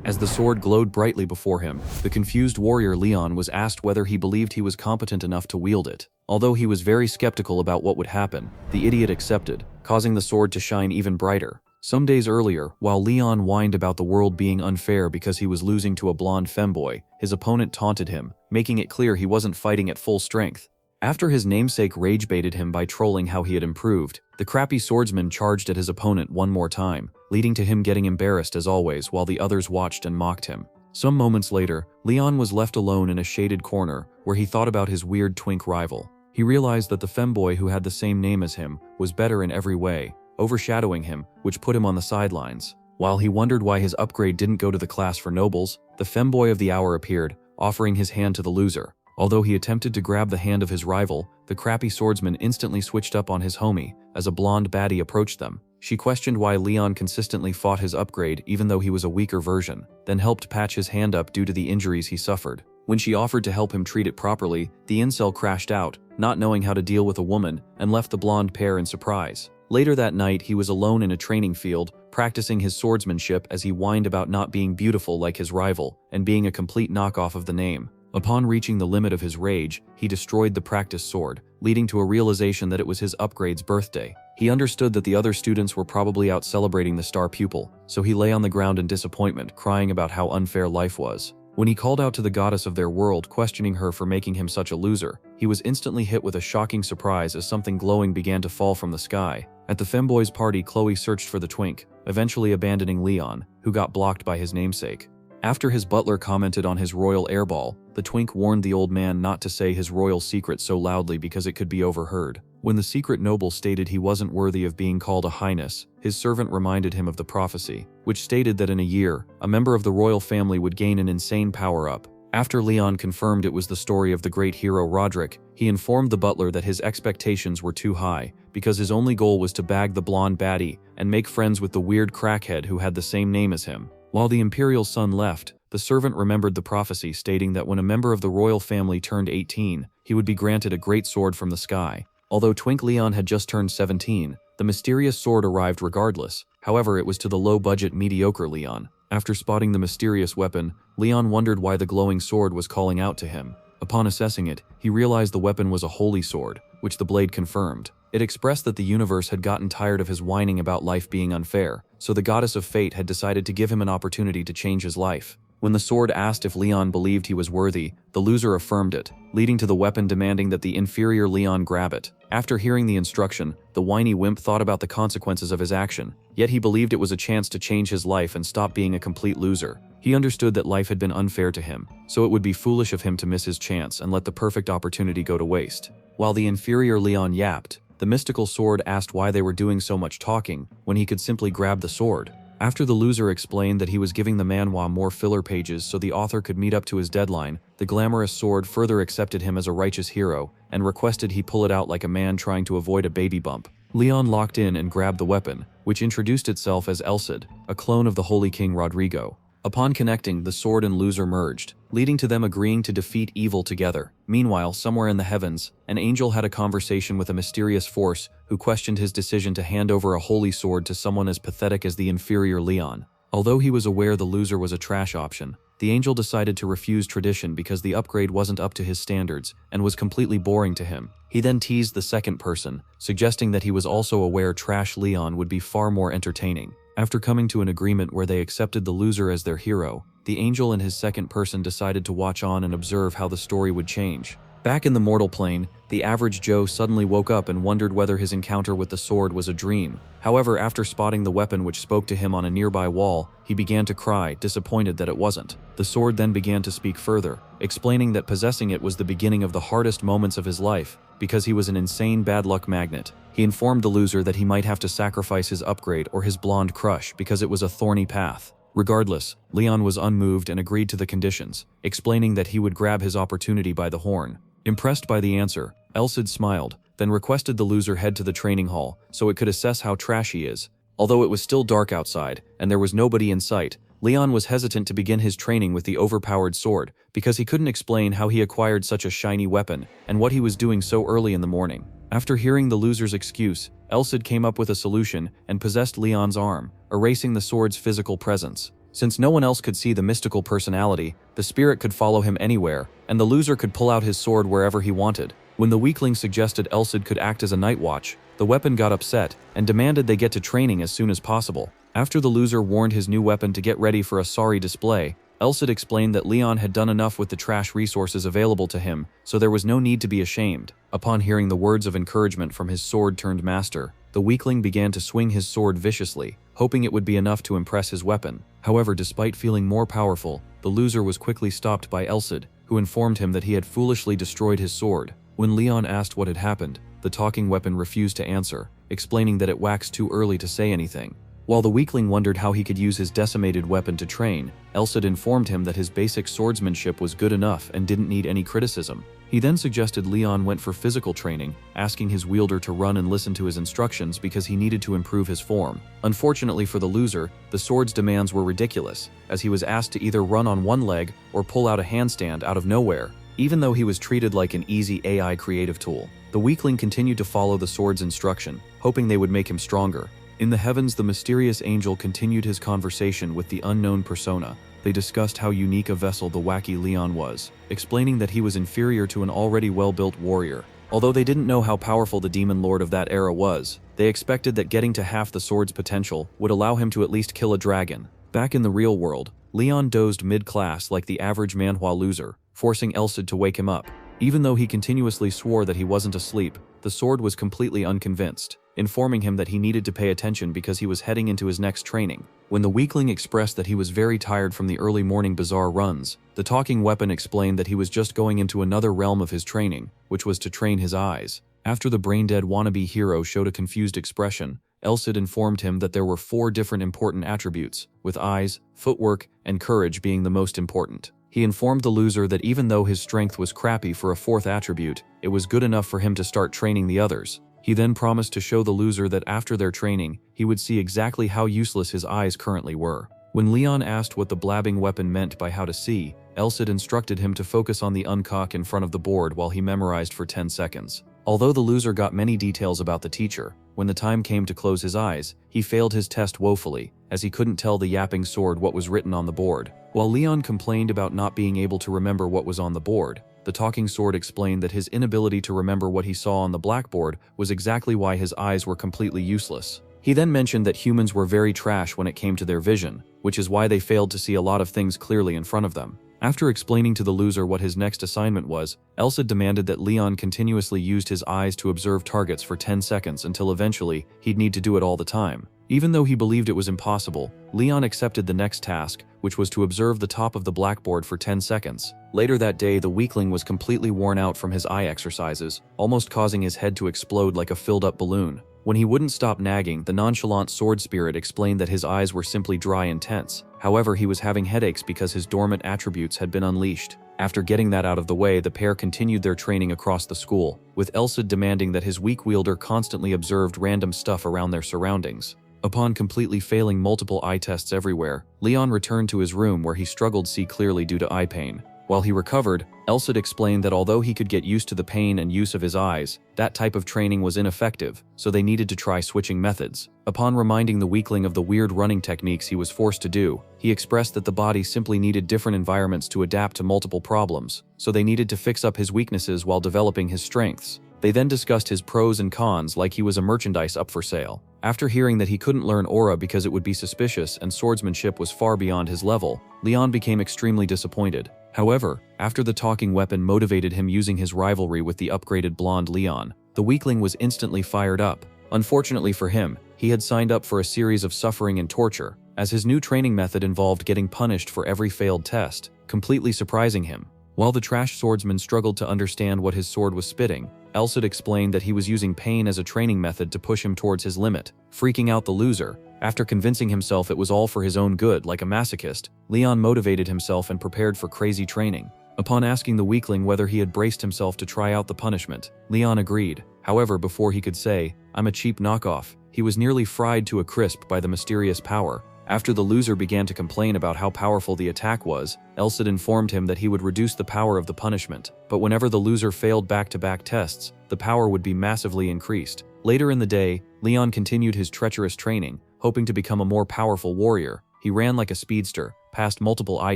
As the sword glowed brightly before him, the confused warrior Leyon was asked whether he believed he was competent enough to wield it. Although he was very skeptical about what would happen, the idiot accepted, causing the sword to shine even brighter. Some days earlier, while Leyon whined about the world being unfair because he was losing to a blonde femboy, his opponent taunted him, making it clear he wasn't fighting at full strength. After his namesake rage-baited him by trolling how he had improved, the crappy swordsman charged at his opponent one more time, leading to him getting embarrassed as always while the others watched and mocked him. Some moments later, Leyon was left alone in a shaded corner where he thought about his weird twink rival. He realized that the femboy who had the same name as him was better in every way, overshadowing him, which put him on the sidelines. While he wondered why his upgrade didn't go to the class for nobles, the femboy of the hour appeared, offering his hand to the loser. Although he attempted to grab the hand of his rival, the crappy swordsman instantly switched up on his homie as a blonde baddie approached them. She questioned why Leyon consistently fought his upgrade even though he was a weaker version, then helped patch his hand up due to the injuries he suffered. When she offered to help him treat it properly, the incel crashed out, not knowing how to deal with a woman, and left the blonde pair in surprise. Later that night, he was alone in a training field, practicing his swordsmanship as he whined about not being beautiful like his rival, and being a complete knockoff of the name. Upon reaching the limit of his rage, he destroyed the practice sword, leading to a realization that it was his upgrade's birthday. He understood that the other students were probably out celebrating the star pupil, so he lay on the ground in disappointment, crying about how unfair life was. When he called out to the goddess of their world, questioning her for making him such a loser, he was instantly hit with a shocking surprise as something glowing began to fall from the sky. At the femboy's party, Chloe searched for the twink, eventually abandoning Leyon, who got blocked by his namesake. After his butler commented on his royal airball, the twink warned the old man not to say his royal secret so loudly because it could be overheard. When the secret noble stated he wasn't worthy of being called a highness, his servant reminded him of the prophecy, which stated that in a year, a member of the royal family would gain an insane power-up. After Leyon confirmed it was the story of the great hero Roderick, he informed the butler that his expectations were too high, because his only goal was to bag the blonde baddie and make friends with the weird crackhead who had the same name as him. While the imperial son left, the servant remembered the prophecy stating that when a member of the royal family turned 18, he would be granted a great sword from the sky. Although Twink Leyon had just turned 17, the mysterious sword arrived regardless. However, it was to the low-budget mediocre Leyon. After spotting the mysterious weapon, Leyon wondered why the glowing sword was calling out to him. Upon assessing it, he realized the weapon was a holy sword, which the blade confirmed. It expressed that the universe had gotten tired of his whining about life being unfair, so the goddess of fate had decided to give him an opportunity to change his life. When the sword asked if Leyon believed he was worthy, the loser affirmed it, leading to the weapon demanding that the inferior Leyon grab it. After hearing the instruction, the whiny wimp thought about the consequences of his action, yet he believed it was a chance to change his life and stop being a complete loser. He understood that life had been unfair to him, so it would be foolish of him to miss his chance and let the perfect opportunity go to waste. While the inferior Leyon yapped, the mystical sword asked why they were doing so much talking when he could simply grab the sword. After the loser explained that he was giving the manhwa more filler pages so the author could meet up to his deadline, the glamorous sword further accepted him as a righteous hero and requested he pull it out like a man trying to avoid a baby bump. Leyon locked in and grabbed the weapon, which introduced itself as Elsid, a clone of the Holy King Rodrigo. Upon connecting, the sword and loser merged, leading to them agreeing to defeat evil together. Meanwhile, somewhere in the heavens, an angel had a conversation with a mysterious force who questioned his decision to hand over a holy sword to someone as pathetic as the inferior Leyon. Although he was aware the loser was a trash option, the angel decided to refuse tradition because the upgrade wasn't up to his standards and was completely boring to him. He then teased the second person, suggesting that he was also aware trash Leyon would be far more entertaining. After coming to an agreement where they accepted the loser as their hero, the angel and his second person decided to watch on and observe how the story would change. Back in the mortal plane, the average Joe suddenly woke up and wondered whether his encounter with the sword was a dream. However, after spotting the weapon which spoke to him on a nearby wall, he began to cry, disappointed that it wasn't. The sword then began to speak further, explaining that possessing it was the beginning of the hardest moments of his life, because he was an insane bad luck magnet. He informed the loser that he might have to sacrifice his upgrade or his blonde crush because it was a thorny path. Regardless, Leyon was unmoved and agreed to the conditions, explaining that he would grab his opportunity by the horn. Impressed by the answer, Elsid smiled, then requested the loser head to the training hall so it could assess how trash he is. Although it was still dark outside and there was nobody in sight, Leyon was hesitant to begin his training with the overpowered sword because he couldn't explain how he acquired such a shiny weapon and what he was doing so early in the morning. After hearing the loser's excuse, Elsid came up with a solution and possessed Leyon's arm, erasing the sword's physical presence. Since no one else could see the mystical personality, the spirit could follow him anywhere, and the loser could pull out his sword wherever he wanted. When the weakling suggested Elsid could act as a night watch, the weapon got upset and demanded they get to training as soon as possible. After the loser warned his new weapon to get ready for a sorry display, Elsid explained that Leyon had done enough with the trash resources available to him, so there was no need to be ashamed. Upon hearing the words of encouragement from his sword-turned master, the weakling began to swing his sword viciously, hoping it would be enough to impress his weapon. However, despite feeling more powerful, the loser was quickly stopped by Elsid, who informed him that he had foolishly destroyed his sword. When Leyon asked what had happened, the talking weapon refused to answer, explaining that it waxed too early to say anything. While the weakling wondered how he could use his decimated weapon to train, Elsid informed him that his basic swordsmanship was good enough and didn't need any criticism. He then suggested Leyon went for physical training, asking his wielder to run and listen to his instructions because he needed to improve his form. Unfortunately for the loser, the sword's demands were ridiculous, as he was asked to either run on one leg or pull out a handstand out of nowhere, even though he was treated like an easy AI creative tool. The weakling continued to follow the sword's instruction, hoping they would make him stronger. In the heavens, the mysterious angel continued his conversation with the unknown persona. They discussed how unique a vessel the wacky Leyon was, explaining that he was inferior to an already well-built warrior. Although they didn't know how powerful the demon lord of that era was, they expected that getting to half the sword's potential would allow him to at least kill a dragon. Back in the real world, Leyon dozed mid-class like the average manhwa loser, forcing Elsid to wake him up. Even though he continuously swore that he wasn't asleep, the sword was completely unconvinced, informing him that he needed to pay attention because he was heading into his next training. When the weakling expressed that he was very tired from the early morning bazaar runs, the talking weapon explained that he was just going into another realm of his training, which was to train his eyes. After the brain-dead wannabe hero showed a confused expression, Elsid informed him that there were 4 different important attributes, with eyes, footwork, and courage being the most important. He informed the loser that even though his strength was crappy for a 4th attribute, it was good enough for him to start training the others. He then promised to show the loser that after their training, he would see exactly how useless his eyes currently were. When Leyon asked what the blabbing weapon meant by how to see, Elsid instructed him to focus on the uncock in front of the board while he memorized for 10 seconds. Although the loser got many details about the teacher, when the time came to close his eyes, he failed his test woefully, as he couldn't tell the yapping sword what was written on the board. While Leyon complained about not being able to remember what was on the board, the talking sword explained that his inability to remember what he saw on the blackboard was exactly why his eyes were completely useless. He then mentioned that humans were very trash when it came to their vision, which is why they failed to see a lot of things clearly in front of them. After explaining to the loser what his next assignment was, Elsid demanded that Leyon continuously used his eyes to observe targets for 10 seconds until eventually he'd need to do it all the time. Even though he believed it was impossible, Leyon accepted the next task, which was to observe the top of the blackboard for 10 seconds. Later that day, the weakling was completely worn out from his eye exercises, almost causing his head to explode like a filled-up balloon. When he wouldn't stop nagging, the nonchalant sword spirit explained that his eyes were simply dry and tense. However, he was having headaches because his dormant attributes had been unleashed. After getting that out of the way, the pair continued their training across the school, with Elsid demanding that his weak wielder constantly observed random stuff around their surroundings. Upon completely failing multiple eye tests everywhere, Leyon returned to his room where he struggled to see clearly due to eye pain. While he recovered, Elsid explained that although he could get used to the pain and use of his eyes, that type of training was ineffective, so they needed to try switching methods. Upon reminding the weakling of the weird running techniques he was forced to do, he expressed that the body simply needed different environments to adapt to multiple problems, so they needed to fix up his weaknesses while developing his strengths. They then discussed his pros and cons like he was a merchandise up for sale. After hearing that he couldn't learn aura because it would be suspicious and swordsmanship was far beyond his level, Leyon became extremely disappointed. However, after the talking weapon motivated him using his rivalry with the upgraded blonde Leyon, the weakling was instantly fired up. Unfortunately for him, he had signed up for a series of suffering and torture, as his new training method involved getting punished for every failed test, completely surprising him. While the trash swordsman struggled to understand what his sword was spitting, Elsid explained that he was using pain as a training method to push him towards his limit, freaking out the loser. After convincing himself it was all for his own good like a masochist, Leyon motivated himself and prepared for crazy training. Upon asking the weakling whether he had braced himself to try out the punishment, Leyon agreed. However, before he could say, "I'm a cheap knockoff," he was nearly fried to a crisp by the mysterious power. After the loser began to complain about how powerful the attack was, Elsid informed him that he would reduce the power of the punishment, but whenever the loser failed back-to-back tests, the power would be massively increased. Later in the day, Leyon continued his treacherous training, hoping to become a more powerful warrior. He He ran like a speedster, passed multiple eye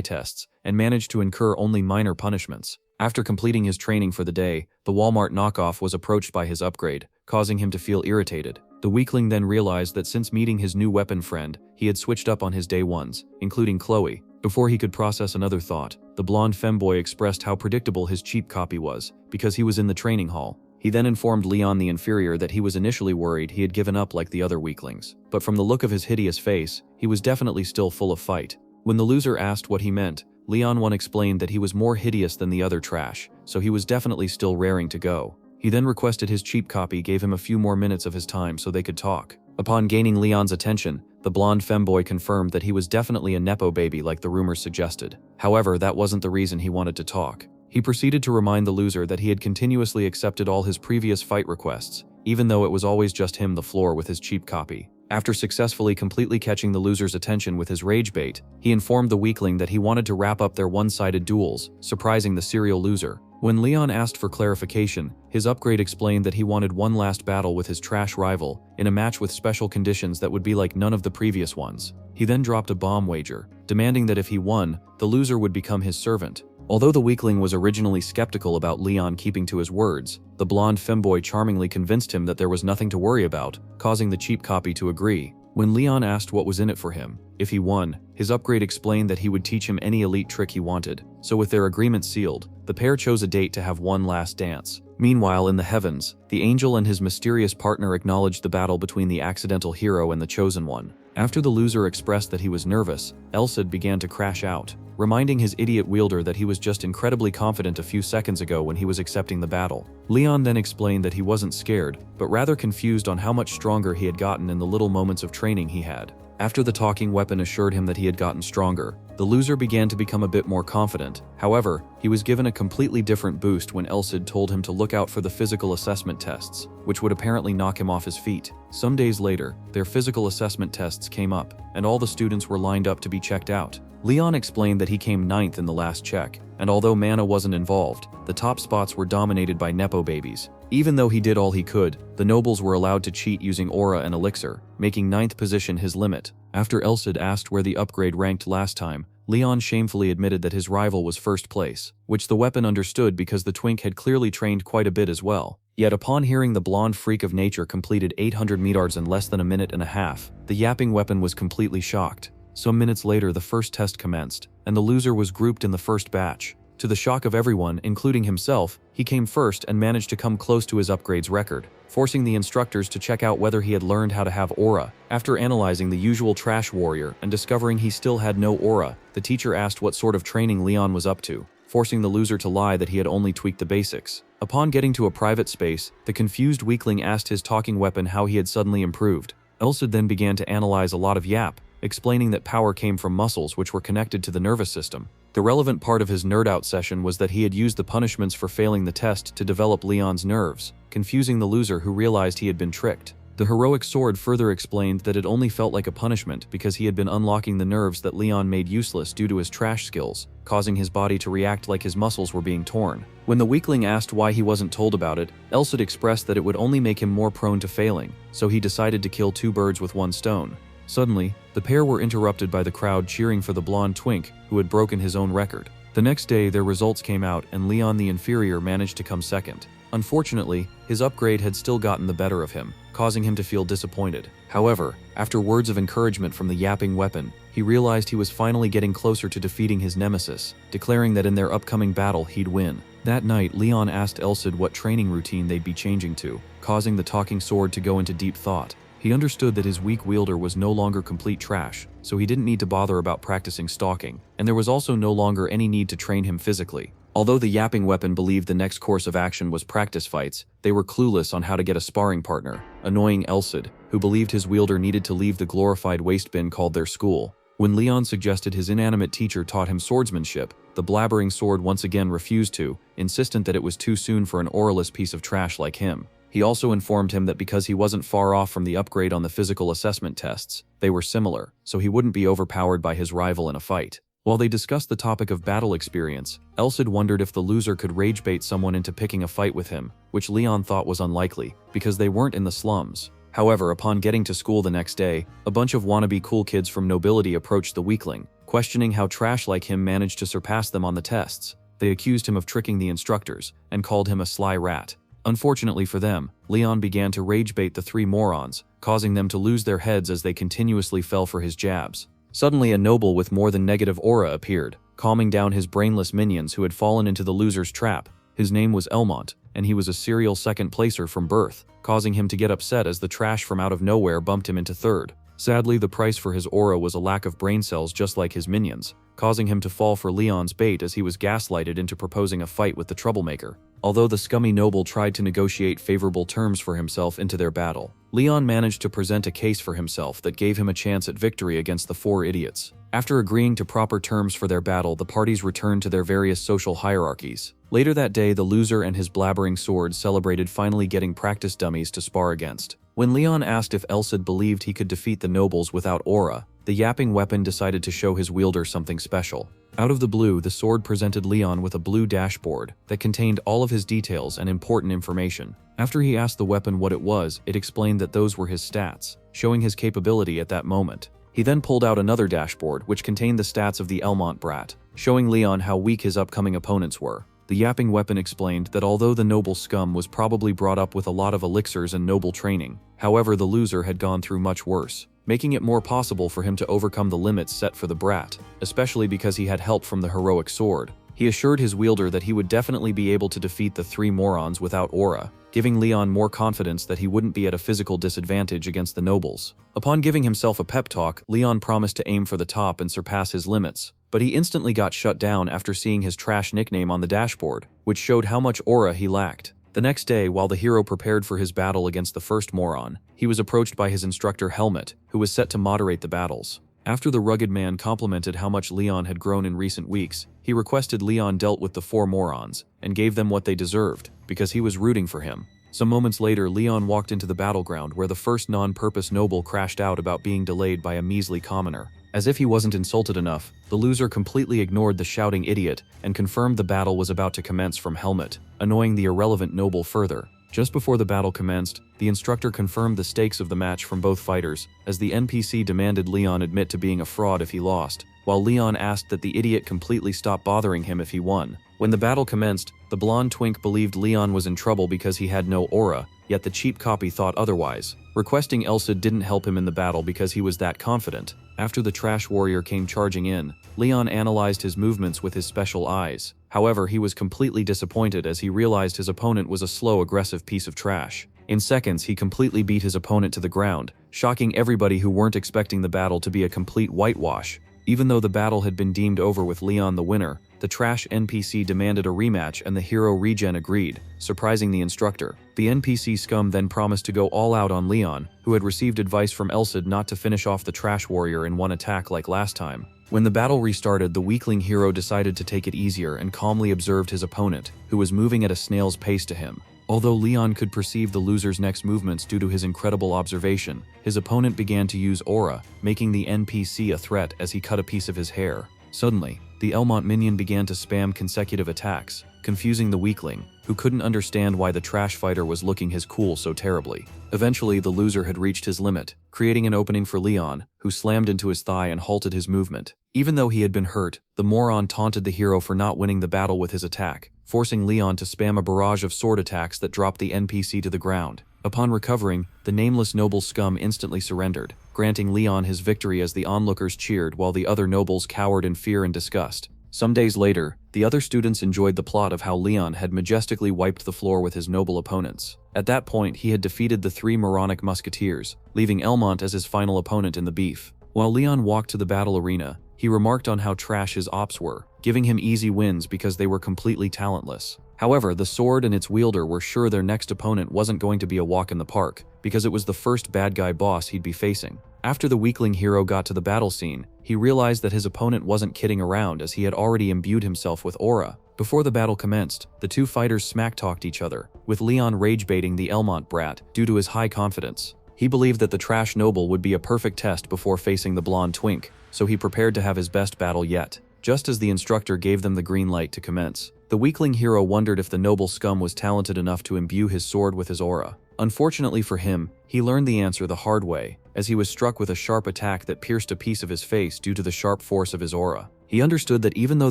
tests, and managed to incur only minor punishments. After completing his training for the day, the Walmart knockoff was approached by his upgrade, causing him to feel irritated. The weakling then realized that since meeting his new weapon friend, he had switched up on his day ones, including Chloe. Before he could process another thought, the blonde femboy expressed how predictable his cheap copy was, because he was in the training hall. He then informed Leyon the inferior that he was initially worried he had given up like the other weaklings. But from the look of his hideous face, he was definitely still full of fight. When the loser asked what he meant, Leyon one explained that he was more hideous than the other trash, so he was definitely still raring to go. He then requested his cheap copy gave him a few more minutes of his time so they could talk. Upon gaining Leyon's attention, the blonde femboy confirmed that he was definitely a nepo baby like the rumors suggested. However, that wasn't the reason he wanted to talk. He proceeded to remind the loser that he had continuously accepted all his previous fight requests, even though it was always just him the floor with his cheap copy. After successfully completely catching the loser's attention with his rage bait, he informed the weakling that he wanted to wrap up their one-sided duels, surprising the serial loser. When Leyon asked for clarification, his upgrade explained that he wanted one last battle with his trash rival, in a match with special conditions that would be like none of the previous ones. He then dropped a bomb wager, demanding that if he won, the loser would become his servant. Although the weakling was originally skeptical about Leyon keeping to his words, the blonde femboy charmingly convinced him that there was nothing to worry about, causing the cheap copy to agree. When Leyon asked what was in it for him, if he won, his upgrade explained that he would teach him any elite trick he wanted. So with their agreement sealed, the pair chose a date to have one last dance. Meanwhile, in the heavens, the angel and his mysterious partner acknowledged the battle between the accidental hero and the chosen one. After the loser expressed that he was nervous, Elsid began to crash out, reminding his idiot wielder that he was just incredibly confident a few seconds ago when he was accepting the battle. Leyon then explained that he wasn't scared, but rather confused on how much stronger he had gotten in the little moments of training he had. After the talking weapon assured him that he had gotten stronger, the loser began to become a bit more confident. However, he was given a completely different boost when Elsid told him to look out for the physical assessment tests, which would apparently knock him off his feet. Some days later, their physical assessment tests came up, and all the students were lined up to be checked out. Leyon explained that he came 9th in the last check, and although mana wasn't involved, the top spots were dominated by nepo babies. Even though he did all he could, the nobles were allowed to cheat using aura and elixir, making 9th position his limit. After Elsid asked where the upgrade ranked last time, Leyon shamefully admitted that his rival was first place, which the weapon understood because the twink had clearly trained quite a bit as well. Yet upon hearing the blonde freak of nature completed 800 meters in less than a minute and a half, the yapping weapon was completely shocked. Some minutes later, the first test commenced, and the loser was grouped in the first batch. To the shock of everyone, including himself, he came first and managed to come close to his upgrade's record, forcing the instructors to check out whether he had learned how to have aura. After analyzing the usual trash warrior and discovering he still had no aura, the teacher asked what sort of training Leyon was up to, forcing the loser to lie that he had only tweaked the basics. Upon getting to a private space, the confused weakling asked his talking weapon how he had suddenly improved. Elsid then began to analyze a lot of yap, explaining that power came from muscles which were connected to the nervous system. The relevant part of his nerd-out session was that he had used the punishments for failing the test to develop Leyon's nerves, confusing the loser who realized he had been tricked. The heroic sword further explained that it only felt like a punishment because he had been unlocking the nerves that Leyon made useless due to his trash skills, causing his body to react like his muscles were being torn. When the weakling asked why he wasn't told about it, Elsid expressed that it would only make him more prone to failing, so he decided to kill 2 birds with 1 stone. Suddenly, the pair were interrupted by the crowd cheering for the blonde twink who had broken his own record. The next day, their results came out and Leyon the inferior managed to come second. Unfortunately, his upgrade had still gotten the better of him, causing him to feel disappointed. However, after words of encouragement from the yapping weapon, he realized he was finally getting closer to defeating his nemesis, declaring that in their upcoming battle he'd win. That night, Leyon asked Elsid what training routine they'd be changing to, causing the talking sword to go into deep thought. He understood that his weak wielder was no longer complete trash, so he didn't need to bother about practicing stalking, and there was also no longer any need to train him physically. Although the yapping weapon believed the next course of action was practice fights, they were clueless on how to get a sparring partner, annoying Elsid, who believed his wielder needed to leave the glorified waste bin called their school. When Leyon suggested his inanimate teacher taught him swordsmanship, the blabbering sword once again refused to, insistent that it was too soon for an auraless piece of trash like him. He also informed him that because he wasn't far off from the upgrade on the physical assessment tests, they were similar, so he wouldn't be overpowered by his rival in a fight. While they discussed the topic of battle experience, Elsid wondered if the loser could rage bait someone into picking a fight with him, which Leyon thought was unlikely, because they weren't in the slums. However, upon getting to school the next day, a bunch of wannabe cool kids from nobility approached the weakling, questioning how trash like him managed to surpass them on the tests. They accused him of tricking the instructors, and called him a sly rat. Unfortunately for them, Leyon began to rage bait the three morons, causing them to lose their heads as they continuously fell for his jabs. Suddenly, a noble with more than negative aura appeared, calming down his brainless minions who had fallen into the loser's trap. His name was Elmont, and he was a serial second placer from birth, causing him to get upset as the trash from out of nowhere bumped him into third. Sadly, the price for his aura was a lack of brain cells just like his minions, causing him to fall for Leyon's bait as he was gaslighted into proposing a fight with the troublemaker. Although the scummy noble tried to negotiate favorable terms for himself into their battle, Leyon managed to present a case for himself that gave him a chance at victory against the four idiots. After agreeing to proper terms for their battle, the parties returned to their various social hierarchies. Later that day, the loser and his blabbering sword celebrated finally getting practice dummies to spar against. When Leyon asked if Elsid believed he could defeat the nobles without aura, the yapping weapon decided to show his wielder something special. Out of the blue, the sword presented Leyon with a blue dashboard that contained all of his details and important information. After he asked the weapon what it was, it explained that those were his stats, showing his capability at that moment. He then pulled out another dashboard which contained the stats of the Elmont brat, showing Leyon how weak his upcoming opponents were. The yapping weapon explained that although the noble scum was probably brought up with a lot of elixirs and noble training, however the loser had gone through much worse, making it more possible for him to overcome the limits set for the brat, especially because he had help from the heroic sword. He assured his wielder that he would definitely be able to defeat the three morons without aura, giving Leyon more confidence that he wouldn't be at a physical disadvantage against the nobles. Upon giving himself a pep talk, Leyon promised to aim for the top and surpass his limits, but he instantly got shut down after seeing his trash nickname on the dashboard, which showed how much aura he lacked. The next day, while the hero prepared for his battle against the first moron, he was approached by his instructor Helmet, who was set to moderate the battles. After the rugged man complimented how much Leyon had grown in recent weeks, he requested Leyon dealt with the four morons, and gave them what they deserved, because he was rooting for him. Some moments later, Leyon walked into the battleground where the first non-purpose noble crashed out about being delayed by a measly commoner. As if he wasn't insulted enough, the loser completely ignored the shouting idiot and confirmed the battle was about to commence from Helmet, annoying the irrelevant noble further. Just before the battle commenced, the instructor confirmed the stakes of the match from both fighters, as the NPC demanded Leyon admit to being a fraud if he lost, while Leyon asked that the idiot completely stop bothering him if he won. When the battle commenced, the blonde twink believed Leyon was in trouble because he had no aura, yet the cheap copy thought otherwise. Requesting Elsid didn't help him in the battle because he was that confident. After the trash warrior came charging in, Leyon analyzed his movements with his special eyes. However, he was completely disappointed as he realized his opponent was a slow, aggressive piece of trash. In seconds, he completely beat his opponent to the ground, shocking everybody who weren't expecting the battle to be a complete whitewash. Even though the battle had been deemed over with Leyon the winner, the trash NPC demanded a rematch and the hero Regen agreed, surprising the instructor. The NPC scum then promised to go all out on Leyon, who had received advice from Elsid not to finish off the trash warrior in one attack like last time. When the battle restarted, the weakling hero decided to take it easier and calmly observed his opponent, who was moving at a snail's pace to him. Although Leyon could perceive the loser's next movements due to his incredible observation, his opponent began to use aura, making the NPC a threat as he cut a piece of his hair. Suddenly, the Elmont minion began to spam consecutive attacks, confusing the weakling, who couldn't understand why the trash fighter was looking his cool so terribly. Eventually, the loser had reached his limit, creating an opening for Leyon, who slammed into his thigh and halted his movement. Even though he had been hurt, the moron taunted the hero for not winning the battle with his attack, forcing Leyon to spam a barrage of sword attacks that dropped the NPC to the ground. Upon recovering, the nameless noble scum instantly surrendered, granting Leyon his victory as the onlookers cheered while the other nobles cowered in fear and disgust. Some days later, the other students enjoyed the plot of how Leyon had majestically wiped the floor with his noble opponents. At that point, he had defeated the three moronic musketeers, leaving Elmont as his final opponent in the beef. While Leyon walked to the battle arena, he remarked on how trash his ops were, giving him easy wins because they were completely talentless. However, the sword and its wielder were sure their next opponent wasn't going to be a walk in the park, because it was the first bad guy boss he'd be facing. After the weakling hero got to the battle scene, he realized that his opponent wasn't kidding around as he had already imbued himself with aura. Before the battle commenced, the two fighters smack-talked each other, with Leyon rage-baiting the Elmont brat due to his high confidence. He believed that the trash noble would be a perfect test before facing the blonde twink, so he prepared to have his best battle yet. Just as the instructor gave them the green light to commence, the weakling hero wondered if the noble scum was talented enough to imbue his sword with his aura. Unfortunately for him, He learned the answer the hard way, as he was struck with a sharp attack that pierced a piece of his face due to the sharp force of his aura. He understood that even though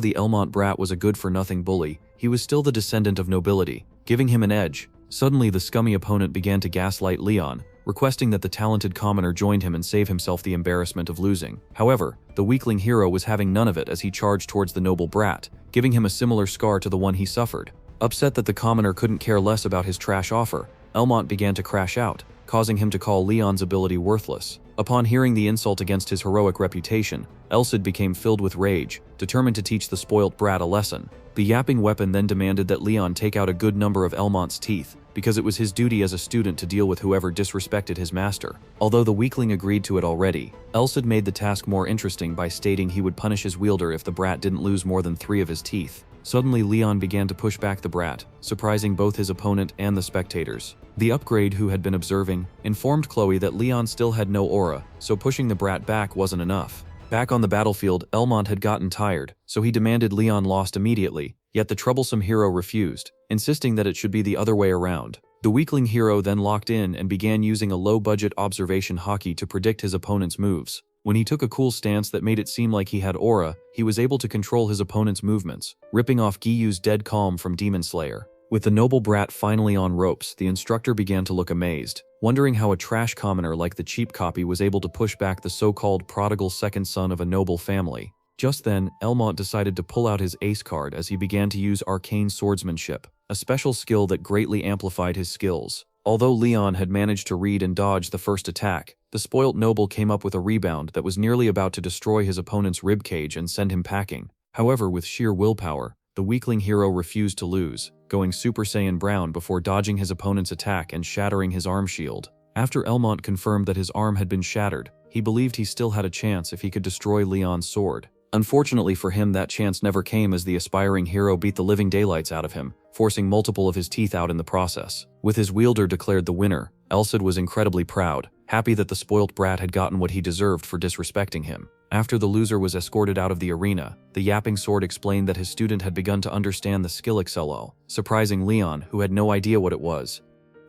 the Elmont brat was a good-for-nothing bully, he was still the descendant of nobility, giving him an edge. Suddenly, the scummy opponent began to gaslight Leyon, requesting that the talented commoner join him and save himself the embarrassment of losing. However, the weakling hero was having none of it as he charged towards the noble brat, giving him a similar scar to the one he suffered. Upset that the commoner couldn't care less about his trash offer, Elmont began to crash out, causing him to call Leyon's ability worthless. Upon hearing the insult against his heroic reputation, Elsid became filled with rage, determined to teach the spoilt brat a lesson. The yapping weapon then demanded that Leyon take out a good number of Elmont's teeth, because it was his duty as a student to deal with whoever disrespected his master. Although the weakling agreed to it already, Elsid made the task more interesting by stating he would punish his wielder if the brat didn't lose more than 3 of his teeth. Suddenly, Leyon began to push back the brat, surprising both his opponent and the spectators. The upgrade, who had been observing, informed Chloe that Leyon still had no aura, so pushing the brat back wasn't enough. Back on the battlefield, Elmont had gotten tired, so he demanded Leyon lost immediately, yet the troublesome hero refused, insisting that it should be the other way around. The weakling hero then locked in and began using a low-budget observation hockey to predict his opponent's moves. When he took a cool stance that made it seem like he had aura, he was able to control his opponent's movements, ripping off Giyu's dead calm from Demon Slayer. With the noble brat finally on ropes, the instructor began to look amazed, wondering how a trash commoner like the cheap copy was able to push back the so-called prodigal second son of a noble family. Just then, Elmont decided to pull out his ace card as he began to use arcane swordsmanship, a special skill that greatly amplified his skills. Although Leyon had managed to read and dodge the first attack, the spoilt noble came up with a rebound that was nearly about to destroy his opponent's ribcage and send him packing. However, with sheer willpower, the weakling hero refused to lose, going Super Saiyan Brown before dodging his opponent's attack and shattering his arm shield. After Elmont confirmed that his arm had been shattered, he believed he still had a chance if he could destroy Leyon's sword. Unfortunately for him, that chance never came as the aspiring hero beat the living daylights out of him, forcing multiple of his teeth out in the process. With his wielder declared the winner, Elsid was incredibly proud, happy that the spoilt brat had gotten what he deserved for disrespecting him. After the loser was escorted out of the arena, the yapping sword explained that his student had begun to understand the skill Yahello, surprising Leyon, who had no idea what it was.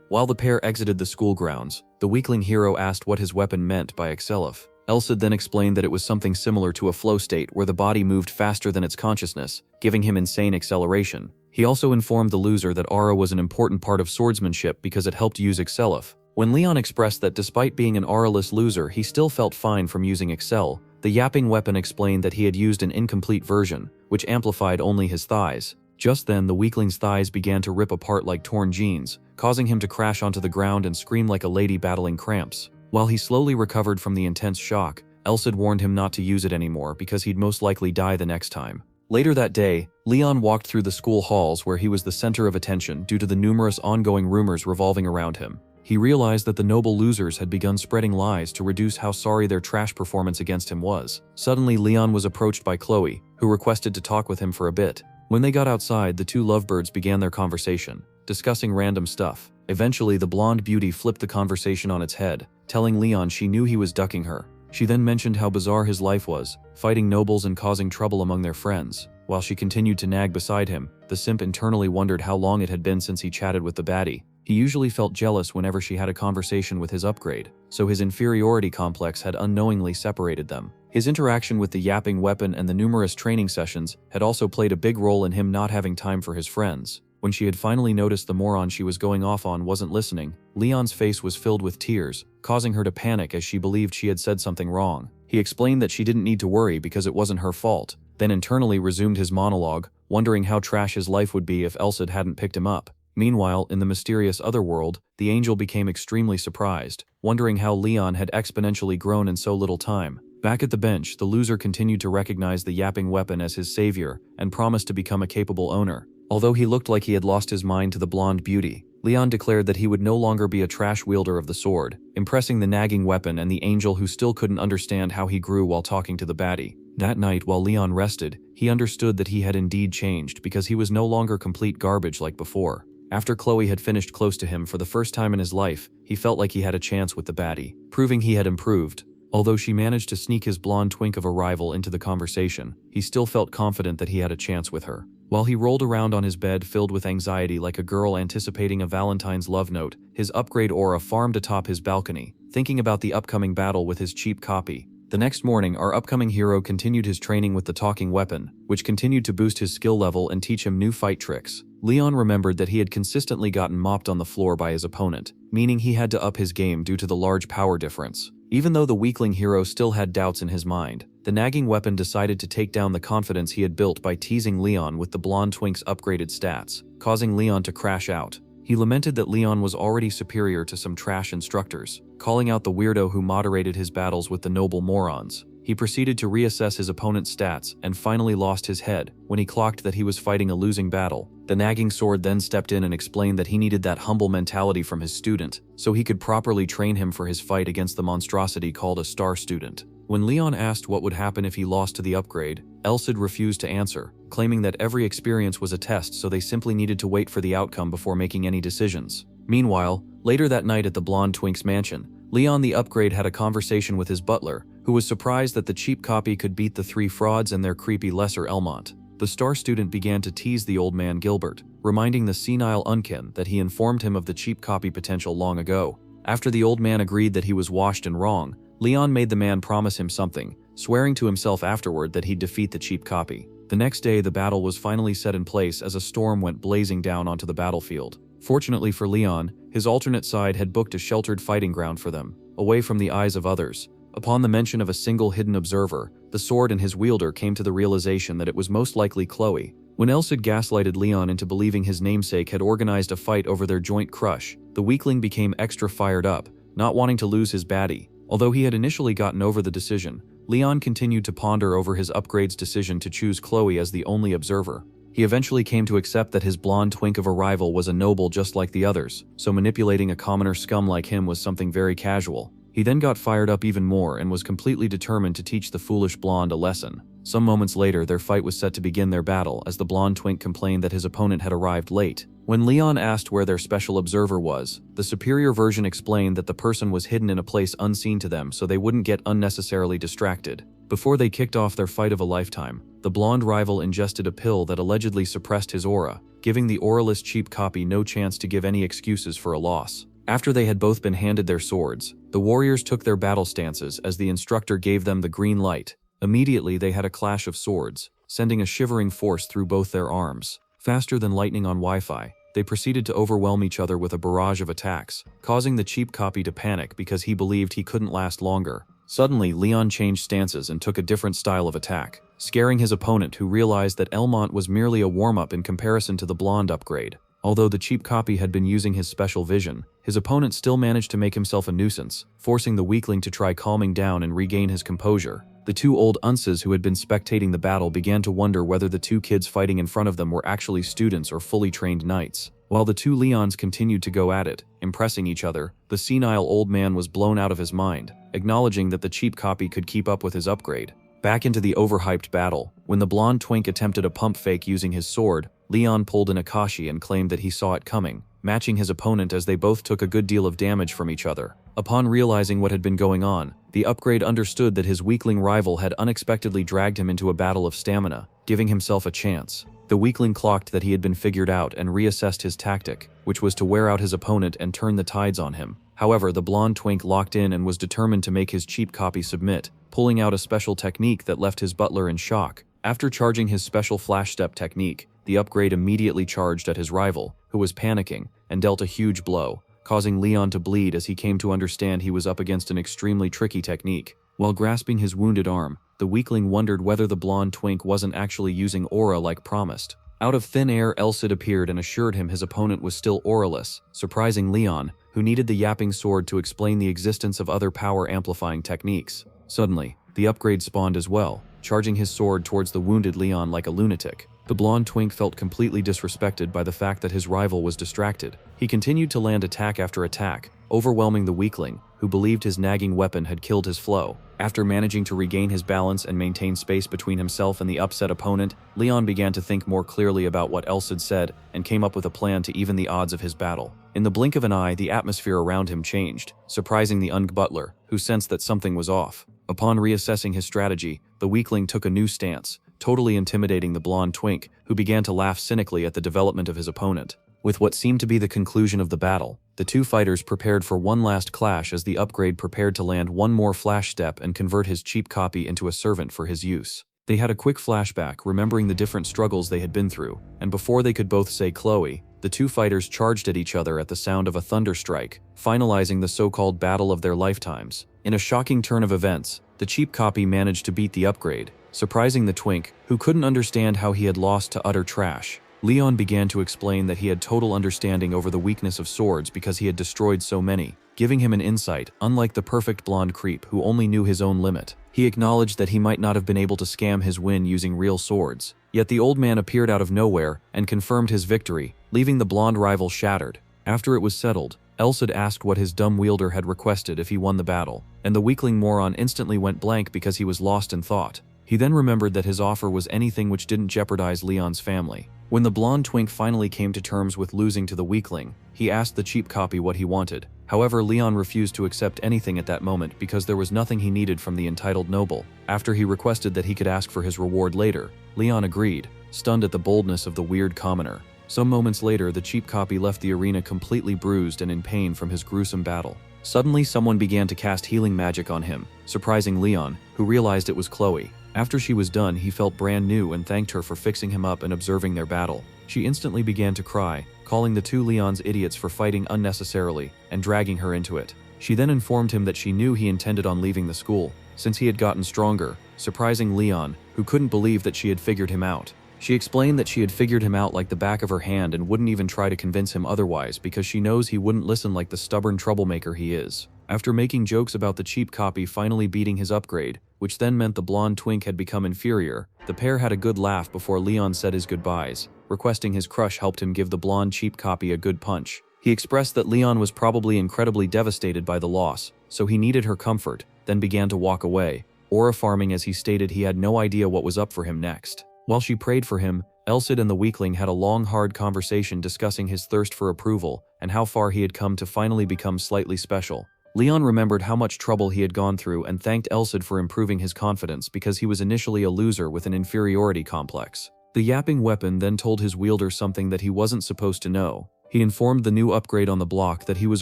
While the pair exited the school grounds, the weakling hero asked what his weapon meant by Yahello. Elsid then explained that it was something similar to a flow state where the body moved faster than its consciousness, giving him insane acceleration. He also informed the loser that aura was an important part of swordsmanship because it helped use Yahello. When Leyon expressed that despite being an auraless loser, he still felt fine from using Yahello, the yapping weapon explained that he had used an incomplete version, which amplified only his thighs. Just then, the weakling's thighs began to rip apart like torn jeans, causing him to crash onto the ground and scream like a lady battling cramps. While he slowly recovered from the intense shock, Elsid warned him not to use it anymore because he'd most likely die the next time. Later that day, Leyon walked through the school halls where he was the center of attention due to the numerous ongoing rumors revolving around him. He realized that the noble losers had begun spreading lies to reduce how sorry their trash performance against him was. Suddenly, Leyon was approached by Chloe, who requested to talk with him for a bit. When they got outside, the two lovebirds began their conversation, discussing random stuff. Eventually, the blonde beauty flipped the conversation on its head, telling Leyon she knew he was ducking her. She then mentioned how bizarre his life was, fighting nobles and causing trouble among their friends. While she continued to nag beside him, the simp internally wondered how long it had been since he chatted with the baddie. He usually felt jealous whenever she had a conversation with his upgrade, so his inferiority complex had unknowingly separated them. His interaction with the yapping weapon and the numerous training sessions had also played a big role in him not having time for his friends. When she had finally noticed the moron she was going off on wasn't listening, Leyon's face was filled with tears, causing her to panic as she believed she had said something wrong. He explained that she didn't need to worry because it wasn't her fault, then internally resumed his monologue, wondering how trash his life would be if Elsid hadn't picked him up. Meanwhile, in the mysterious otherworld, the angel became extremely surprised, wondering how Leyon had exponentially grown in so little time. Back at the bench, the loser continued to recognize the yapping weapon as his savior and promised to become a capable owner. Although he looked like he had lost his mind to the blonde beauty, Leyon declared that he would no longer be a trash wielder of the sword, impressing the nagging weapon and the angel who still couldn't understand how he grew while talking to the baddie. That night, while Leyon rested, he understood that he had indeed changed because he was no longer complete garbage like before. After Chloe had finished close to him for the first time in his life, he felt like he had a chance with the baddie, proving he had improved. Although she managed to sneak his blonde twink of a rival into the conversation, he still felt confident that he had a chance with her. While he rolled around on his bed filled with anxiety like a girl anticipating a Valentine's love note, his upgrade aura farmed atop his balcony, thinking about the upcoming battle with his cheap copy. The next morning, our upcoming hero continued his training with the talking weapon, which continued to boost his skill level and teach him new fight tricks. Leyon remembered that he had consistently gotten mopped on the floor by his opponent, meaning he had to up his game due to the large power difference. Even though the weakling hero still had doubts in his mind, the nagging weapon decided to take down the confidence he had built by teasing Leyon with the blonde twink's upgraded stats, causing Leyon to crash out. He lamented that Leyon was already superior to some trash instructors, calling out the weirdo who moderated his battles with the noble morons. He proceeded to reassess his opponent's stats and finally lost his head when he clocked that he was fighting a losing battle. The nagging sword then stepped in and explained that he needed that humble mentality from his student so he could properly train him for his fight against the monstrosity called a star student. When Leyon asked what would happen if he lost to the upgrade, Elsid refused to answer, claiming that every experience was a test so they simply needed to wait for the outcome before making any decisions. Meanwhile, later that night at the blonde twink's mansion, Leyon the upgrade had a conversation with his butler, who was surprised that the cheap copy could beat the three frauds and their creepy lesser Elmont. The star student began to tease the old man Gilbert, reminding the senile Unkin that he informed him of the cheap copy potential long ago. After the old man agreed that he was washed and wrong, Leyon made the man promise him something, swearing to himself afterward that he'd defeat the cheap copy. The next day, the battle was finally set in place as a storm went blazing down onto the battlefield. Fortunately for Leyon, his alternate side had booked a sheltered fighting ground for them, away from the eyes of others. Upon the mention of a single hidden observer, the sword and his wielder came to the realization that it was most likely Chloe. When Elsid gaslighted Leyon into believing his namesake had organized a fight over their joint crush, the weakling became extra fired up, not wanting to lose his baddie. Although he had initially gotten over the decision, Leyon continued to ponder over his upgrade's decision to choose Chloe as the only observer. He eventually came to accept that his blonde twink of a rival was a noble just like the others, so manipulating a commoner scum like him was something very casual. He then got fired up even more and was completely determined to teach the foolish blonde a lesson. Some moments later, their fight was set to begin their battle as the blonde twink complained that his opponent had arrived late. When Leyon asked where their special observer was, the superior version explained that the person was hidden in a place unseen to them so they wouldn't get unnecessarily distracted. Before they kicked off their fight of a lifetime, the blonde rival ingested a pill that allegedly suppressed his aura, giving the auraless cheap copy no chance to give any excuses for a loss. After they had both been handed their swords, the warriors took their battle stances as the instructor gave them the green light. Immediately they had a clash of swords, sending a shivering force through both their arms. Faster than lightning on Wi-Fi, they proceeded to overwhelm each other with a barrage of attacks, causing the cheap copy to panic because he believed he couldn't last longer. Suddenly, Leyon changed stances and took a different style of attack, scaring his opponent who realized that Elmont was merely a warm-up in comparison to the blonde upgrade. Although the cheap copy had been using his special vision, his opponent still managed to make himself a nuisance, forcing the weakling to try calming down and regain his composure. The two old unces who had been spectating the battle began to wonder whether the two kids fighting in front of them were actually students or fully trained knights. While the two Leyons continued to go at it, impressing each other, the senile old man was blown out of his mind, acknowledging that the cheap copy could keep up with his upgrade. Back into the overhyped battle, when the blonde twink attempted a pump fake using his sword, Leyon pulled an Akashi and claimed that he saw it coming, matching his opponent as they both took a good deal of damage from each other. Upon realizing what had been going on, the upgrade understood that his weakling rival had unexpectedly dragged him into a battle of stamina, giving himself a chance. The weakling clocked that he had been figured out and reassessed his tactic, which was to wear out his opponent and turn the tides on him. However, the blonde twink locked in and was determined to make his cheap copy submit, pulling out a special technique that left his butler in shock. After charging his special flash step technique, the upgrade immediately charged at his rival, who was panicking, and dealt a huge blow, causing Leyon to bleed as he came to understand he was up against an extremely tricky technique. While grasping his wounded arm, the weakling wondered whether the blonde twink wasn't actually using aura like promised. Out of thin air, Elsid appeared and assured him his opponent was still auraless, surprising Leyon, who needed the yapping sword to explain the existence of other power-amplifying techniques. Suddenly, the upgrade spawned as well, charging his sword towards the wounded Leyon like a lunatic. The blonde twink felt completely disrespected by the fact that his rival was distracted. He continued to land attack after attack, overwhelming the weakling, who believed his nagging weapon had killed his flow. After managing to regain his balance and maintain space between himself and the upset opponent, Leyon began to think more clearly about what Elsid said and came up with a plan to even the odds of his battle. In the blink of an eye, the atmosphere around him changed, surprising the butler, who sensed that something was off. Upon reassessing his strategy, the weakling took a new stance, totally intimidating the blonde twink, who began to laugh cynically at the development of his opponent. With what seemed to be the conclusion of the battle, the two fighters prepared for one last clash as the upgrade prepared to land one more flash step and convert his cheap copy into a servant for his use. They had a quick flashback, remembering the different struggles they had been through, and before they could both say Chloe, the two fighters charged at each other at the sound of a thunder strike, finalizing the so-called battle of their lifetimes. In a shocking turn of events, the cheap copy managed to beat the upgrade, surprising the twink, who couldn't understand how he had lost to utter trash. Leyon began to explain that he had total understanding over the weakness of swords because he had destroyed so many, giving him an insight, unlike the perfect blonde creep who only knew his own limit. He acknowledged that he might not have been able to scam his win using real swords, yet the old man appeared out of nowhere and confirmed his victory, leaving the blonde rival shattered. After it was settled, Elsid asked what his dumb wielder had requested if he won the battle, and the weakling moron instantly went blank because he was lost in thought. He then remembered that his offer was anything which didn't jeopardize Leyon's family. When the blonde twink finally came to terms with losing to the weakling, he asked the cheap copy what he wanted. However, Leyon refused to accept anything at that moment because there was nothing he needed from the entitled noble. After he requested that he could ask for his reward later, Leyon agreed, stunned at the boldness of the weird commoner. Some moments later, the cheap copy left the arena completely bruised and in pain from his gruesome battle. Suddenly, someone began to cast healing magic on him, surprising Leyon, who realized it was Chloe. After she was done, he felt brand new and thanked her for fixing him up and observing their battle. She instantly began to cry, calling the two Leyons idiots for fighting unnecessarily and dragging her into it. She then informed him that she knew he intended on leaving the school, since he had gotten stronger, surprising Leyon, who couldn't believe that she had figured him out. She explained that she had figured him out like the back of her hand and wouldn't even try to convince him otherwise because she knows he wouldn't listen like the stubborn troublemaker he is. After making jokes about the cheap copy finally beating his upgrade, which then meant the blonde twink had become inferior, the pair had a good laugh before Leyon said his goodbyes, requesting his crush helped him give the blonde cheap copy a good punch. He expressed that Leyon was probably incredibly devastated by the loss, so he needed her comfort, then began to walk away, aura farming as he stated he had no idea what was up for him next. While she prayed for him, Elsid and the weakling had a long, hard conversation discussing his thirst for approval and how far he had come to finally become slightly special. Leyon remembered how much trouble he had gone through and thanked Elsid for improving his confidence because he was initially a loser with an inferiority complex. The yapping weapon then told his wielder something that he wasn't supposed to know. He informed the new upgrade on the block that he was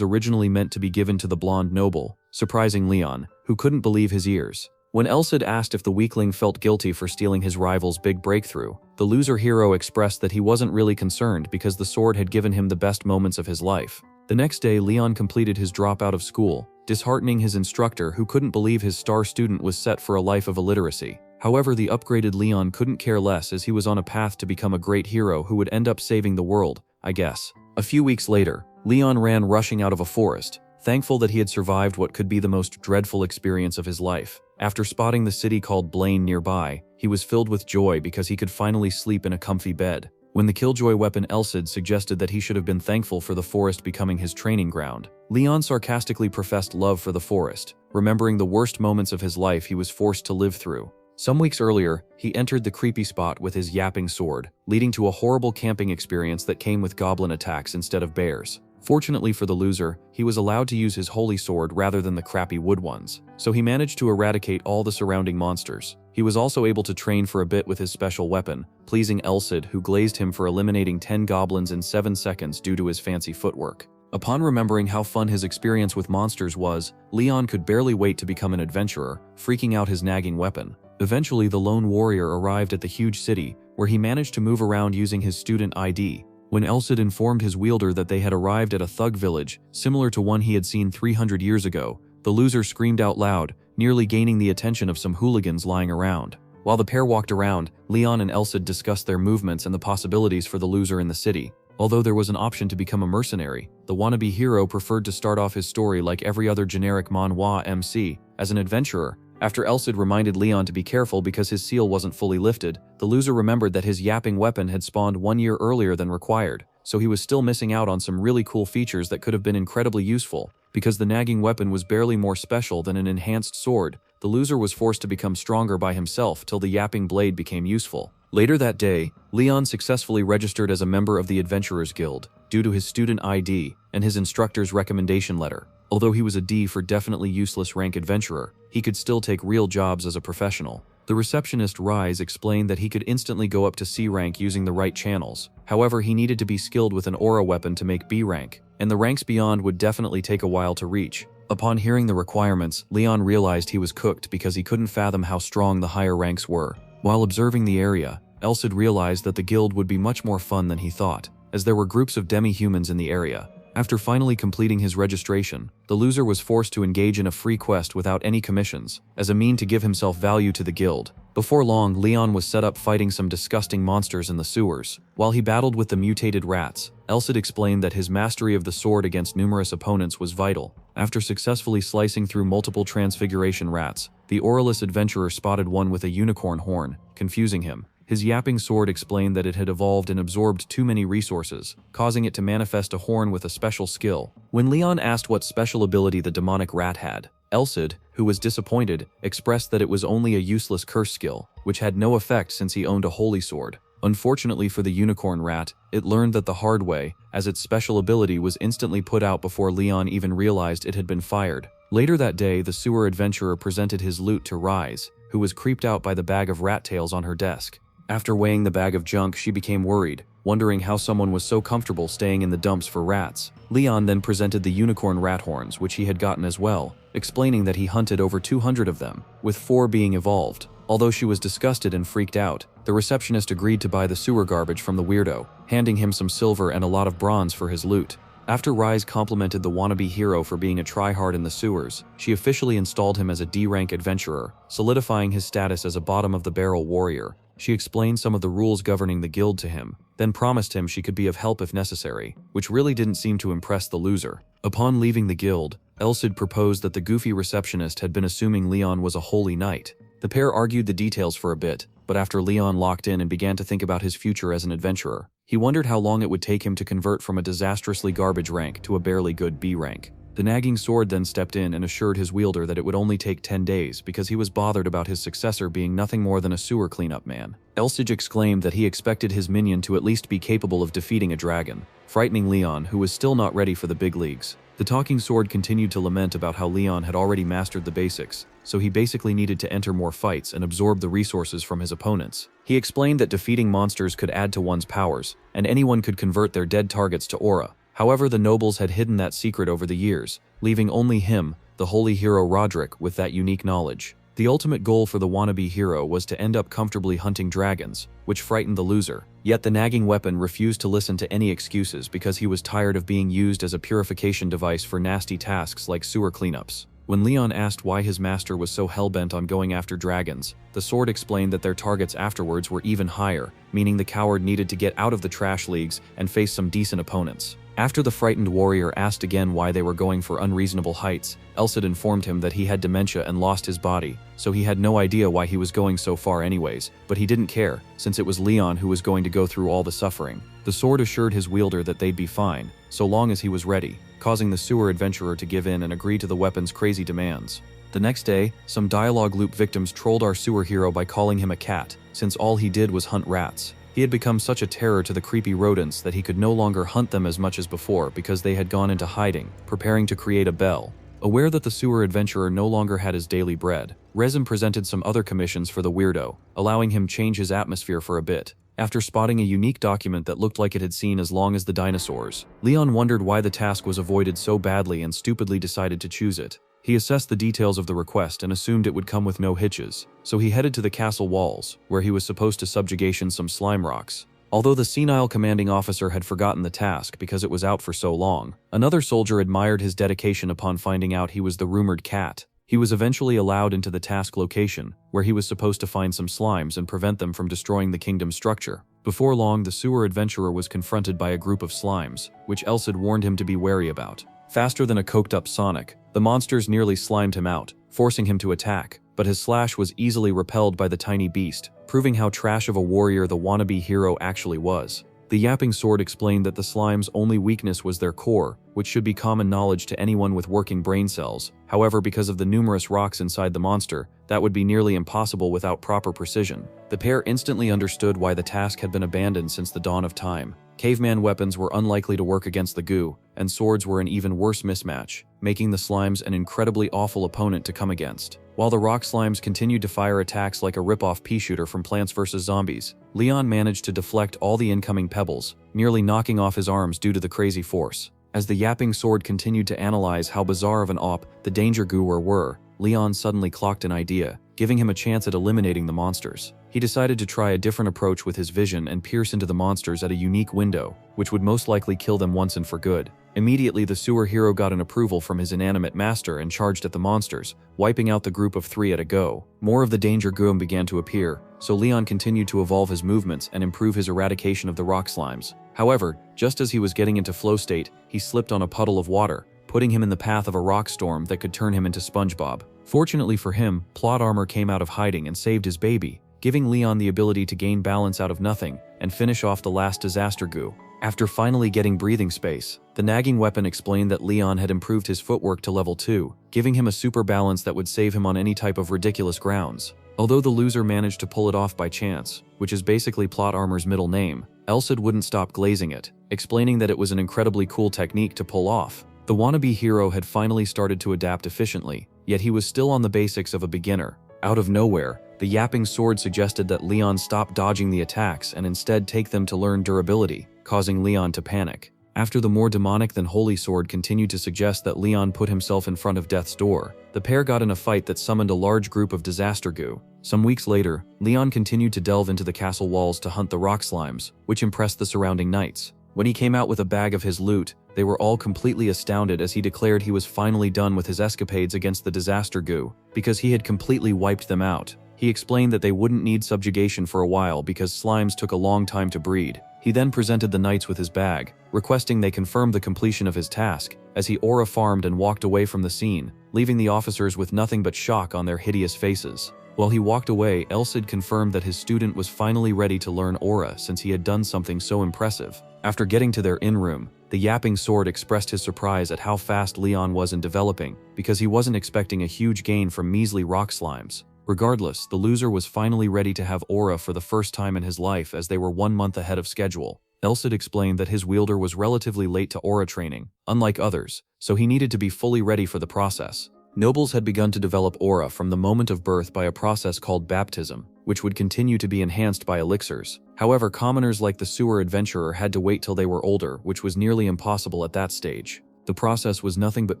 originally meant to be given to the blonde noble, surprising Leyon, who couldn't believe his ears. When Elsid asked if the weakling felt guilty for stealing his rival's big breakthrough, the loser hero expressed that he wasn't really concerned because the sword had given him the best moments of his life. The next day, Leyon completed his drop out of school, disheartening his instructor who couldn't believe his star student was set for a life of illiteracy. However, the upgraded Leyon couldn't care less as he was on a path to become a great hero who would end up saving the world, I guess. A few weeks later, Leyon ran rushing out of a forest, thankful that he had survived what could be the most dreadful experience of his life. After spotting the city called Blaine nearby, he was filled with joy because he could finally sleep in a comfy bed. When the killjoy weapon Elsid suggested that he should have been thankful for the forest becoming his training ground, Leyon sarcastically professed love for the forest, remembering the worst moments of his life he was forced to live through. Some weeks earlier, he entered the creepy spot with his yapping sword, leading to a horrible camping experience that came with goblin attacks instead of bears. Fortunately for the loser, he was allowed to use his holy sword rather than the crappy wood ones, so he managed to eradicate all the surrounding monsters. He was also able to train for a bit with his special weapon, pleasing Elsid, who glazed him for eliminating 10 goblins in 7 seconds due to his fancy footwork. Upon remembering how fun his experience with monsters was, Leyon could barely wait to become an adventurer, freaking out his nagging weapon. Eventually, the lone warrior arrived at the huge city, where he managed to move around using his student ID. When Elsid informed his wielder that they had arrived at a thug village, similar to one he had seen 300 years ago, the loser screamed out loud, nearly gaining the attention of some hooligans lying around. While the pair walked around, Leyon and Elsid discussed their movements and the possibilities for the loser in the city. Although there was an option to become a mercenary, the wannabe hero preferred to start off his story like every other generic manhwa MC, as an adventurer, After Elsid reminded Leyon to be careful because his seal wasn't fully lifted, the loser remembered that his yapping weapon had spawned 1 year earlier than required, so he was still missing out on some really cool features that could have been incredibly useful. Because the nagging weapon was barely more special than an enhanced sword, the loser was forced to become stronger by himself till the yapping blade became useful. Later that day, Leyon successfully registered as a member of the Adventurers Guild, due to his student ID and his instructor's recommendation letter. Although he was a D for definitely useless rank adventurer, he could still take real jobs as a professional. The receptionist Rise explained that he could instantly go up to C rank using the right channels. However, he needed to be skilled with an aura weapon to make B rank, and the ranks beyond would definitely take a while to reach. Upon hearing the requirements, Leyon realized he was cooked because he couldn't fathom how strong the higher ranks were. While observing the area, Elsid realized that the guild would be much more fun than he thought, as there were groups of demi-humans in the area. After finally completing his registration, the loser was forced to engage in a free quest without any commissions, as a mean to give himself value to the guild. Before long, Leyon was set up fighting some disgusting monsters in the sewers. While he battled with the mutated rats, Elsid explained that his mastery of the sword against numerous opponents was vital. After successfully slicing through multiple transfiguration rats, the auraless adventurer spotted one with a unicorn horn, confusing him. His yapping sword explained that it had evolved and absorbed too many resources, causing it to manifest a horn with a special skill. When Leyon asked what special ability the demonic rat had, Elsid, who was disappointed, expressed that it was only a useless curse skill, which had no effect since he owned a holy sword. Unfortunately for the unicorn rat, it learned that the hard way, as its special ability was instantly put out before Leyon even realized it had been fired. Later that day, the sewer adventurer presented his loot to Rise, who was creeped out by the bag of rat tails on her desk. After weighing the bag of junk, she became worried, wondering how someone was so comfortable staying in the dumps for rats. Leyon then presented the unicorn rat horns, which he had gotten as well, explaining that he hunted over 200 of them, with 4 being evolved. Although she was disgusted and freaked out, the receptionist agreed to buy the sewer garbage from the weirdo, handing him some silver and a lot of bronze for his loot. After Rise complimented the wannabe hero for being a tryhard in the sewers, she officially installed him as a D-rank adventurer, solidifying his status as a bottom-of-the-barrel warrior. She explained some of the rules governing the guild to him, then promised him she could be of help if necessary, which really didn't seem to impress the loser. Upon leaving the guild, Elsid proposed that the goofy receptionist had been assuming Leyon was a holy knight. The pair argued the details for a bit, but after Leyon locked in and began to think about his future as an adventurer, he wondered how long it would take him to convert from a disastrously garbage rank to a barely good B rank. The nagging sword then stepped in and assured his wielder that it would only take 10 days because he was bothered about his successor being nothing more than a sewer cleanup man. Elsid exclaimed that he expected his minion to at least be capable of defeating a dragon, frightening Leyon, who was still not ready for the big leagues. The talking sword continued to lament about how Leyon had already mastered the basics, so he basically needed to enter more fights and absorb the resources from his opponents. He explained that defeating monsters could add to one's powers, and anyone could convert their dead targets to aura. However, the nobles had hidden that secret over the years, leaving only him, the holy hero Roderick, with that unique knowledge. The ultimate goal for the wannabe hero was to end up comfortably hunting dragons, which frightened the loser. Yet the nagging weapon refused to listen to any excuses because he was tired of being used as a purification device for nasty tasks like sewer cleanups. When Leyon asked why his master was so hellbent on going after dragons, the sword explained that their targets afterwards were even higher, meaning the coward needed to get out of the trash leagues and face some decent opponents. After the frightened warrior asked again why they were going for unreasonable heights, Elsid informed him that he had dementia and lost his body, so he had no idea why he was going so far anyways, but he didn't care, since it was Leyon who was going to go through all the suffering. The sword assured his wielder that they'd be fine, so long as he was ready, causing the sewer adventurer to give in and agree to the weapon's crazy demands. The next day, some dialogue loop victims trolled our sewer hero by calling him a cat, since all he did was hunt rats. He had become such a terror to the creepy rodents that he could no longer hunt them as much as before because they had gone into hiding, preparing to create a bell. Aware that the sewer adventurer no longer had his daily bread, Resin presented some other commissions for the weirdo, allowing him change his atmosphere for a bit. After spotting a unique document that looked like it had seen as long as the dinosaurs, Leyon wondered why the task was avoided so badly and stupidly decided to choose it. He assessed the details of the request and assumed it would come with no hitches, so he headed to the castle walls, where he was supposed to subjugation some slime rocks. Although the senile commanding officer had forgotten the task because it was out for so long, another soldier admired his dedication upon finding out he was the rumored cat. He was eventually allowed into the task location, where he was supposed to find some slimes and prevent them from destroying the kingdom's structure. Before long, the sewer adventurer was confronted by a group of slimes, which Elsid warned him to be wary about. Faster than a coked-up Sonic, the monsters nearly slimed him out, forcing him to attack. but his slash was easily repelled by the tiny beast, proving how trash of a warrior the wannabe hero actually was. The yapping sword explained that the slime's only weakness was their core, which should be common knowledge to anyone with working brain cells. However, because of the numerous rocks inside the monster, that would be nearly impossible without proper precision. The pair instantly understood why the task had been abandoned since the dawn of time. Caveman weapons were unlikely to work against the goo, and swords were an even worse mismatch, making the slimes an incredibly awful opponent to come against. While the rock slimes continued to fire attacks like a rip-off pea shooter from Plants vs. Zombies, Leyon managed to deflect all the incoming pebbles, nearly knocking off his arms due to the crazy force. As the yapping sword continued to analyze how bizarre of an op the danger gooer were, Leyon suddenly clocked an idea, giving him a chance at eliminating the monsters. He decided to try a different approach with his vision and pierce into the monsters at a unique window, which would most likely kill them once and for good. Immediately, the sewer hero got an approval from his inanimate master and charged at the monsters, wiping out the group of 3 at a go. More of the danger goom began to appear, so Leyon continued to evolve his movements and improve his eradication of the rock slimes. However, just as he was getting into flow state, he slipped on a puddle of water, putting him in the path of a rock storm that could turn him into SpongeBob. Fortunately for him, plot armor came out of hiding and saved his baby, giving Leyon the ability to gain balance out of nothing and finish off the last disaster goo. After finally getting breathing space, the nagging weapon explained that Leyon had improved his footwork to level 2, giving him a super balance that would save him on any type of ridiculous grounds. Although the loser managed to pull it off by chance, which is basically plot armor's middle name, Elsid wouldn't stop glazing it, explaining that it was an incredibly cool technique to pull off. The wannabe hero had finally started to adapt efficiently, yet he was still on the basics of a beginner. Out of nowhere, the yapping sword suggested that Leyon stop dodging the attacks and instead take them to learn durability, causing Leyon to panic. After the more demonic than holy sword continued to suggest that Leyon put himself in front of death's door, the pair got in a fight that summoned a large group of disaster goo. Some weeks later, Leyon continued to delve into the castle walls to hunt the rock slimes, which impressed the surrounding knights. When he came out with a bag of his loot, they were all completely astounded as he declared he was finally done with his escapades against the disaster goo, because he had completely wiped them out. He explained that they wouldn't need subjugation for a while because slimes took a long time to breed. He then presented the knights with his bag, requesting they confirm the completion of his task, as he aura farmed and walked away from the scene, leaving the officers with nothing but shock on their hideous faces. While he walked away, Elsid confirmed that his student was finally ready to learn aura since he had done something so impressive. After getting to their in-room, the yapping sword expressed his surprise at how fast Leyon was in developing, because he wasn't expecting a huge gain from measly rock slimes. Regardless, the loser was finally ready to have aura for the first time in his life as they were 1 month ahead of schedule. Elsid explained that his wielder was relatively late to aura training, unlike others, so he needed to be fully ready for the process. Nobles had begun to develop aura from the moment of birth by a process called baptism, which would continue to be enhanced by elixirs. However, commoners like the sewer adventurer had to wait till they were older, which was nearly impossible at that stage. The process was nothing but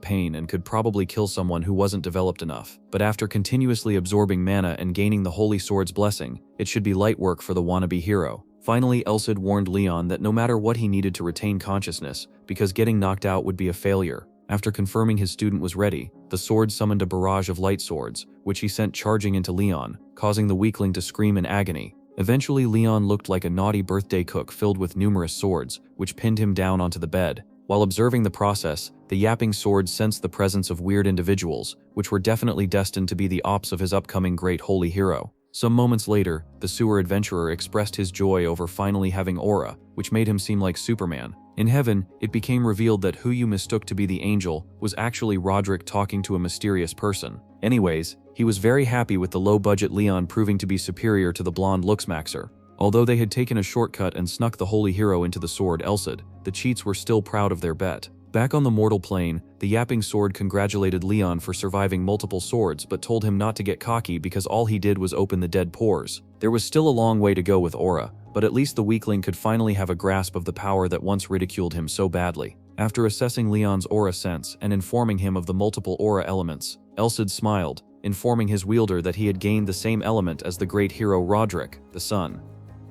pain and could probably kill someone who wasn't developed enough, but after continuously absorbing mana and gaining the Holy Sword's blessing, it should be light work for the wannabe hero. Finally, Elsid warned Leyon that no matter what he needed to retain consciousness, because getting knocked out would be a failure. After confirming his student was ready, the sword summoned a barrage of light swords, which he sent charging into Leyon, causing the weakling to scream in agony. Eventually, Leyon looked like a naughty birthday cook filled with numerous swords, which pinned him down onto the bed. While observing the process, the yapping sword sensed the presence of weird individuals, which were definitely destined to be the ops of his upcoming great holy hero. Some moments later, the sewer adventurer expressed his joy over finally having aura, which made him seem like Superman. In heaven, it became revealed that who you mistook to be the angel was actually Roderick talking to a mysterious person. Anyways, he was very happy with the low-budget Leyon proving to be superior to the blonde Luxmaxer. Although they had taken a shortcut and snuck the holy hero into the sword Elsid, the cheats were still proud of their bet. Back on the mortal plane, the yapping sword congratulated Leyon for surviving multiple swords but told him not to get cocky because all he did was open the dead pores. There was still a long way to go with aura, but at least the weakling could finally have a grasp of the power that once ridiculed him so badly. After assessing Leon's aura sense and informing him of the multiple aura elements, Elsid smiled, informing his wielder that he had gained the same element as the great hero Roderick, the sun.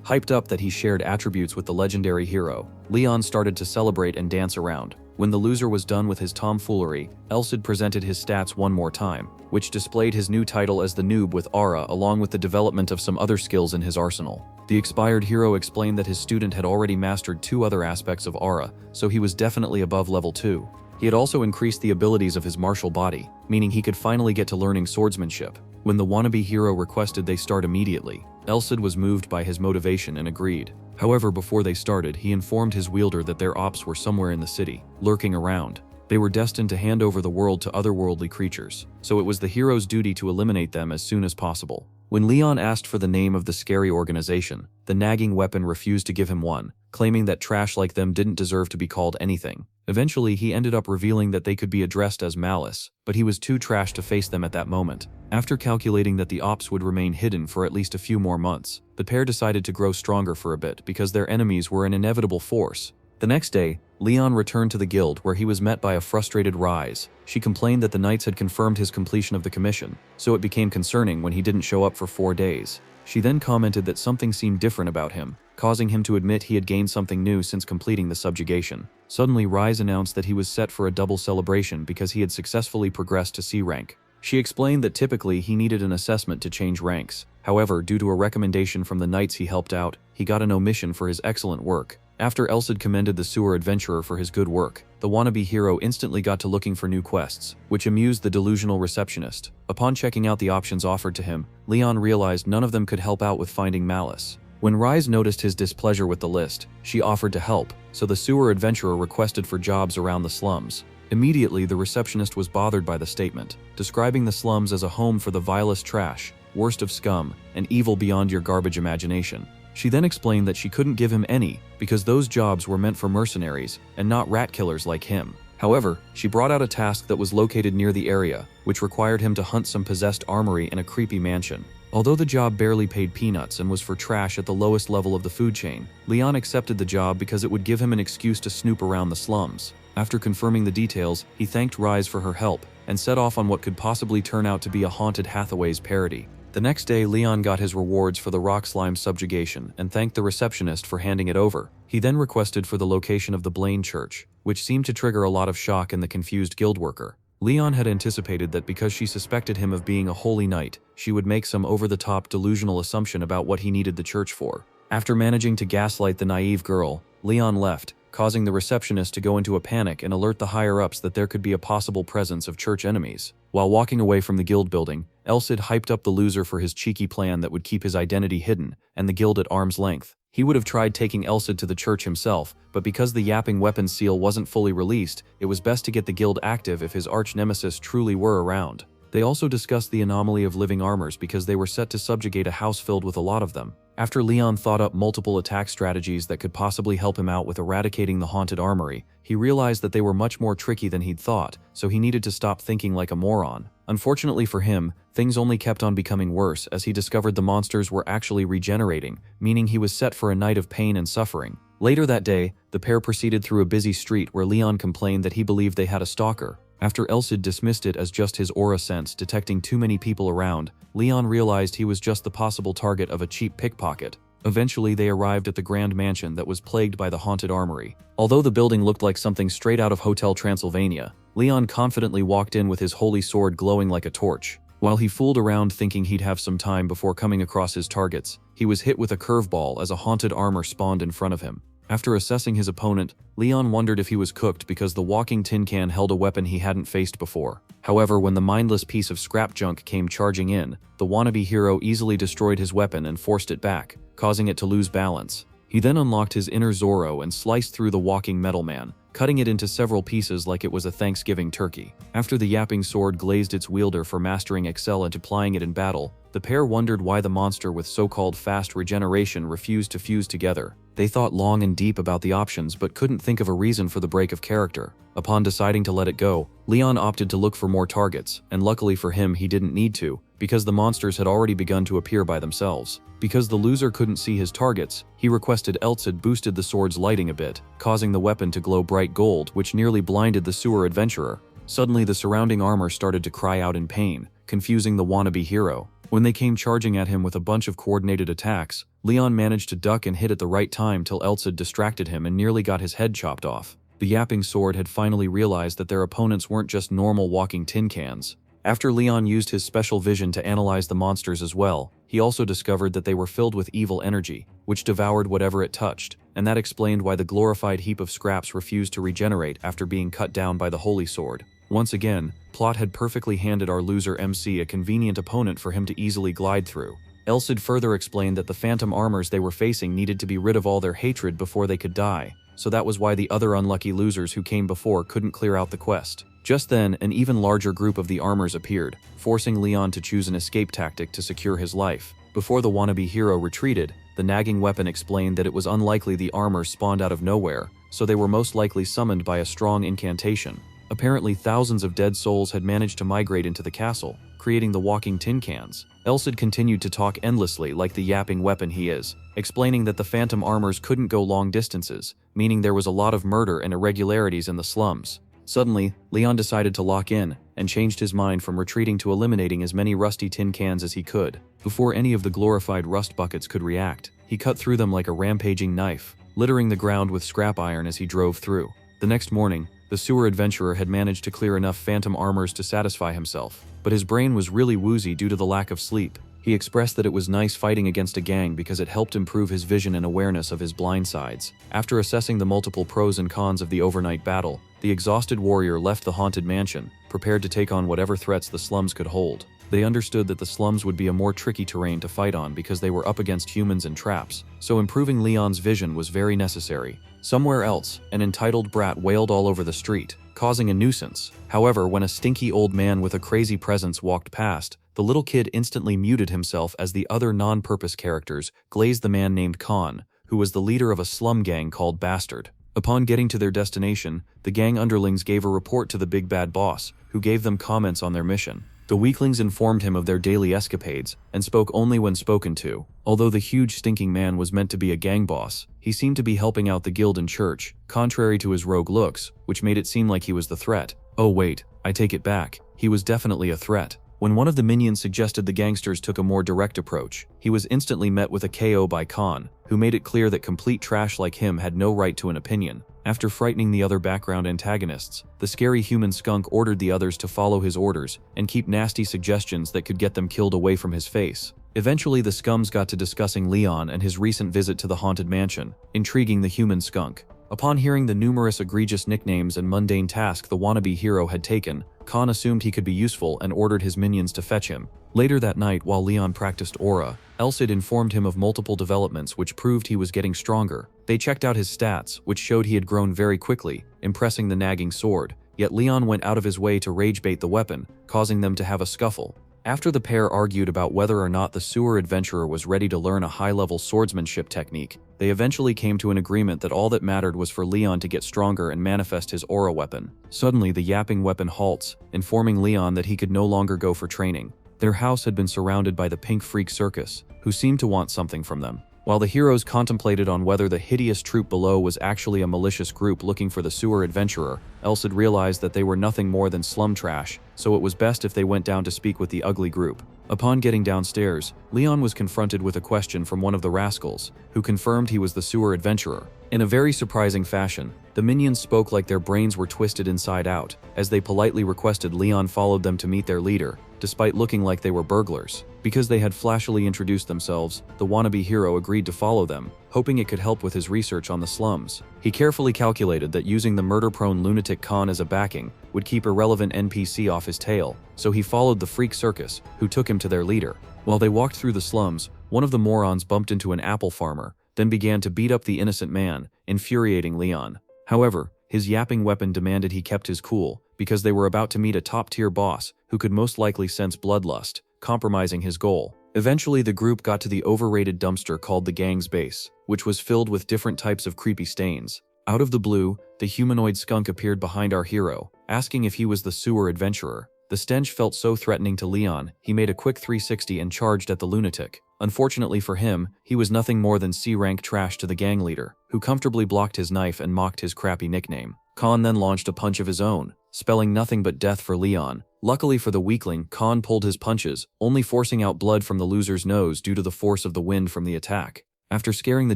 Hyped up that he shared attributes with the legendary hero, Leyon started to celebrate and dance around. When the loser was done with his tomfoolery, Elsid presented his stats one more time, which displayed his new title as the noob with aura along with the development of some other skills in his arsenal. The expired hero explained that his student had already mastered 2 other aspects of aura, so he was definitely above level 2. He had also increased the abilities of his martial body, meaning he could finally get to learning swordsmanship. When the wannabe hero requested they start immediately, Elsid was moved by his motivation and agreed. However, before they started, he informed his wielder that their ops were somewhere in the city, lurking around. They were destined to hand over the world to otherworldly creatures, so it was the hero's duty to eliminate them as soon as possible. When Leyon asked for the name of the scary organization, the nagging weapon refused to give him one, claiming that trash like them didn't deserve to be called anything. Eventually, he ended up revealing that they could be addressed as malice, but he was too trash to face them at that moment. After calculating that the ops would remain hidden for at least a few more months, the pair decided to grow stronger for a bit because their enemies were an inevitable force. The next day, Leyon returned to the guild where he was met by a frustrated Rise. She complained that the knights had confirmed his completion of the commission, so it became concerning when he didn't show up for 4 days. She then commented that something seemed different about him, causing him to admit he had gained something new since completing the subjugation. Suddenly, Rise announced that he was set for a double celebration because he had successfully progressed to C rank. She explained that typically he needed an assessment to change ranks. However, due to a recommendation from the knights he helped out, he got an omission for his excellent work. After Elsid commended the sewer adventurer for his good work, the wannabe hero instantly got to looking for new quests, which amused the delusional receptionist. Upon checking out the options offered to him, Leyon realized none of them could help out with finding Malice. When Rise noticed his displeasure with the list, she offered to help, so the sewer adventurer requested for jobs around the slums. Immediately, the receptionist was bothered by the statement, describing the slums as a home for the vilest trash, worst of scum, and evil beyond your garbage imagination. She then explained that she couldn't give him any because those jobs were meant for mercenaries and not rat killers like him. However, she brought out a task that was located near the area, which required him to hunt some possessed armory in a creepy mansion. Although the job barely paid peanuts and was for trash at the lowest level of the food chain, Leyon accepted the job because it would give him an excuse to snoop around the slums. After confirming the details, he thanked Rise for her help and set off on what could possibly turn out to be a haunted Hathaway's parody. The next day, Leyon got his rewards for the rock slime subjugation and thanked the receptionist for handing it over. He then requested for the location of the Blaine Church, which seemed to trigger a lot of shock in the confused guild worker. Leyon had anticipated that because she suspected him of being a holy knight, she would make some over-the-top delusional assumption about what he needed the church for. After managing to gaslight the naive girl, Leyon left, causing the receptionist to go into a panic and alert the higher-ups that there could be a possible presence of church enemies. While walking away from the guild building, Elsid hyped up the loser for his cheeky plan that would keep his identity hidden and the guild at arm's length. He would have tried taking Elsid to the church himself, but because the yapping weapons seal wasn't fully released, it was best to get the guild active if his arch-nemesis truly were around. They also discussed the anomaly of living armors because they were set to subjugate a house filled with a lot of them. After Leyon thought up multiple attack strategies that could possibly help him out with eradicating the haunted armory, he realized that they were much more tricky than he'd thought, so he needed to stop thinking like a moron. Unfortunately for him, things only kept on becoming worse as he discovered the monsters were actually regenerating, meaning he was set for a night of pain and suffering. Later that day, the pair proceeded through a busy street where Leyon complained that he believed they had a stalker. After Elsid dismissed it as just his aura sense detecting too many people around, Leyon realized he was just the possible target of a cheap pickpocket. Eventually, they arrived at the grand mansion that was plagued by the haunted armory. Although the building looked like something straight out of Hotel Transylvania, Leyon confidently walked in with his holy sword glowing like a torch. While he fooled around thinking he'd have some time before coming across his targets, he was hit with a curveball as a haunted armor spawned in front of him. After assessing his opponent, Leyon wondered if he was cooked because the walking tin can held a weapon he hadn't faced before. However, when the mindless piece of scrap junk came charging in, the wannabe hero easily destroyed his weapon and forced it back, causing it to lose balance. He then unlocked his inner Zorro and sliced through the walking metal man, cutting it into several pieces like it was a Thanksgiving turkey. After the yapping sword glazed its wielder for mastering Excel and applying it in battle, the pair wondered why the monster with so-called fast regeneration refused to fuse together. They thought long and deep about the options but couldn't think of a reason for the break of character. Upon deciding to let it go, Leyon opted to look for more targets, and luckily for him he didn't need to, because the monsters had already begun to appear by themselves. Because the loser couldn't see his targets, he requested Elsid boosted the sword's lighting a bit, causing the weapon to glow bright gold, which nearly blinded the sewer adventurer. Suddenly, the surrounding armor started to cry out in pain, confusing the wannabe hero. When they came charging at him with a bunch of coordinated attacks, Leyon managed to duck and hit at the right time till Elsid distracted him and nearly got his head chopped off. The yapping sword had finally realized that their opponents weren't just normal walking tin cans. After Leyon used his special vision to analyze the monsters as well, he also discovered that they were filled with evil energy, which devoured whatever it touched, and that explained why the glorified heap of scraps refused to regenerate after being cut down by the holy sword. Once again, Plot had perfectly handed our loser MC a convenient opponent for him to easily glide through. Elsid further explained that the phantom armors they were facing needed to be rid of all their hatred before they could die, so that was why the other unlucky losers who came before couldn't clear out the quest. Just then, an even larger group of the armors appeared, forcing Leyon to choose an escape tactic to secure his life. Before the wannabe hero retreated, the nagging weapon explained that it was unlikely the armors spawned out of nowhere, so they were most likely summoned by a strong incantation. Apparently, thousands of dead souls had managed to migrate into the castle, creating the walking tin cans. Elsid continued to talk endlessly like the yapping weapon he is, explaining that the phantom armors couldn't go long distances, meaning there was a lot of murder and irregularities in the slums. Suddenly, Leyon decided to lock in, and changed his mind from retreating to eliminating as many rusty tin cans as he could. Before any of the glorified rust buckets could react, he cut through them like a rampaging knife, littering the ground with scrap iron as he drove through. The next morning, the sewer adventurer had managed to clear enough phantom armors to satisfy himself, but his brain was really woozy due to the lack of sleep. He expressed that it was nice fighting against a gang because it helped improve his vision and awareness of his blind sides. After assessing the multiple pros and cons of the overnight battle, the exhausted warrior left the haunted mansion, prepared to take on whatever threats the slums could hold. They understood that the slums would be a more tricky terrain to fight on because they were up against humans and traps, so improving Leyon's vision was very necessary. Somewhere else, an entitled brat wailed all over the street, causing a nuisance. However, when a stinky old man with a crazy presence walked past, the little kid instantly muted himself as the other non-purpose characters glazed the man named Khan, who was the leader of a slum gang called Bastard. Upon getting to their destination, the gang underlings gave a report to the big bad boss, who gave them comments on their mission. The weaklings informed him of their daily escapades, and spoke only when spoken to. Although the huge stinking man was meant to be a gang boss, he seemed to be helping out the guild and church, contrary to his rogue looks, which made it seem like he was the threat. Oh wait, I take it back, he was definitely a threat. When one of the minions suggested the gangsters took a more direct approach, he was instantly met with a KO by Khan, who made it clear that complete trash like him had no right to an opinion. After frightening the other background antagonists, the scary human skunk ordered the others to follow his orders and keep nasty suggestions that could get them killed away from his face. Eventually, the scums got to discussing Leyon and his recent visit to the haunted mansion, intriguing the human skunk. Upon hearing the numerous egregious nicknames and mundane tasks the wannabe hero had taken, Khan assumed he could be useful and ordered his minions to fetch him. Later that night, while Leyon practiced aura, Elsid informed him of multiple developments which proved he was getting stronger. They checked out his stats, which showed he had grown very quickly, impressing the nagging sword, yet Leyon went out of his way to rage bait the weapon, causing them to have a scuffle. After the pair argued about whether or not the sewer adventurer was ready to learn a high-level swordsmanship technique, they eventually came to an agreement that all that mattered was for Leyon to get stronger and manifest his aura weapon. Suddenly, the yapping weapon halts, informing Leyon that he could no longer go for training. Their house had been surrounded by the Pink Freak Circus, who seemed to want something from them. While the heroes contemplated on whether the hideous troop below was actually a malicious group looking for the sewer adventurer, Elsid realized that they were nothing more than slum trash, so it was best if they went down to speak with the ugly group. Upon getting downstairs, Leyon was confronted with a question from one of the rascals, who confirmed he was the sewer adventurer. In a very surprising fashion, the minions spoke like their brains were twisted inside out, as they politely requested Leyon followed them to meet their leader, despite looking like they were burglars. Because they had flashily introduced themselves, the wannabe hero agreed to follow them, hoping it could help with his research on the slums. He carefully calculated that using the murder-prone lunatic Khan as a backing would keep irrelevant NPC off his tail, so he followed the Freak Circus, who took him to their leader. While they walked through the slums, one of the morons bumped into an apple farmer, then began to beat up the innocent man, infuriating Leyon. However, his yapping weapon demanded he kept his cool, because they were about to meet a top-tier boss who could most likely sense bloodlust, compromising his goal. Eventually, the group got to the overrated dumpster called the gang's base, which was filled with different types of creepy stains. Out of the blue, the humanoid skunk appeared behind our hero, asking if he was the sewer adventurer. The stench felt so threatening to Leyon, he made a quick 360 and charged at the lunatic. Unfortunately for him, he was nothing more than C-rank trash to the gang leader, who comfortably blocked his knife and mocked his crappy nickname. Khan then launched a punch of his own, spelling nothing but death for Leyon. Luckily for the weakling, Khan pulled his punches, only forcing out blood from the loser's nose due to the force of the wind from the attack. After scaring the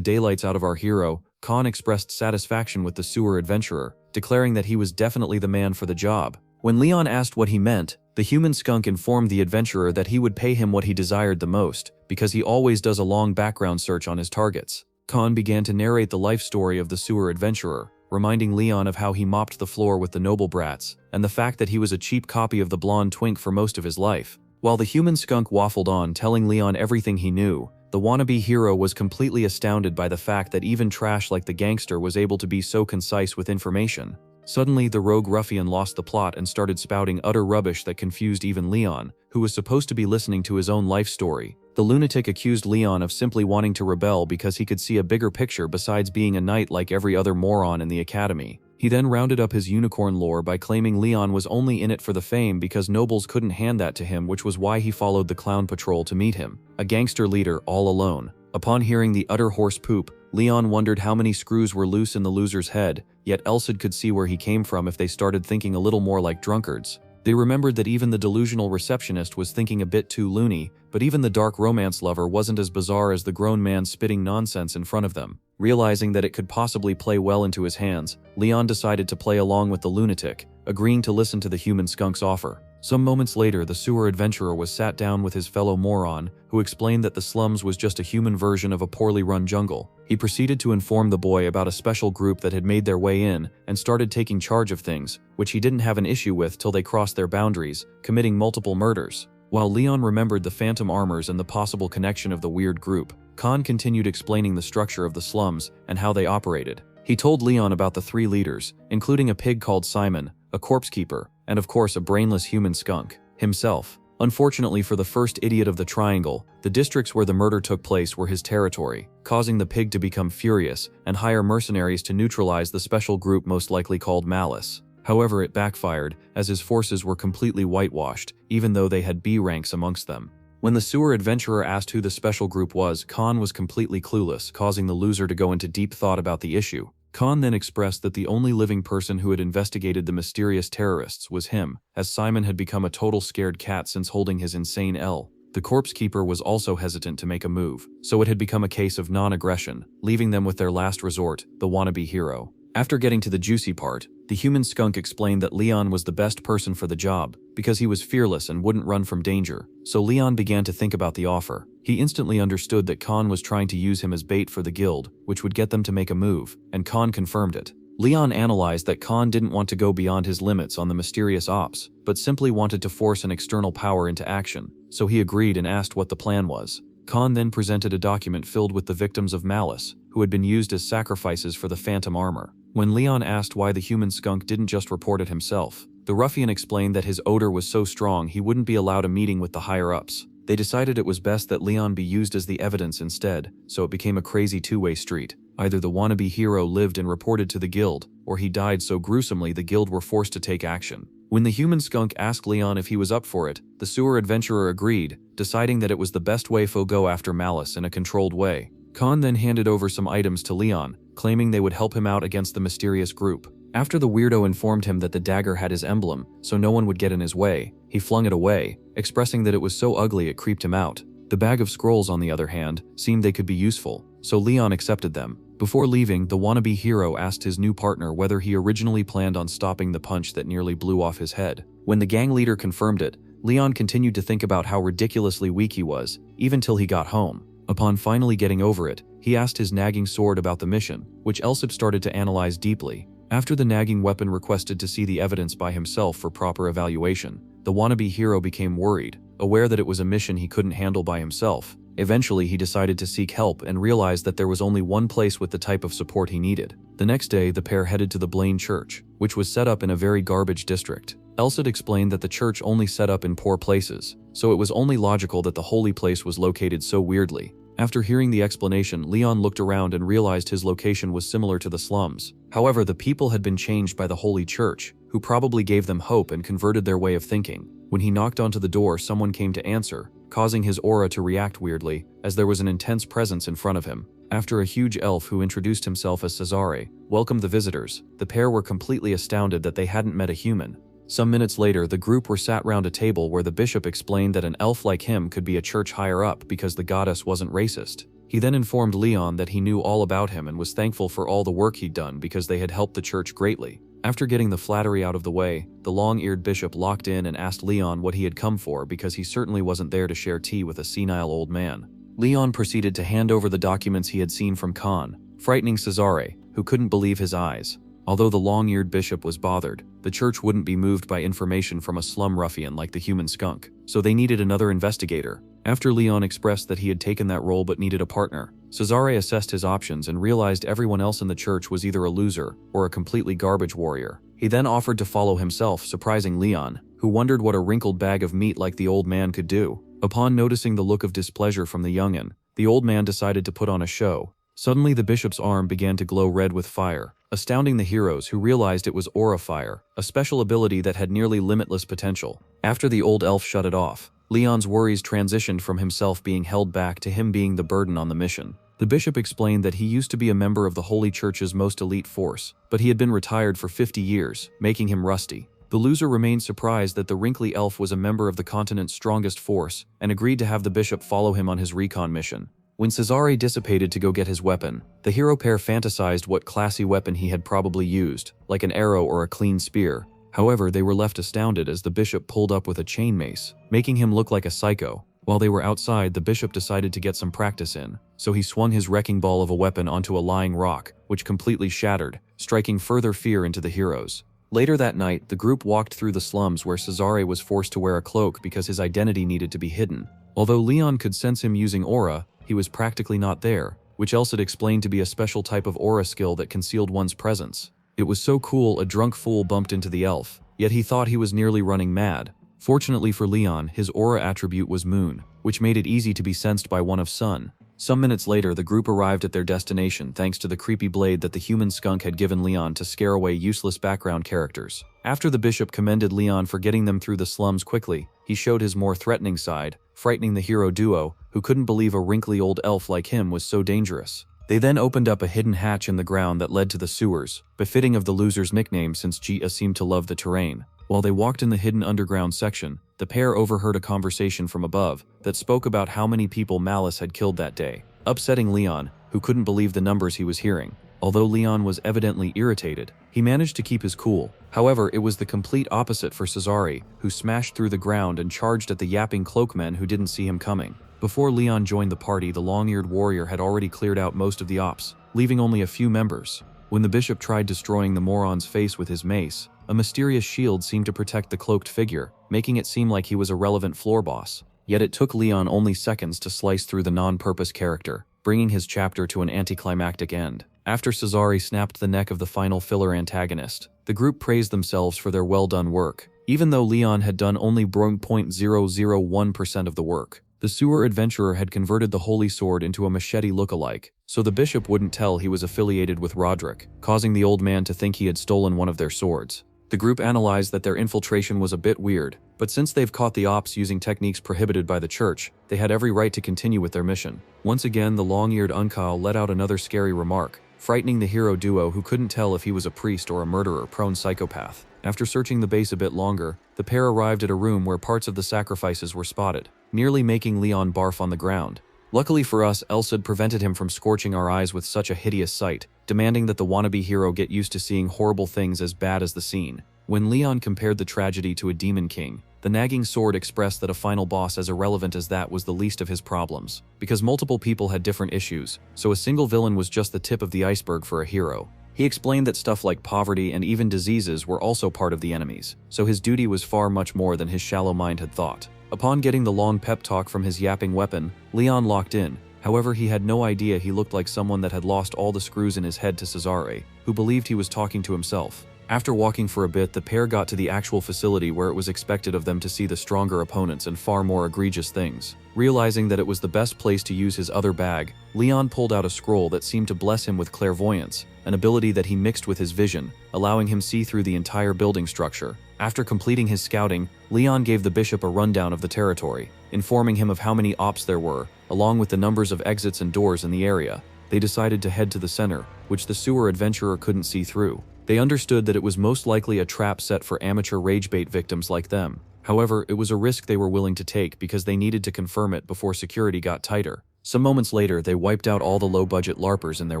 daylights out of our hero, Khan expressed satisfaction with the sewer adventurer, declaring that he was definitely the man for the job. When Leyon asked what he meant, The human skunk informed the adventurer that he would pay him what he desired the most, because he always does a long background search on his targets. Khan began to narrate the life story of the sewer adventurer, reminding Leyon of how he mopped the floor with the noble brats, and the fact that he was a cheap copy of the blonde twink for most of his life. While the human skunk waffled on, telling Leyon everything he knew, the wannabe hero was completely astounded by the fact that even trash like the gangster was able to be so concise with information. Suddenly, the rogue ruffian lost the plot and started spouting utter rubbish that confused even Leyon, who was supposed to be listening to his own life story. The lunatic accused Leyon of simply wanting to rebel because he could see a bigger picture besides being a knight like every other moron in the academy. He then rounded up his unicorn lore by claiming Leyon was only in it for the fame because nobles couldn't hand that to him, which was why he followed the clown patrol to meet him, a gangster leader all alone. Upon hearing the utter horse poop, Leyon wondered how many screws were loose in the loser's head, yet Elsid could see where he came from if they started thinking a little more like drunkards. They remembered that even the delusional receptionist was thinking a bit too loony, but even the dark romance lover wasn't as bizarre as the grown man spitting nonsense in front of them. Realizing that it could possibly play well into his hands, Leyon decided to play along with the lunatic, agreeing to listen to the human skunk's offer. Some moments later, the sewer adventurer was sat down with his fellow moron, who explained that the slums was just a human version of a poorly run jungle. He proceeded to inform the boy about a special group that had made their way in and started taking charge of things, which he didn't have an issue with till they crossed their boundaries, committing multiple murders. While Leyon remembered the phantom armors and the possible connection of the weird group, Khan continued explaining the structure of the slums and how they operated. He told Leyon about the 3 leaders, including a pig called Simon, a corpse keeper, and of course a brainless human skunk, himself. Unfortunately for the first idiot of the triangle, the districts where the murder took place were his territory, causing the pig to become furious and hire mercenaries to neutralize the special group most likely called Malice. However, it backfired, as his forces were completely whitewashed, even though they had B ranks amongst them. When the sewer adventurer asked who the special group was, Khan was completely clueless, causing the loser to go into deep thought about the issue. Khan then expressed that the only living person who had investigated the mysterious terrorists was him, as Simon had become a total scared cat since holding his insane L. The corpse keeper was also hesitant to make a move, so it had become a case of non-aggression, leaving them with their last resort, the wannabe hero. After getting to the juicy part, the human skunk explained that Leyon was the best person for the job, because he was fearless and wouldn't run from danger, so Leyon began to think about the offer. He instantly understood that Khan was trying to use him as bait for the guild, which would get them to make a move, and Khan confirmed it. Leyon analyzed that Khan didn't want to go beyond his limits on the mysterious ops, but simply wanted to force an external power into action, so he agreed and asked what the plan was. Khan then presented a document filled with the victims of Malice, who had been used as sacrifices for the phantom armor. When Leyon asked why the human skunk didn't just report it himself, the ruffian explained that his odor was so strong he wouldn't be allowed a meeting with the higher-ups. They decided it was best that Leyon be used as the evidence instead, so it became a crazy two-way street. Either the wannabe hero lived and reported to the guild, or he died so gruesomely the guild were forced to take action. When the human skunk asked Leyon if he was up for it, the sewer adventurer agreed, deciding that it was the best way to go after Malice in a controlled way. Khan then handed over some items to Leyon, claiming they would help him out against the mysterious group. After the weirdo informed him that the dagger had his emblem, so no one would get in his way, he flung it away, expressing that it was so ugly it creeped him out. The bag of scrolls, on the other hand, seemed they could be useful, so Leyon accepted them. Before leaving, the wannabe hero asked his new partner whether he originally planned on stopping the punch that nearly blew off his head. When the gang leader confirmed it, Leyon continued to think about how ridiculously weak he was, even till he got home. Upon finally getting over it, he asked his nagging sword about the mission, which Elsid started to analyze deeply. After the nagging weapon requested to see the evidence by himself for proper evaluation, the wannabe hero became worried, aware that it was a mission he couldn't handle by himself. Eventually, he decided to seek help and realized that there was only one place with the type of support he needed. The next day, the pair headed to the Blaine Church, which was set up in a very garbage district. Elsid explained that the church only set up in poor places, so it was only logical that the holy place was located so weirdly. After hearing the explanation, Leyon looked around and realized his location was similar to the slums. However, the people had been changed by the holy church, who probably gave them hope and converted their way of thinking. When he knocked onto the door, someone came to answer, causing his aura to react weirdly, as there was an intense presence in front of him. After a huge elf who introduced himself as Cesare welcomed the visitors, the pair were completely astounded that they hadn't met a human. Some minutes later, the group were sat round a table where the bishop explained that an elf like him could be a church higher up because the goddess wasn't racist. He then informed Leyon that he knew all about him and was thankful for all the work he'd done because they had helped the church greatly. After getting the flattery out of the way, the long-eared bishop locked in and asked Leyon what he had come for because he certainly wasn't there to share tea with a senile old man. Leyon proceeded to hand over the documents he had seen from Khan, frightening Cesare, who couldn't believe his eyes. Although the long-eared bishop was bothered, the church wouldn't be moved by information from a slum ruffian like the human skunk, so they needed another investigator. After Leyon expressed that he had taken that role but needed a partner, Cesare assessed his options and realized everyone else in the church was either a loser or a completely garbage warrior. He then offered to follow himself, surprising Leyon, who wondered what a wrinkled bag of meat like the old man could do. Upon noticing the look of displeasure from the youngin, the old man decided to put on a show. Suddenly the bishop's arm began to glow red with fire, astounding the heroes who realized it was aura fire, a special ability that had nearly limitless potential. After the old elf shut it off, Leon's worries transitioned from himself being held back to him being the burden on the mission. The bishop explained that he used to be a member of the Holy Church's most elite force, but he had been retired for 50 years, making him rusty. The loser remained surprised that the wrinkly elf was a member of the continent's strongest force and agreed to have the bishop follow him on his recon mission. When Cesare dissipated to go get his weapon, the hero pair fantasized what classy weapon he had probably used, like an arrow or a clean spear. However, they were left astounded as the bishop pulled up with a chain mace, making him look like a psycho. While they were outside, the bishop decided to get some practice in, so he swung his wrecking ball of a weapon onto a lying rock, which completely shattered, striking further fear into the heroes. Later that night, the group walked through the slums where Cesare was forced to wear a cloak because his identity needed to be hidden. Although Leyon could sense him using aura, he was practically not there, which Elsid explained to be a special type of aura skill that concealed one's presence. It was so cool a drunk fool bumped into the elf, yet he thought he was nearly running mad. Fortunately for Leyon, his aura attribute was moon, which made it easy to be sensed by one of sun. Some minutes later, the group arrived at their destination thanks to the creepy blade that the human skunk had given Leyon to scare away useless background characters. After the bishop commended Leyon for getting them through the slums quickly, he showed his more threatening side, frightening the hero duo, who couldn't believe a wrinkly old elf like him was so dangerous. They then opened up a hidden hatch in the ground that led to the sewers, befitting of the loser's nickname since Gia seemed to love the terrain. While they walked in the hidden underground section, the pair overheard a conversation from above that spoke about how many people Malice had killed that day, upsetting Leyon, who couldn't believe the numbers he was hearing. Although Leyon was evidently irritated, he managed to keep his cool. However, it was the complete opposite for Cesare, who smashed through the ground and charged at the yapping cloakmen who didn't see him coming. Before Leyon joined the party, the long-eared warrior had already cleared out most of the ops, leaving only a few members. When the bishop tried destroying the moron's face with his mace, a mysterious shield seemed to protect the cloaked figure, making it seem like he was a relevant floor boss. Yet it took Leyon only seconds to slice through the non-purpose character, bringing his chapter to an anticlimactic end. After Cesare snapped the neck of the final filler antagonist, the group praised themselves for their well-done work, even though Leyon had done only 0.001% of the work. The sewer adventurer had converted the holy sword into a machete look-alike, so the bishop wouldn't tell he was affiliated with Roderick, causing the old man to think he had stolen one of their swords. The group analyzed that their infiltration was a bit weird, but since they've caught the ops using techniques prohibited by the church, they had every right to continue with their mission. Once again, the long-eared Unkal let out another scary remark, frightening the hero duo who couldn't tell if he was a priest or a murderer-prone psychopath. After searching the base a bit longer, the pair arrived at a room where parts of the sacrifices were spotted, nearly making Leyon barf on the ground. Luckily for us, Elsid prevented him from scorching our eyes with such a hideous sight, demanding that the wannabe hero get used to seeing horrible things as bad as the scene. When Leyon compared the tragedy to a demon king, the nagging sword expressed that a final boss as irrelevant as that was the least of his problems, because multiple people had different issues, so a single villain was just the tip of the iceberg for a hero. He explained that stuff like poverty and even diseases were also part of the enemies, so his duty was far much more than his shallow mind had thought. Upon getting the long pep talk from his yapping weapon, Leyon locked in. However, he had no idea he looked like someone that had lost all the screws in his head to Cesare, who believed he was talking to himself. After walking for a bit, the pair got to the actual facility where it was expected of them to see the stronger opponents and far more egregious things. Realizing that it was the best place to use his other bag, Leyon pulled out a scroll that seemed to bless him with clairvoyance, an ability that he mixed with his vision, allowing him see through the entire building structure. After completing his scouting, Leyon gave the bishop a rundown of the territory, informing him of how many ops there were, along with the numbers of exits and doors in the area. They decided to head to the center, which the sewer adventurer couldn't see through. They understood that it was most likely a trap set for amateur ragebait victims like them. However, it was a risk they were willing to take because they needed to confirm it before security got tighter. Some moments later, they wiped out all the low-budget LARPers in their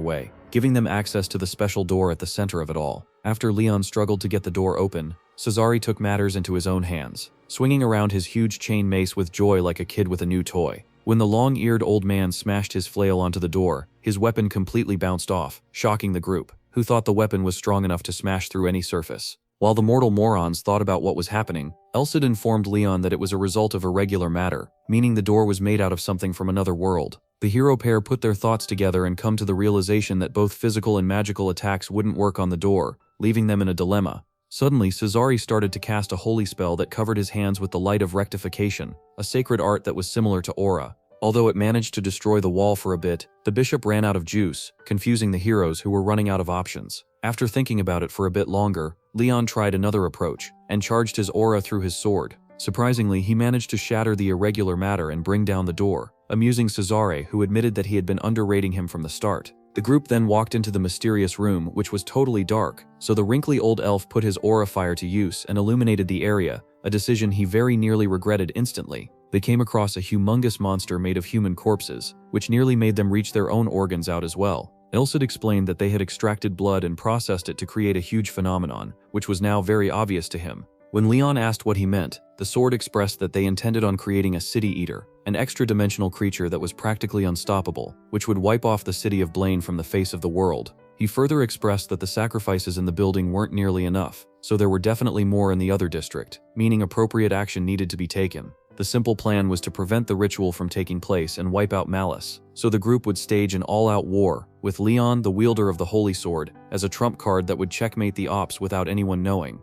way, giving them access to the special door at the center of it all. After Leyon struggled to get the door open, Cesare took matters into his own hands, swinging around his huge chain mace with joy like a kid with a new toy. When the long-eared old man smashed his flail onto the door, his weapon completely bounced off, shocking the group, who thought the weapon was strong enough to smash through any surface. While the mortal morons thought about what was happening, Elsid informed Leyon that it was a result of irregular matter, meaning the door was made out of something from another world. The hero pair put their thoughts together and come to the realization that both physical and magical attacks wouldn't work on the door, leaving them in a dilemma. Suddenly, Cesare started to cast a holy spell that covered his hands with the light of rectification, a sacred art that was similar to aura. Although it managed to destroy the wall for a bit, the bishop ran out of juice, confusing the heroes who were running out of options. After thinking about it for a bit longer, Leyon tried another approach, and charged his aura through his sword. Surprisingly, he managed to shatter the irregular matter and bring down the door, amusing Cesare, who admitted that he had been underrating him from the start. The group then walked into the mysterious room, which was totally dark, so the wrinkly old elf put his aura fire to use and illuminated the area, a decision he very nearly regretted instantly. They came across a humongous monster made of human corpses, which nearly made them reach their own organs out as well. Elsid explained that they had extracted blood and processed it to create a huge phenomenon, which was now very obvious to him. When Leyon asked what he meant, the sword expressed that they intended on creating a city eater, an extra-dimensional creature that was practically unstoppable, which would wipe off the city of Blaine from the face of the world. He further expressed that the sacrifices in the building weren't nearly enough, so there were definitely more in the other district, meaning appropriate action needed to be taken. The simple plan was to prevent the ritual from taking place and wipe out malice, so the group would stage an all-out war, with Leyon, the wielder of the Holy Sword, as a trump card that would checkmate the ops without anyone knowing.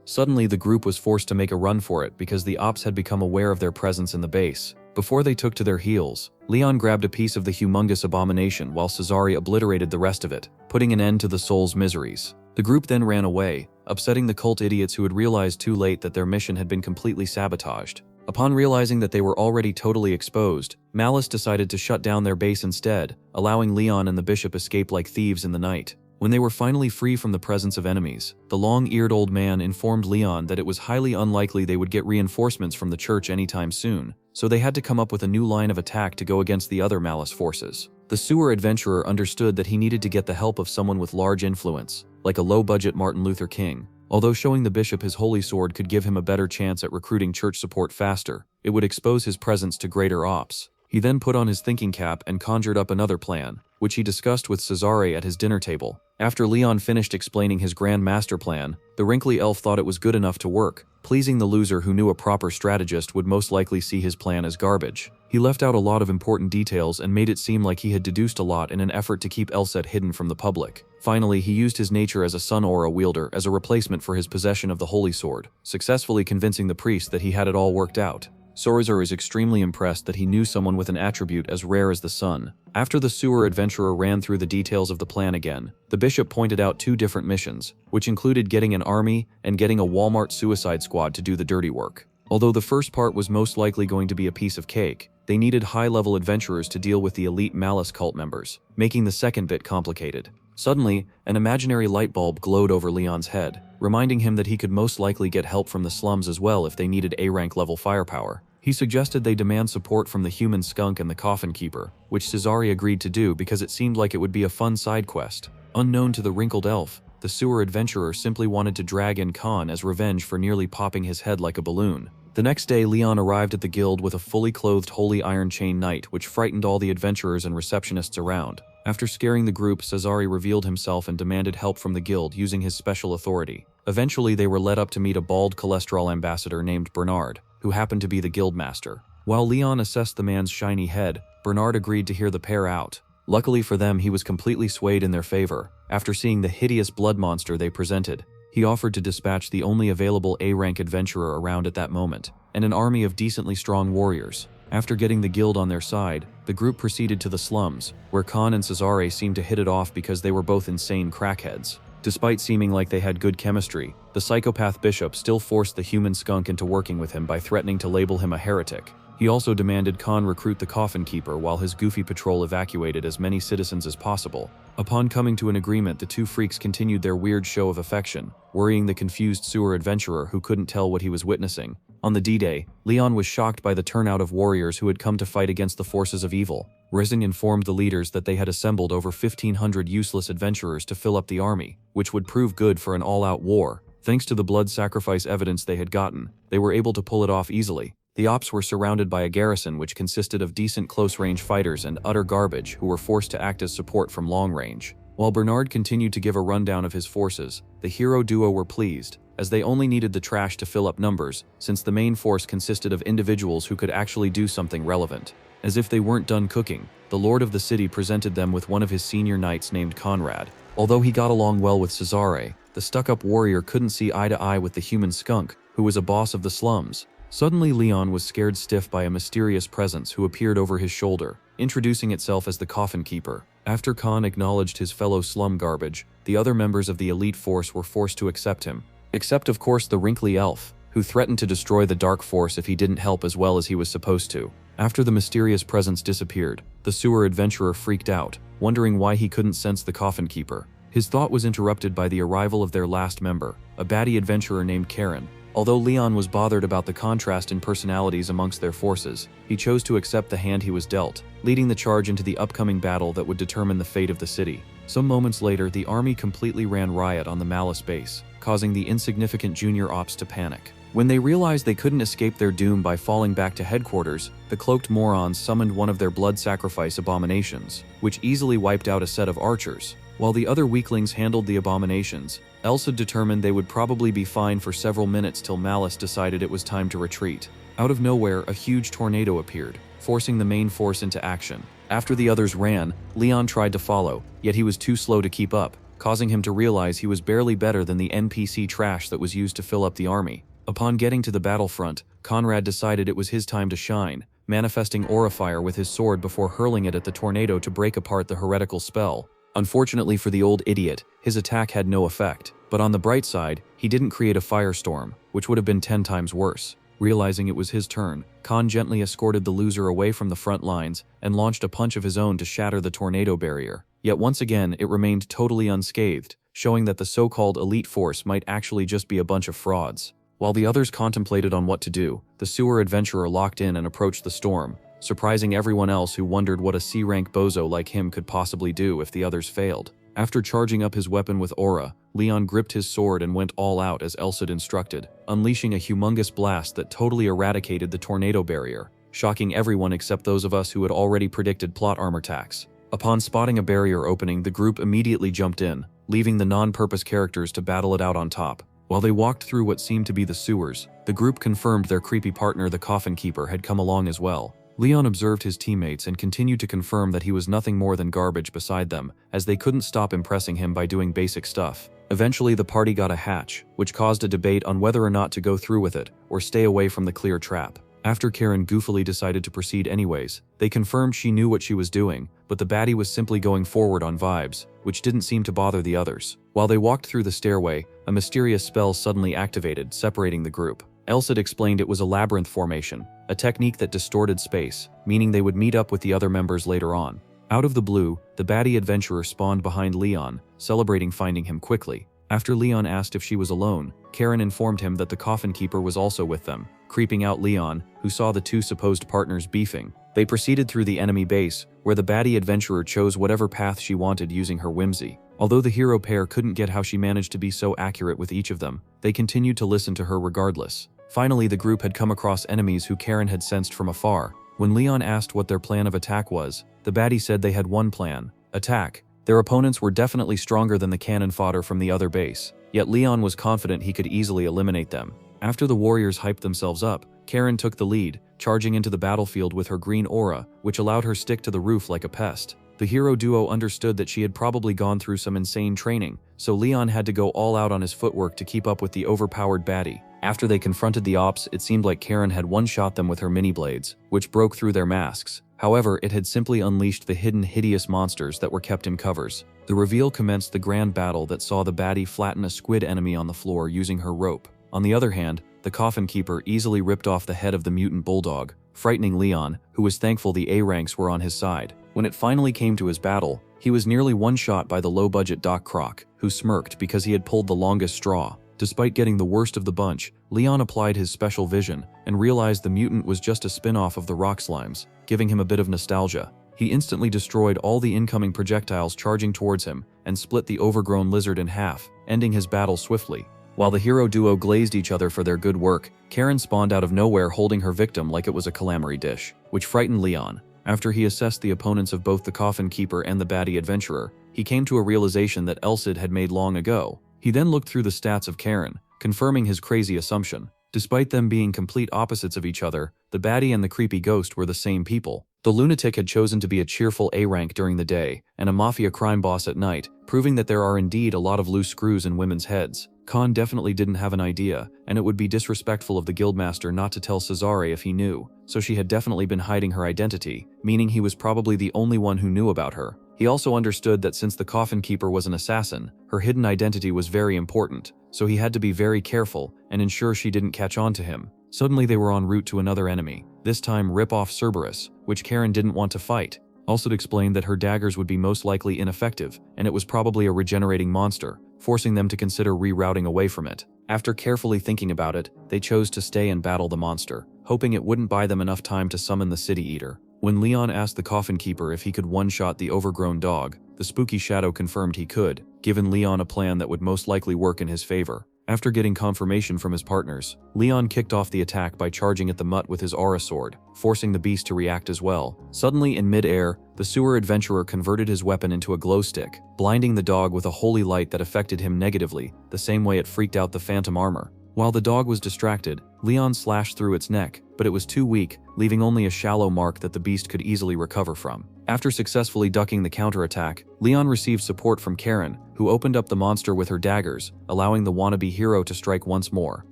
Suddenly, the group was forced to make a run for it because the ops had become aware of their presence in the base. Before they took to their heels, Leyon grabbed a piece of the humongous abomination while Cesare obliterated the rest of it, putting an end to the soul's miseries. The group then ran away, upsetting the cult idiots who had realized too late that their mission had been completely sabotaged. Upon realizing that they were already totally exposed, Malice decided to shut down their base instead, allowing Leyon and the bishop escape like thieves in the night. When they were finally free from the presence of enemies, the long-eared old man informed Leyon that it was highly unlikely they would get reinforcements from the church anytime soon, so they had to come up with a new line of attack to go against the other Malice forces. The sewer adventurer understood that he needed to get the help of someone with large influence, like a low-budget Martin Luther King. Although showing the bishop his holy sword could give him a better chance at recruiting church support faster, it would expose his presence to greater ops. He then put on his thinking cap and conjured up another plan, which he discussed with Cesare at his dinner table. After Leyon finished explaining his grand master plan, the wrinkly elf thought it was good enough to work, pleasing the loser who knew a proper strategist would most likely see his plan as garbage. He left out a lot of important details and made it seem like he had deduced a lot in an effort to keep Elsid hidden from the public. Finally, he used his nature as a sun aura wielder as a replacement for his possession of the holy sword, successfully convincing the priest that he had it all worked out. Swordsman is extremely impressed that he knew someone with an attribute as rare as the sun. After the sewer adventurer ran through the details of the plan again, the bishop pointed out two different missions, which included getting an army and getting a Walmart suicide squad to do the dirty work. Although the first part was most likely going to be a piece of cake, they needed high-level adventurers to deal with the elite Malice cult members, making the second bit complicated. Suddenly, an imaginary light bulb glowed over Leyon's head, reminding him that he could most likely get help from the slums as well if they needed A-rank level firepower. He suggested they demand support from the human skunk and the coffin keeper, which Cesare agreed to do because it seemed like it would be a fun side quest. Unknown to the wrinkled elf, the sewer adventurer simply wanted to drag in Khan as revenge for nearly popping his head like a balloon. The next day, Leyon arrived at the guild with a fully clothed Holy Iron Chain Knight, which frightened all the adventurers and receptionists around. After scaring the group, Cesare revealed himself and demanded help from the guild using his special authority. Eventually, they were led up to meet a bald cholesterol ambassador named Bernard, who happened to be the guild master. While Leyon assessed the man's shiny head, Bernard agreed to hear the pair out. Luckily for them, he was completely swayed in their favor. After seeing the hideous blood monster they presented, he offered to dispatch the only available A-rank adventurer around at that moment, and an army of decently strong warriors. After getting the guild on their side, the group proceeded to the slums, where Khan and Cesare seemed to hit it off because they were both insane crackheads. Despite seeming like they had good chemistry, the psychopath bishop still forced the human skunk into working with him by threatening to label him a heretic. He also demanded Khan recruit the coffin keeper while his goofy patrol evacuated as many citizens as possible. Upon coming to an agreement, the two freaks continued their weird show of affection, worrying the confused sewer adventurer who couldn't tell what he was witnessing. On the D-Day, Leyon was shocked by the turnout of warriors who had come to fight against the forces of evil. Rising informed the leaders that they had assembled over 1,500 useless adventurers to fill up the army, which would prove good for an all-out war. Thanks to the blood sacrifice evidence they had gotten, they were able to pull it off easily. The ops were surrounded by a garrison which consisted of decent close-range fighters and utter garbage who were forced to act as support from long range. While Bernard continued to give a rundown of his forces, the hero duo were pleased, as they only needed the trash to fill up numbers, since the main force consisted of individuals who could actually do something relevant. As if they weren't done cooking, the lord of the city presented them with one of his senior knights named Conrad. Although he got along well with Cesare, the stuck-up warrior couldn't see eye to eye with the human skunk, who was a boss of the slums. Suddenly Leyon was scared stiff by a mysterious presence who appeared over his shoulder, introducing itself as the Coffin Keeper. After Khan acknowledged his fellow slum garbage, the other members of the elite force were forced to accept him. Except of course the wrinkly elf, who threatened to destroy the Dark Force if he didn't help as well as he was supposed to. After the mysterious presence disappeared, the sewer adventurer freaked out, wondering why he couldn't sense the Coffin Keeper. His thought was interrupted by the arrival of their last member, a baddie adventurer named Karen. Although Leyon was bothered about the contrast in personalities amongst their forces, he chose to accept the hand he was dealt, leading the charge into the upcoming battle that would determine the fate of the city. Some moments later, the army completely ran riot on the Malice base, causing the insignificant junior ops to panic. When they realized they couldn't escape their doom by falling back to headquarters, the cloaked morons summoned one of their blood sacrifice abominations, which easily wiped out a set of archers. While the other weaklings handled the abominations, Elsid determined they would probably be fine for several minutes till Malice decided it was time to retreat. Out of nowhere, a huge tornado appeared, forcing the main force into action. After the others ran, Leyon tried to follow, yet he was too slow to keep up, causing him to realize he was barely better than the NPC trash that was used to fill up the army. Upon getting to the battlefront, Conrad decided it was his time to shine, manifesting aura fire with his sword before hurling it at the tornado to break apart the heretical spell. Unfortunately for the old idiot, his attack had no effect, but on the bright side, he didn't create a firestorm, which would have been 10 times worse. Realizing it was his turn, Khan gently escorted the loser away from the front lines and launched a punch of his own to shatter the tornado barrier. Yet once again, it remained totally unscathed, showing that the so-called elite force might actually just be a bunch of frauds. While the others contemplated on what to do, the sewer adventurer locked in and approached the storm, surprising everyone else who wondered what a C-rank bozo like him could possibly do if the others failed. After charging up his weapon with aura, Leyon gripped his sword and went all out as Elsid instructed, unleashing a humongous blast that totally eradicated the tornado barrier, shocking everyone except those of us who had already predicted plot armor attacks. Upon spotting a barrier opening, the group immediately jumped in, leaving the non-purpose characters to battle it out on top. While they walked through what seemed to be the sewers, the group confirmed their creepy partner, the Coffin Keeper, had come along as well. Leyon observed his teammates and continued to confirm that he was nothing more than garbage beside them, as they couldn't stop impressing him by doing basic stuff. Eventually, the party got a hatch, which caused a debate on whether or not to go through with it, or stay away from the clear trap. After Karen goofily decided to proceed anyways, they confirmed she knew what she was doing, but the baddie was simply going forward on vibes, which didn't seem to bother the others. While they walked through the stairway, a mysterious spell suddenly activated, separating the group. Elsid explained it was a labyrinth formation, a technique that distorted space, meaning they would meet up with the other members later on. Out of the blue, the baddie adventurer spawned behind Leyon, celebrating finding him quickly. After Leyon asked if she was alone, Karen informed him that the Coffin Keeper was also with them, creeping out Leyon, who saw the two supposed partners beefing. They proceeded through the enemy base, where the baddie adventurer chose whatever path she wanted using her whimsy. Although the hero pair couldn't get how she managed to be so accurate with each of them, they continued to listen to her regardless. Finally, the group had come across enemies who Karen had sensed from afar. When Leyon asked what their plan of attack was, the baddie said they had one plan: attack. Their opponents were definitely stronger than the cannon fodder from the other base, yet Leyon was confident he could easily eliminate them. After the warriors hyped themselves up, Karen took the lead, charging into the battlefield with her green aura, which allowed her stick to the roof like a pest. The hero duo understood that she had probably gone through some insane training, so Leyon had to go all out on his footwork to keep up with the overpowered baddie. After they confronted the ops, it seemed like Karen had one-shot them with her mini-blades, which broke through their masks. However, it had simply unleashed the hidden hideous monsters that were kept in covers. The reveal commenced the grand battle that saw the baddie flatten a squid enemy on the floor using her rope. On the other hand, the Coffin Keeper easily ripped off the head of the mutant bulldog, frightening Leyon, who was thankful the A-ranks were on his side. When it finally came to his battle, he was nearly one-shot by the low-budget Doc Croc, who smirked because he had pulled the longest straw. Despite getting the worst of the bunch, Leyon applied his special vision and realized the mutant was just a spin-off of the rock slimes, giving him a bit of nostalgia. He instantly destroyed all the incoming projectiles charging towards him and split the overgrown lizard in half, ending his battle swiftly. While the hero duo glazed each other for their good work, Karen spawned out of nowhere holding her victim like it was a calamari dish, which frightened Leyon. After he assessed the opponents of both the Coffin Keeper and the baddie adventurer, he came to a realization that Elsid had made long ago. He then looked through the stats of Karen, confirming his crazy assumption. Despite them being complete opposites of each other, the baddie and the creepy ghost were the same people. The lunatic had chosen to be a cheerful A rank during the day and a mafia crime boss at night, proving that there are indeed a lot of loose screws in women's heads. Khan definitely didn't have an idea, and it would be disrespectful of the guildmaster not to tell Cesare if he knew, so she had definitely been hiding her identity, meaning he was probably the only one who knew about her. He also understood that since the Coffin Keeper was an assassin, her hidden identity was very important, so he had to be very careful and ensure she didn't catch on to him. Suddenly they were en route to another enemy, this time Rip-Off Cerberus, which Karen didn't want to fight. Also explained that her daggers would be most likely ineffective, and it was probably a regenerating monster, forcing them to consider rerouting away from it. After carefully thinking about it, they chose to stay and battle the monster, hoping it wouldn't buy them enough time to summon the City Eater. When Leyon asked the Coffin Keeper if he could one-shot the overgrown dog, the spooky shadow confirmed he could, giving Leyon a plan that would most likely work in his favor. After getting confirmation from his partners, Leyon kicked off the attack by charging at the mutt with his aura sword, forcing the beast to react as well. Suddenly, in mid-air, the sewer adventurer converted his weapon into a glow stick, blinding the dog with a holy light that affected him negatively, the same way it freaked out the phantom armor. While the dog was distracted, Leyon slashed through its neck, but it was too weak, leaving only a shallow mark that the beast could easily recover from. After successfully ducking the counterattack, Leyon received support from Karen, who opened up the monster with her daggers, allowing the wannabe hero to strike once more.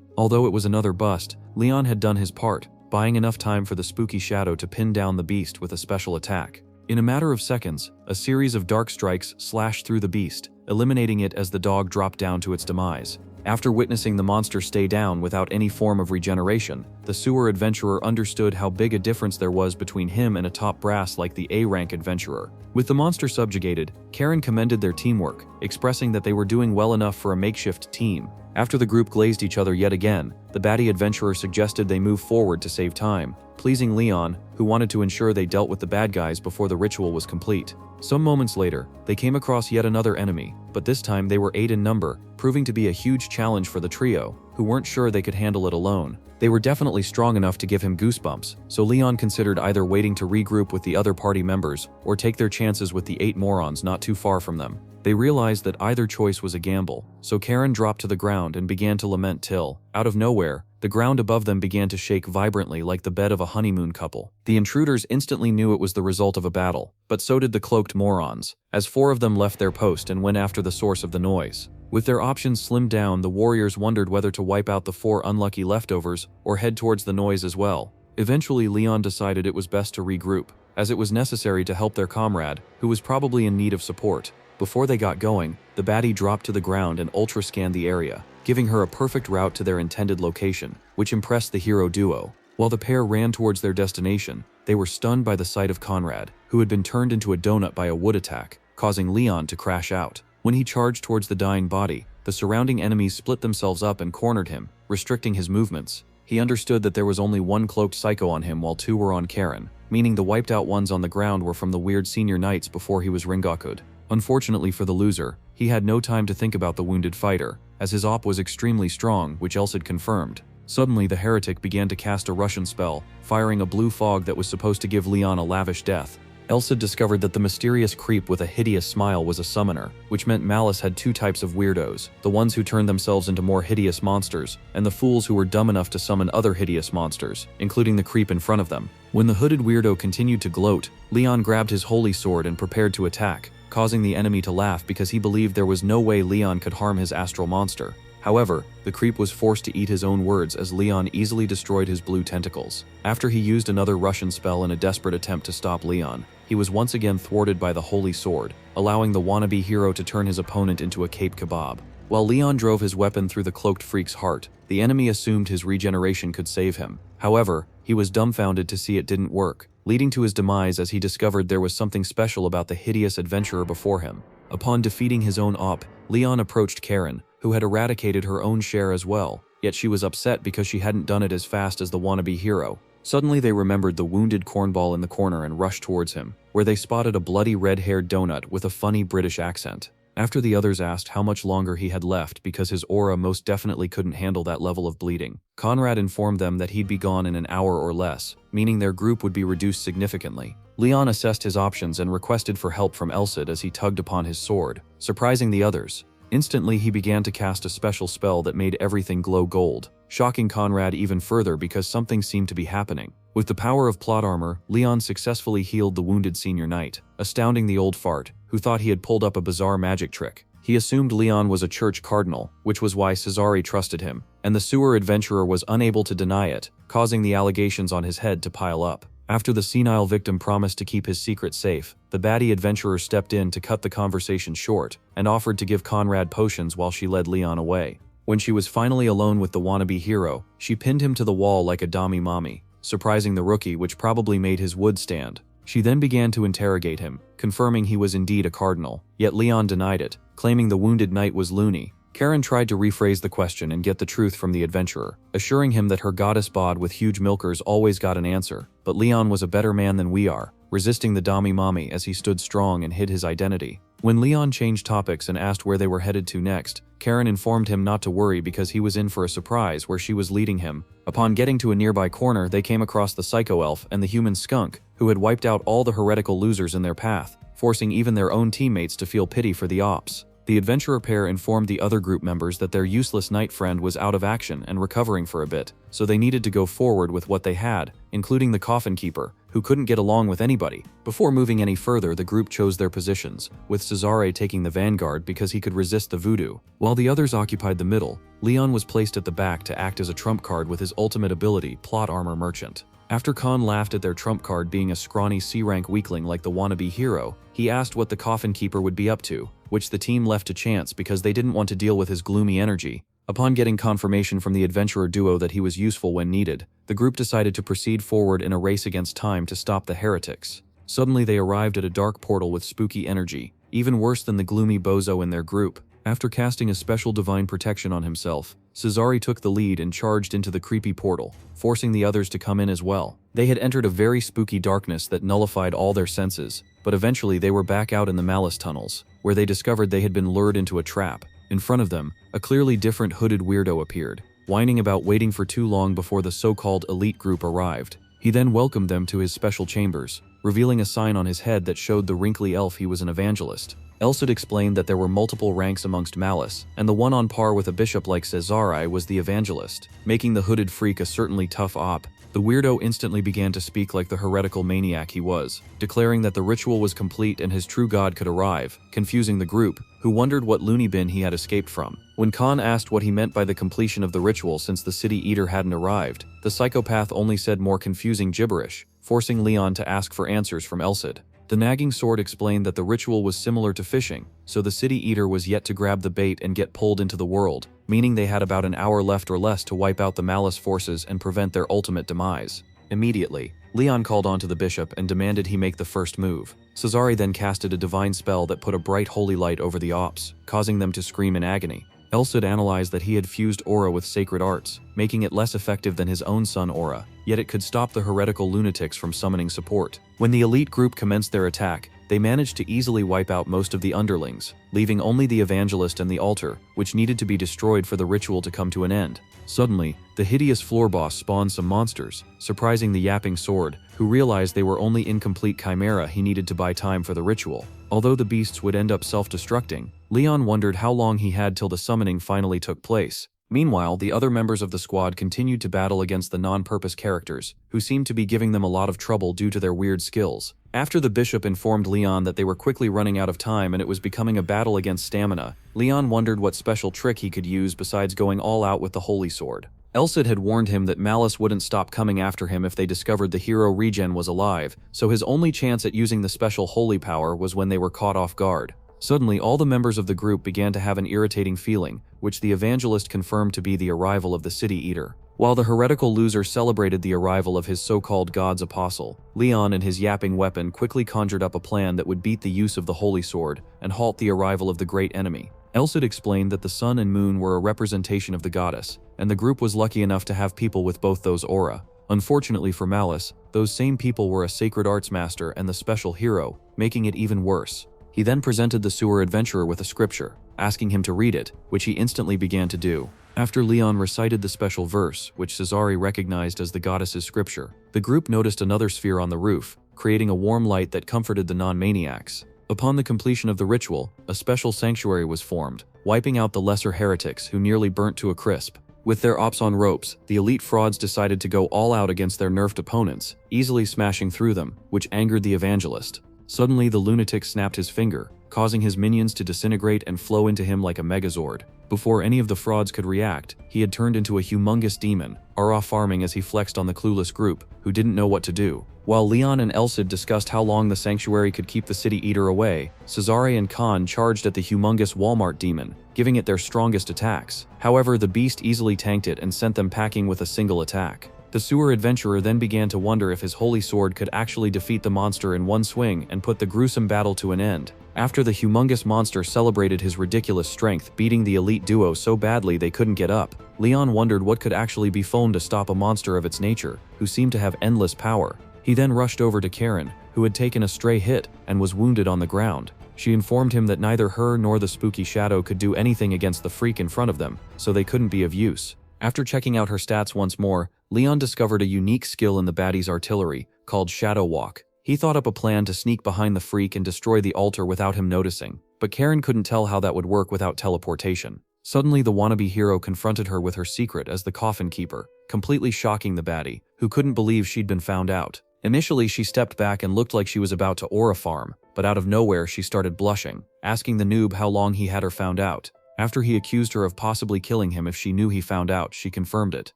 Although it was another bust, Leyon had done his part, buying enough time for the spooky shadow to pin down the beast with a special attack. In a matter of seconds, a series of dark strikes slashed through the beast, eliminating it as the dog dropped down to its demise. After witnessing the monster stay down without any form of regeneration, the sewer adventurer understood how big a difference there was between him and a top brass like the A-rank adventurer. With the monster subjugated, Karen commended their teamwork, expressing that they were doing well enough for a makeshift team. After the group glazed each other yet again, the baddie adventurer suggested they move forward to save time, pleasing Leyon, who wanted to ensure they dealt with the bad guys before the ritual was complete. Some moments later, they came across yet another enemy, but this time they were 8 in number, proving to be a huge challenge for the trio, who weren't sure they could handle it alone. They were definitely strong enough to give him goosebumps, so Leyon considered either waiting to regroup with the other party members or take their chances with the 8 morons not too far from them. They realized that either choice was a gamble, so Karen dropped to the ground and began to lament till, out of nowhere, the ground above them began to shake vibrantly like the bed of a honeymoon couple. The intruders instantly knew it was the result of a battle, but so did the cloaked morons, as 4 of them left their post and went after the source of the noise. With their options slimmed down, the warriors wondered whether to wipe out the 4 unlucky leftovers or head towards the noise as well. Eventually, Leyon decided it was best to regroup, as it was necessary to help their comrade, who was probably in need of support. Before they got going, the baddie dropped to the ground and ultra-scanned the area, giving her a perfect route to their intended location, which impressed the hero duo. While the pair ran towards their destination, they were stunned by the sight of Conrad, who had been turned into a donut by a wood attack, causing Leyon to crash out. When he charged towards the dying body, the surrounding enemies split themselves up and cornered him, restricting his movements. He understood that there was only 1 cloaked psycho on him while 2 were on Karen, meaning the wiped out ones on the ground were from the weird senior knights before he was Ringakud. Unfortunately for the loser, he had no time to think about the wounded fighter, as his op was extremely strong, which Elsid confirmed. Suddenly, the heretic began to cast a Russian spell, firing a blue fog that was supposed to give Leyon a lavish death. Elsid discovered that the mysterious creep with a hideous smile was a summoner, which meant Malice had 2 types of weirdos, the ones who turned themselves into more hideous monsters, and the fools who were dumb enough to summon other hideous monsters, including the creep in front of them. When the hooded weirdo continued to gloat, Leyon grabbed his holy sword and prepared to attack, causing the enemy to laugh because he believed there was no way Leyon could harm his astral monster. However, the creep was forced to eat his own words as Leyon easily destroyed his blue tentacles. After he used another Russian spell in a desperate attempt to stop Leyon, he was once again thwarted by the holy sword, allowing the wannabe hero to turn his opponent into a cape kebab. While Leyon drove his weapon through the cloaked freak's heart, the enemy assumed his regeneration could save him. However, he was dumbfounded to see it didn't work, leading to his demise as he discovered there was something special about the hideous adventurer before him. Upon defeating his own op, Leyon approached Karen, who had eradicated her own share as well, yet she was upset because she hadn't done it as fast as the wannabe hero. Suddenly they remembered the wounded cornball in the corner and rushed towards him, where they spotted a bloody red-haired donut with a funny British accent. After the others asked how much longer he had left because his aura most definitely couldn't handle that level of bleeding, Conrad informed them that he'd be gone in an hour or less, meaning their group would be reduced significantly. Leyon assessed his options and requested for help from Elsid as he tugged upon his sword, surprising the others. Instantly he began to cast a special spell that made everything glow gold, shocking Conrad even further because something seemed to be happening. With the power of plot armor, Leyon successfully healed the wounded senior knight, astounding the old fart, who thought he had pulled up a bizarre magic trick. He assumed Leyon was a church cardinal, which was why Cesare trusted him, and the sewer adventurer was unable to deny it, causing the allegations on his head to pile up. After the senile victim promised to keep his secret safe, the baddie adventurer stepped in to cut the conversation short and offered to give Conrad potions while she led Leyon away. When she was finally alone with the wannabe hero, she pinned him to the wall like a dummy mommy, surprising the rookie, which probably made his wood stand. She then began to interrogate him, confirming he was indeed a cardinal, yet Leyon denied it, claiming the wounded knight was loony. Karen tried to rephrase the question and get the truth from the adventurer, assuring him that her goddess bod with huge milkers always got an answer, but Leyon was a better man than we are, resisting the dummy mommy as he stood strong and hid his identity. When Leyon changed topics and asked where they were headed to next, Karen informed him not to worry because he was in for a surprise where she was leading him. Upon getting to a nearby corner, they came across the psycho-elf and the human skunk, who had wiped out all the heretical losers in their path, forcing even their own teammates to feel pity for the ops. The adventurer pair informed the other group members that their useless knight friend was out of action and recovering for a bit, so they needed to go forward with what they had, including the coffin keeper, who couldn't get along with anybody. Before moving any further, the group chose their positions, with Cesare taking the vanguard because he could resist the voodoo. While the others occupied the middle, Leyon was placed at the back to act as a trump card with his ultimate ability, Plot Armor Merchant. After Khan laughed at their trump card being a scrawny C-rank weakling like the wannabe hero, he asked what the coffin keeper would be up to, which the team left to chance because they didn't want to deal with his gloomy energy. Upon getting confirmation from the adventurer duo that he was useful when needed, the group decided to proceed forward in a race against time to stop the heretics. Suddenly they arrived at a dark portal with spooky energy, even worse than the gloomy bozo in their group. After casting a special divine protection on himself, Cesare took the lead and charged into the creepy portal, forcing the others to come in as well. They had entered a very spooky darkness that nullified all their senses, but eventually they were back out in the malice tunnels, where they discovered they had been lured into a trap. In front of them, a clearly different hooded weirdo appeared, whining about waiting for too long before the so-called elite group arrived. He then welcomed them to his special chambers, revealing a sign on his head that showed the wrinkly elf he was an evangelist. Elsid explained that there were multiple ranks amongst malice, and the one on par with a bishop like Cesare was the evangelist, making the hooded freak a certainly tough op. The weirdo instantly began to speak like the heretical maniac he was, declaring that the ritual was complete and his true god could arrive, confusing the group, who wondered what loony bin he had escaped from. When Khan asked what he meant by the completion of the ritual since the city eater hadn't arrived, the psychopath only said more confusing gibberish, forcing Leyon to ask for answers from Elsid. The nagging sword explained that the ritual was similar to fishing, so the city eater was yet to grab the bait and get pulled into the world, meaning they had about an hour left or less to wipe out the malice forces and prevent their ultimate demise. Immediately, Leyon called onto the bishop and demanded he make the first move. Cesare then casted a divine spell that put a bright holy light over the ops, causing them to scream in agony. Elsid analyzed that he had fused aura with sacred arts, making it less effective than his own sun aura, yet it could stop the heretical lunatics from summoning support. When the elite group commenced their attack, they managed to easily wipe out most of the underlings, leaving only the evangelist and the altar, which needed to be destroyed for the ritual to come to an end. Suddenly, the hideous floor boss spawned some monsters, surprising the yapping sword, who realized they were only incomplete chimera he needed to buy time for the ritual. Although the beasts would end up self-destructing, Leyon wondered how long he had till the summoning finally took place. Meanwhile, the other members of the squad continued to battle against the non-purpose characters, who seemed to be giving them a lot of trouble due to their weird skills. After the bishop informed Leyon that they were quickly running out of time and it was becoming a battle against stamina, Leyon wondered what special trick he could use besides going all out with the holy sword. Elsid had warned him that malice wouldn't stop coming after him if they discovered the hero Regen was alive, so his only chance at using the special holy power was when they were caught off guard. Suddenly, all the members of the group began to have an irritating feeling, which the evangelist confirmed to be the arrival of the city eater. While the heretical loser celebrated the arrival of his so-called god's apostle, Leyon and his yapping weapon quickly conjured up a plan that would beat the use of the holy sword and halt the arrival of the great enemy. Elsid explained that the sun and moon were a representation of the goddess, and the group was lucky enough to have people with both those aura. Unfortunately for Malice, those same people were a sacred arts master and the special hero, making it even worse. He then presented the sewer adventurer with a scripture, asking him to read it, which he instantly began to do. After Leyon recited the special verse, which Cesare recognized as the goddess's scripture, the group noticed another sphere on the roof, creating a warm light that comforted the non-maniacs. Upon the completion of the ritual, a special sanctuary was formed, wiping out the lesser heretics who nearly burnt to a crisp. With their ops on ropes, the elite frauds decided to go all out against their nerfed opponents, easily smashing through them, which angered the evangelist. Suddenly, the lunatic snapped his finger, causing his minions to disintegrate and flow into him like a megazord. Before any of the frauds could react, he had turned into a humongous demon, Ara farming as he flexed on the clueless group, who didn't know what to do. While Leyon and Elsid discussed how long the sanctuary could keep the city eater away, Cesare and Khan charged at the humongous Walmart demon, giving it their strongest attacks. However, the beast easily tanked it and sent them packing with a single attack. The sewer adventurer then began to wonder if his holy sword could actually defeat the monster in one swing and put the gruesome battle to an end. After the humongous monster celebrated his ridiculous strength, beating the elite duo so badly they couldn't get up, Leyon wondered what could actually be phoned to stop a monster of its nature, who seemed to have endless power. He then rushed over to Karen, who had taken a stray hit and was wounded on the ground. She informed him that neither her nor the spooky shadow could do anything against the freak in front of them, so they couldn't be of use. After checking out her stats once more, Leyon discovered a unique skill in the baddie's artillery, called Shadow Walk. He thought up a plan to sneak behind the freak and destroy the altar without him noticing, but Karen couldn't tell how that would work without teleportation. Suddenly, the wannabe hero confronted her with her secret as the coffin keeper, completely shocking the baddie, who couldn't believe she'd been found out. Initially, she stepped back and looked like she was about to aura farm, but out of nowhere she started blushing, asking the noob how long he had her found out. After he accused her of possibly killing him if she knew he found out, she confirmed it,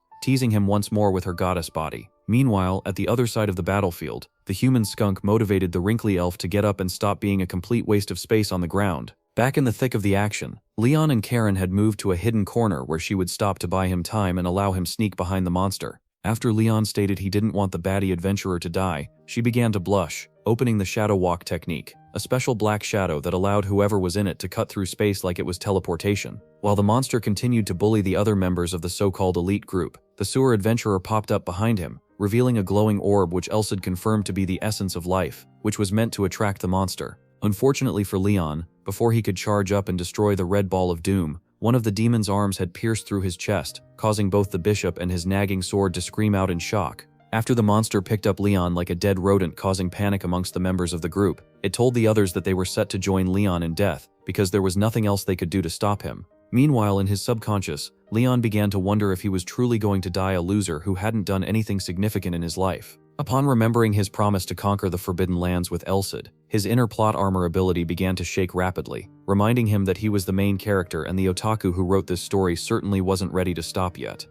teasing him once more with her goddess body. Meanwhile, at the other side of the battlefield, the human skunk motivated the wrinkly elf to get up and stop being a complete waste of space on the ground. Back in the thick of the action, Leyon and Karen had moved to a hidden corner where she would stop to buy him time and allow him sneak behind the monster. After Leyon stated he didn't want the baddie adventurer to die, she began to blush, opening the Shadow Walk technique, a special black shadow that allowed whoever was in it to cut through space like it was teleportation. While the monster continued to bully the other members of the so-called elite group, the sewer adventurer popped up behind him, revealing a glowing orb which Elsid confirmed to be the essence of life, which was meant to attract the monster. Unfortunately for Leyon, before he could charge up and destroy the red ball of doom, one of the demon's arms had pierced through his chest, causing both the bishop and his nagging sword to scream out in shock. After the monster picked up Leyon like a dead rodent, causing panic amongst the members of the group, it told the others that they were set to join Leyon in death, because there was nothing else they could do to stop him. Meanwhile, in his subconscious, Leyon began to wonder if he was truly going to die a loser who hadn't done anything significant in his life. Upon remembering his promise to conquer the Forbidden Lands with Elsid, his inner plot armor ability began to shake rapidly, reminding him that he was the main character and the otaku who wrote this story certainly wasn't ready to stop yet.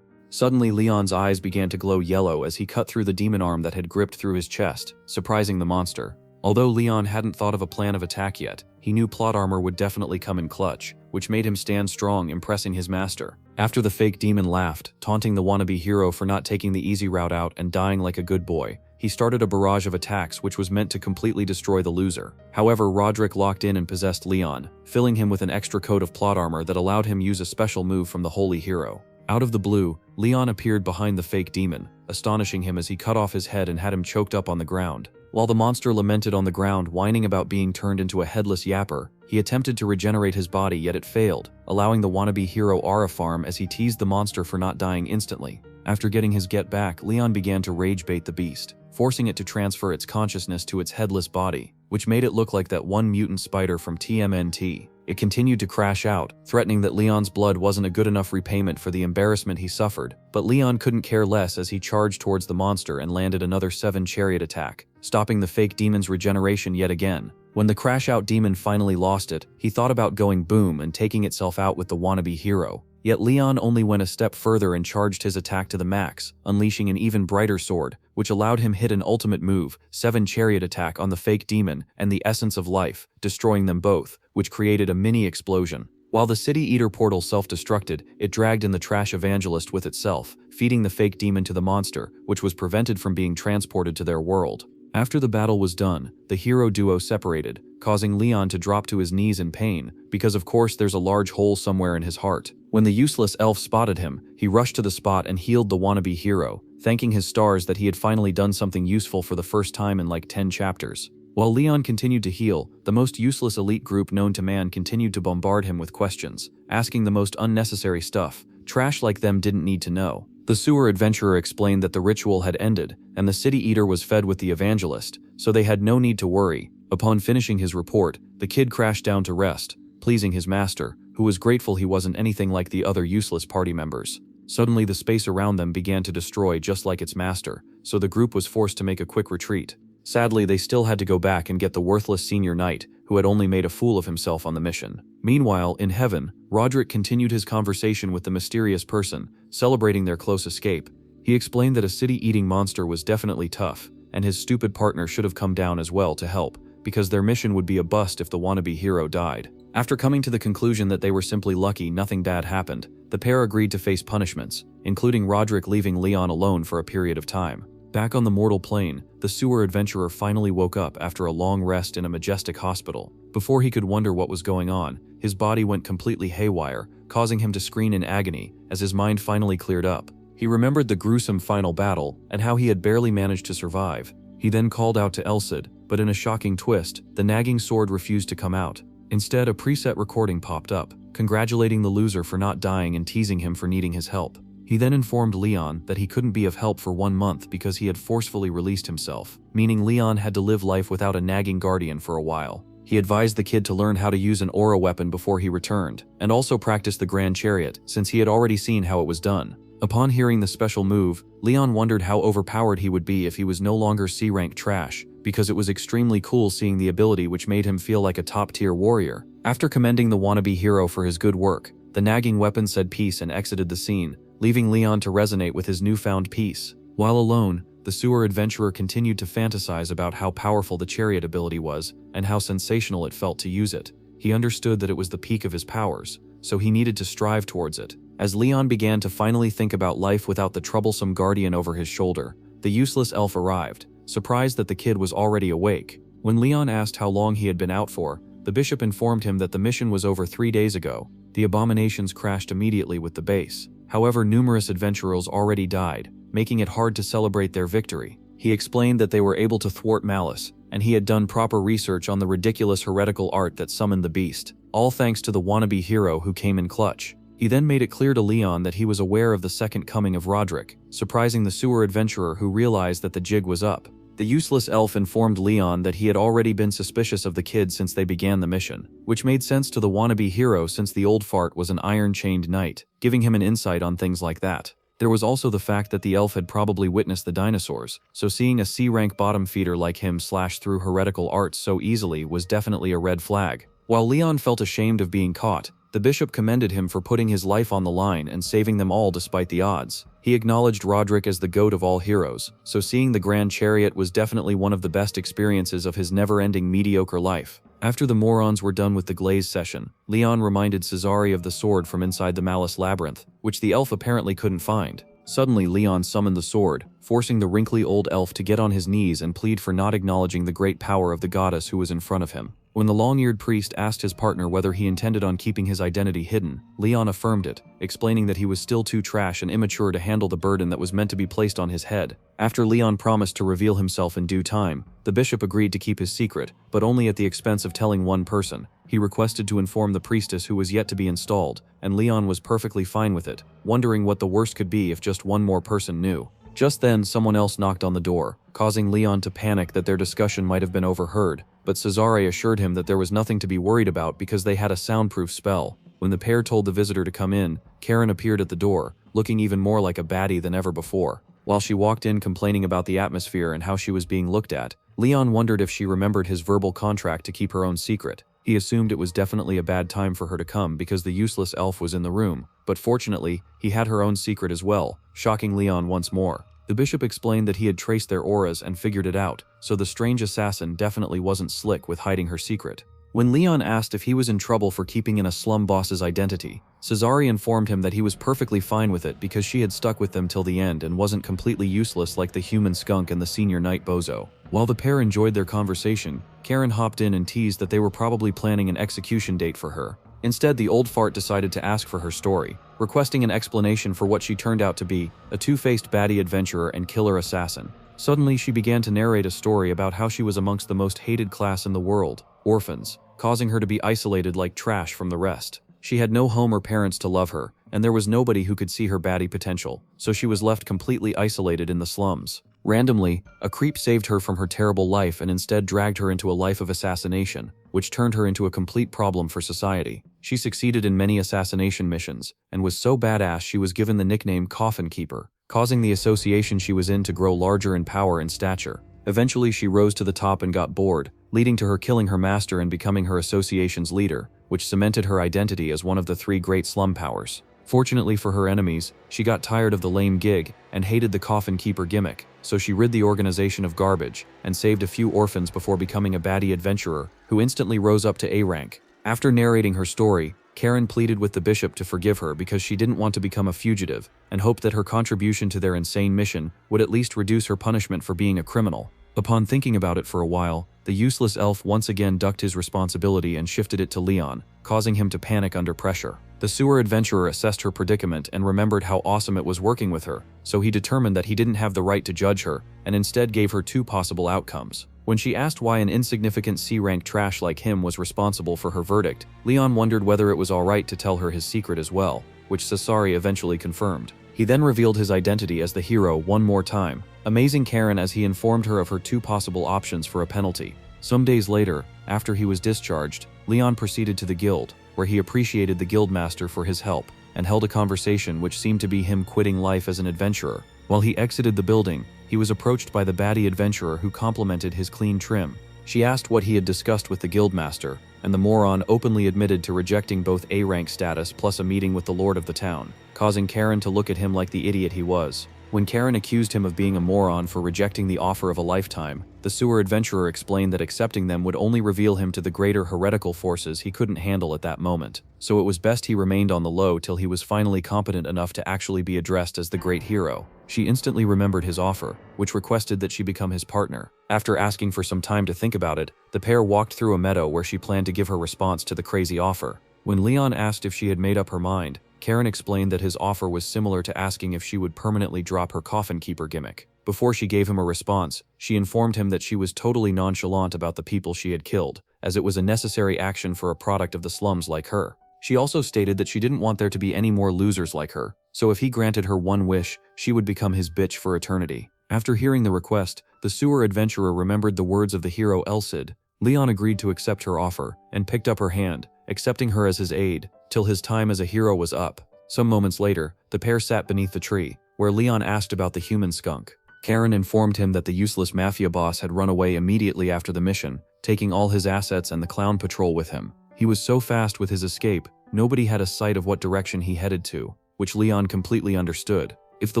Suddenly, Leyon's eyes began to glow yellow as he cut through the demon arm that had gripped through his chest, surprising the monster. Although Leyon hadn't thought of a plan of attack yet, he knew plot armor would definitely come in clutch, which made him stand strong, impressing his master. After the fake demon laughed, taunting the wannabe hero for not taking the easy route out and dying like a good boy, he started a barrage of attacks which was meant to completely destroy the loser. However, Roderick locked in and possessed Leyon, filling him with an extra coat of plot armor that allowed him use a special move from the holy hero. Out of the blue, Leyon appeared behind the fake demon, astonishing him as he cut off his head and had him choked up on the ground. While the monster lamented on the ground, whining about being turned into a headless yapper, he attempted to regenerate his body, yet it failed, allowing the wannabe hero Ara farm as he teased the monster for not dying instantly. After getting his get back, Leyon began to rage bait the beast, forcing it to transfer its consciousness to its headless body, which made it look like that one mutant spider from TMNT. It continued to crash out, threatening that Leyon's blood wasn't a good enough repayment for the embarrassment he suffered, but Leyon couldn't care less as he charged towards the monster and landed another 7 chariot attack, stopping the fake demon's regeneration yet again. When the crash-out demon finally lost it, he thought about going boom and taking itself out with the wannabe hero. Yet Leyon only went a step further and charged his attack to the max, unleashing an even brighter sword, which allowed him hit an ultimate move, 7 chariot attack on the fake demon and the essence of life, destroying them both, which created a mini explosion. While the City Eater portal self-destructed, it dragged in the trash evangelist with itself, feeding the fake demon to the monster, which was prevented from being transported to their world. After the battle was done, the hero duo separated, causing Leyon to drop to his knees in pain, because of course there's a large hole somewhere in his heart. When the useless elf spotted him, he rushed to the spot and healed the wannabe hero, thanking his stars that he had finally done something useful for the first time in like 10 chapters. While Leyon continued to heal, the most useless elite group known to man continued to bombard him with questions, asking the most unnecessary stuff. Trash like them didn't need to know. The sewer adventurer explained that the ritual had ended, and the city eater was fed with the evangelist, so they had no need to worry. Upon finishing his report, the kid crashed down to rest, pleasing his master, who was grateful he wasn't anything like the other useless party members. Suddenly the space around them began to destroy just like its master, so the group was forced to make a quick retreat. Sadly, they still had to go back and get the worthless senior knight, who had only made a fool of himself on the mission. Meanwhile, in heaven, Roderick continued his conversation with the mysterious person, celebrating their close escape. He explained that a city-eating monster was definitely tough, and his stupid partner should have come down as well to help, because their mission would be a bust if the wannabe hero died. After coming to the conclusion that they were simply lucky nothing bad happened, the pair agreed to face punishments, including Roderick leaving Leyon alone for a period of time. Back on the mortal plane, the sewer adventurer finally woke up after a long rest in a majestic hospital. Before he could wonder what was going on, his body went completely haywire, causing him to scream in agony as his mind finally cleared up. He remembered the gruesome final battle and how he had barely managed to survive. He then called out to Elsid, but in a shocking twist, the nagging sword refused to come out. Instead, a preset recording popped up, congratulating the loser for not dying and teasing him for needing his help. He then informed Leyon that he couldn't be of help for 1 month because he had forcefully released himself, meaning Leyon had to live life without a nagging guardian for a while. He advised the kid to learn how to use an aura weapon before he returned, and also practice the Grand Chariot, since he had already seen how it was done. Upon hearing the special move, Leyon wondered how overpowered he would be if he was no longer C-rank trash, because it was extremely cool seeing the ability which made him feel like a top-tier warrior. After commending the wannabe hero for his good work, the nagging weapon said peace and exited the scene, leaving Leyon to resonate with his newfound peace. While alone, the sewer adventurer continued to fantasize about how powerful the chariot ability was and how sensational it felt to use it. He understood that it was the peak of his powers, so he needed to strive towards it. As Leyon began to finally think about life without the troublesome guardian over his shoulder, the useless elf arrived, surprised that the kid was already awake. When Leyon asked how long he had been out for, the bishop informed him that the mission was over 3 days ago. The abominations crashed immediately with the base. However, numerous adventurers already died, making it hard to celebrate their victory. He explained that they were able to thwart malice, and he had done proper research on the ridiculous heretical art that summoned the beast, all thanks to the wannabe hero who came in clutch. He then made it clear to Leyon that he was aware of the second coming of Roderick, surprising the sewer adventurer who realized that the jig was up. The useless elf informed Leyon that he had already been suspicious of the kid since they began the mission, which made sense to the wannabe hero since the old fart was an iron-chained knight, giving him an insight on things like that. There was also the fact that the elf had probably witnessed the dinosaurs, so seeing a C-rank bottom feeder like him slash through heretical arts so easily was definitely a red flag. While Leyon felt ashamed of being caught, the bishop commended him for putting his life on the line and saving them all despite the odds. He acknowledged Roderick as the goat of all heroes, so seeing the Grand Chariot was definitely one of the best experiences of his never-ending mediocre life. After the morons were done with the glaze session, Leyon reminded Cesare of the sword from inside the Malice Labyrinth, which the elf apparently couldn't find. Suddenly, Leyon summoned the sword, forcing the wrinkly old elf to get on his knees and plead for not acknowledging the great power of the goddess who was in front of him. When the long-eared priest asked his partner whether he intended on keeping his identity hidden, Leyon affirmed it, explaining that he was still too trash and immature to handle the burden that was meant to be placed on his head. After Leyon promised to reveal himself in due time, the bishop agreed to keep his secret, but only at the expense of telling one person. He requested to inform the priestess who was yet to be installed, and Leyon was perfectly fine with it, wondering what the worst could be if just one more person knew. Just then, someone else knocked on the door, causing Leyon to panic that their discussion might have been overheard, but Cesare assured him that there was nothing to be worried about because they had a soundproof spell. When the pair told the visitor to come in, Karen appeared at the door, looking even more like a baddie than ever before. While she walked in complaining about the atmosphere and how she was being looked at, Leyon wondered if she remembered his verbal contract to keep her own secret. He assumed it was definitely a bad time for her to come because the useless elf was in the room, but fortunately, he had her own secret as well, shocking Leyon once more. The bishop explained that he had traced their auras and figured it out, so the strange assassin definitely wasn't slick with hiding her secret. When Leyon asked if he was in trouble for keeping in a slum boss's identity, Cesare informed him that he was perfectly fine with it because she had stuck with them till the end and wasn't completely useless like the human skunk and the senior knight bozo. While the pair enjoyed their conversation, Karen hopped in and teased that they were probably planning an execution date for her. Instead, the old fart decided to ask for her story, requesting an explanation for what she turned out to be, a two-faced baddie adventurer and killer assassin. Suddenly, she began to narrate a story about how she was amongst the most hated class in the world, orphans, causing her to be isolated like trash from the rest. She had no home or parents to love her, and there was nobody who could see her baddie potential, so she was left completely isolated in the slums. Randomly, a creep saved her from her terrible life and instead dragged her into a life of assassination, which turned her into a complete problem for society. She succeeded in many assassination missions, and was so badass she was given the nickname Coffin Keeper, causing the association she was in to grow larger in power and stature. Eventually, she rose to the top and got bored, leading to her killing her master and becoming her association's leader, which cemented her identity as one of the 3 great slum powers. Fortunately for her enemies, she got tired of the lame gig and hated the Coffin Keeper gimmick, so she rid the organization of garbage and saved a few orphans before becoming a baddie adventurer who instantly rose up to A rank. After narrating her story, Karen pleaded with the bishop to forgive her because she didn't want to become a fugitive and hoped that her contribution to their insane mission would at least reduce her punishment for being a criminal. Upon thinking about it for a while, the useless elf once again ducked his responsibility and shifted it to Leyon, causing him to panic under pressure. The sewer adventurer assessed her predicament and remembered how awesome it was working with her, so he determined that he didn't have the right to judge her, and instead gave her 2 possible outcomes. When she asked why an insignificant C-rank trash like him was responsible for her verdict, Leyon wondered whether it was alright to tell her his secret as well, which Cesari eventually confirmed. He then revealed his identity as the hero one more time, amazing Karen as he informed her of her 2 possible options for a penalty. Some days later, after he was discharged, Leyon proceeded to the guild, where he appreciated the guildmaster for his help, and held a conversation which seemed to be him quitting life as an adventurer. While he exited the building, he was approached by the baddie adventurer who complimented his clean trim. She asked what he had discussed with the guildmaster, and the moron openly admitted to rejecting both A-rank status plus a meeting with the lord of the town, causing Karen to look at him like the idiot he was. When Karen accused him of being a moron for rejecting the offer of a lifetime, the sewer adventurer explained that accepting them would only reveal him to the greater heretical forces he couldn't handle at that moment, so it was best he remained on the low till he was finally competent enough to actually be addressed as the great hero. She instantly remembered his offer, which requested that she become his partner. After asking for some time to think about it, the pair walked through a meadow where she planned to give her response to the crazy offer. When Leyon asked if she had made up her mind, Karen explained that his offer was similar to asking if she would permanently drop her coffin keeper gimmick. Before she gave him a response, she informed him that she was totally nonchalant about the people she had killed, as it was a necessary action for a product of the slums like her. She also stated that she didn't want there to be any more losers like her, so if he granted her one wish, she would become his bitch for eternity. After hearing the request, the sewer adventurer remembered the words of the hero Elsid. Leyon agreed to accept her offer, and picked up her hand, accepting her as his aide, till his time as a hero was up. Some moments later, the pair sat beneath the tree, where Leyon asked about the human skunk. Karen informed him that the useless mafia boss had run away immediately after the mission, taking all his assets and the clown patrol with him. He was so fast with his escape, nobody had a sight of what direction he headed to, which Leyon completely understood. If the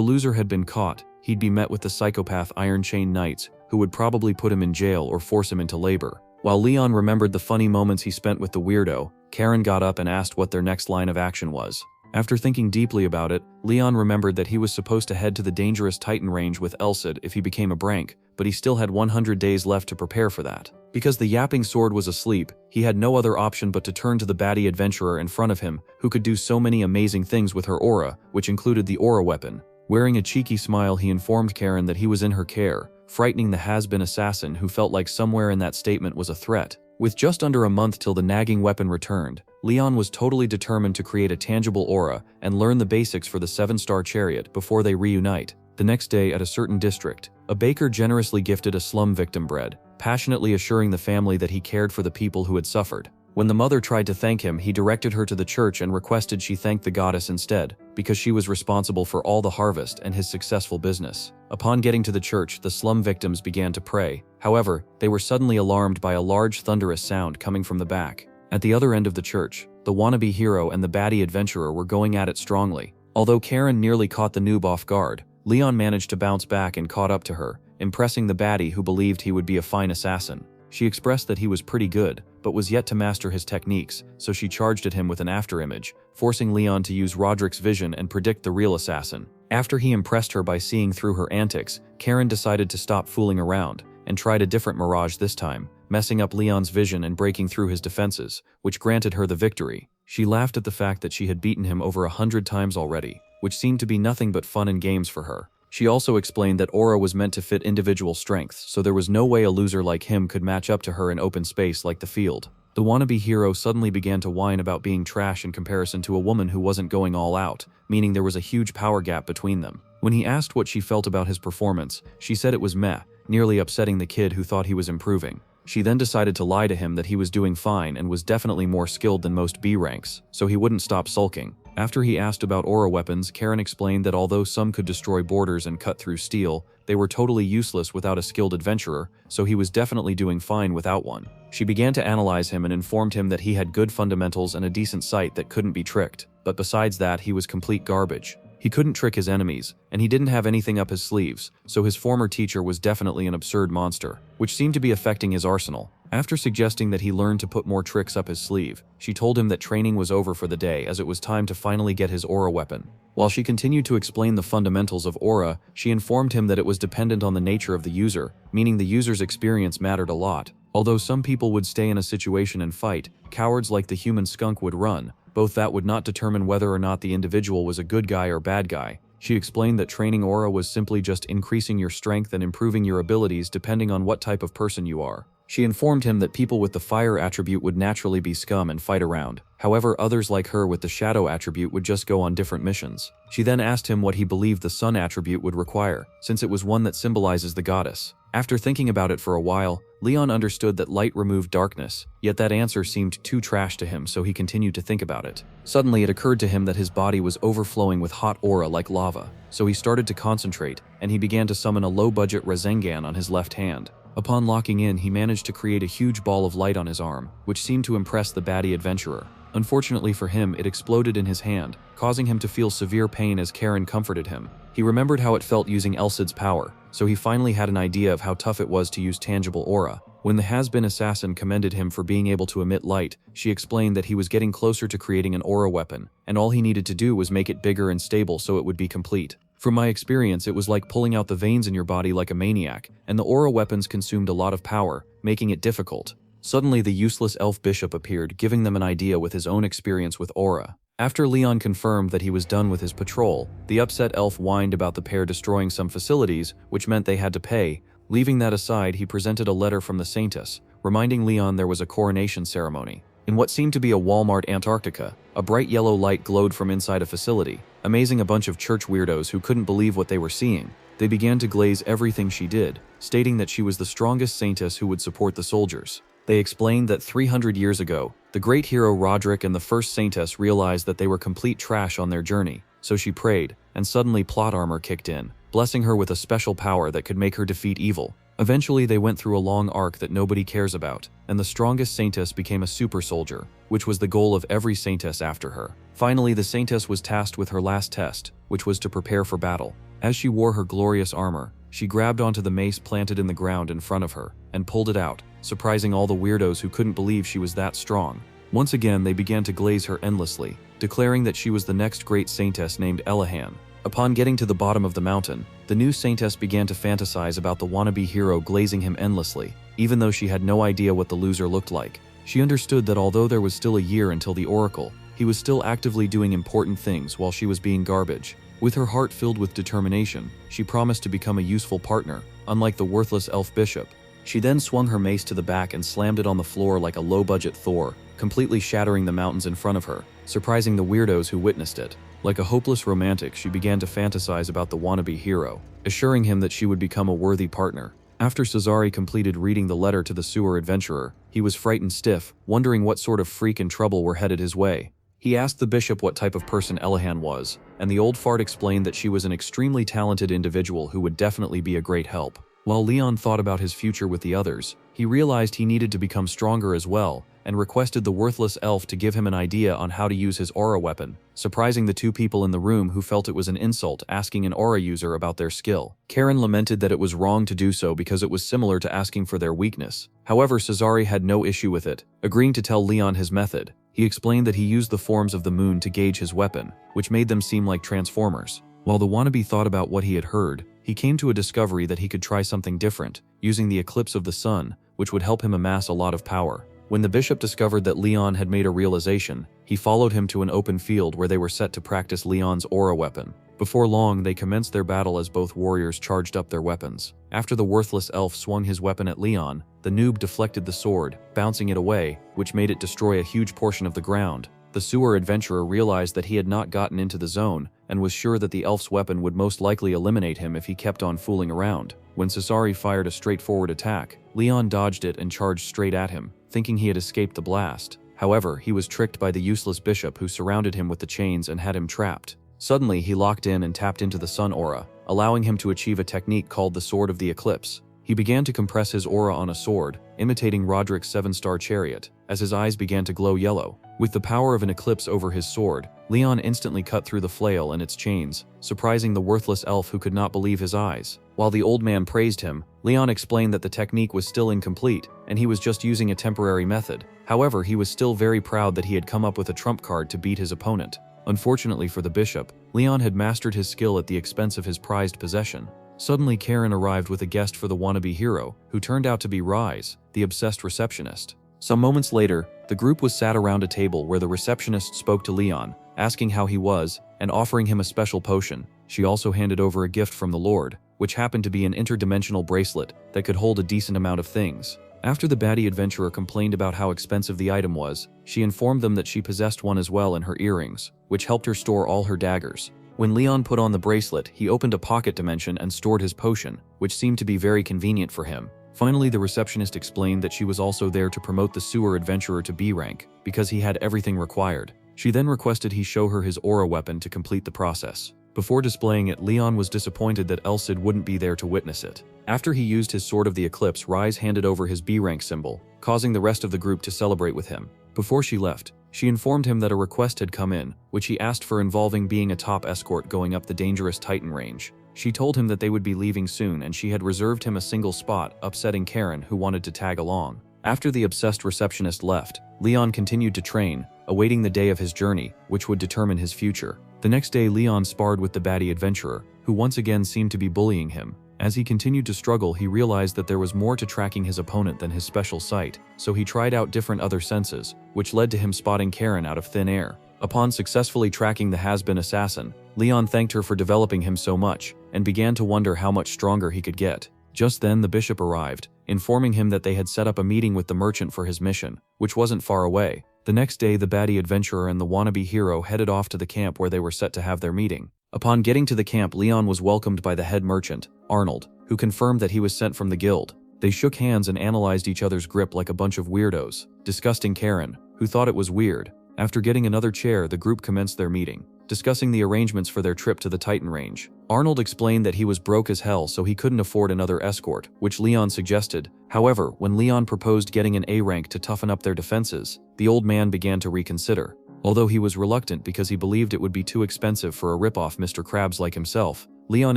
loser had been caught, he'd be met with the psychopath Iron Chain Knights, who would probably put him in jail or force him into labor. While Leyon remembered the funny moments he spent with the weirdo, Karen got up and asked what their next line of action was. After thinking deeply about it, Leyon remembered that he was supposed to head to the dangerous Titan range with Elsid if he became a Brank, but he still had 100 days left to prepare for that. Because the yapping sword was asleep, he had no other option but to turn to the baddie adventurer in front of him, who could do so many amazing things with her aura, which included the aura weapon. Wearing a cheeky smile, he informed Karen that he was in her care, frightening the has-been assassin who felt like somewhere in that statement was a threat. With just under a month till the nagging weapon returned, Leyon was totally determined to create a tangible aura and learn the basics for the 7-star chariot before they reunite. The next day at a certain district, a baker generously gifted a slum victim bread, passionately assuring the family that he cared for the people who had suffered. When the mother tried to thank him, he directed her to the church and requested she thank the goddess instead, because she was responsible for all the harvest and his successful business. Upon getting to the church, the slum victims began to pray. However, they were suddenly alarmed by a large thunderous sound coming from the back. At the other end of the church, the wannabe hero and the baddie adventurer were going at it strongly. Although Karen nearly caught the noob off guard, Leyon managed to bounce back and caught up to her, impressing the baddie who believed he would be a fine assassin. She expressed that he was pretty good, but was yet to master his techniques, so she charged at him with an afterimage, forcing Leyon to use Roderick's vision and predict the real assassin. After he impressed her by seeing through her antics, Karen decided to stop fooling around, and tried a different mirage this time, messing up Leyon's vision and breaking through his defenses, which granted her the victory. She laughed at the fact that she had beaten him over 100 times already, which seemed to be nothing but fun and games for her. She also explained that aura was meant to fit individual strengths, so there was no way a loser like him could match up to her in open space like the field. The wannabe hero suddenly began to whine about being trash in comparison to a woman who wasn't going all out, meaning there was a huge power gap between them. When he asked what she felt about his performance, she said it was meh, nearly upsetting the kid who thought he was improving. She then decided to lie to him that he was doing fine and was definitely more skilled than most B ranks, so he wouldn't stop sulking. After he asked about aura weapons, Karen explained that although some could destroy borders and cut through steel, they were totally useless without a skilled adventurer, so he was definitely doing fine without one. She began to analyze him and informed him that he had good fundamentals and a decent sight that couldn't be tricked, but besides that he was complete garbage. He couldn't trick his enemies, and he didn't have anything up his sleeves, so his former teacher was definitely an absurd monster, which seemed to be affecting his arsenal. After suggesting that he learn to put more tricks up his sleeve, she told him that training was over for the day as it was time to finally get his aura weapon. While she continued to explain the fundamentals of aura, she informed him that it was dependent on the nature of the user, meaning the user's experience mattered a lot. Although some people would stay in a situation and fight, cowards like the human skunk would run. Both that would not determine whether or not the individual was a good guy or bad guy. She explained that training aura was simply just increasing your strength and improving your abilities depending on what type of person you are. She informed him that people with the fire attribute would naturally be scum and fight around. However, others like her with the shadow attribute would just go on different missions. She then asked him what he believed the sun attribute would require, since it was one that symbolizes the goddess. After thinking about it for a while, Leyon understood that light removed darkness, yet that answer seemed too trash to him, so he continued to think about it. Suddenly it occurred to him that his body was overflowing with hot aura like lava, so he started to concentrate, and he began to summon a low-budget Rasengan on his left hand. Upon locking in, he managed to create a huge ball of light on his arm, which seemed to impress the baddie adventurer. Unfortunately for him, it exploded in his hand, causing him to feel severe pain as Karen comforted him. He remembered how it felt using Elsid's power, so he finally had an idea of how tough it was to use tangible aura. When the has-been assassin commended him for being able to emit light, she explained that he was getting closer to creating an aura weapon, and all he needed to do was make it bigger and stable so it would be complete. From my experience, it was like pulling out the veins in your body like a maniac, and the aura weapons consumed a lot of power, making it difficult. Suddenly, the useless elf bishop appeared, giving them an idea with his own experience with aura. After Leyon confirmed that he was done with his patrol, the upset elf whined about the pair destroying some facilities, which meant they had to pay. Leaving that aside, he presented a letter from the Saintess, reminding Leyon there was a coronation ceremony. In what seemed to be a Walmart Antarctica, a bright yellow light glowed from inside a facility, amazing a bunch of church weirdos who couldn't believe what they were seeing. They began to glaze everything she did, stating that she was the strongest saintess who would support the soldiers. They explained that 300 years ago, the great hero Roderick and the first saintess realized that they were complete trash on their journey, so she prayed, and suddenly plot armor kicked in, blessing her with a special power that could make her defeat evil. Eventually, they went through a long arc that nobody cares about, and the strongest saintess became a super soldier, which was the goal of every saintess after her. Finally, the saintess was tasked with her last test, which was to prepare for battle. As she wore her glorious armor, she grabbed onto the mace planted in the ground in front of her, and pulled it out, surprising all the weirdos who couldn't believe she was that strong. Once again, they began to glaze her endlessly, declaring that she was the next great saintess named Elahan. Upon getting to the bottom of the mountain, the new saintess began to fantasize about the wannabe hero glazing him endlessly, even though she had no idea what the loser looked like. She understood that although there was still a year until the oracle, he was still actively doing important things while she was being garbage. With her heart filled with determination, she promised to become a useful partner, unlike the worthless elf bishop. She then swung her mace to the back and slammed it on the floor like a low-budget Thor, completely shattering the mountains in front of her, surprising the weirdos who witnessed it. Like a hopeless romantic, she began to fantasize about the wannabe hero, assuring him that she would become a worthy partner. After Cesare completed reading the letter to the sewer adventurer, he was frightened stiff, wondering what sort of freak and trouble were headed his way. He asked the bishop what type of person Elahan was, and the old fart explained that she was an extremely talented individual who would definitely be a great help. While Leyon thought about his future with the others, he realized he needed to become stronger as well, and requested the worthless elf to give him an idea on how to use his aura weapon, surprising the two people in the room who felt it was an insult asking an aura user about their skill. Karen lamented that it was wrong to do so because it was similar to asking for their weakness. However, Cesare had no issue with it, agreeing to tell Leyon his method. He explained that he used the forms of the moon to gauge his weapon, which made them seem like transformers. While the wannabe thought about what he had heard, he came to a discovery that he could try something different, using the eclipse of the sun, which would help him amass a lot of power. When the bishop discovered that Leyon had made a realization, he followed him to an open field where they were set to practice Leyon's aura weapon. Before long, they commenced their battle as both warriors charged up their weapons. After the worthless elf swung his weapon at Leyon, the noob deflected the sword, bouncing it away, which made it destroy a huge portion of the ground. The sewer adventurer realized that he had not gotten into the zone, and was sure that the elf's weapon would most likely eliminate him if he kept on fooling around. When Cesari fired a straightforward attack, Leyon dodged it and charged straight at him, thinking he had escaped the blast. However, he was tricked by the useless bishop who surrounded him with the chains and had him trapped. Suddenly, he locked in and tapped into the sun aura, allowing him to achieve a technique called the Sword of the Eclipse. He began to compress his aura on a sword, imitating Roderick's 7-star chariot, as his eyes began to glow yellow. With the power of an eclipse over his sword, Leyon instantly cut through the flail and its chains, surprising the worthless elf who could not believe his eyes. While the old man praised him, Leyon explained that the technique was still incomplete, and he was just using a temporary method. However, he was still very proud that he had come up with a trump card to beat his opponent. Unfortunately for the bishop, Leyon had mastered his skill at the expense of his prized possession. Suddenly, Karen arrived with a guest for the wannabe hero, who turned out to be Rise, the obsessed receptionist. Some moments later, the group was sat around a table where the receptionist spoke to Leyon, asking how he was, and offering him a special potion. She also handed over a gift from the Lord, which happened to be an interdimensional bracelet that could hold a decent amount of things. After the baddie adventurer complained about how expensive the item was, she informed them that she possessed one as well in her earrings, which helped her store all her daggers. When Leyon put on the bracelet, he opened a pocket dimension and stored his potion, which seemed to be very convenient for him. Finally, the receptionist explained that she was also there to promote the sewer adventurer to B rank, because he had everything required. She then requested he show her his aura weapon to complete the process. Before displaying it, Leyon was disappointed that Elsid wouldn't be there to witness it. After he used his Sword of the Eclipse, Rise handed over his B rank symbol, causing the rest of the group to celebrate with him. Before she left, she informed him that a request had come in, which he asked for, involving being a top escort going up the dangerous Titan range. She told him that they would be leaving soon and she had reserved him a single spot, upsetting Karen, who wanted to tag along. After the obsessed receptionist left, Leyon continued to train, awaiting the day of his journey, which would determine his future. The next day, Leyon sparred with the baddie adventurer, who once again seemed to be bullying him. As he continued to struggle, he realized that there was more to tracking his opponent than his special sight, so he tried out different other senses, which led to him spotting Karen out of thin air. Upon successfully tracking the has-been assassin, Leyon thanked her for developing him so much, and began to wonder how much stronger he could get. Just then, the bishop arrived, informing him that they had set up a meeting with the merchant for his mission, which wasn't far away. The next day, the baddie adventurer and the wannabe hero headed off to the camp where they were set to have their meeting. Upon getting to the camp, Leyon was welcomed by the head merchant, Arnold, who confirmed that he was sent from the guild. They shook hands and analyzed each other's grip like a bunch of weirdos, disgusting Karen, who thought it was weird. After getting another chair, the group commenced their meeting, discussing the arrangements for their trip to the Titan range. Arnold explained that he was broke as hell, so he couldn't afford another escort, which Leyon suggested. However, when Leyon proposed getting an A rank to toughen up their defenses, the old man began to reconsider. Although he was reluctant because he believed it would be too expensive for a rip-off Mr. Krabs like himself, Leyon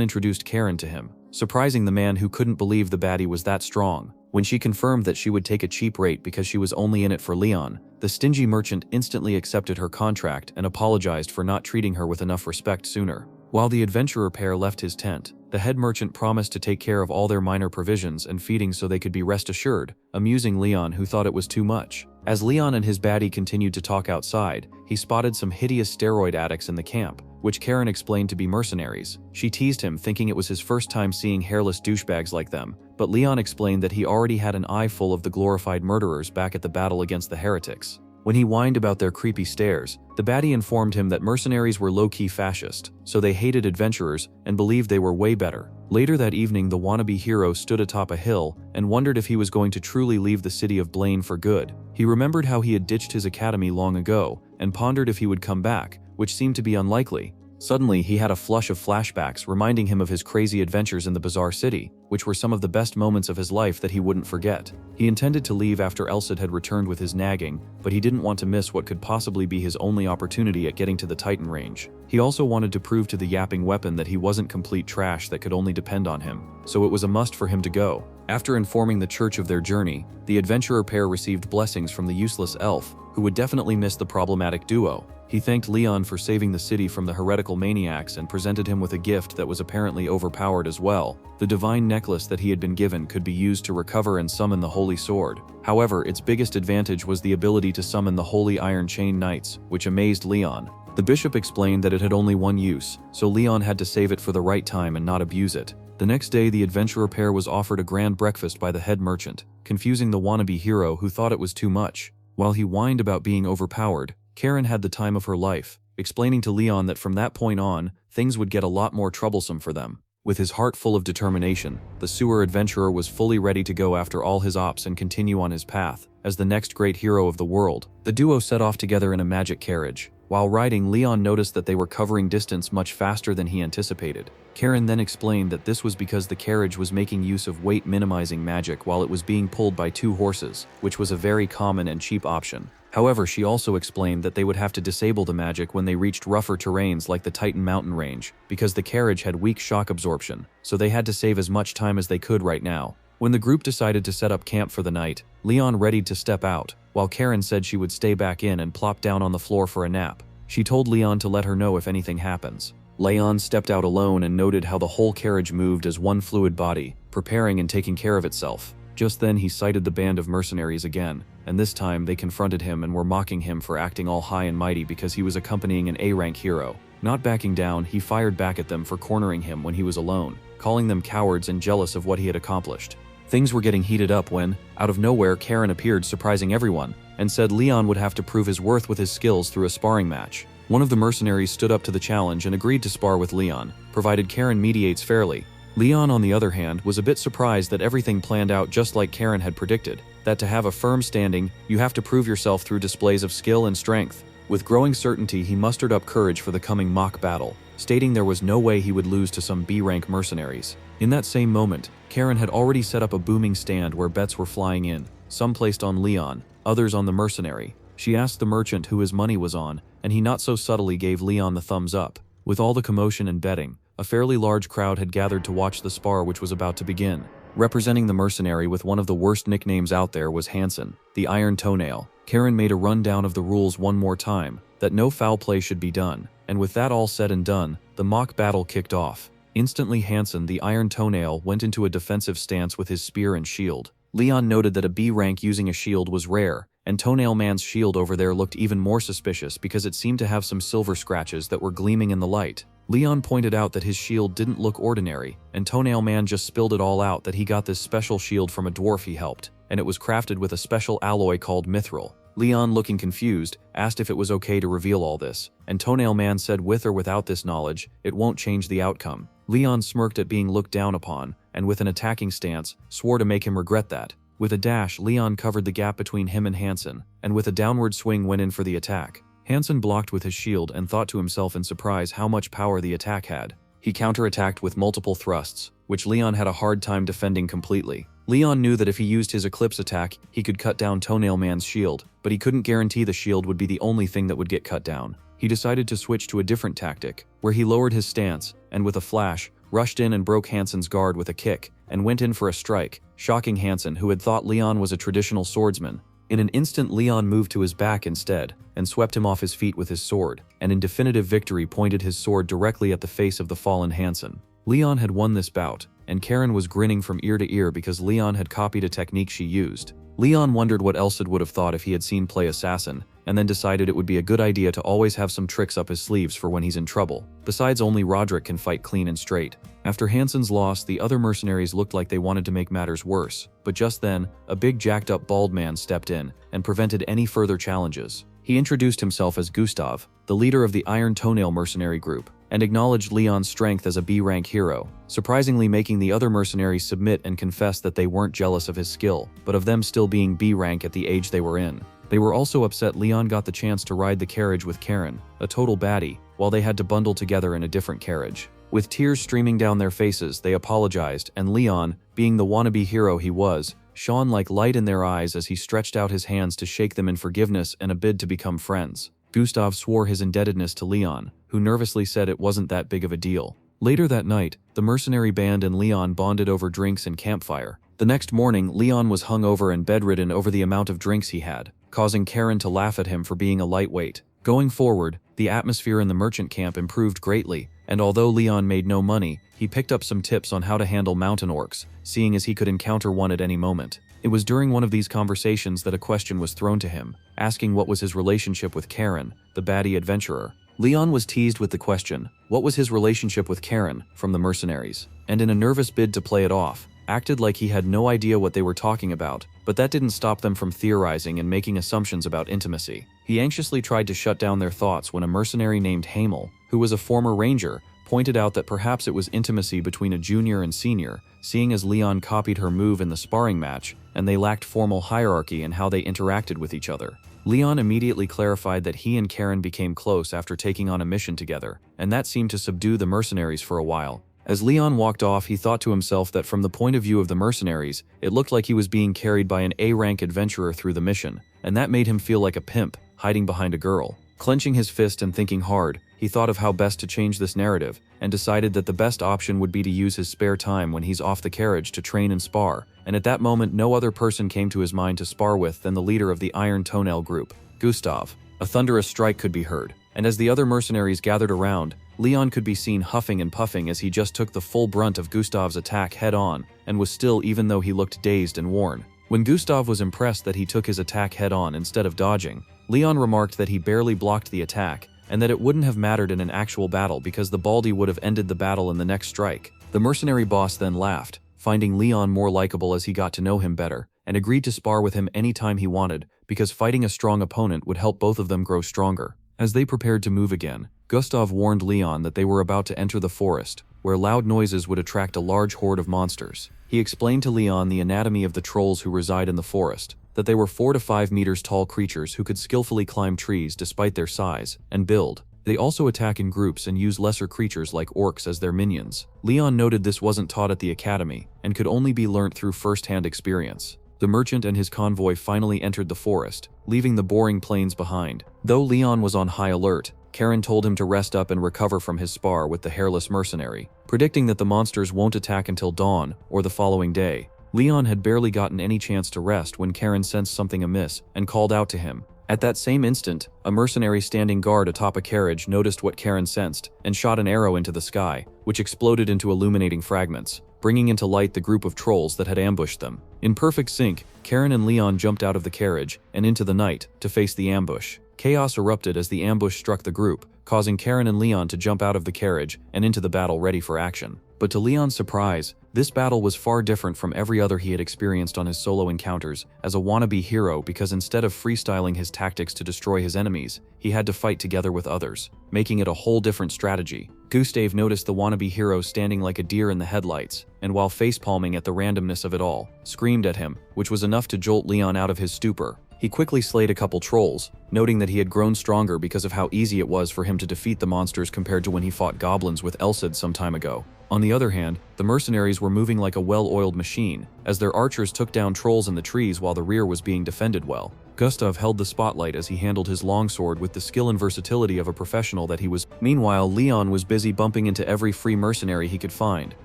introduced Karen to him, surprising the man who couldn't believe the baddie was that strong. When she confirmed that she would take a cheap rate because she was only in it for Leyon, the stingy merchant instantly accepted her contract and apologized for not treating her with enough respect sooner. While the adventurer pair left his tent, the head merchant promised to take care of all their minor provisions and feeding so they could be rest assured, amusing Leyon, who thought it was too much. As Leyon and his baddie continued to talk outside, he spotted some hideous steroid addicts in the camp, which Karen explained to be mercenaries. She teased him, thinking it was his first time seeing hairless douchebags like them, but Leyon explained that he already had an eye full of the glorified murderers back at the battle against the heretics. When he whined about their creepy stares, the baddie informed him that mercenaries were low-key fascist, so they hated adventurers and believed they were way better. Later that evening, the wannabe hero stood atop a hill and wondered if he was going to truly leave the city of Blaine for good. He remembered how he had ditched his academy long ago and pondered if he would come back, which seemed to be unlikely. Suddenly, he had a flush of flashbacks reminding him of his crazy adventures in the bizarre city, which were some of the best moments of his life that he wouldn't forget. He intended to leave after Elsid had returned with his nagging, but he didn't want to miss what could possibly be his only opportunity at getting to the Titan range. He also wanted to prove to the yapping weapon that he wasn't complete trash that could only depend on him, so it was a must for him to go. After informing the church of their journey, the adventurer pair received blessings from the useless elf, who would definitely miss the problematic duo. He thanked Leyon for saving the city from the heretical maniacs and presented him with a gift that was apparently overpowered as well. The divine necklace that he had been given could be used to recover and summon the Holy Sword. However, its biggest advantage was the ability to summon the Holy Iron Chain Knights, which amazed Leyon. The bishop explained that it had only one use, so Leyon had to save it for the right time and not abuse it. The next day, the adventurer pair was offered a grand breakfast by the head merchant, confusing the wannabe hero who thought it was too much. While he whined about being overpowered, Karen had the time of her life, explaining to Leyon that from that point on, things would get a lot more troublesome for them. With his heart full of determination, the sewer adventurer was fully ready to go after all his ops and continue on his path. As the next great hero of the world, the duo set off together in a magic carriage. While riding, Leyon noticed that they were covering distance much faster than he anticipated. Karen then explained that this was because the carriage was making use of weight-minimizing magic while it was being pulled by 2 horses, which was a very common and cheap option. However, she also explained that they would have to disable the magic when they reached rougher terrains like the Titan mountain range, because the carriage had weak shock absorption, so they had to save as much time as they could right now. When the group decided to set up camp for the night, Leyon readied to step out, while Karen said she would stay back in and plop down on the floor for a nap. She told Leyon to let her know if anything happens. Leyon stepped out alone and noted how the whole carriage moved as one fluid body, preparing and taking care of itself. Just then he sighted the band of mercenaries again, and this time they confronted him and were mocking him for acting all high and mighty because he was accompanying an A-rank hero. Not backing down, he fired back at them for cornering him when he was alone, calling them cowards and jealous of what he had accomplished. Things were getting heated up when, out of nowhere, Karen appeared, surprising everyone, and said Leyon would have to prove his worth with his skills through a sparring match. One of the mercenaries stood up to the challenge and agreed to spar with Leyon, provided Karen mediates fairly. Leyon, on the other hand, was a bit surprised that everything planned out just like Karen had predicted, that to have a firm standing, you have to prove yourself through displays of skill and strength. With growing certainty, he mustered up courage for the coming mock battle, stating there was no way he would lose to some B-rank mercenaries. In that same moment, Karen had already set up a booming stand where bets were flying in, some placed on Leyon, others on the mercenary. She asked the merchant who his money was on, and he not so subtly gave Leyon the thumbs up. With all the commotion and betting, a fairly large crowd had gathered to watch the spar which was about to begin. Representing the mercenary with one of the worst nicknames out there was Hansen, the Iron Toenail. Karen made a rundown of the rules one more time, that no foul play should be done, and with that all said and done, the mock battle kicked off. Instantly Hansen, the Iron Toenail, went into a defensive stance with his spear and shield. Leyon noted that a B rank using a shield was rare, and Toenail Man's shield over there looked even more suspicious because it seemed to have some silver scratches that were gleaming in the light. Leyon pointed out that his shield didn't look ordinary, and Toenail Man just spilled it all out that he got this special shield from a dwarf he helped, and it was crafted with a special alloy called mithril. Leyon, looking confused, asked if it was okay to reveal all this, and Toenail Man said with or without this knowledge, it won't change the outcome. Leyon smirked at being looked down upon, and with an attacking stance, swore to make him regret that. With a dash, Leyon covered the gap between him and Hansen, and with a downward swing went in for the attack. Hansen blocked with his shield and thought to himself in surprise how much power the attack had. He counterattacked with multiple thrusts, which Leyon had a hard time defending completely. Leyon knew that if he used his Eclipse attack, he could cut down Toenail Man's shield, but he couldn't guarantee the shield would be the only thing that would get cut down. He decided to switch to a different tactic, where he lowered his stance, and with a flash, rushed in and broke Hansen's guard with a kick, and went in for a strike, shocking Hansen, who had thought Leyon was a traditional swordsman. In an instant, Leyon moved to his back instead, and swept him off his feet with his sword, and in definitive victory pointed his sword directly at the face of the fallen Hansen. Leyon had won this bout, and Karen was grinning from ear to ear because Leyon had copied a technique she used. Leyon wondered what Elsid would have thought if he had seen play assassin, and then decided it would be a good idea to always have some tricks up his sleeves for when he's in trouble. Besides, only Roderick can fight clean and straight. After Hansen's loss, the other mercenaries looked like they wanted to make matters worse, but just then, a big jacked-up bald man stepped in and prevented any further challenges. He introduced himself as Gustav, the leader of the Iron Toenail mercenary group, and acknowledged Leyon's strength as a B-rank hero, surprisingly making the other mercenaries submit and confess that they weren't jealous of his skill, but of them still being B-rank at the age they were in. They were also upset Leyon got the chance to ride the carriage with Karen, a total baddie, while they had to bundle together in a different carriage. With tears streaming down their faces, they apologized, and Leyon, being the wannabe hero he was, shone like light in their eyes as he stretched out his hands to shake them in forgiveness and a bid to become friends. Gustav swore his indebtedness to Leyon, who nervously said it wasn't that big of a deal. Later that night, the mercenary band and Leyon bonded over drinks and campfire. The next morning, Leyon was hungover and bedridden over the amount of drinks he had. causing Karen to laugh at him for being a lightweight. Going forward, the atmosphere in the merchant camp improved greatly, and although Leyon made no money, he picked up some tips on how to handle mountain orcs, seeing as he could encounter one at any moment. It was during one of these conversations that a question was thrown to him, asking what was his relationship with Karen, the baddie adventurer. Leyon was teased with the question, what was his relationship with Karen, from the mercenaries, and in a nervous bid to play it off, acted like he had no idea what they were talking about, but that didn't stop them from theorizing and making assumptions about intimacy. He anxiously tried to shut down their thoughts when a mercenary named Hamel, who was a former ranger, pointed out that perhaps it was intimacy between a junior and senior, seeing as Leyon copied her move in the sparring match, and they lacked formal hierarchy in how they interacted with each other. Leyon immediately clarified that he and Karen became close after taking on a mission together, and that seemed to subdue the mercenaries for a while. As Leyon walked off, he thought to himself that from the point of view of the mercenaries, it looked like he was being carried by an A-rank adventurer through the mission, and that made him feel like a pimp, hiding behind a girl. Clenching his fist and thinking hard, he thought of how best to change this narrative, and decided that the best option would be to use his spare time when he's off the carriage to train and spar, and at that moment no other person came to his mind to spar with than the leader of the Iron Toenail group, Gustav. A thunderous strike could be heard, and as the other mercenaries gathered around, Leyon could be seen huffing and puffing as he just took the full brunt of Gustav's attack head-on, and was still even though he looked dazed and worn. When Gustav was impressed that he took his attack head-on instead of dodging, Leyon remarked that he barely blocked the attack, and that it wouldn't have mattered in an actual battle because the baldy would have ended the battle in the next strike. The mercenary boss then laughed, finding Leyon more likable as he got to know him better, and agreed to spar with him anytime he wanted, because fighting a strong opponent would help both of them grow stronger. As they prepared to move again, Gustav warned Leyon that they were about to enter the forest, where loud noises would attract a large horde of monsters. He explained to Leyon the anatomy of the trolls who reside in the forest, that they were 4 to 5 meters tall creatures who could skillfully climb trees despite their size and build. They also attack in groups and use lesser creatures like orcs as their minions. Leyon noted this wasn't taught at the academy, and could only be learnt through first-hand experience. The merchant and his convoy finally entered the forest, leaving the boring plains behind. Though Leyon was on high alert, Karen told him to rest up and recover from his spar with the hairless mercenary, predicting that the monsters won't attack until dawn or the following day. Leyon had barely gotten any chance to rest when Karen sensed something amiss and called out to him. At that same instant, a mercenary standing guard atop a carriage noticed what Karen sensed and shot an arrow into the sky, which exploded into illuminating fragments, bringing into light the group of trolls that had ambushed them. In perfect sync, Karen and Leyon jumped out of the carriage and into the night to face the ambush. Chaos erupted as the ambush struck the group, causing Karen and Leyon to jump out of the carriage and into the battle ready for action. But to Leon's surprise, this battle was far different from every other he had experienced on his solo encounters as a wannabe hero, because instead of freestyling his tactics to destroy his enemies, he had to fight together with others, making it a whole different strategy. Gustav noticed the wannabe hero standing like a deer in the headlights, and while facepalming at the randomness of it all, screamed at him, which was enough to jolt Leyon out of his stupor. He quickly slayed a couple trolls, noting that he had grown stronger because of how easy it was for him to defeat the monsters compared to when he fought goblins with Elsid some time ago. On the other hand, the mercenaries were moving like a well-oiled machine, as their archers took down trolls in the trees while the rear was being defended well. Gustav held the spotlight as he handled his longsword with the skill and versatility of a professional that he was. Meanwhile, Leyon was busy bumping into every free mercenary he could find,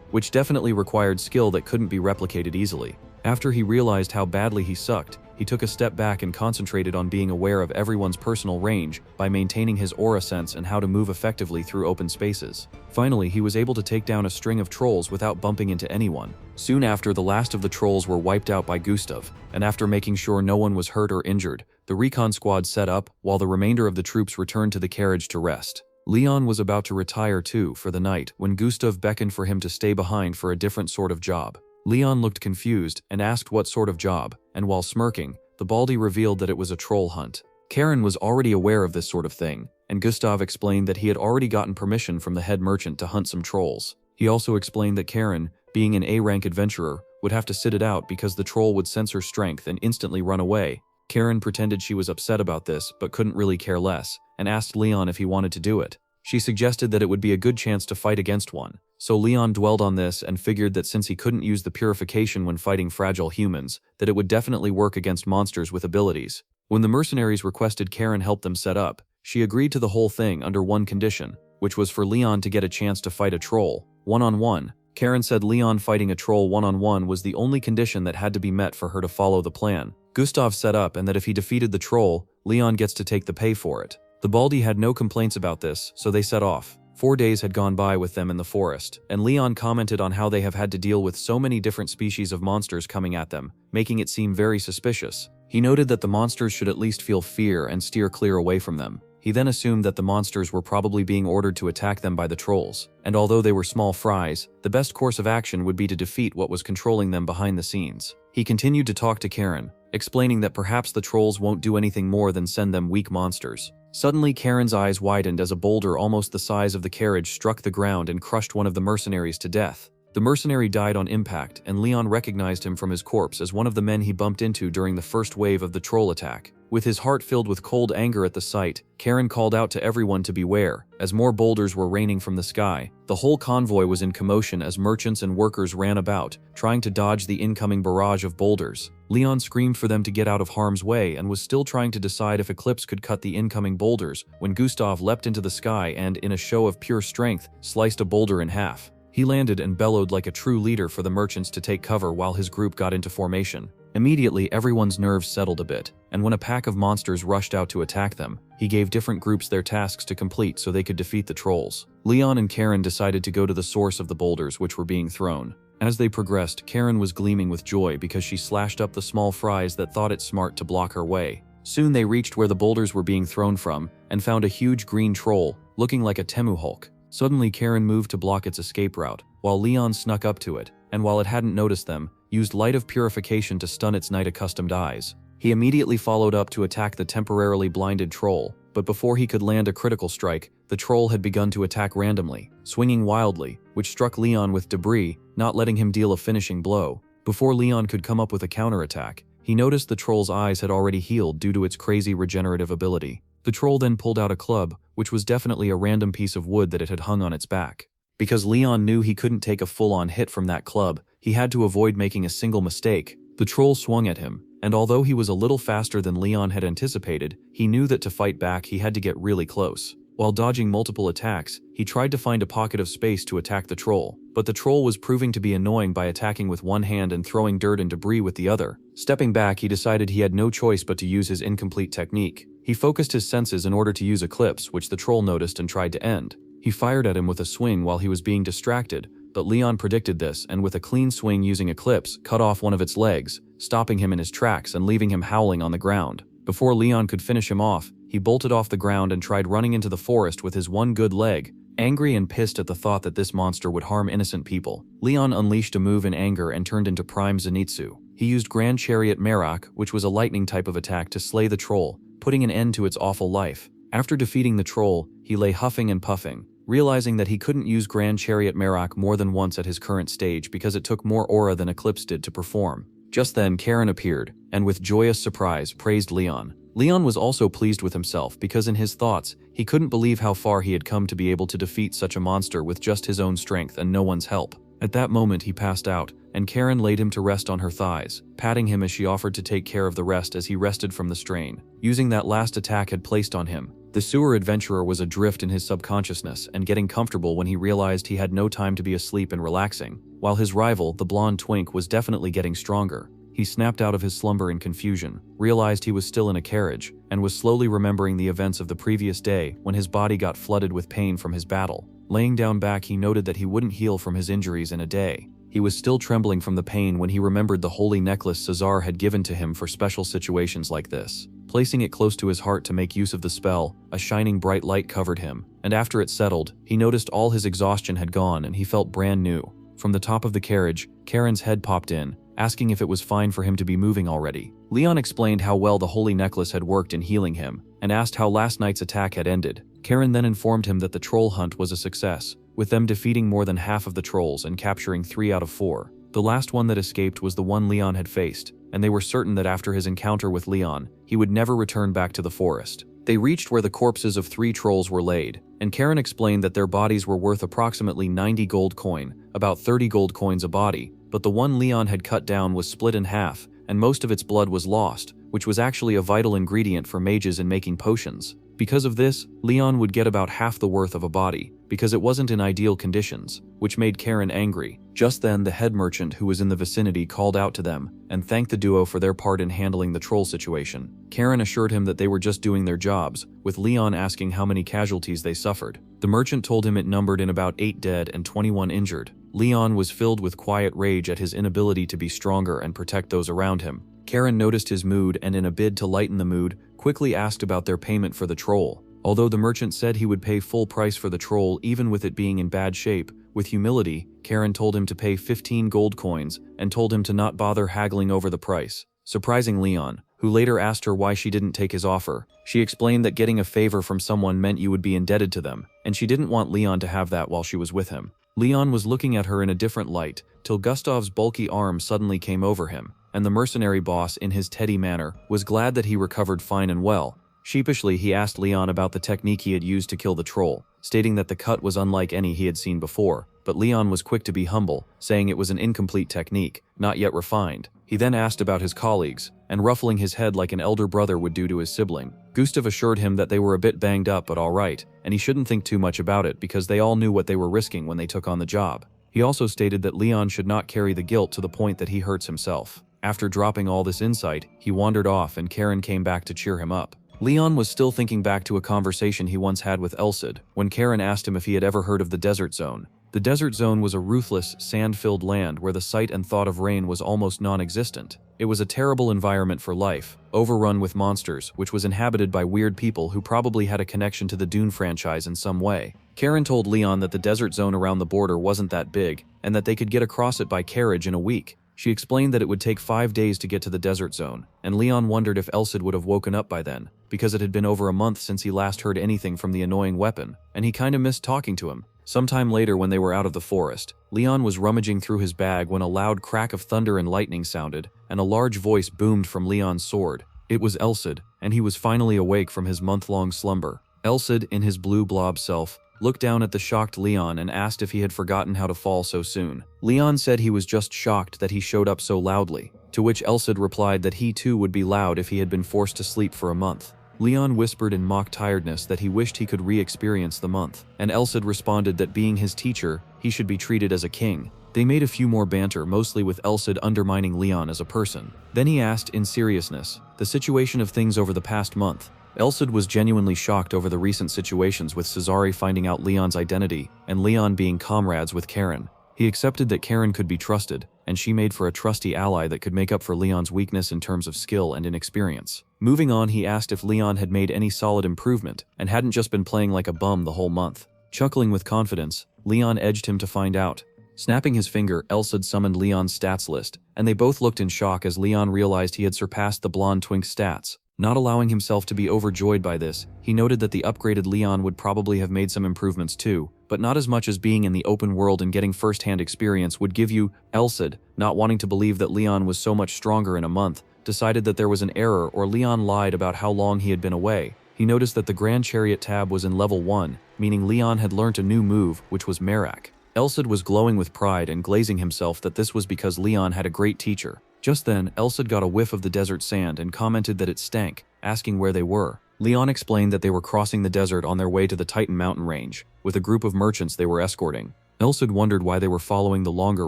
which definitely required skill that couldn't be replicated easily. After he realized how badly he sucked, he took a step back and concentrated on being aware of everyone's personal range by maintaining his aura sense and how to move effectively through open spaces. Finally, he was able to take down a string of trolls without bumping into anyone. Soon after, the last of the trolls were wiped out by Gustav, and after making sure no one was hurt or injured, the recon squad set up while the remainder of the troops returned to the carriage to rest. Leyon was about to retire too for the night when Gustav beckoned for him to stay behind for a different sort of job. Leyon looked confused and asked what sort of job, and while smirking, the baldy revealed that it was a troll hunt. Karen was already aware of this sort of thing, and Gustav explained that he had already gotten permission from the head merchant to hunt some trolls. He also explained that Karen, being an A-rank adventurer, would have to sit it out because the troll would sense her strength and instantly run away. Karen pretended she was upset about this but couldn't really care less, and asked Leyon if he wanted to do it. She suggested that it would be a good chance to fight against one, so Leyon dwelled on this and figured that since he couldn't use the purification when fighting fragile humans, that it would definitely work against monsters with abilities. When the mercenaries requested Karen help them set up, she agreed to the whole thing under one condition, which was for Leyon to get a chance to fight a troll, one-on-one. Karen said Leyon fighting a troll one-on-one was the only condition that had to be met for her to follow the plan. Gustav set up and that if he defeated the troll, Leyon gets to take the pay for it. The Baldi had no complaints about this, so they set off. 4 days had gone by with them in the forest, and Leyon commented on how they have had to deal with so many different species of monsters coming at them, making it seem very suspicious. He noted that the monsters should at least feel fear and steer clear away from them. He then assumed that the monsters were probably being ordered to attack them by the trolls, and although they were small fries, the best course of action would be to defeat what was controlling them behind the scenes. He continued to talk to Karen, explaining that perhaps the trolls won't do anything more than send them weak monsters. Suddenly, Karen's eyes widened as a boulder almost the size of the carriage struck the ground and crushed one of the mercenaries to death. The mercenary died on impact, and Leyon recognized him from his corpse as one of the men he bumped into during the first wave of the troll attack. With his heart filled with cold anger at the sight, Karen called out to everyone to beware, as more boulders were raining from the sky. The whole convoy was in commotion as merchants and workers ran about, trying to dodge the incoming barrage of boulders. Leyon screamed for them to get out of harm's way and was still trying to decide if Eclipse could cut the incoming boulders when Gustav leapt into the sky and, in a show of pure strength, sliced a boulder in half. He landed and bellowed like a true leader for the merchants to take cover while his group got into formation. Immediately, everyone's nerves settled a bit, and when a pack of monsters rushed out to attack them, he gave different groups their tasks to complete so they could defeat the trolls. Leyon and Karen decided to go to the source of the boulders which were being thrown. As they progressed, Karen was gleaming with joy because she slashed up the small fries that thought it smart to block her way. Soon they reached where the boulders were being thrown from, and found a huge green troll, looking like a Temu Hulk. Suddenly, Karen moved to block its escape route, while Leyon snuck up to it, and while it hadn't noticed them, used Light of Purification to stun its night-accustomed eyes. He immediately followed up to attack the temporarily blinded troll, but before he could land a critical strike, the troll had begun to attack randomly, swinging wildly, which struck Leyon with debris, not letting him deal a finishing blow. Before Leyon could come up with a counterattack, he noticed the troll's eyes had already healed due to its crazy regenerative ability. The troll then pulled out a club, which was definitely a random piece of wood that it had hung on its back. Because Leyon knew he couldn't take a full-on hit from that club, he had to avoid making a single mistake. The troll swung at him, and although he was a little faster than Leyon had anticipated, he knew that to fight back he had to get really close. While dodging multiple attacks, he tried to find a pocket of space to attack the troll, but the troll was proving to be annoying by attacking with one hand and throwing dirt and debris with the other. Stepping back, he decided he had no choice but to use his incomplete technique. He focused his senses in order to use Eclipse, which the troll noticed and tried to end. He fired at him with a swing while he was being distracted, but Leyon predicted this and with a clean swing using Eclipse, cut off one of its legs, stopping him in his tracks and leaving him howling on the ground. Before Leyon could finish him off, he bolted off the ground and tried running into the forest with his one good leg, angry and pissed at the thought that this monster would harm innocent people. Leyon unleashed a move in anger and turned into Prime Zenitsu. He used Grand Chariot Merak, which was a lightning type of attack, to slay the troll, putting an end to its awful life. After defeating the troll, he lay huffing and puffing, realizing that he couldn't use Grand Chariot Merak more than once at his current stage because it took more aura than Eclipse did to perform. Just then, Karen appeared, and with joyous surprise, praised Leyon. Leyon was also pleased with himself because in his thoughts, he couldn't believe how far he had come to be able to defeat such a monster with just his own strength and no one's help. At that moment, he passed out, and Karen laid him to rest on her thighs, patting him as she offered to take care of the rest as he rested from the strain. Using that last attack had placed on him, the sewer adventurer was adrift in his subconsciousness and getting comfortable when he realized he had no time to be asleep and relaxing, while his rival, the blonde twink, was definitely getting stronger. He snapped out of his slumber in confusion, realized he was still in a carriage, and was slowly remembering the events of the previous day when his body got flooded with pain from his battle. Laying down back, he noted that he wouldn't heal from his injuries in a day. He was still trembling from the pain when he remembered the holy necklace Cesar had given to him for special situations like this. Placing it close to his heart to make use of the spell, a shining bright light covered him, and after it settled, he noticed all his exhaustion had gone and he felt brand new. From the top of the carriage, Karen's head popped in, asking if it was fine for him to be moving already. Leyon explained how well the holy necklace had worked in healing him, and asked how last night's attack had ended. Karen then informed him that the troll hunt was a success, with them defeating more than half of the trolls and capturing 3 out of 4. The last one that escaped was the one Leyon had faced, and they were certain that after his encounter with Leyon, he would never return back to the forest. They reached where the corpses of 3 trolls were laid, and Karen explained that their bodies were worth approximately 90 gold coin, about 30 gold coins a body, but the one Leyon had cut down was split in half, and most of its blood was lost, which was actually a vital ingredient for mages in making potions. Because of this, Leyon would get about half the worth of a body, because it wasn't in ideal conditions, which made Karen angry. Just then, the head merchant who was in the vicinity called out to them and thanked the duo for their part in handling the troll situation. Karen assured him that they were just doing their jobs, with Leyon asking how many casualties they suffered. The merchant told him it numbered in about 8 dead and 21 injured. Leyon was filled with quiet rage at his inability to be stronger and protect those around him. Karen noticed his mood and, in a bid to lighten the mood, quickly asked about their payment for the troll. Although the merchant said he would pay full price for the troll even with it being in bad shape, with humility, Karen told him to pay 15 gold coins and told him to not bother haggling over the price. Surprising Leyon, who later asked her why she didn't take his offer, she explained that getting a favor from someone meant you would be indebted to them, and she didn't want Leyon to have that while she was with him. Leyon was looking at her in a different light, till Gustav's bulky arm suddenly came over him, and the mercenary boss, in his Teddy manner, was glad that he recovered fine and well. Sheepishly, he asked Leyon about the technique he had used to kill the troll, stating that the cut was unlike any he had seen before, but Leyon was quick to be humble, saying it was an incomplete technique, not yet refined. He then asked about his colleagues, and ruffling his head like an elder brother would do to his sibling, Gustav assured him that they were a bit banged up but alright, and he shouldn't think too much about it because they all knew what they were risking when they took on the job. He also stated that Leyon should not carry the guilt to the point that he hurts himself. After dropping all this insight, he wandered off and Karen came back to cheer him up. Leyon was still thinking back to a conversation he once had with Elsid, when Karen asked him if he had ever heard of the Desert Zone. The Desert Zone was a ruthless, sand-filled land where the sight and thought of rain was almost non-existent. It was a terrible environment for life, overrun with monsters, which was inhabited by weird people who probably had a connection to the Dune franchise in some way. Karen told Leyon that the Desert Zone around the border wasn't that big, and that they could get across it by carriage in a week. She explained that it would take 5 days to get to the Desert Zone, and Leyon wondered if Elsid would have woken up by then, because it had been over a month since he last heard anything from the annoying weapon, and he kinda missed talking to him. Sometime later, when they were out of the forest, Leyon was rummaging through his bag when a loud crack of thunder and lightning sounded, and a large voice boomed from Leyon's sword. It was Elsid, and he was finally awake from his month-long slumber. Elsid, in his blue blob self, looked down at the shocked Leyon and asked if he had forgotten how to fall so soon. Leyon said he was just shocked that he showed up so loudly, to which Elsid replied that he too would be loud if he had been forced to sleep for a month. Leyon whispered in mock tiredness that he wished he could re-experience the month, and Elsid responded that being his teacher, he should be treated as a king. They made a few more banter, mostly with Elsid undermining Leyon as a person. Then he asked, in seriousness, the situation of things over the past month. Elsid was genuinely shocked over the recent situations with Cesare finding out Leyon's identity, and Leyon being comrades with Karen. He accepted that Karen could be trusted, and she made for a trusty ally that could make up for Leyon's weakness in terms of skill and inexperience. Moving on, he asked if Leyon had made any solid improvement, and hadn't just been playing like a bum the whole month. Chuckling with confidence, Leyon edged him to find out. Snapping his finger, Elsid summoned Leyon's stats list, and they both looked in shock as Leyon realized he had surpassed the blonde twink's stats. Not allowing himself to be overjoyed by this, he noted that the upgraded Leyon would probably have made some improvements too, but not as much as being in the open world and getting first-hand experience would give you. Elsid, not wanting to believe that Leyon was so much stronger in a month, decided that there was an error or Leyon lied about how long he had been away. He noticed that the Grand Chariot tab was in level 1, meaning Leyon had learnt a new move, which was Merak. Elsid was glowing with pride and glazing himself that this was because Leyon had a great teacher. Just then, Elsid got a whiff of the desert sand and commented that it stank, asking where they were. Leyon explained that they were crossing the desert on their way to the Titan mountain range, with a group of merchants they were escorting. Elsid wondered why they were following the longer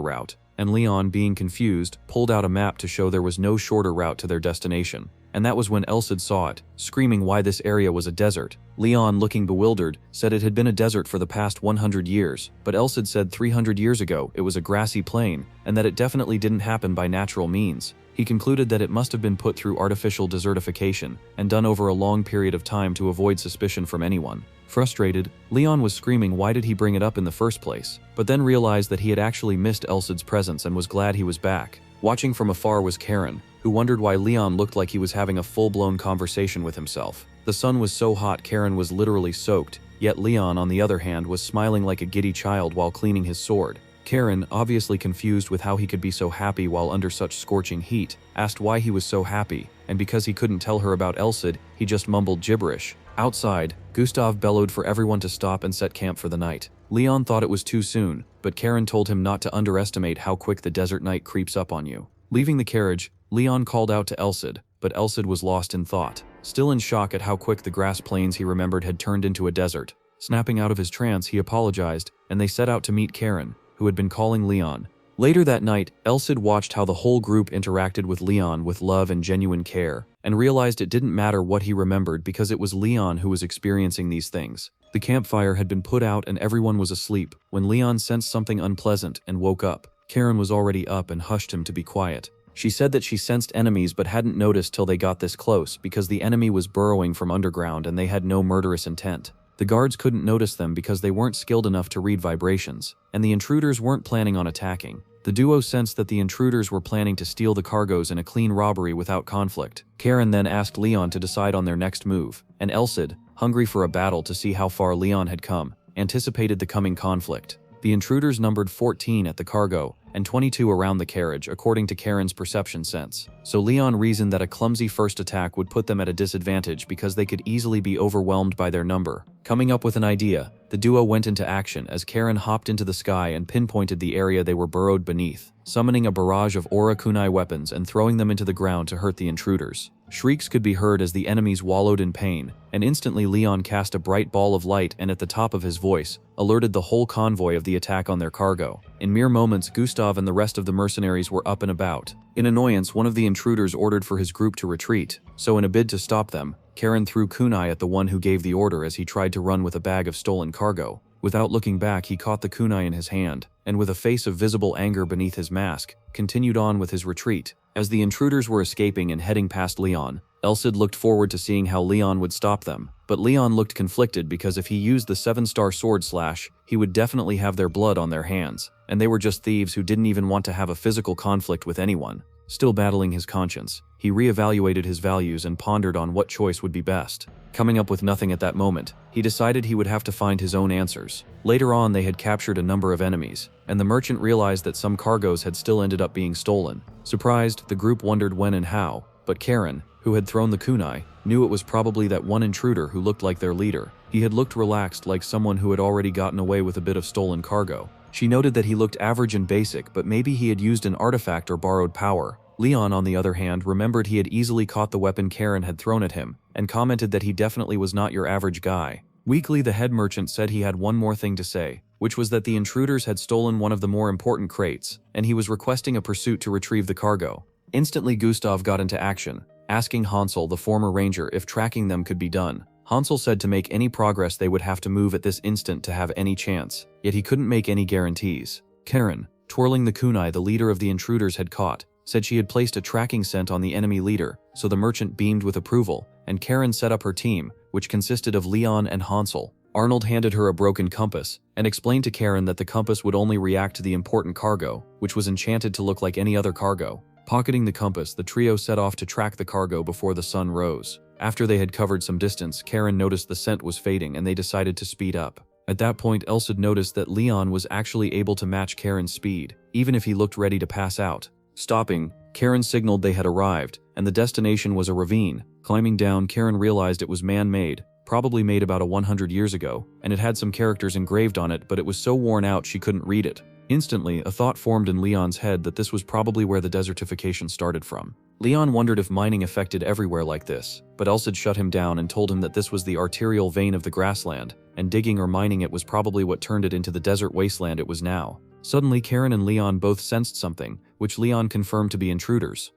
route, and Leyon, being confused, pulled out a map to show there was no shorter route to their destination. And that was when Elsid saw it, screaming why this area was a desert. Leyon, looking bewildered, said it had been a desert for the past 100 years, but Elsid said 300 years ago it was a grassy plain, and that it definitely didn't happen by natural means. He concluded that it must have been put through artificial desertification, and done over a long period of time to avoid suspicion from anyone. Frustrated, Leyon was screaming why did he bring it up in the first place, but then realized that he had actually missed Elsid's presence and was glad he was back. Watching from afar was Karen, who wondered why Leyon looked like he was having a full-blown conversation with himself. The sun was so hot Karen was literally soaked, yet Leyon, on the other hand, was smiling like a giddy child while cleaning his sword. Karen, obviously confused with how he could be so happy while under such scorching heat, asked why he was so happy, and because he couldn't tell her about Elsid, he just mumbled gibberish. Outside, Gustav bellowed for everyone to stop and set camp for the night. Leyon thought it was too soon, but Karen told him not to underestimate how quick the desert night creeps up on you. Leaving the carriage, Leyon called out to Elsid, but Elsid was lost in thought. Still in shock at how quick the grass plains he remembered had turned into a desert. Snapping out of his trance, he apologized, and they set out to meet Karen, who had been calling Leyon. Later that night, Elsid watched how the whole group interacted with Leyon with love and genuine care, and realized it didn't matter what he remembered because it was Leyon who was experiencing these things. The campfire had been put out and everyone was asleep when Leyon sensed something unpleasant and woke up. Karen was already up and hushed him to be quiet. She said that she sensed enemies but hadn't noticed till they got this close because the enemy was burrowing from underground and they had no murderous intent. The guards couldn't notice them because they weren't skilled enough to read vibrations, and the intruders weren't planning on attacking. The duo sensed that the intruders were planning to steal the cargoes in a clean robbery without conflict. Karen then asked Leyon to decide on their next move, and Elsid, hungry for a battle to see how far Leyon had come, anticipated the coming conflict. The intruders numbered 14 at the cargo, and 22 around the carriage according to Karen's perception sense. So Leyon reasoned that a clumsy first attack would put them at a disadvantage because they could easily be overwhelmed by their number. Coming up with an idea, the duo went into action as Karen hopped into the sky and pinpointed the area they were burrowed beneath, summoning a barrage of aura kunai weapons and throwing them into the ground to hurt the intruders. Shrieks could be heard as the enemies wallowed in pain, and instantly Leyon cast a bright ball of light and at the top of his voice, alerted the whole convoy of the attack on their cargo. In mere moments, Gustav and the rest of the mercenaries were up and about. In annoyance, one of the intruders ordered for his group to retreat, so in a bid to stop them, Karen threw kunai at the one who gave the order as he tried to run with a bag of stolen cargo. Without looking back, he caught the kunai in his hand, and with a face of visible anger beneath his mask, continued on with his retreat. As the intruders were escaping and heading past Leyon, Elsid looked forward to seeing how Leyon would stop them, but Leyon looked conflicted because if he used the 7-star sword slash, he would definitely have their blood on their hands, and they were just thieves who didn't even want to have a physical conflict with anyone. Still battling his conscience, he reevaluated his values and pondered on what choice would be best. Coming up with nothing at that moment, he decided he would have to find his own answers. Later on, they had captured a number of enemies, and the merchant realized that some cargoes had still ended up being stolen. Surprised, the group wondered when and how, but Karen, who had thrown the kunai, knew it was probably that one intruder who looked like their leader. He had looked relaxed like someone who had already gotten away with a bit of stolen cargo. She noted that he looked average and basic, but maybe he had used an artifact or borrowed power. Leyon, on the other hand, remembered he had easily caught the weapon Karen had thrown at him, and commented that he definitely was not your average guy. Weakly, the head merchant said he had one more thing to say, which was that the intruders had stolen one of the more important crates, and he was requesting a pursuit to retrieve the cargo. Instantly, Gustav got into action, asking Hansel, the former ranger, if tracking them could be done. Hansel said to make any progress they would have to move at this instant to have any chance, yet he couldn't make any guarantees. Karen, twirling the kunai the leader of the intruders had caught, said she had placed a tracking scent on the enemy leader, so the merchant beamed with approval, and Karen set up her team, which consisted of Leyon and Hansel. Arnold handed her a broken compass, and explained to Karen that the compass would only react to the important cargo, which was enchanted to look like any other cargo. Pocketing the compass, the trio set off to track the cargo before the sun rose. After they had covered some distance, Karen noticed the scent was fading and they decided to speed up. At that point, Elsid noticed that Leyon was actually able to match Karen's speed, even if he looked ready to pass out. Stopping, Karen signaled they had arrived, and the destination was a ravine. Climbing down, Karen realized it was man-made, probably made about 100 years ago, and it had some characters engraved on it, but it was so worn out she couldn't read it. Instantly, a thought formed in Leon's head that this was probably where the desertification started from. Leyon wondered if mining affected everywhere like this, but Elsid shut him down and told him that this was the arterial vein of the grassland, and digging or mining it was probably what turned it into the desert wasteland it was now. Suddenly, Karen and Leyon both sensed something, which Leyon confirmed to be intruders.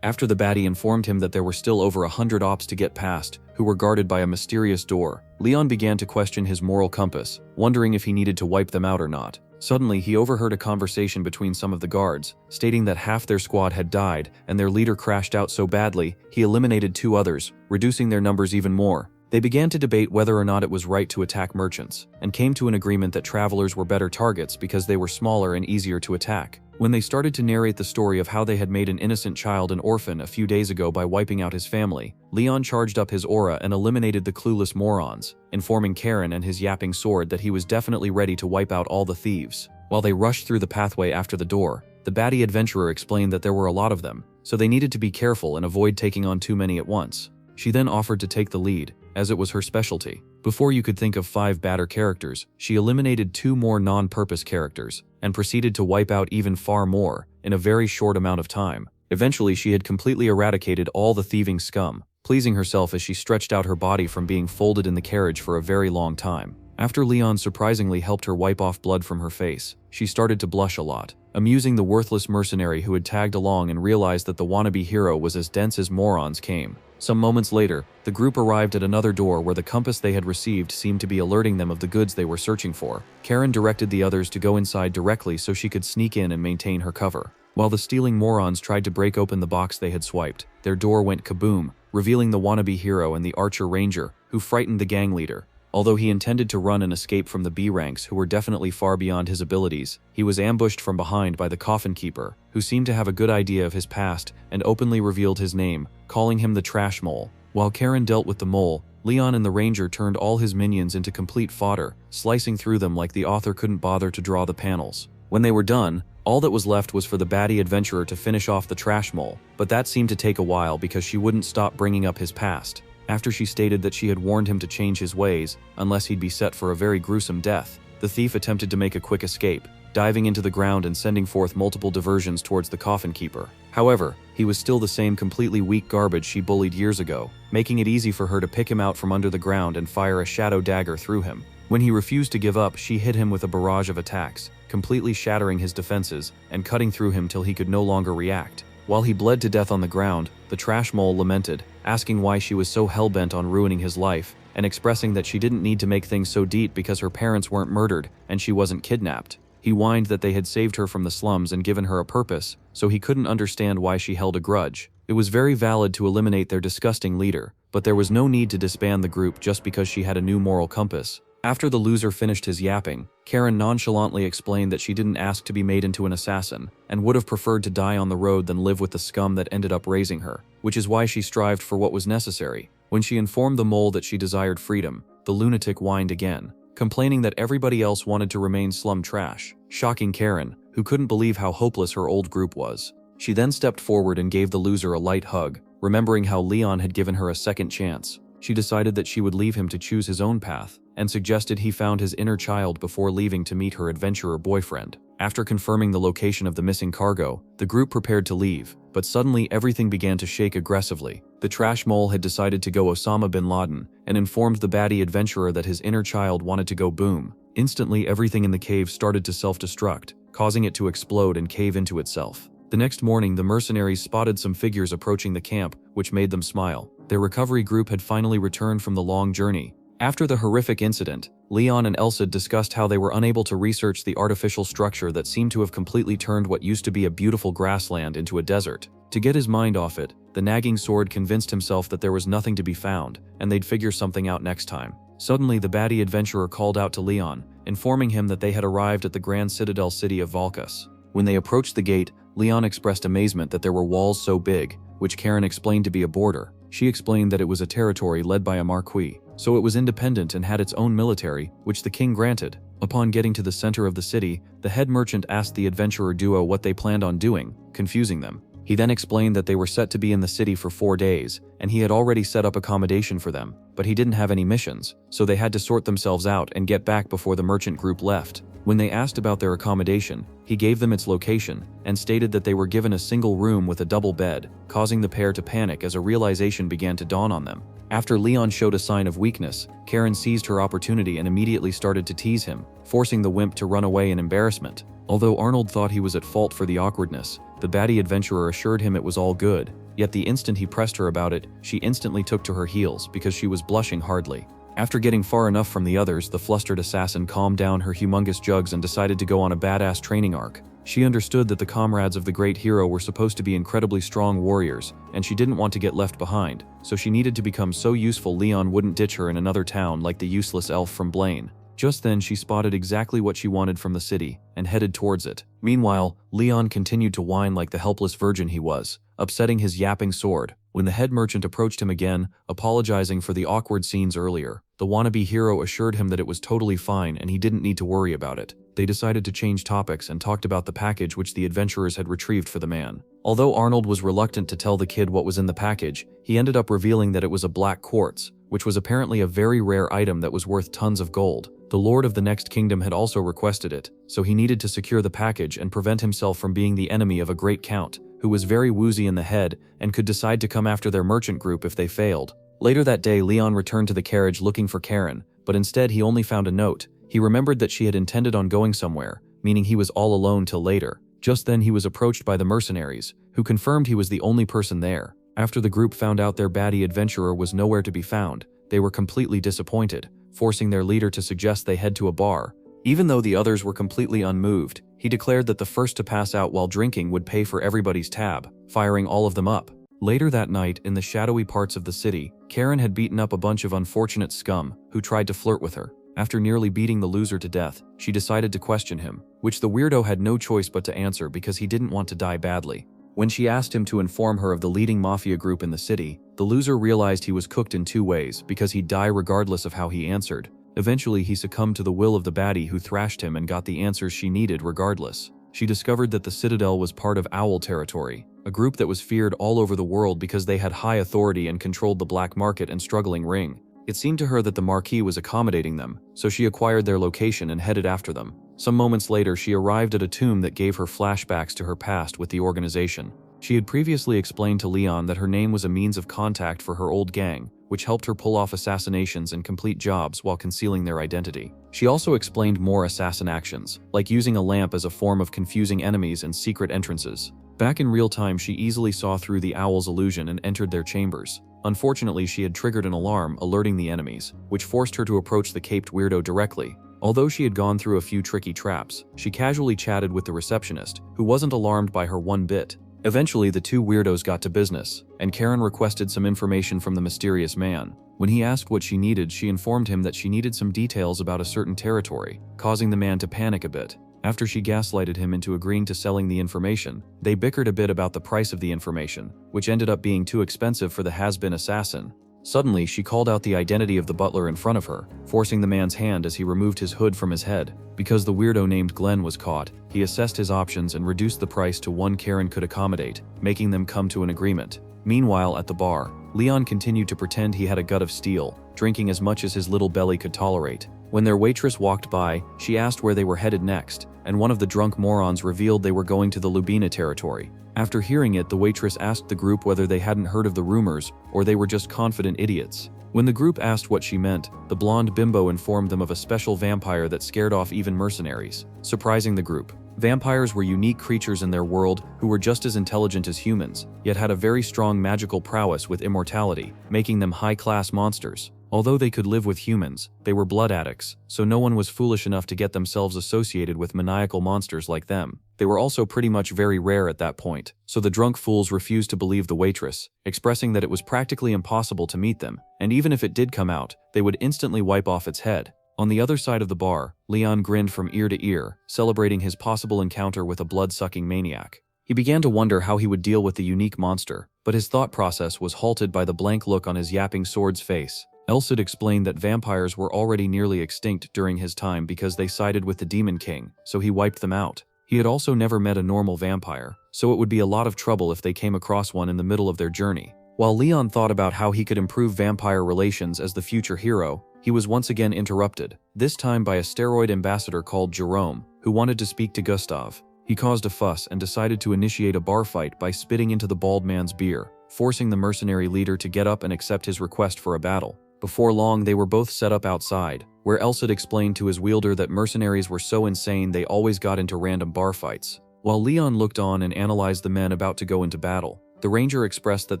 After the baddie informed him that there were still over 100 ops to get past, who were guarded by a mysterious door, Leyon began to question his moral compass, wondering if he needed to wipe them out or not. Suddenly, he overheard a conversation between some of the guards, stating that half their squad had died and their leader crashed out so badly, he eliminated 2 others, reducing their numbers even more. They began to debate whether or not it was right to attack merchants, and came to an agreement that travelers were better targets because they were smaller and easier to attack. When they started to narrate the story of how they had made an innocent child an orphan a few days ago by wiping out his family, Leyon charged up his aura and eliminated the clueless morons, informing Karen and his yapping sword that he was definitely ready to wipe out all the thieves. While they rushed through the pathway after the door, the baddie adventurer explained that there were a lot of them, so they needed to be careful and avoid taking on too many at once. She then offered to take the lead, as it was her specialty. Before you could think of 5 badder characters, she eliminated 2 more non-purpose characters, and proceeded to wipe out even far more, in a very short amount of time. Eventually, she had completely eradicated all the thieving scum, pleasing herself as she stretched out her body from being folded in the carriage for a very long time. After Leyon surprisingly helped her wipe off blood from her face, she started to blush a lot, amusing the worthless mercenary who had tagged along and realized that the wannabe hero was as dense as morons came. Some moments later, the group arrived at another door where the compass they had received seemed to be alerting them of the goods they were searching for. Karen directed the others to go inside directly so she could sneak in and maintain her cover. While the stealing morons tried to break open the box they had swiped, their door went kaboom, revealing the wannabe hero and the archer ranger, who frightened the gang leader. Although he intended to run and escape from the B ranks who were definitely far beyond his abilities, he was ambushed from behind by the coffin keeper, who seemed to have a good idea of his past and openly revealed his name, calling him the Trash Mole. While Karen dealt with the mole, Leyon and the ranger turned all his minions into complete fodder, slicing through them like the author couldn't bother to draw the panels. When they were done, all that was left was for the baddie adventurer to finish off the Trash Mole, but that seemed to take a while because she wouldn't stop bringing up his past. After she stated that she had warned him to change his ways, unless he'd be set for a very gruesome death, the thief attempted to make a quick escape, diving into the ground and sending forth multiple diversions towards the coffin keeper. However, he was still the same completely weak garbage she bullied years ago, making it easy for her to pick him out from under the ground and fire a shadow dagger through him. When he refused to give up, she hit him with a barrage of attacks, completely shattering his defenses and cutting through him till he could no longer react. While he bled to death on the ground, the Trash Mole lamented, asking why she was so hell-bent on ruining his life, and expressing that she didn't need to make things so deep because her parents weren't murdered and she wasn't kidnapped. He whined that they had saved her from the slums and given her a purpose, so he couldn't understand why she held a grudge. It was very valid to eliminate their disgusting leader, but there was no need to disband the group just because she had a new moral compass. After the loser finished his yapping, Karen nonchalantly explained that she didn't ask to be made into an assassin, and would have preferred to die on the road than live with the scum that ended up raising her, which is why she strived for what was necessary. When she informed the mole that she desired freedom, the lunatic whined again, complaining that everybody else wanted to remain slum trash, shocking Karen, who couldn't believe how hopeless her old group was. She then stepped forward and gave the loser a light hug, remembering how Leyon had given her a second chance. She decided that she would leave him to choose his own path, and suggested he found his inner child before leaving to meet her adventurer boyfriend. After confirming the location of the missing cargo, the group prepared to leave, but suddenly everything began to shake aggressively. The Trash Mole had decided to go Osama bin Laden, and informed the baddie adventurer that his inner child wanted to go boom. Instantly, everything in the cave started to self-destruct, causing it to explode and cave into itself. The next morning, the mercenaries spotted some figures approaching the camp, which made them smile. Their recovery group had finally returned from the long journey. After the horrific incident, Leyon and Elsid discussed how they were unable to research the artificial structure that seemed to have completely turned what used to be a beautiful grassland into a desert. To get his mind off it, the nagging sword convinced himself that there was nothing to be found, and they'd figure something out next time. Suddenly, the baddie adventurer called out to Leyon, informing him that they had arrived at the grand citadel city of Valkas. When they approached the gate, Leyon expressed amazement that there were walls so big, which Karen explained to be a border. She explained that it was a territory led by a marquis, so it was independent and had its own military, which the king granted. Upon getting to the center of the city, the head merchant asked the adventurer duo what they planned on doing, confusing them. He then explained that they were set to be in the city for 4 days, and he had already set up accommodation for them, but he didn't have any missions, so they had to sort themselves out and get back before the merchant group left. When they asked about their accommodation, he gave them its location, and stated that they were given a single room with a double bed, causing the pair to panic as a realization began to dawn on them. After Leyon showed a sign of weakness, Karen seized her opportunity and immediately started to tease him, forcing the wimp to run away in embarrassment. Although Arnold thought he was at fault for the awkwardness, the baddie adventurer assured him it was all good, yet the instant he pressed her about it, she instantly took to her heels because she was blushing hardly. After getting far enough from the others, the flustered assassin calmed down her humongous jugs and decided to go on a badass training arc. She understood that the comrades of the great hero were supposed to be incredibly strong warriors, and she didn't want to get left behind, so she needed to become so useful Leyon wouldn't ditch her in another town like the useless elf from Blaine. Just then she spotted exactly what she wanted from the city, and headed towards it. Meanwhile, Leyon continued to whine like the helpless virgin he was, upsetting his yapping sword. When the head merchant approached him again, apologizing for the awkward scenes earlier, the wannabe hero assured him that it was totally fine and he didn't need to worry about it. They decided to change topics and talked about the package which the adventurers had retrieved for the man. Although Arnold was reluctant to tell the kid what was in the package, he ended up revealing that it was a black quartz, which was apparently a very rare item that was worth tons of gold. The Lord of the Next Kingdom had also requested it, so he needed to secure the package and prevent himself from being the enemy of a great count, who was very woozy in the head and could decide to come after their merchant group if they failed. Later that day, Leyon returned to the carriage looking for Karen, but instead he only found a note. He remembered that she had intended on going somewhere, meaning he was all alone till later. Just then he was approached by the mercenaries, who confirmed he was the only person there. After the group found out their baddie adventurer was nowhere to be found, they were completely disappointed, forcing their leader to suggest they head to a bar. Even though the others were completely unmoved, he declared that the first to pass out while drinking would pay for everybody's tab, firing all of them up. Later that night, in the shadowy parts of the city, Karen had beaten up a bunch of unfortunate scum who tried to flirt with her. After nearly beating the loser to death, she decided to question him, which the weirdo had no choice but to answer because he didn't want to die badly. When she asked him to inform her of the leading mafia group in the city, the loser realized he was cooked in two ways because he'd die regardless of how he answered. Eventually, he succumbed to the will of the baddie who thrashed him and got the answers she needed regardless. She discovered that the Citadel was part of Owl territory, a group that was feared all over the world because they had high authority and controlled the black market and struggling ring. It seemed to her that the Marquis was accommodating them, so she acquired their location and headed after them. Some moments later, she arrived at a tomb that gave her flashbacks to her past with the organization. She had previously explained to Leyon that her name was a means of contact for her old gang, which helped her pull off assassinations and complete jobs while concealing their identity. She also explained more assassin actions, like using a lamp as a form of confusing enemies and secret entrances. Back in real time, she easily saw through the owl's illusion and entered their chambers. Unfortunately, she had triggered an alarm alerting the enemies, which forced her to approach the caped weirdo directly. Although she had gone through a few tricky traps, she casually chatted with the receptionist, who wasn't alarmed by her one bit. Eventually, the two weirdos got to business, and Karen requested some information from the mysterious man. When he asked what she needed, she informed him that she needed some details about a certain territory, causing the man to panic a bit. After she gaslighted him into agreeing to selling the information, they bickered a bit about the price of the information, which ended up being too expensive for the has-been assassin. Suddenly, she called out the identity of the butler in front of her, forcing the man's hand as he removed his hood from his head. Because the weirdo named Glenn was caught, he assessed his options and reduced the price to one Karen could accommodate, making them come to an agreement. Meanwhile, at the bar, Leyon continued to pretend he had a gut of steel, drinking as much as his little belly could tolerate. When their waitress walked by, she asked where they were headed next, and one of the drunk morons revealed they were going to the Lubina territory. After hearing it, the waitress asked the group whether they hadn't heard of the rumors or they were just confident idiots. When the group asked what she meant, the blonde bimbo informed them of a special vampire that scared off even mercenaries, surprising the group. Vampires were unique creatures in their world who were just as intelligent as humans, yet had a very strong magical prowess with immortality, making them high-class monsters. Although they could live with humans, they were blood addicts, so no one was foolish enough to get themselves associated with maniacal monsters like them. They were also pretty much very rare at that point, so the drunk fools refused to believe the waitress, expressing that it was practically impossible to meet them, and even if it did come out, they would instantly wipe off its head. On the other side of the bar, Leyon grinned from ear to ear, celebrating his possible encounter with a blood-sucking maniac. He began to wonder how he would deal with the unique monster, but his thought process was halted by the blank look on his yapping sword's face. Elsid explained that vampires were already nearly extinct during his time because they sided with the Demon King, so he wiped them out. He had also never met a normal vampire, so it would be a lot of trouble if they came across one in the middle of their journey. While Leyon thought about how he could improve vampire relations as the future hero, he was once again interrupted, this time by a steroid ambassador called Jerome, who wanted to speak to Gustav. He caused a fuss and decided to initiate a bar fight by spitting into the bald man's beer, forcing the mercenary leader to get up and accept his request for a battle. Before long, they were both set up outside, where Elsid explained to his wielder that mercenaries were so insane they always got into random bar fights. While Leyon looked on and analyzed the men about to go into battle, the ranger expressed that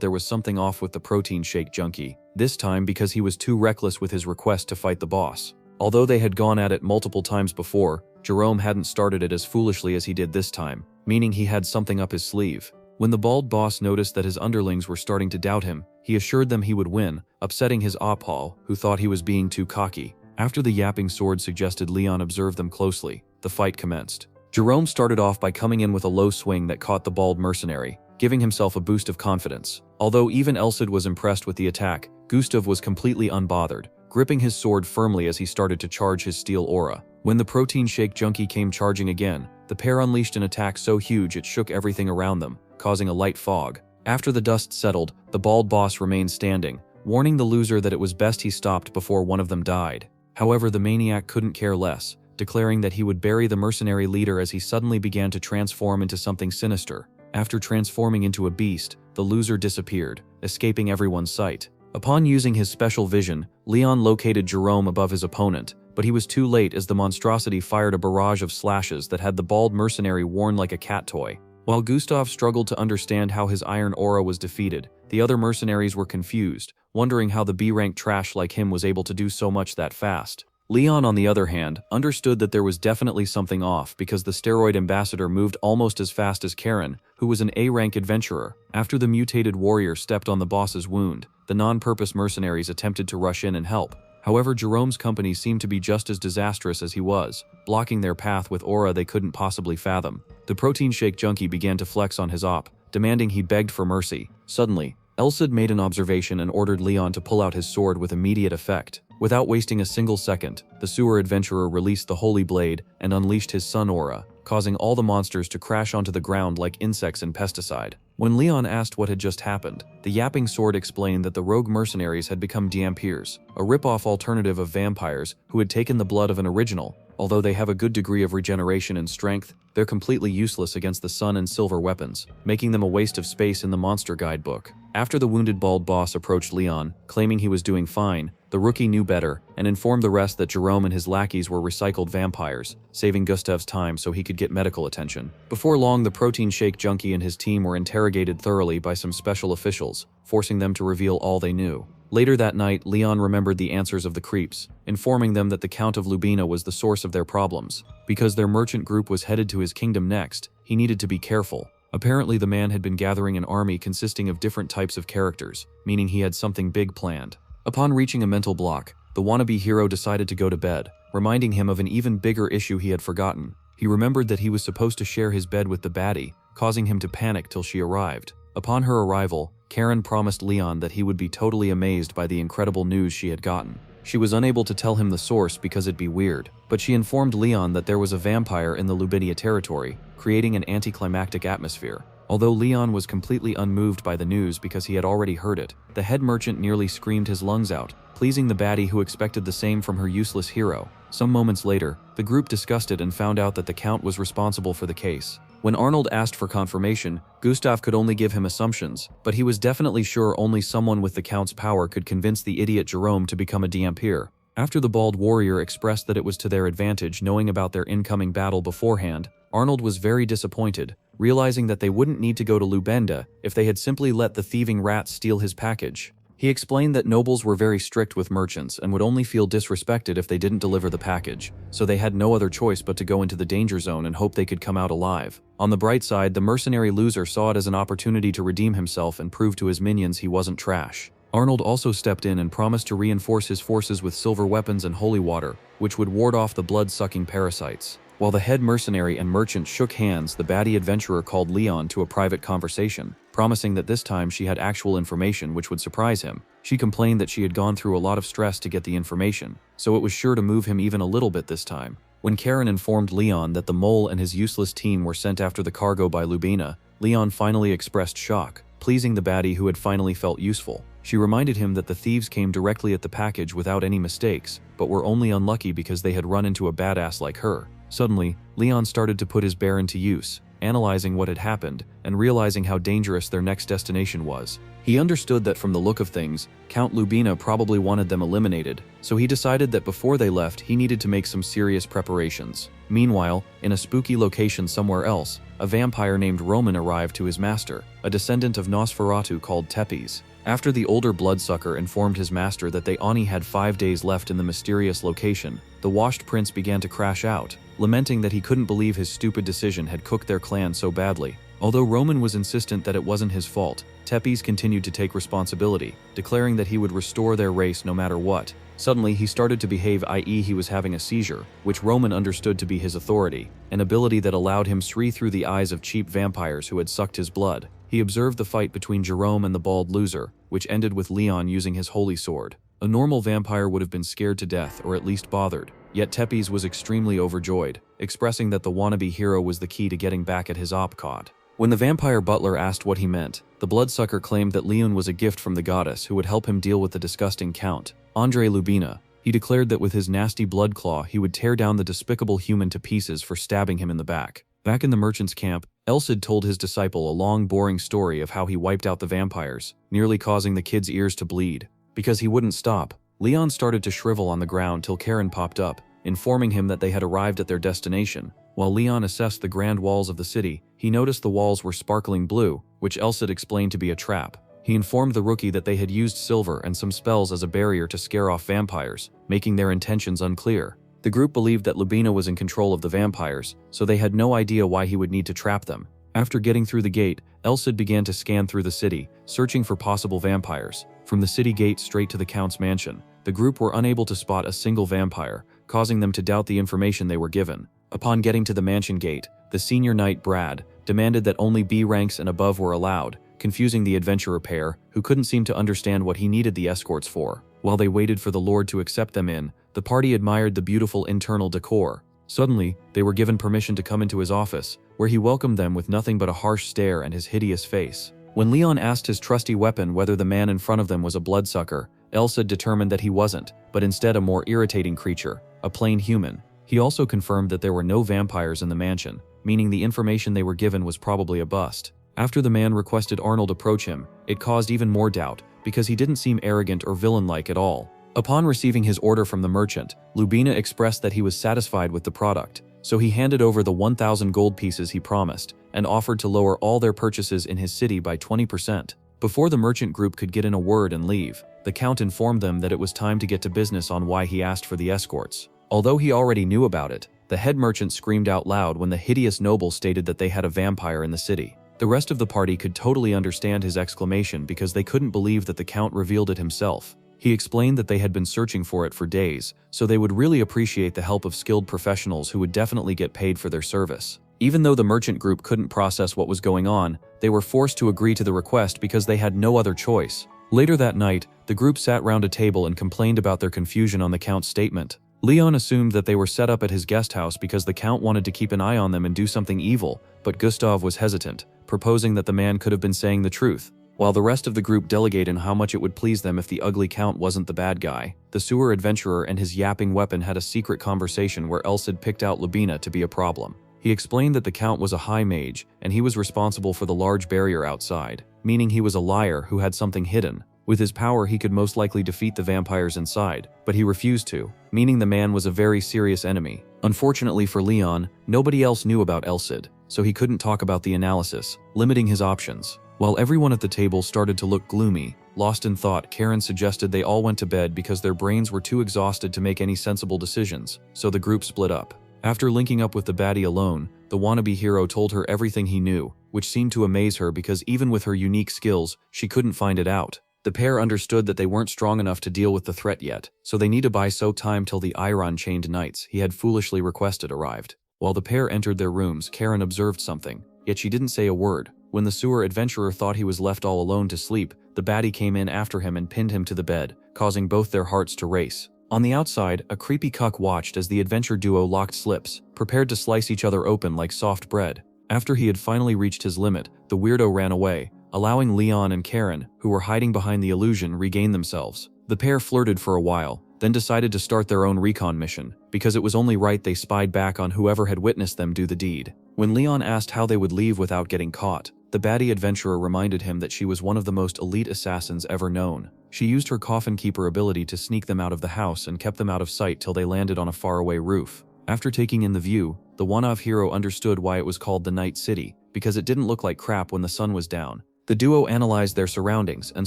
there was something off with the protein shake junkie, this time because he was too reckless with his request to fight the boss. Although they had gone at it multiple times before, Jerome hadn't started it as foolishly as he did this time, meaning he had something up his sleeve. When the bald boss noticed that his underlings were starting to doubt him, he assured them he would win, upsetting his ophal, who thought he was being too cocky. After the yapping sword suggested Leyon observe them closely, the fight commenced. Jerome started off by coming in with a low swing that caught the bald mercenary, giving himself a boost of confidence. Although even Elsid was impressed with the attack, Gustav was completely unbothered, gripping his sword firmly as he started to charge his steel aura. When the protein shake junkie came charging again, the pair unleashed an attack so huge it shook everything around them, causing a light fog. After the dust settled, the bald boss remained standing, warning the loser that it was best he stopped before one of them died. However, the maniac couldn't care less, declaring that he would bury the mercenary leader as he suddenly began to transform into something sinister. After transforming into a beast, the loser disappeared, escaping everyone's sight. Upon using his special vision, Leyon located Jerome above his opponent, but he was too late as the monstrosity fired a barrage of slashes that had the bald mercenary worn like a cat toy. While Gustav struggled to understand how his iron aura was defeated, the other mercenaries were confused, wondering how the B-rank trash like him was able to do so much that fast. Leyon, on the other hand, understood that there was definitely something off because the steroid ambassador moved almost as fast as Karen, who was an A-rank adventurer. After the mutated warrior stepped on the boss's wound, the non-purpose mercenaries attempted to rush in and help. However, Jerome's company seemed to be just as disastrous as he was, blocking their path with aura they couldn't possibly fathom. The protein shake junkie began to flex on his op, demanding he begged for mercy. Suddenly, Elsid made an observation and ordered Leyon to pull out his sword with immediate effect. Without wasting a single second, the sewer adventurer released the holy blade and unleashed his sun aura, causing all the monsters to crash onto the ground like insects in pesticide. When Leyon asked what had just happened, the yapping sword explained that the rogue mercenaries had become Dampiers, a rip-off alternative of vampires who had taken the blood of an original. Although they have a good degree of regeneration and strength, they're completely useless against the sun and silver weapons, making them a waste of space in the monster guidebook. After the wounded bald boss approached Leyon, claiming he was doing fine, the rookie knew better and informed the rest that Jerome and his lackeys were recycled vampires, saving Gustav's time so he could get medical attention. Before long, the protein shake junkie and his team were interrogated thoroughly by some special officials, forcing them to reveal all they knew. Later that night, Leyon remembered the answers of the creeps, informing them that the Count of Lubina was the source of their problems. Because their merchant group was headed to his kingdom next, he needed to be careful. Apparently, the man had been gathering an army consisting of different types of characters, meaning he had something big planned. Upon reaching a mental block, the wannabe hero decided to go to bed, reminding him of an even bigger issue he had forgotten. He remembered that he was supposed to share his bed with the baddie, causing him to panic till she arrived. Upon her arrival, Karen promised Leyon that he would be totally amazed by the incredible news she had gotten. She was unable to tell him the source because it'd be weird, but she informed Leyon that there was a vampire in the Lubinia territory, creating an anticlimactic atmosphere. Although Leyon was completely unmoved by the news because he had already heard it, the head merchant nearly screamed his lungs out, pleasing the baddie who expected the same from her useless hero. Some moments later, the group discussed it and found out that the Count was responsible for the case. When Arnold asked for confirmation, Gustav could only give him assumptions, but he was definitely sure only someone with the Count's power could convince the idiot Jerome to become a Dampier. After the bald warrior expressed that it was to their advantage knowing about their incoming battle beforehand, Arnold was very disappointed, realizing that they wouldn't need to go to Lubenda if they had simply let the thieving rats steal his package. He explained that nobles were very strict with merchants and would only feel disrespected if they didn't deliver the package, so they had no other choice but to go into the danger zone and hope they could come out alive. On the bright side, the mercenary loser saw it as an opportunity to redeem himself and prove to his minions he wasn't trash. Arnold also stepped in and promised to reinforce his forces with silver weapons and holy water, which would ward off the blood-sucking parasites. While the head mercenary and merchant shook hands, the baddie adventurer called Leyon to a private conversation, promising that this time she had actual information which would surprise him. She complained that she had gone through a lot of stress to get the information, so it was sure to move him even a little bit this time. When Karen informed Leyon that the mole and his useless team were sent after the cargo by Lubina, Leyon finally expressed shock, pleasing the baddie who had finally felt useful. She reminded him that the thieves came directly at the package without any mistakes, but were only unlucky because they had run into a badass like her. Suddenly, Leyon started to put his bear into use, analyzing what had happened and realizing how dangerous their next destination was. He understood that from the look of things, Count Lubina probably wanted them eliminated, so he decided that before they left he needed to make some serious preparations. Meanwhile, in a spooky location somewhere else, a vampire named Roman arrived to his master, a descendant of Nosferatu called Tepes. After the older bloodsucker informed his master that they only had 5 days left in the mysterious location, the washed prince began to crash out, lamenting that he couldn't believe his stupid decision had cooked their clan so badly. Although Roman was insistent that it wasn't his fault, Tepes continued to take responsibility, declaring that he would restore their race no matter what. Suddenly, he started to behave, i.e. he was having a seizure, which Roman understood to be his authority, an ability that allowed him to see through the eyes of cheap vampires who had sucked his blood. He observed the fight between Jerome and the bald loser, which ended with Leyon using his holy sword. A normal vampire would have been scared to death or at least bothered, yet Tepes was extremely overjoyed, expressing that the wannabe hero was the key to getting back at his opcod. When the vampire butler asked what he meant, the bloodsucker claimed that Leyon was a gift from the goddess who would help him deal with the disgusting Count, Andre Lubina. He declared that with his nasty blood claw he would tear down the despicable human to pieces for stabbing him in the back. Back in the merchant's camp, Elsid told his disciple a long, boring story of how he wiped out the vampires, nearly causing the kid's ears to bleed. Because he wouldn't stop, Leyon started to shrivel on the ground till Karen popped up, informing him that they had arrived at their destination. While Leyon assessed the grand walls of the city, he noticed the walls were sparkling blue, which Elsid explained to be a trap. He informed the rookie that they had used silver and some spells as a barrier to scare off vampires, making their intentions unclear. The group believed that Lubina was in control of the vampires, so they had no idea why he would need to trap them. After getting through the gate, Elsid began to scan through the city, searching for possible vampires. From the city gate straight to the Count's mansion, the group were unable to spot a single vampire, causing them to doubt the information they were given. Upon getting to the mansion gate, the senior knight Brad demanded that only B ranks and above were allowed, confusing the adventurer pair, who couldn't seem to understand what he needed the escorts for. While they waited for the Lord to accept them in, the party admired the beautiful internal decor. Suddenly, they were given permission to come into his office, where he welcomed them with nothing but a harsh stare and his hideous face. When Leyon asked his trusty weapon whether the man in front of them was a bloodsucker, Elsid determined that he wasn't, but instead a more irritating creature, a plain human. He also confirmed that there were no vampires in the mansion, meaning the information they were given was probably a bust. After the man requested Arnold approach him, it caused even more doubt, because he didn't seem arrogant or villain-like at all. Upon receiving his order from the merchant, Lubina expressed that he was satisfied with the product, so he handed over the 1,000 gold pieces he promised, and offered to lower all their purchases in his city by 20%. Before the merchant group could get in a word and leave, the Count informed them that it was time to get to business on why he asked for the escorts. Although he already knew about it, the head merchant screamed out loud when the hideous noble stated that they had a vampire in the city. The rest of the party could totally understand his exclamation because they couldn't believe that the Count revealed it himself. He explained that they had been searching for it for days, so they would really appreciate the help of skilled professionals who would definitely get paid for their service. Even though the merchant group couldn't process what was going on, they were forced to agree to the request because they had no other choice. Later that night, the group sat round a table and complained about their confusion on the Count's statement. Leyon assumed that they were set up at his guest house because the Count wanted to keep an eye on them and do something evil, but Gustav was hesitant, proposing that the man could have been saying the truth. While the rest of the group delegated how much it would please them if the ugly Count wasn't the bad guy, the sewer adventurer and his yapping weapon had a secret conversation where Elsid picked out Lubina to be a problem. He explained that the Count was a high mage, and he was responsible for the large barrier outside, meaning he was a liar who had something hidden. With his power, he could most likely defeat the vampires inside, but he refused to, meaning the man was a very serious enemy. Unfortunately for Leyon, nobody else knew about Elsid, so he couldn't talk about the analysis, limiting his options. While everyone at the table started to look gloomy, lost in thought, Karen suggested they all went to bed because their brains were too exhausted to make any sensible decisions, so the group split up. After linking up with the baddie alone, the wannabe hero told her everything he knew, which seemed to amaze her because even with her unique skills, she couldn't find it out. The pair understood that they weren't strong enough to deal with the threat yet, so they need to buy so time till the iron-chained knights he had foolishly requested arrived. While the pair entered their rooms, Karen observed something, yet she didn't say a word. When the sewer adventurer thought he was left all alone to sleep, the baddie came in after him and pinned him to the bed, causing both their hearts to race. On the outside, a creepy cuck watched as the adventure duo locked slips, prepared to slice each other open like soft bread. After he had finally reached his limit, the weirdo ran away, allowing Leyon and Karen, who were hiding behind the illusion, regain themselves. The pair flirted for a while, then decided to start their own recon mission, because it was only right they spied back on whoever had witnessed them do the deed. When Leyon asked how they would leave without getting caught, the baddie adventurer reminded him that she was one of the most elite assassins ever known. She used her coffin keeper ability to sneak them out of the house and kept them out of sight till they landed on a faraway roof. After taking in the view, the one-off hero understood why it was called the Night City, because it didn't look like crap when the sun was down. The duo analyzed their surroundings and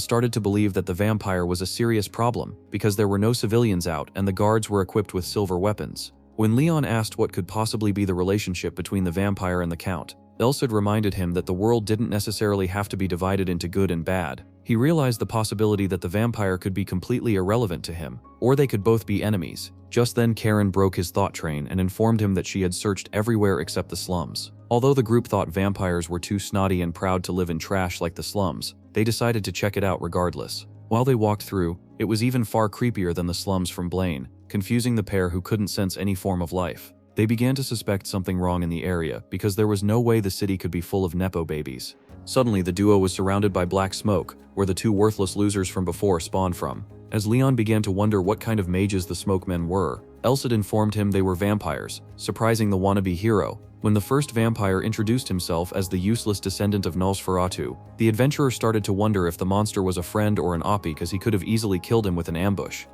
started to believe that the vampire was a serious problem, because there were no civilians out and the guards were equipped with silver weapons. When Leyon asked what could possibly be the relationship between the vampire and the Count, Elsid reminded him that the world didn't necessarily have to be divided into good and bad. He realized the possibility that the vampire could be completely irrelevant to him, or they could both be enemies. Just then Karen broke his thought train and informed him that she had searched everywhere except the slums. Although the group thought vampires were too snotty and proud to live in trash like the slums, they decided to check it out regardless. While they walked through, it was even far creepier than the slums from Blaine, confusing the pair who couldn't sense any form of life. They began to suspect something wrong in the area because there was no way the city could be full of nepo babies. Suddenly the duo was surrounded by black smoke, where the two worthless losers from before spawned from. As Leyon began to wonder what kind of mages the smokemen were, Elsid informed him they were vampires, surprising the wannabe hero. When the first vampire introduced himself as the useless descendant of Nosferatu, the adventurer started to wonder if the monster was a friend or an oppie because he could have easily killed him with an ambush.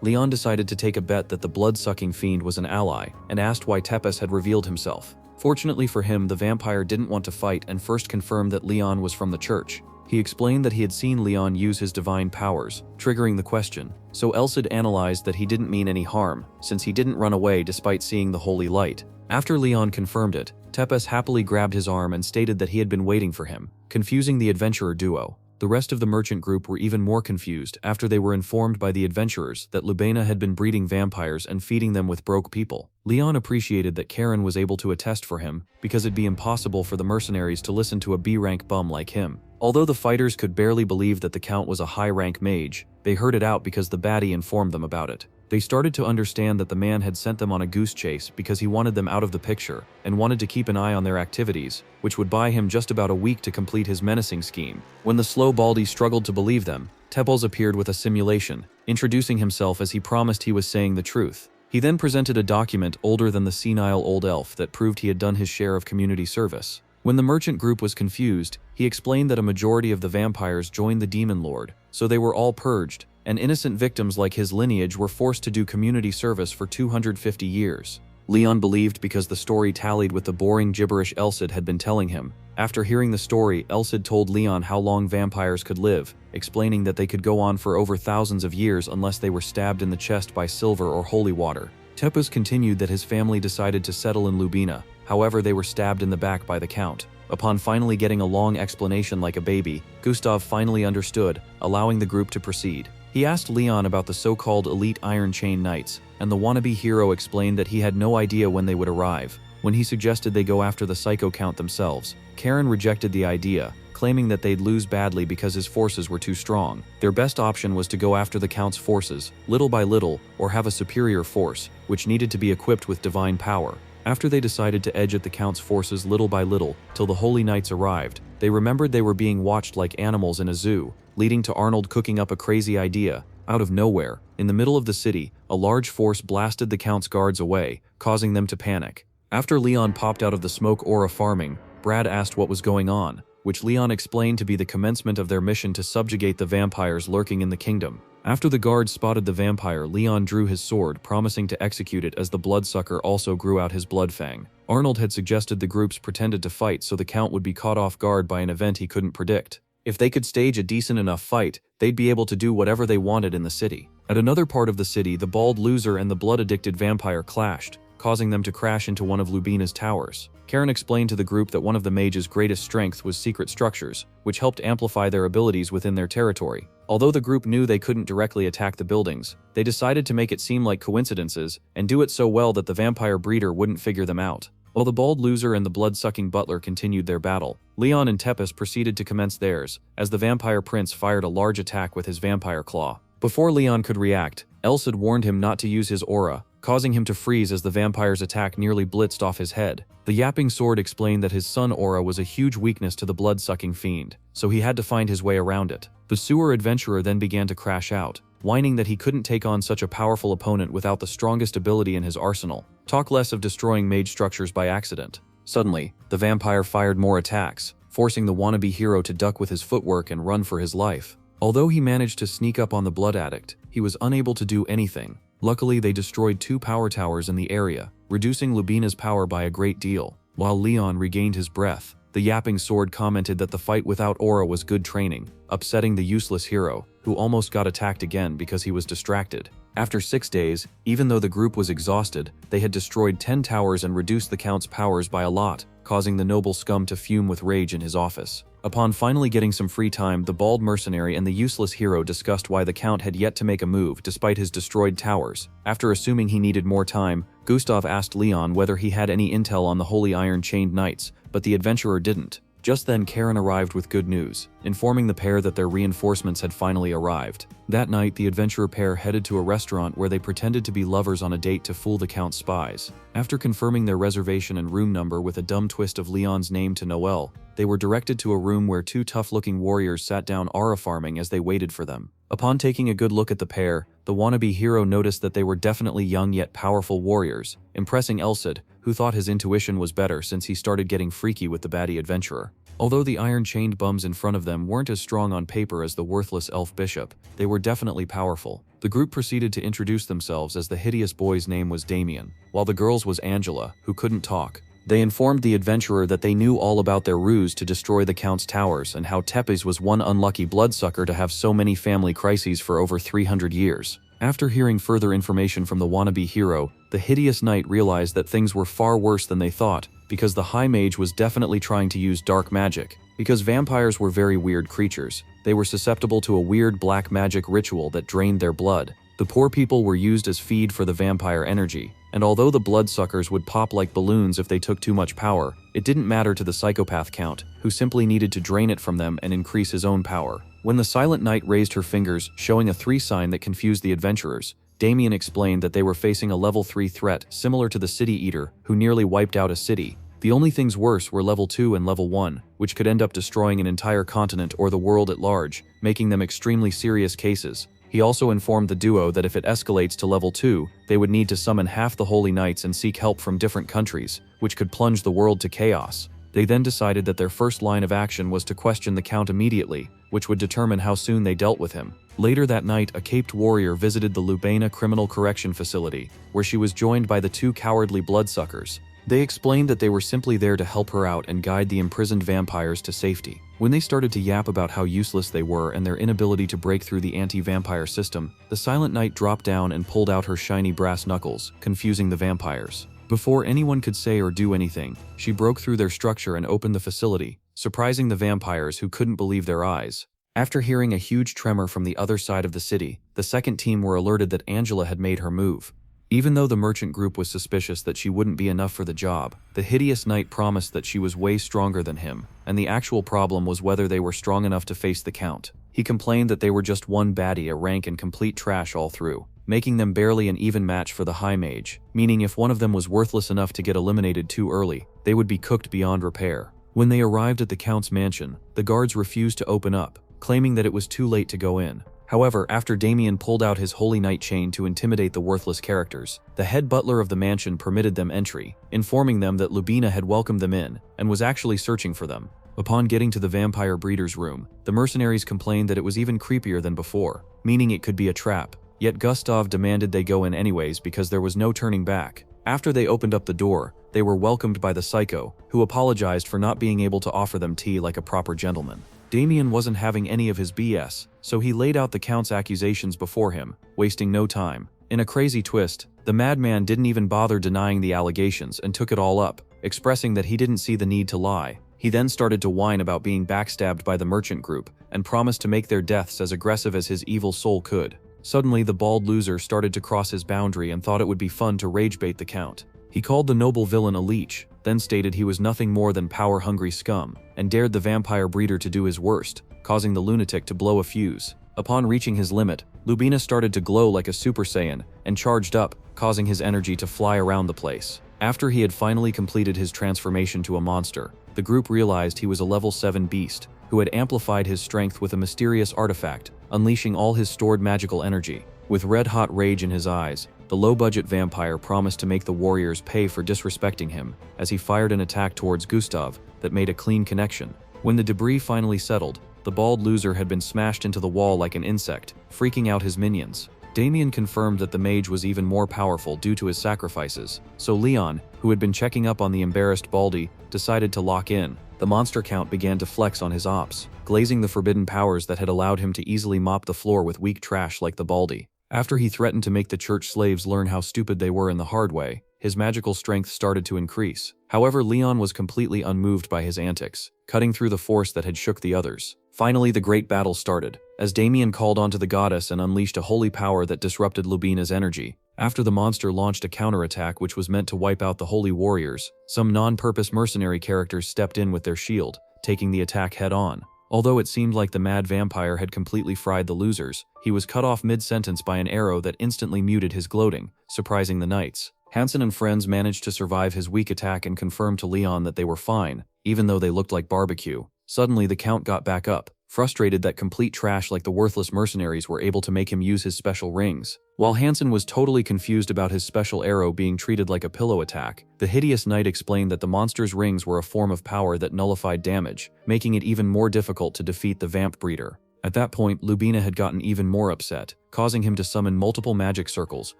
Leyon decided to take a bet that the blood-sucking fiend was an ally, and asked why Tepes had revealed himself. Fortunately for him, the vampire didn't want to fight and first confirmed that Leyon was from the church. He explained that he had seen Leyon use his divine powers, triggering the question, so Elsid analyzed that he didn't mean any harm, since he didn't run away despite seeing the holy light. After Leyon confirmed it, Tepes happily grabbed his arm and stated that he had been waiting for him, confusing the adventurer duo. The rest of the merchant group were even more confused after they were informed by the adventurers that Lubena had been breeding vampires and feeding them with broke people. Leyon appreciated that Karen was able to attest for him, because it'd be impossible for the mercenaries to listen to a B-rank bum like him. Although the fighters could barely believe that the Count was a high-rank mage, they heard it out because the baddie informed them about it. They started to understand that the man had sent them on a goose chase because he wanted them out of the picture and wanted to keep an eye on their activities, which would buy him just about a week to complete his menacing scheme. When the slow baldy struggled to believe them, Tepes appeared with a simulation, introducing himself as he promised he was saying the truth. He then presented a document older than the senile old elf that proved he had done his share of community service. When the merchant group was confused, he explained that a majority of the vampires joined the Demon Lord, so they were all purged, and innocent victims like his lineage were forced to do community service for 250 years. Leyon believed because the story tallied with the boring gibberish Elsid had been telling him. After hearing the story, Elsid told Leyon how long vampires could live, explaining that they could go on for over thousands of years unless they were stabbed in the chest by silver or holy water. Tepes continued that his family decided to settle in Lubina, however they were stabbed in the back by the Count. Upon finally getting a long explanation like a baby, Gustav finally understood, allowing the group to proceed. He asked Leyon about the so-called elite Iron Chain Knights, and the wannabe hero explained that he had no idea when they would arrive. When he suggested they go after the Psycho Count themselves, Karen rejected the idea, claiming that they'd lose badly because his forces were too strong. Their best option was to go after the Count's forces, little by little, or have a superior force, which needed to be equipped with divine power. After they decided to edge at the Count's forces little by little, till the Holy Knights arrived, they remembered they were being watched like animals in a zoo, leading to Arnold cooking up a crazy idea. Out of nowhere, in the middle of the city, a large force blasted the Count's guards away, causing them to panic. After Leyon popped out of the smoke aura farming, Brad asked what was going on, which Leyon explained to be the commencement of their mission to subjugate the vampires lurking in the kingdom. After the guards spotted the vampire, Leyon drew his sword, promising to execute it as the bloodsucker also grew out his blood fang. Arnold had suggested the groups pretended to fight so the Count would be caught off guard by an event he couldn't predict. If they could stage a decent enough fight, they'd be able to do whatever they wanted in the city. At another part of the city, the bald loser and the blood-addicted vampire clashed, causing them to crash into one of Lubina's towers. Karen explained to the group that one of the mage's greatest strengths was secret structures, which helped amplify their abilities within their territory. Although the group knew they couldn't directly attack the buildings, they decided to make it seem like coincidences and do it so well that the vampire breeder wouldn't figure them out. While the bald loser and the blood-sucking butler continued their battle, Leyon and Tepes proceeded to commence theirs, as the vampire prince fired a large attack with his vampire claw. Before Leyon could react, Elsid warned him not to use his aura, causing him to freeze as the vampire's attack nearly blitzed off his head. The yapping sword explained that his sun aura was a huge weakness to the blood-sucking fiend, so he had to find his way around it. The sewer adventurer then began to crash out, whining that he couldn't take on such a powerful opponent without the strongest ability in his arsenal. Talk less of destroying mage structures by accident. Suddenly, the vampire fired more attacks, forcing the wannabe hero to duck with his footwork and run for his life. Although he managed to sneak up on the blood addict, he was unable to do anything. Luckily, they destroyed 2 power towers in the area, reducing Lubina's power by a great deal. While Leyon regained his breath, the yapping sword commented that the fight without aura was good training, upsetting the useless hero, who almost got attacked again because he was distracted. After 6 days, even though the group was exhausted, they had destroyed 10 towers and reduced the Count's powers by a lot, causing the noble scum to fume with rage in his office. Upon finally getting some free time, the bald mercenary and the useless hero discussed why the Count had yet to make a move despite his destroyed towers. After assuming he needed more time, Gustav asked Leyon whether he had any intel on the Holy Iron Chained Knights, but the adventurer didn't. Just then Karen arrived with good news, informing the pair that their reinforcements had finally arrived. That night, the adventurer pair headed to a restaurant where they pretended to be lovers on a date to fool the Count's spies. After confirming their reservation and room number with a dumb twist of Leon's name to Noel, they were directed to a room where two tough-looking warriors sat down aura farming as they waited for them. Upon taking a good look at the pair, the wannabe hero noticed that they were definitely young yet powerful warriors, impressing Elsid, who thought his intuition was better since he started getting freaky with the baddie adventurer. Although the iron-chained bums in front of them weren't as strong on paper as the worthless elf bishop, they were definitely powerful. The group proceeded to introduce themselves as the hideous boy's name was Damien, while the girl's was Angela, who couldn't talk. They informed the adventurer that they knew all about their ruse to destroy the Count's towers and how Tepes was one unlucky bloodsucker to have so many family crises for over 300 years. After hearing further information from the wannabe hero, the hideous knight realized that things were far worse than they thought, because the high mage was definitely trying to use dark magic. Because vampires were very weird creatures, they were susceptible to a weird black magic ritual that drained their blood. The poor people were used as feed for the vampire energy, and although the bloodsuckers would pop like balloons if they took too much power, it didn't matter to the psychopath Count, who simply needed to drain it from them and increase his own power. When the Silent Knight raised her fingers, showing a 3 sign that confused the adventurers, Damien explained that they were facing a level 3 threat similar to the City Eater, who nearly wiped out a city. The only things worse were level 2 and level 1, which could end up destroying an entire continent or the world at large, making them extremely serious cases. He also informed the duo that if it escalates to level 2, they would need to summon half the Holy Knights and seek help from different countries, which could plunge the world to chaos. They then decided that their first line of action was to question the Count immediately, which would determine how soon they dealt with him. Later that night, a caped warrior visited the Lubena Criminal Correction Facility, where she was joined by the 2 cowardly bloodsuckers. They explained that they were simply there to help her out and guide the imprisoned vampires to safety. When they started to yap about how useless they were and their inability to break through the anti-vampire system, the Silent Knight dropped down and pulled out her shiny brass knuckles, confusing the vampires. Before anyone could say or do anything, she broke through their structure and opened the facility, surprising the vampires who couldn't believe their eyes. After hearing a huge tremor from the other side of the city, the second team were alerted that Angela had made her move. Even though the merchant group was suspicious that she wouldn't be enough for the job, the hideous knight promised that she was way stronger than him, and the actual problem was whether they were strong enough to face the Count. He complained that they were just one baddie, a rank and complete trash all through, making them barely an even match for the high mage, meaning if one of them was worthless enough to get eliminated too early, they would be cooked beyond repair. When they arrived at the Count's mansion, the guards refused to open up, claiming that it was too late to go in. However, after Damien pulled out his Holy Knight chain to intimidate the worthless characters, the head butler of the mansion permitted them entry, informing them that Lubena had welcomed them in and was actually searching for them. Upon getting to the vampire breeder's room, the mercenaries complained that it was even creepier than before, meaning it could be a trap. Yet Gustav demanded they go in anyways because there was no turning back. After they opened up the door, they were welcomed by the psycho, who apologized for not being able to offer them tea like a proper gentleman. Damien wasn't having any of his BS, so he laid out the Count's accusations before him, wasting no time. In a crazy twist, the madman didn't even bother denying the allegations and took it all up, expressing that he didn't see the need to lie. He then started to whine about being backstabbed by the merchant group and promised to make their deaths as aggressive as his evil soul could. Suddenly, the bald loser started to cross his boundary and thought it would be fun to rage-bait the Count. He called the noble villain a leech, then stated he was nothing more than power-hungry scum, and dared the vampire breeder to do his worst, causing the lunatic to blow a fuse. Upon reaching his limit, Lubena started to glow like a Super Saiyan and charged up, causing his energy to fly around the place. After he had finally completed his transformation to a monster, the group realized he was a level 7 beast, who had amplified his strength with a mysterious artifact, unleashing all his stored magical energy. With red-hot rage in his eyes, the low-budget vampire promised to make the warriors pay for disrespecting him, as he fired an attack towards Gustav that made a clean connection. When the debris finally settled, the bald loser had been smashed into the wall like an insect, freaking out his minions. Damien confirmed that the mage was even more powerful due to his sacrifices, so Leyon, who had been checking up on the embarrassed Baldy, decided to lock in. The monster count began to flex on his ops, glazing the forbidden powers that had allowed him to easily mop the floor with weak trash like the Baldy. After he threatened to make the church slaves learn how stupid they were in the hard way, his magical strength started to increase. However, Leyon was completely unmoved by his antics, cutting through the force that had shook the others. Finally, the great battle started, as Damien called onto the goddess and unleashed a holy power that disrupted Lubena's energy. After the monster launched a counterattack which was meant to wipe out the holy warriors, some non-purpose mercenary characters stepped in with their shield, taking the attack head-on. Although it seemed like the mad vampire had completely fried the losers, he was cut off mid-sentence by an arrow that instantly muted his gloating, surprising the knights. Hansen and friends managed to survive his weak attack and confirmed to Leon that they were fine, even though they looked like barbecue. Suddenly the Count got back up, frustrated that complete trash like the worthless mercenaries were able to make him use his special rings. While Hansen was totally confused about his special arrow being treated like a pillow attack, the hideous knight explained that the monster's rings were a form of power that nullified damage, making it even more difficult to defeat the vamp breeder. At that point, Lubina had gotten even more upset, causing him to summon multiple magic circles,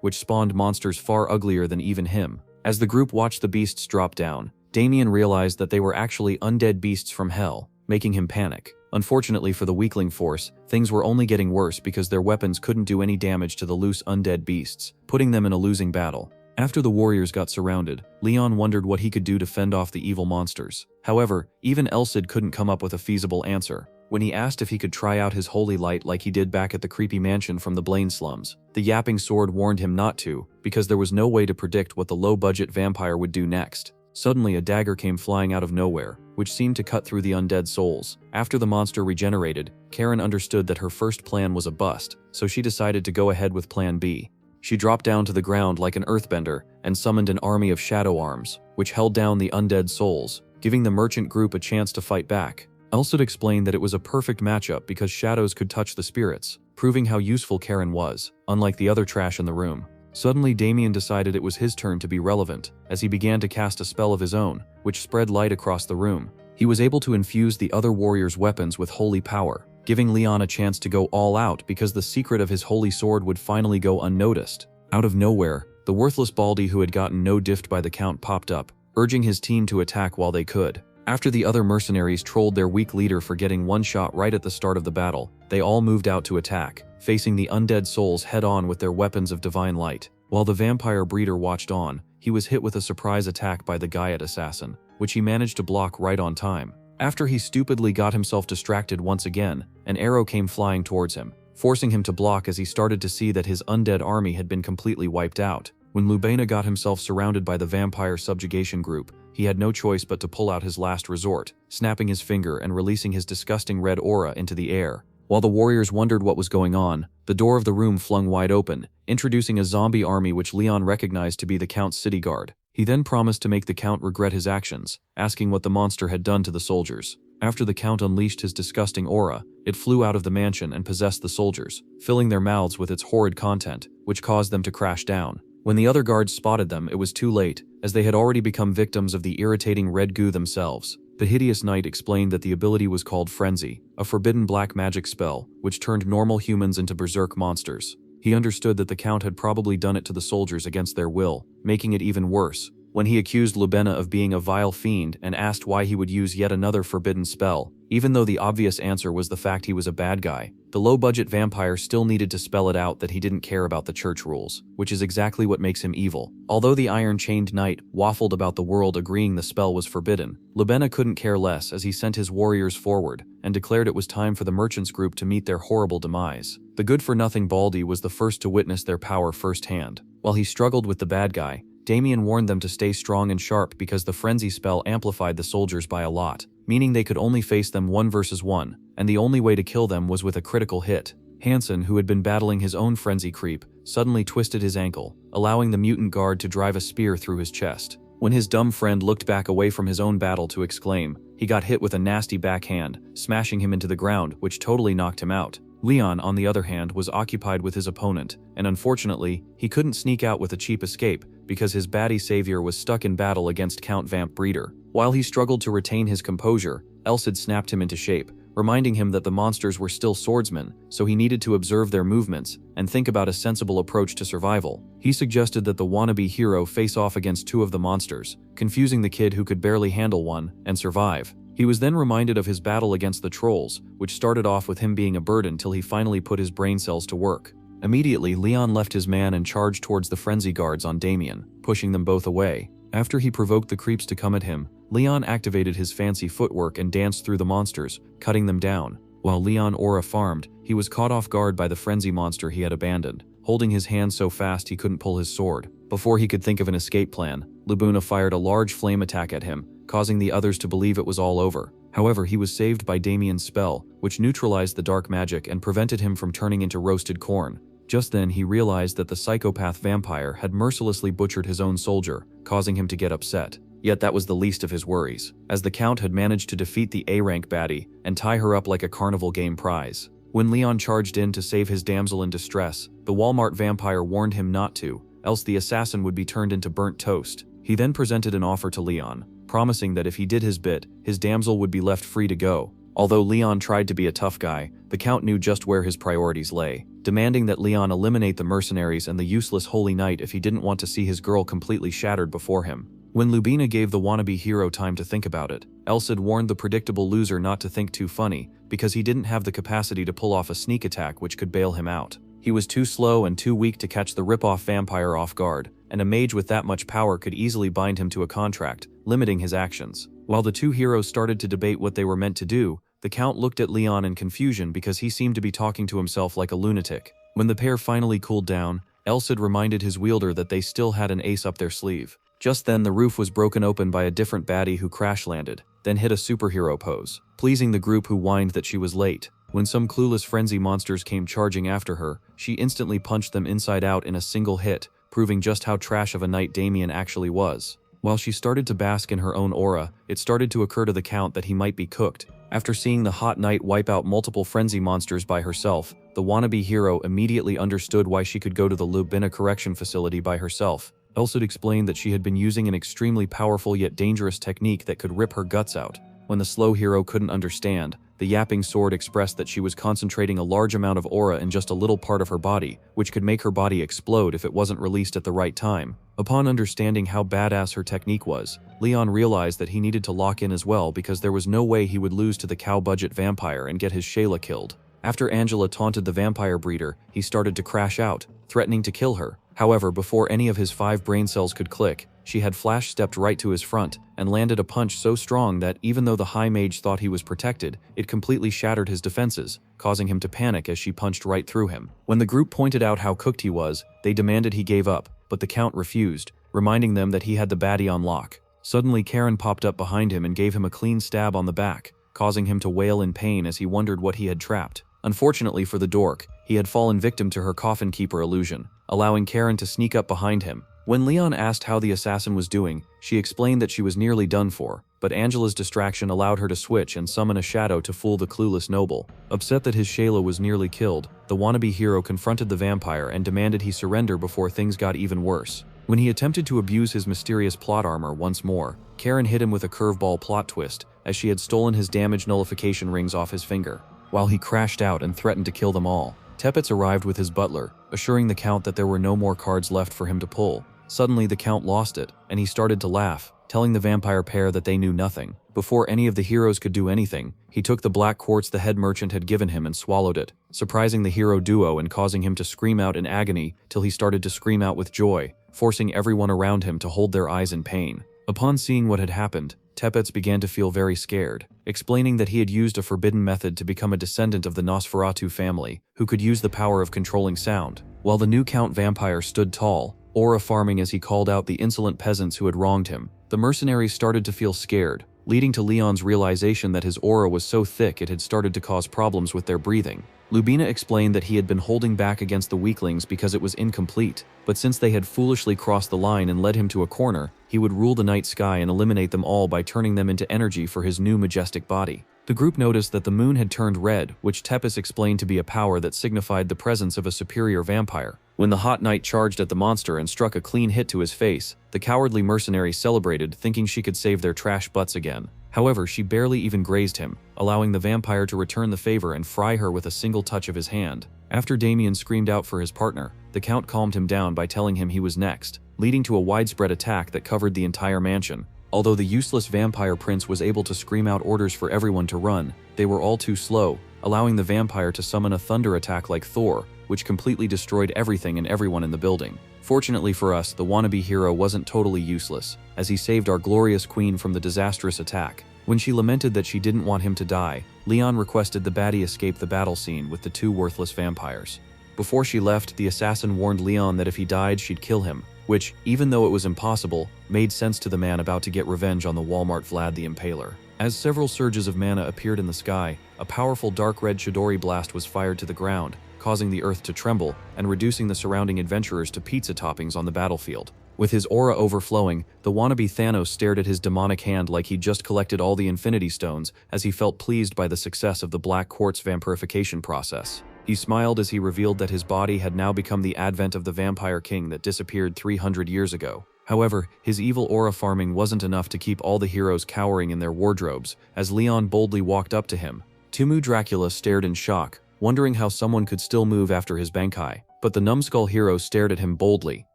which spawned monsters far uglier than even him. As the group watched the beasts drop down, Damien realized that they were actually undead beasts from hell, making him panic. Unfortunately for the weakling force, things were only getting worse because their weapons couldn't do any damage to the loose undead beasts, putting them in a losing battle. After the warriors got surrounded, Leon wondered what he could do to fend off the evil monsters. However, even Elsid couldn't come up with a feasible answer. When he asked if he could try out his holy light like he did back at the creepy mansion from the Blaine slums, the yapping sword warned him not to, because there was no way to predict what the low-budget vampire would do next. Suddenly a dagger came flying out of nowhere, which seemed to cut through the undead souls. After the monster regenerated, Karen understood that her first plan was a bust, so she decided to go ahead with plan B. She dropped down to the ground like an earthbender and summoned an army of shadow arms, which held down the undead souls, giving the merchant group a chance to fight back. Elsid explained that it was a perfect matchup because shadows could touch the spirits, proving how useful Karen was, unlike the other trash in the room. Suddenly Damien decided it was his turn to be relevant, as he began to cast a spell of his own, which spread light across the room. He was able to infuse the other warriors' weapons with holy power, giving Leon a chance to go all out because the secret of his holy sword would finally go unnoticed. Out of nowhere, the worthless Baldy who had gotten no diffed by the Count popped up, urging his team to attack while they could. After the other mercenaries trolled their weak leader for getting one shot right at the start of the battle, they all moved out to attack, facing the undead souls head-on with their weapons of divine light. While the vampire breeder watched on, he was hit with a surprise attack by the Gaiet assassin, which he managed to block right on time. After he stupidly got himself distracted once again, an arrow came flying towards him, forcing him to block as he started to see that his undead army had been completely wiped out. When Lubena got himself surrounded by the vampire subjugation group, he had no choice but to pull out his last resort, snapping his finger and releasing his disgusting red aura into the air. While the warriors wondered what was going on, the door of the room flung wide open, introducing a zombie army which Leon recognized to be the Count's city guard. He then promised to make the Count regret his actions, asking what the monster had done to the soldiers. After the Count unleashed his disgusting aura, it flew out of the mansion and possessed the soldiers, filling their mouths with its horrid content, which caused them to crash down. When the other guards spotted them, it was too late, as they had already become victims of the irritating red goo themselves. The hideous knight explained that the ability was called Frenzy, a forbidden black magic spell, which turned normal humans into berserk monsters. He understood that the Count had probably done it to the soldiers against their will, making it even worse. When he accused Lubena of being a vile fiend and asked why he would use yet another forbidden spell, even though the obvious answer was the fact he was a bad guy, the low-budget vampire still needed to spell it out that he didn't care about the church rules, which is exactly what makes him evil. Although the iron-chained knight waffled about the world agreeing the spell was forbidden, Lubena couldn't care less as he sent his warriors forward and declared it was time for the merchants group to meet their horrible demise. The good-for-nothing Baldy was the first to witness their power firsthand. While he struggled with the bad guy, Damien warned them to stay strong and sharp because the frenzy spell amplified the soldiers by a lot, meaning they could only face them 1 versus 1, and the only way to kill them was with a critical hit. Hansen, who had been battling his own frenzy creep, suddenly twisted his ankle, allowing the mutant guard to drive a spear through his chest. When his dumb friend looked back away from his own battle to exclaim, he got hit with a nasty backhand, smashing him into the ground, which totally knocked him out. Leon, on the other hand, was occupied with his opponent, and unfortunately, he couldn't sneak out with a cheap escape because his baddie savior was stuck in battle against Count Vamp Breeder. While he struggled to retain his composure, Elsid snapped him into shape, reminding him that the monsters were still swordsmen, so he needed to observe their movements and think about a sensible approach to survival. He suggested that the wannabe hero face off against 2 of the monsters, confusing the kid who could barely handle one and survive. He was then reminded of his battle against the trolls, which started off with him being a burden till he finally put his brain cells to work. Immediately, Leon left his man and charged towards the frenzy guards on Damien, pushing them both away. After he provoked the creeps to come at him, Leon activated his fancy footwork and danced through the monsters, cutting them down. While Leon aura farmed, he was caught off guard by the frenzy monster he had abandoned, holding his hand so fast he couldn't pull his sword. Before he could think of an escape plan, Lubuna fired a large flame attack at him, causing the others to believe it was all over. However, he was saved by Damien's spell, which neutralized the dark magic and prevented him from turning into roasted corn. Just then, he realized that the psychopath vampire had mercilessly butchered his own soldier, causing him to get upset. Yet that was the least of his worries, as the Count had managed to defeat the A-rank baddie and tie her up like a carnival game prize. When Leyon charged in to save his damsel in distress, the Walmart vampire warned him not to, else the assassin would be turned into burnt toast. He then presented an offer to Leyon, promising that if he did his bit, his damsel would be left free to go. Although Leyon tried to be a tough guy, the Count knew just where his priorities lay, demanding that Leyon eliminate the mercenaries and the useless Holy Knight if he didn't want to see his girl completely shattered before him. When Lubina gave the wannabe hero time to think about it, Elsid warned the predictable loser not to think too funny, because he didn't have the capacity to pull off a sneak attack which could bail him out. He was too slow and too weak to catch the rip-off vampire off guard, and a mage with that much power could easily bind him to a contract, limiting his actions. While the two heroes started to debate what they were meant to do, the Count looked at Leyon in confusion because he seemed to be talking to himself like a lunatic. When the pair finally cooled down, Elsid reminded his wielder that they still had an ace up their sleeve. Just then, the roof was broken open by a different baddie who crash-landed, then hit a superhero pose, pleasing the group who whined that she was late. When some clueless frenzy monsters came charging after her, she instantly punched them inside out in a single hit, proving just how trash of a knight Damien actually was. While she started to bask in her own aura, it started to occur to the Count that he might be cooked. After seeing the hot knight wipe out multiple frenzy monsters by herself, the wannabe hero immediately understood why she could go to the Lubina correction facility by herself. Elsid explained that she had been using an extremely powerful yet dangerous technique that could rip her guts out. When the slow hero couldn't understand, the yapping sword expressed that she was concentrating a large amount of aura in just a little part of her body, which could make her body explode if it wasn't released at the right time. Upon understanding how badass her technique was, Leyon realized that he needed to lock in as well because there was no way he would lose to the cow-budget vampire and get his Shayla killed. After Angela taunted the vampire breeder, he started to crash out, threatening to kill her. However, before any of his 5 brain cells could click, she had flash-stepped right to his front and landed a punch so strong that even though the high mage thought he was protected, it completely shattered his defenses, causing him to panic as she punched right through him. When the group pointed out how cooked he was, they demanded he gave up, but the Count refused, reminding them that he had the baddie on lock. Suddenly, Karen popped up behind him and gave him a clean stab on the back, causing him to wail in pain as he wondered what he had trapped. Unfortunately for the dork, he had fallen victim to her coffin keeper illusion, allowing Karen to sneak up behind him. When Leyon asked how the assassin was doing, she explained that she was nearly done for, but Angela's distraction allowed her to switch and summon a shadow to fool the clueless noble. Upset that his Shayla was nearly killed, the wannabe hero confronted the vampire and demanded he surrender before things got even worse. When he attempted to abuse his mysterious plot armor once more, Karen hit him with a curveball plot twist, as she had stolen his damage nullification rings off his finger. While he crashed out and threatened to kill them all, Tepets arrived with his butler, assuring the Count that there were no more cards left for him to pull. Suddenly, the Count lost it, and he started to laugh, telling the vampire pair that they knew nothing. Before any of the heroes could do anything, he took the black quartz the head merchant had given him and swallowed it, surprising the hero duo and causing him to scream out in agony till he started to scream out with joy, forcing everyone around him to hold their eyes in pain. Upon seeing what had happened, Tepets began to feel very scared, explaining that he had used a forbidden method to become a descendant of the Nosferatu family, who could use the power of controlling sound. While the new Count vampire stood tall, aura farming as he called out the insolent peasants who had wronged him, the mercenaries started to feel scared, leading to Leyon's realization that his aura was so thick it had started to cause problems with their breathing. Lubina explained that he had been holding back against the weaklings because it was incomplete, but since they had foolishly crossed the line and led him to a corner, he would rule the night sky and eliminate them all by turning them into energy for his new majestic body. The group noticed that the moon had turned red, which Tepes explained to be a power that signified the presence of a superior vampire. When the hot knight charged at the monster and struck a clean hit to his face, the cowardly mercenary celebrated, thinking she could save their trash butts again. However, she barely even grazed him, allowing the vampire to return the favor and fry her with a single touch of his hand. After Damien screamed out for his partner, the Count calmed him down by telling him he was next, leading to a widespread attack that covered the entire mansion. Although the useless vampire prince was able to scream out orders for everyone to run, they were all too slow, allowing the vampire to summon a thunder attack like Thor, which completely destroyed everything and everyone in the building. Fortunately for us, the wannabe hero wasn't totally useless, as he saved our glorious queen from the disastrous attack. When she lamented that she didn't want him to die, Leyon requested the baddie escape the battle scene with the two worthless vampires. Before she left, the assassin warned Leyon that if he died, she'd kill him, which, even though it was impossible, made sense to the man about to get revenge on the Walmart Vlad the Impaler. As several surges of mana appeared in the sky, a powerful dark red Chidori blast was fired to the ground, causing the earth to tremble and reducing the surrounding adventurers to pizza toppings on the battlefield. With his aura overflowing, the wannabe Thanos stared at his demonic hand like he'd just collected all the Infinity Stones, as he felt pleased by the success of the Black Quartz vampirification process. He smiled as he revealed that his body had now become the advent of the Vampire King that disappeared 300 years ago. However, his evil aura farming wasn't enough to keep all the heroes cowering in their wardrobes, as Leyon boldly walked up to him. Tumu Dracula stared in shock, wondering how someone could still move after his Bankai. But the numbskull hero stared at him boldly,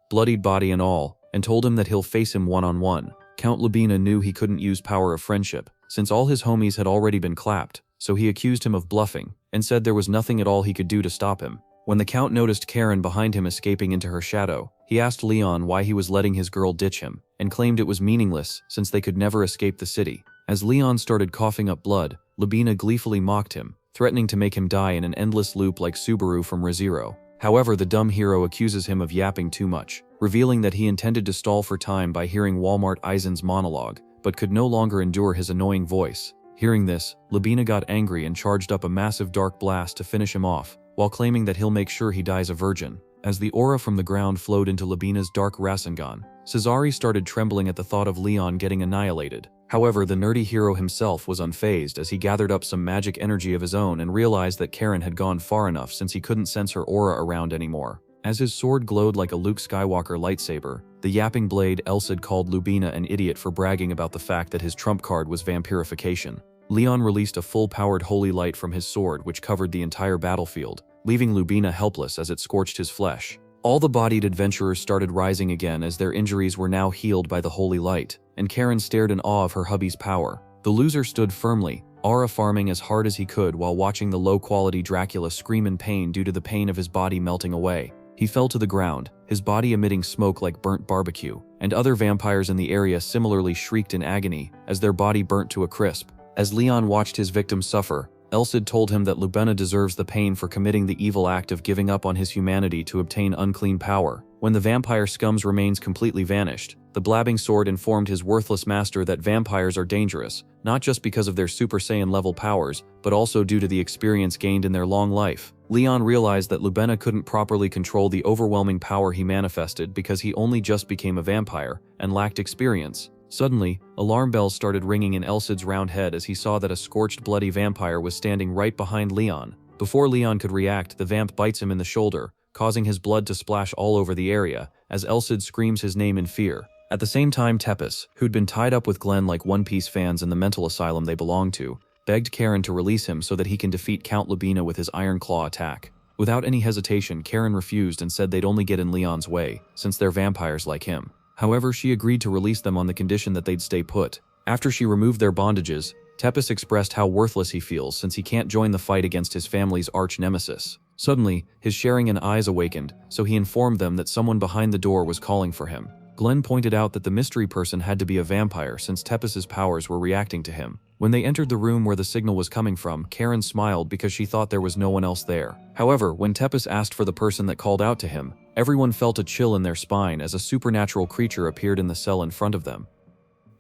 bloodied body and all, and told him that he'll face him one-on-one. Count Lubina knew he couldn't use power of friendship, since all his homies had already been clapped, so he accused him of bluffing, and said there was nothing at all he could do to stop him. When the Count noticed Karen behind him escaping into her shadow, he asked Leyon why he was letting his girl ditch him, and claimed it was meaningless since they could never escape the city. As Leyon started coughing up blood, Lubina gleefully mocked him, threatening to make him die in an endless loop like Subaru from ReZero. However, the dumb hero accuses him of yapping too much, revealing that he intended to stall for time by hearing Walmart Eisen's monologue, but could no longer endure his annoying voice. Hearing this, Lubina got angry and charged up a massive dark blast to finish him off, while claiming that he'll make sure he dies a virgin. As the aura from the ground flowed into Lubina's dark Rasengan, Cesari started trembling at the thought of Leyon getting annihilated. However, the nerdy hero himself was unfazed as he gathered up some magic energy of his own and realized that Karen had gone far enough since he couldn't sense her aura around anymore. As his sword glowed like a Luke Skywalker lightsaber, the yapping blade Elsid called Lubina an idiot for bragging about the fact that his trump card was vampirification. Leyon released a full-powered holy light from his sword which covered the entire battlefield, leaving Lubina helpless as it scorched his flesh. All the bodied adventurers started rising again as their injuries were now healed by the holy light, and Karen stared in awe of her hubby's power. The loser stood firmly, aura farming as hard as he could while watching the low-quality Dracula scream in pain due to the pain of his body melting away. He fell to the ground, his body emitting smoke like burnt barbecue, and other vampires in the area similarly shrieked in agony as their body burnt to a crisp. As Leyon watched his victim suffer, Elsid told him that Lubina deserves the pain for committing the evil act of giving up on his humanity to obtain unclean power. When the vampire scum's remains completely vanished, the blabbing sword informed his worthless master that vampires are dangerous, not just because of their Super Saiyan level powers, but also due to the experience gained in their long life. Leyon realized that Lubina couldn't properly control the overwhelming power he manifested because he only just became a vampire and lacked experience. Suddenly, alarm bells started ringing in Elsid's round head as he saw that a scorched bloody vampire was standing right behind Leyon. Before Leyon could react, the vamp bites him in the shoulder, causing his blood to splash all over the area, as Elsid screams his name in fear. At the same time, Tepes, who'd been tied up with Glenn like One Piece fans in the mental asylum they belonged to, begged Karen to release him so that he can defeat Count Lubina with his Iron Claw attack. Without any hesitation, Karen refused and said they'd only get in Leon's way, since they're vampires like him. However, she agreed to release them on the condition that they'd stay put. After she removed their bondages, Tepes expressed how worthless he feels since he can't join the fight against his family's arch-nemesis. Suddenly, his Sharingan eyes awakened, so he informed them that someone behind the door was calling for him. Glenn pointed out that the mystery person had to be a vampire since Tepes' powers were reacting to him. When they entered the room where the signal was coming from, Karen smiled because she thought there was no one else there. However, when Tepes asked for the person that called out to him, everyone felt a chill in their spine as a supernatural creature appeared in the cell in front of them.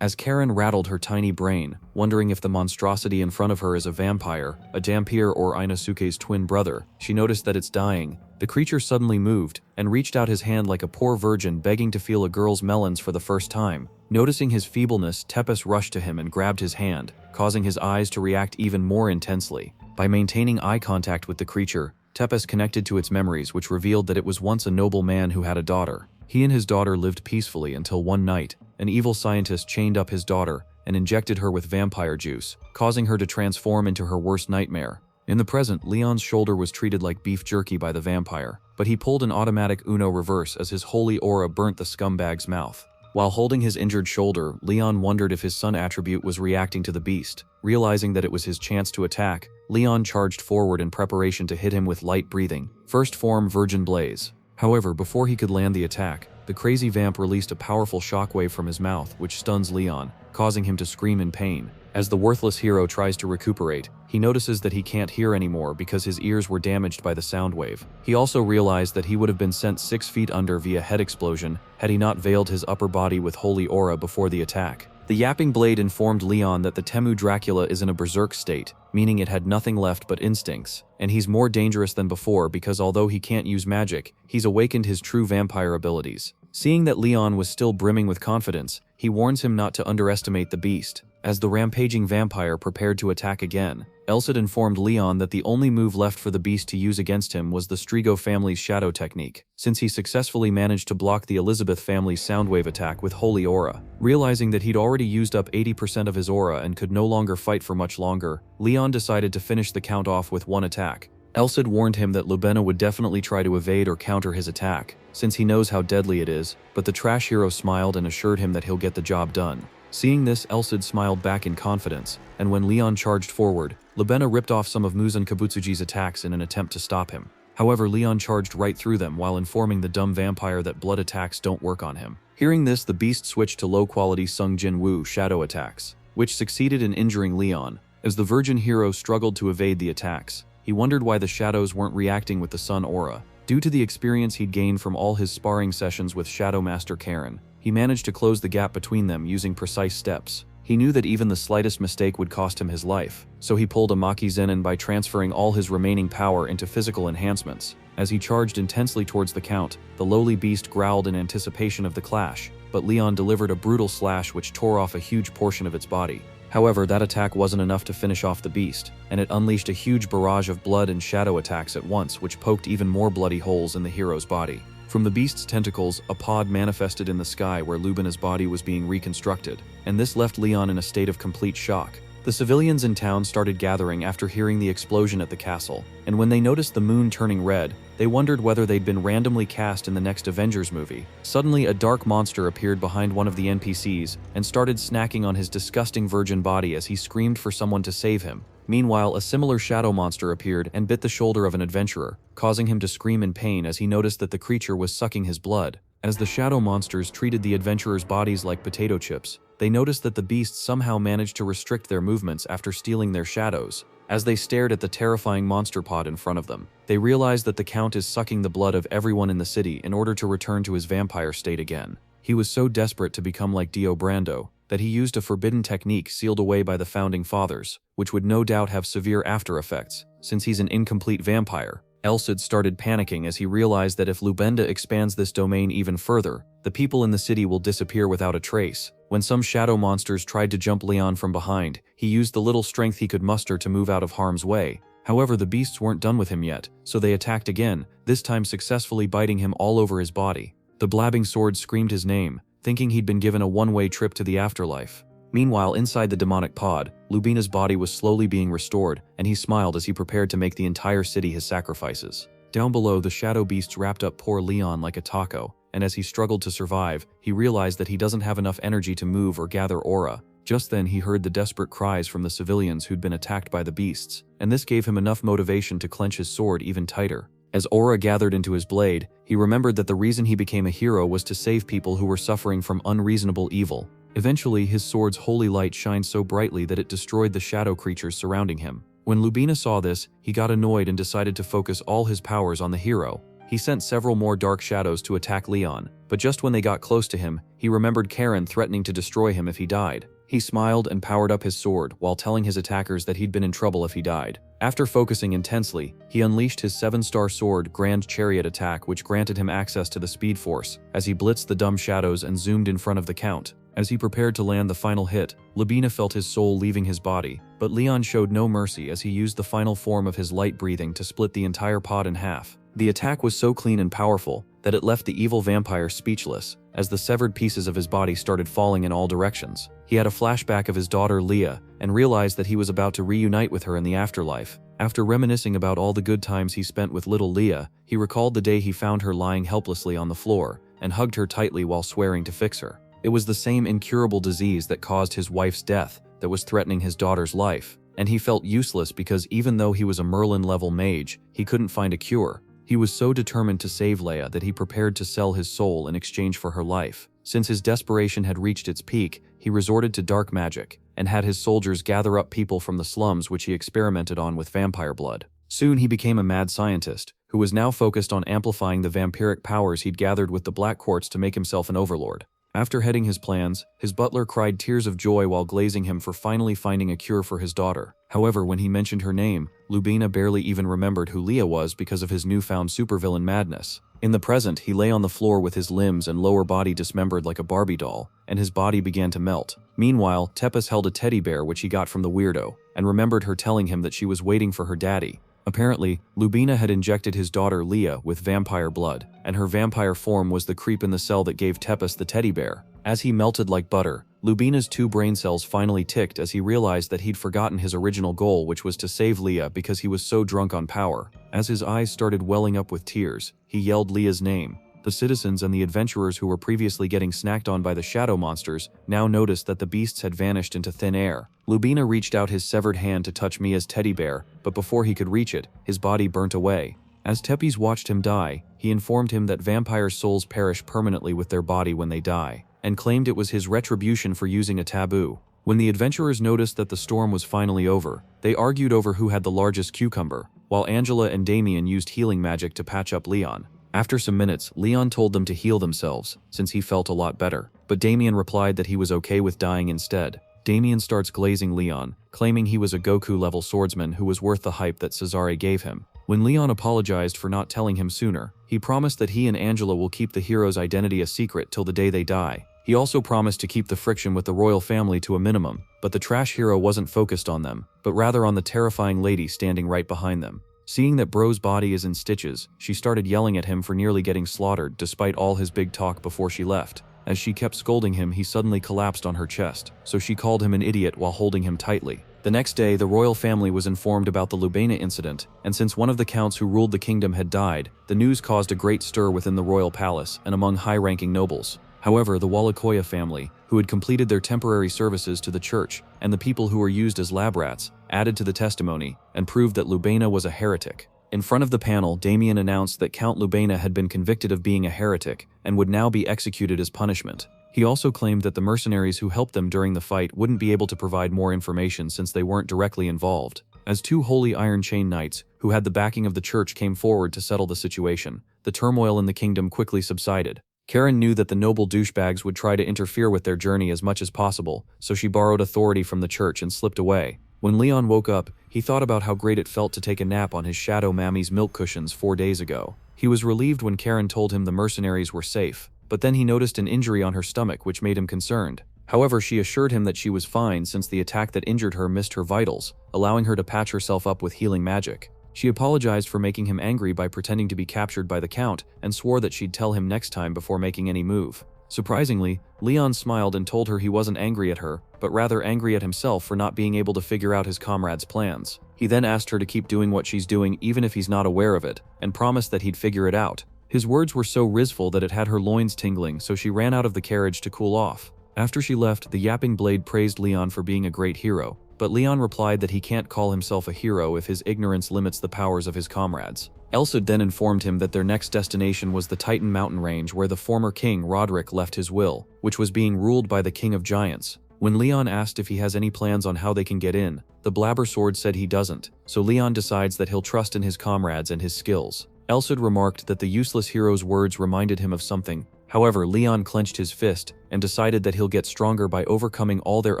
As Karen rattled her tiny brain, wondering if the monstrosity in front of her is a vampire, a Dhampir, or Inosuke's twin brother, she noticed that it's dying. The creature suddenly moved and reached out his hand like a poor virgin begging to feel a girl's melons for the first time. Noticing his feebleness, Tepes rushed to him and grabbed his hand, causing his eyes to react even more intensely. By maintaining eye contact with the creature, Tepes connected to its memories, which revealed that it was once a noble man who had a daughter. He and his daughter lived peacefully until one night, an evil scientist chained up his daughter and injected her with vampire juice, causing her to transform into her worst nightmare. In the present, Leon's shoulder was treated like beef jerky by the vampire, but he pulled an automatic Uno reverse as his holy aura burnt the scumbag's mouth. While holding his injured shoulder, Leyon wondered if his sun attribute was reacting to the beast. Realizing that it was his chance to attack, Leyon charged forward in preparation to hit him with light breathing. First form Virgin Blaze. However, before he could land the attack, the crazy vamp released a powerful shockwave from his mouth, which stuns Leyon, causing him to scream in pain. As the worthless hero tries to recuperate, he notices that he can't hear anymore because his ears were damaged by the sound wave. He also realized that he would have been sent 6 feet under via head explosion had he not veiled his upper body with holy aura before the attack. The yapping blade informed Leyon that the Temu Dracula is in a berserk state, meaning it had nothing left but instincts, and he's more dangerous than before because although he can't use magic, he's awakened his true vampire abilities. Seeing that Leyon was still brimming with confidence, he warns him not to underestimate the beast. As the rampaging vampire prepared to attack again, Elsid informed Leyon that the only move left for the beast to use against him was the Strigo family's shadow technique, since he successfully managed to block the Elizabeth family's soundwave attack with Holy Aura. Realizing that he'd already used up 80% of his aura and could no longer fight for much longer, Leyon decided to finish the count off with one attack. Elsid warned him that Lubena would definitely try to evade or counter his attack, since he knows how deadly it is, but the trash hero smiled and assured him that he'll get the job done. Seeing this, Elsid smiled back in confidence, and when Leyon charged forward, Lubena ripped off some of Muzan Kabutsuji's attacks in an attempt to stop him. However, Leyon charged right through them while informing the dumb vampire that blood attacks don't work on him. Hearing this, the beast switched to low-quality Sung Jin Woo shadow attacks, which succeeded in injuring Leyon. As the virgin hero struggled to evade the attacks, he wondered why the shadows weren't reacting with the sun aura. Due to the experience he'd gained from all his sparring sessions with Shadow Master Karen, he managed to close the gap between them using precise steps. He knew that even the slightest mistake would cost him his life, so he pulled a Maki Zenin by transferring all his remaining power into physical enhancements. As he charged intensely towards the count, the lowly beast growled in anticipation of the clash, but Leyon delivered a brutal slash which tore off a huge portion of its body. However, that attack wasn't enough to finish off the beast, and it unleashed a huge barrage of blood and shadow attacks at once, which poked even more bloody holes in the hero's body. From the beast's tentacles, a pod manifested in the sky where Lubena's body was being reconstructed, and this left Leyon in a state of complete shock. The civilians in town started gathering after hearing the explosion at the castle, and when they noticed the moon turning red, they wondered whether they'd been randomly cast in the next Avengers movie. Suddenly, a dark monster appeared behind one of the NPCs and started snacking on his disgusting virgin body as he screamed for someone to save him. Meanwhile, a similar shadow monster appeared and bit the shoulder of an adventurer, causing him to scream in pain as he noticed that the creature was sucking his blood. As the shadow monsters treated the adventurers' bodies like potato chips, they noticed that the beasts somehow managed to restrict their movements after stealing their shadows. As they stared at the terrifying monster pod in front of them, they realized that the Count is sucking the blood of everyone in the city in order to return to his vampire state again. He was so desperate to become like Dio Brando that he used a forbidden technique sealed away by the Founding Fathers, which would no doubt have severe after effects, since he's an incomplete vampire. Elsid started panicking as he realized that if Lubenda expands this domain even further, the people in the city will disappear without a trace. When some shadow monsters tried to jump Leyon from behind, he used the little strength he could muster to move out of harm's way. However, the beasts weren't done with him yet, so they attacked again, this time successfully biting him all over his body. The blabbing sword screamed his name, thinking he'd been given a one-way trip to the afterlife. Meanwhile, inside the demonic pod, Lubena's body was slowly being restored, and he smiled as he prepared to make the entire city his sacrifices. Down below, the shadow beasts wrapped up poor Leyon like a taco, and as he struggled to survive, he realized that he doesn't have enough energy to move or gather aura. Just then, he heard the desperate cries from the civilians who'd been attacked by the beasts, and this gave him enough motivation to clench his sword even tighter. As aura gathered into his blade, he remembered that the reason he became a hero was to save people who were suffering from unreasonable evil. Eventually, his sword's holy light shined so brightly that it destroyed the shadow creatures surrounding him. When Lubena saw this, he got annoyed and decided to focus all his powers on the hero. He sent several more dark shadows to attack Leyon, but just when they got close to him, he remembered Karen threatening to destroy him if he died. He smiled and powered up his sword while telling his attackers that he'd been in trouble if he died. After focusing intensely, he unleashed his 7-star sword Grand Chariot attack, which granted him access to the Speed Force, as he blitzed the dumb shadows and zoomed in front of the Count. As he prepared to land the final hit, Lubena felt his soul leaving his body, but Leyon showed no mercy as he used the final form of his light breathing to split the entire pod in half. The attack was so clean and powerful that it left the evil vampire speechless, as the severed pieces of his body started falling in all directions. He had a flashback of his daughter Leah and realized that he was about to reunite with her in the afterlife. After reminiscing about all the good times he spent with little Leah, he recalled the day he found her lying helplessly on the floor and hugged her tightly while swearing to fix her. It was the same incurable disease that caused his wife's death that was threatening his daughter's life, and he felt useless because even though he was a Merlin-level mage, he couldn't find a cure. He was so determined to save Leah that he prepared to sell his soul in exchange for her life. Since his desperation had reached its peak, he resorted to dark magic and had his soldiers gather up people from the slums which he experimented on with vampire blood. Soon he became a mad scientist, who was now focused on amplifying the vampiric powers he'd gathered with the black quartz to make himself an overlord. After heading his plans, his butler cried tears of joy while glazing him for finally finding a cure for his daughter. However, when he mentioned her name, Lubina barely even remembered who Leah was because of his newfound supervillain madness. In the present, he lay on the floor with his limbs and lower body dismembered like a Barbie doll, and his body began to melt. Meanwhile, Tepes held a teddy bear which he got from the weirdo, and remembered her telling him that she was waiting for her daddy. Apparently, Lubina had injected his daughter Leah with vampire blood, and her vampire form was the creep in the cell that gave Tepes the teddy bear. As he melted like butter, Lubina's 2 brain cells finally ticked as he realized that he'd forgotten his original goal, which was to save Leah because he was so drunk on power. As his eyes started welling up with tears, he yelled Leah's name. The citizens and the adventurers who were previously getting snacked on by the shadow monsters now noticed that the beasts had vanished into thin air. Lubina reached out his severed hand to touch Mia's teddy bear, but before he could reach it, his body burnt away. As Tepes watched him die, he informed him that vampire souls perish permanently with their body when they die, and claimed it was his retribution for using a taboo. When the adventurers noticed that the storm was finally over, they argued over who had the largest cucumber, while Angela and Damien used healing magic to patch up Leon. After some minutes, Leon told them to heal themselves, since he felt a lot better, but Damien replied that he was okay with dying instead. Damien starts glazing Leon, claiming he was a Goku-level swordsman who was worth the hype that Cesare gave him. When Leon apologized for not telling him sooner, he promised that he and Angela will keep the hero's identity a secret till the day they die. He also promised to keep the friction with the royal family to a minimum, but the trash hero wasn't focused on them, but rather on the terrifying lady standing right behind them. Seeing that Bro's body is in stitches, she started yelling at him for nearly getting slaughtered despite all his big talk before she left. As she kept scolding him, he suddenly collapsed on her chest, so she called him an idiot while holding him tightly. The next day, the royal family was informed about the Lubina incident, and since one of the counts who ruled the kingdom had died, the news caused a great stir within the royal palace and among high-ranking nobles. However, the Walakoya family, who had completed their temporary services to the church, and the people who were used as lab rats, added to the testimony and proved that Lubina was a heretic. In front of the panel, Damien announced that Count Lubina had been convicted of being a heretic and would now be executed as punishment. He also claimed that the mercenaries who helped them during the fight wouldn't be able to provide more information since they weren't directly involved. As 2 holy Iron Chain Knights, who had the backing of the church, came forward to settle the situation, the turmoil in the kingdom quickly subsided. Karen knew that the noble douchebags would try to interfere with their journey as much as possible, so she borrowed authority from the church and slipped away. When Leon woke up, he thought about how great it felt to take a nap on his shadow mammy's milk cushions 4 days ago. He was relieved when Karen told him the mercenaries were safe, but then he noticed an injury on her stomach which made him concerned. However, she assured him that she was fine since the attack that injured her missed her vitals, allowing her to patch herself up with healing magic. She apologized for making him angry by pretending to be captured by the Count and swore that she'd tell him next time before making any move. Surprisingly, Leon smiled and told her he wasn't angry at her, but rather angry at himself for not being able to figure out his comrade's plans. He then asked her to keep doing what she's doing even if he's not aware of it, and promised that he'd figure it out. His words were so wrizful that it had her loins tingling, so she ran out of the carriage to cool off. After she left, the Yapping Blade praised Leon for being a great hero, but Leon replied that he can't call himself a hero if his ignorance limits the powers of his comrades. Elsid then informed him that their next destination was the Titan mountain range where the former king Roderick left his will, which was being ruled by the King of Giants. When Leon asked if he has any plans on how they can get in, the Blabber Sword said he doesn't, so Leon decides that he'll trust in his comrades and his skills. Elsid remarked that the useless hero's words reminded him of something. However, Leon clenched his fist and decided that he'll get stronger by overcoming all their